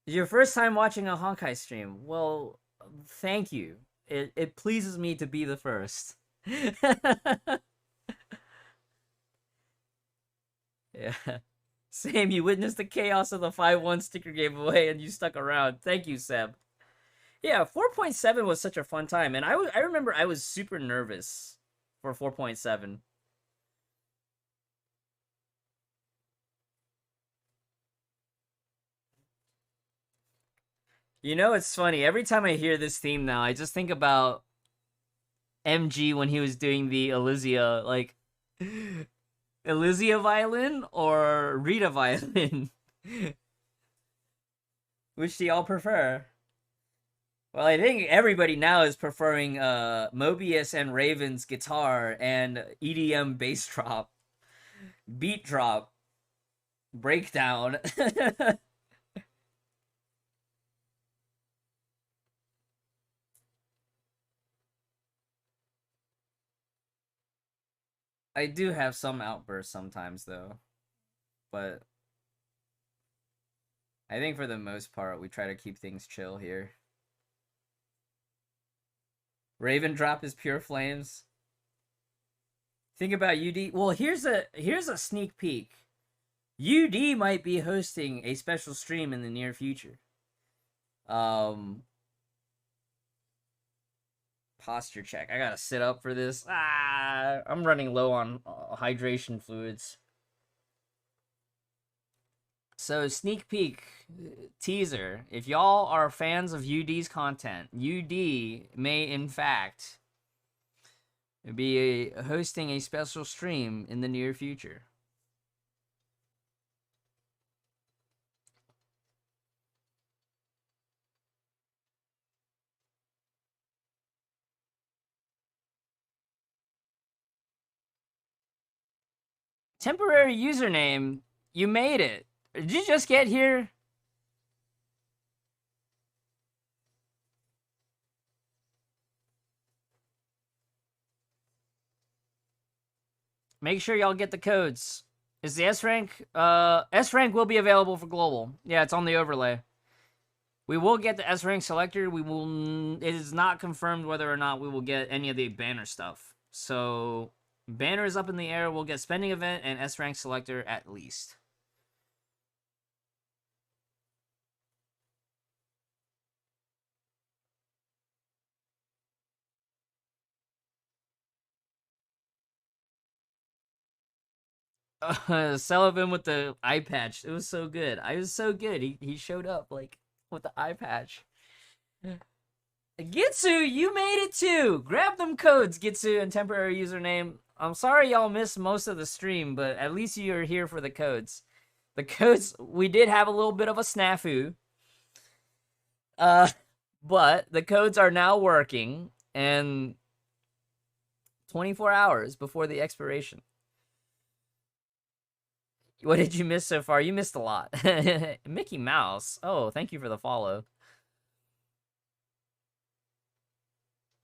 Your first time watching a Honkai stream. Well, thank you. It pleases me to be the first. Yeah. Same, you witnessed the chaos of the 5.1 sticker giveaway and you stuck around. Thank you, Seb. Yeah, 4.7 was such a fun time, and I remember I was super nervous for 4.7. You know, it's funny. Every time I hear this theme now, I just think about MG when he was doing the Elysia, like, Elysia violin or Rita violin? Which do y'all prefer? Well, I think everybody now is preferring Mobius and Raven's guitar and EDM bass drop, beat drop, breakdown. I do have some outbursts sometimes, though. But I think for the most part, we try to keep things chill here. Raven drop is pure flames. Think about UD. Well, here's a sneak peek. UD might be hosting a special stream in the near future. Posture check. I gotta sit up for this. I'm running low on hydration fluids. So, sneak peek, teaser. If y'all are fans of UD's content, UD may, in fact, be hosting a special stream in the near future. Temporary username. You made it. Did you just get here? Make sure y'all get the codes. Is the S rank? S rank will be available for global. Yeah, it's on the overlay. We will get the S rank selector. We will. It is not confirmed whether or not we will get any of the banner stuff. So banner is up in the air. We'll get spending event and S rank selector at least. Sullivan with the eye patch. It was so good. I was so good. He showed up like with the eye patch. Gitsu, you made it too. Grab them codes, Gitsu and temporary username. I'm sorry y'all missed most of the stream, but at least you're here for the codes. The codes, we did have a little bit of a snafu. But the codes are now working, and 24 hours before the expiration. What did you miss so far? You missed a lot. Mickey Mouse. Oh, thank you for the follow.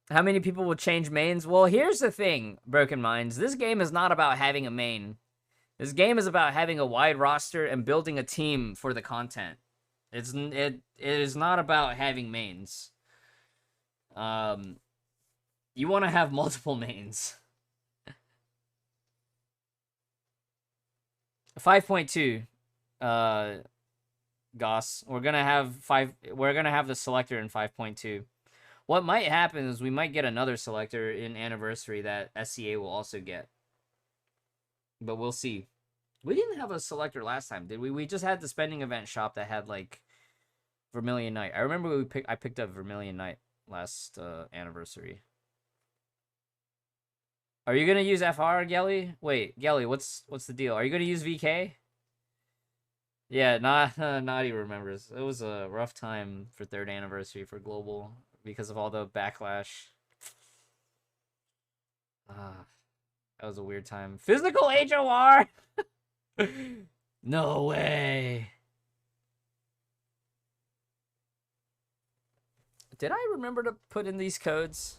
How many people will change mains? Well, here's the thing, Broken Minds. This game is not about having a main. This game is about having a wide roster and building a team for the content. It is not about having mains. You want to have multiple mains. 5.2, Goss. We're gonna have the selector in 5.2. What might happen is we might get another selector in Anniversary that SCA will also get. But we'll see. We didn't have a selector last time, did we? We just had the spending event shop that had, like, Vermilion Knight. I remember I picked up Vermilion Knight last Anniversary. Are you gonna use FR, Gelly? Wait, Gelly, what's the deal? Are you gonna use VK? Yeah, Naughty remembers. It was a rough time for 3rd Anniversary for Global because of all the backlash. That was a weird time. Physical HOR? No way. Did I remember to put in these codes?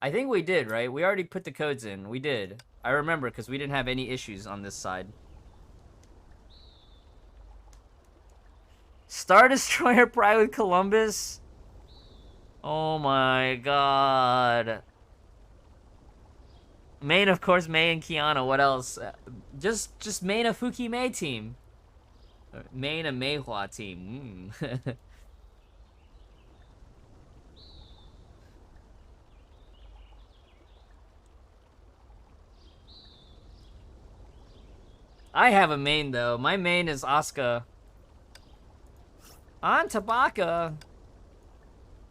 I think we did, right? We already put the codes in. We did. I remember because we didn't have any issues on this side. Star Destroyer Pride with Columbus? Oh my god. Main, of course, Mei and Kiana. What else? Just main a Fuki Mei team. Main a Meihua team. I have a main, though. My main is Asuka. On Tabaka.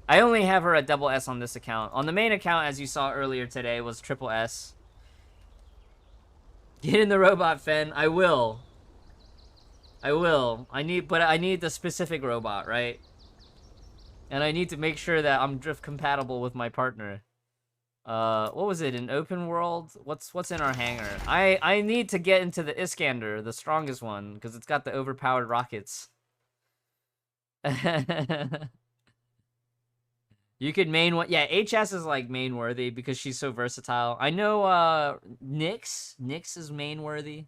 I only have her at double S on this account. On the main account, as you saw earlier today, was triple S. Get in the robot, Fen. I will. I will. I need the specific robot, right? And I need to make sure that I'm drift compatible with my partner. What was it? An open world? What's in our hangar? I need to get into the Iskander, the strongest one, because it's got the overpowered rockets. You could main one. Yeah, HS is like main worthy because she's so versatile. I know Nyx is main worthy.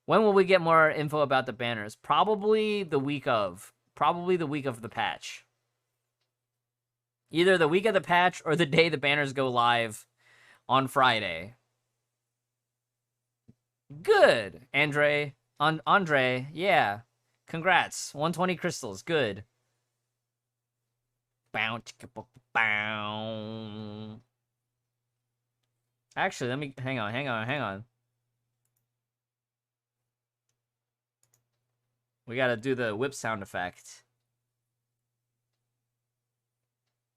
When will we get more info about the banners? Probably the week of. Probably the week of the patch. Either the week of the patch or the day the banners go live on Friday. Good, Andre. Andre, yeah. Congrats. 120 crystals. Good. Bow, chicka, bow. Actually, let me hang on. We gotta do the whip sound effect.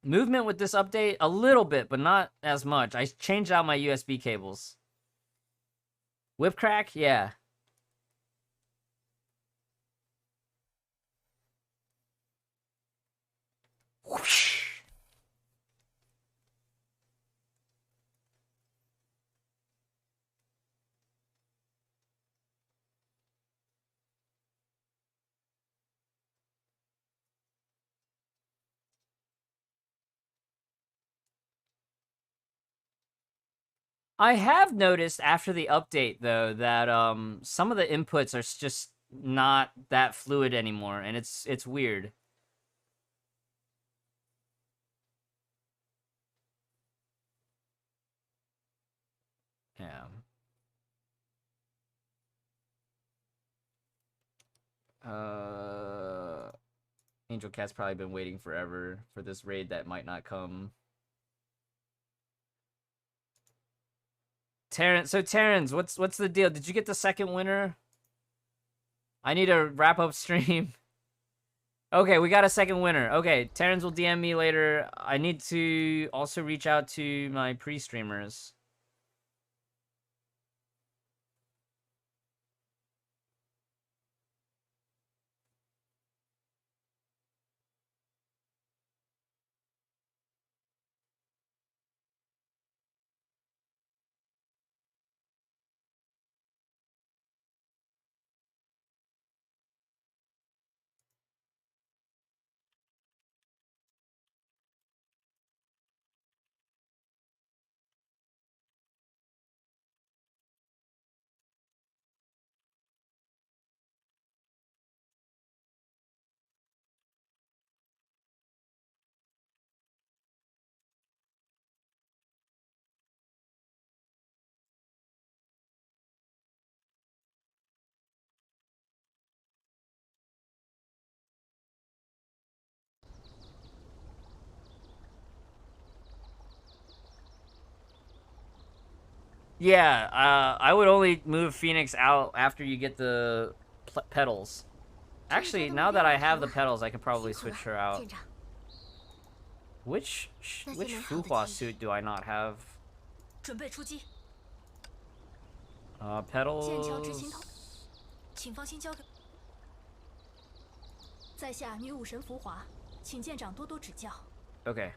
Movement with this update, a little bit, but not as much. I changed out my USB cables. Whip crack? Yeah. Whoosh. I have noticed after the update, though, that some of the inputs are just not that fluid anymore, and it's weird. Yeah. Angel Cat's probably been waiting forever for this raid that might not come. Terrence, what's the deal? Did you get the second winner? I need to wrap up stream. Okay, we got a second winner. Okay, Terrence will DM me later. I need to also reach out to my pre-streamers. Yeah, I would only move Phoenix out after you get the petals. Actually, now that I have the petals, I can probably switch her out. Which Fuhua suit do I not have? Petals. 请放心交给在下女武神浮华，请舰长多多指教。 Okay.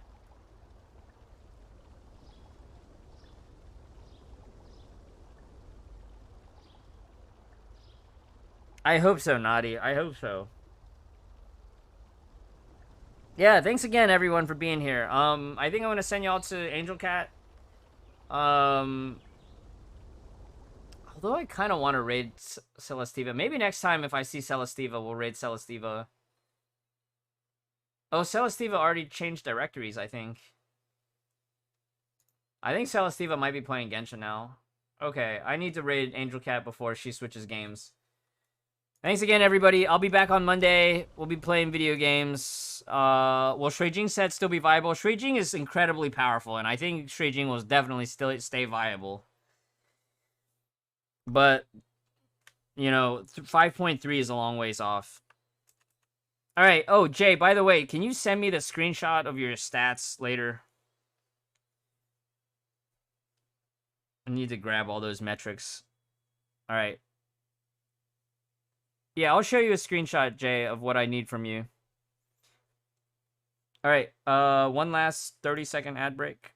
I hope so, Nadi. I hope so. Yeah, thanks again, everyone, for being here. I think I'm gonna send y'all to Angel Cat. Although I kind of want to raid Celestiva. Maybe next time if I see Celestiva, we'll raid Celestiva. Oh, Celestiva already changed directories, I think. I think Celestiva might be playing Genshin now. Okay, I need to raid Angel Cat before she switches games. Thanks again, everybody. I'll be back on Monday. We'll be playing video games. Will Shuijing set still be viable? Shuijing is incredibly powerful, and I think Shuijing will definitely still stay viable. But, you know, 5.3 is a long ways off. Alright, oh, Jay, by the way, can you send me the screenshot of your stats later? I need to grab all those metrics. Alright. Yeah, I'll show you a screenshot, Jay, of what I need from you. Alright, one last 30-second ad break.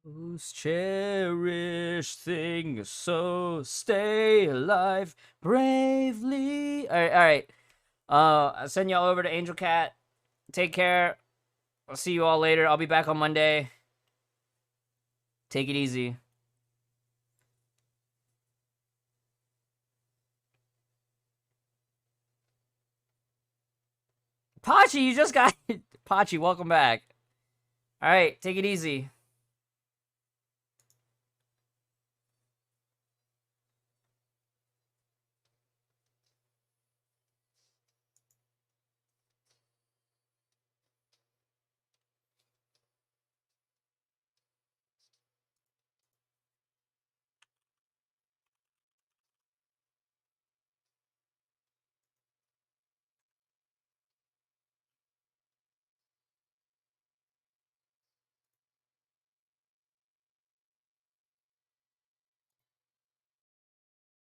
Most cherished thing, so stay alive bravely. Alright. I'll send y'all over to Angel Cat. Take care. I'll see you all later. I'll be back on Monday. Take it easy. Pachi, you just got... Pachi, welcome back. Alright, take it easy.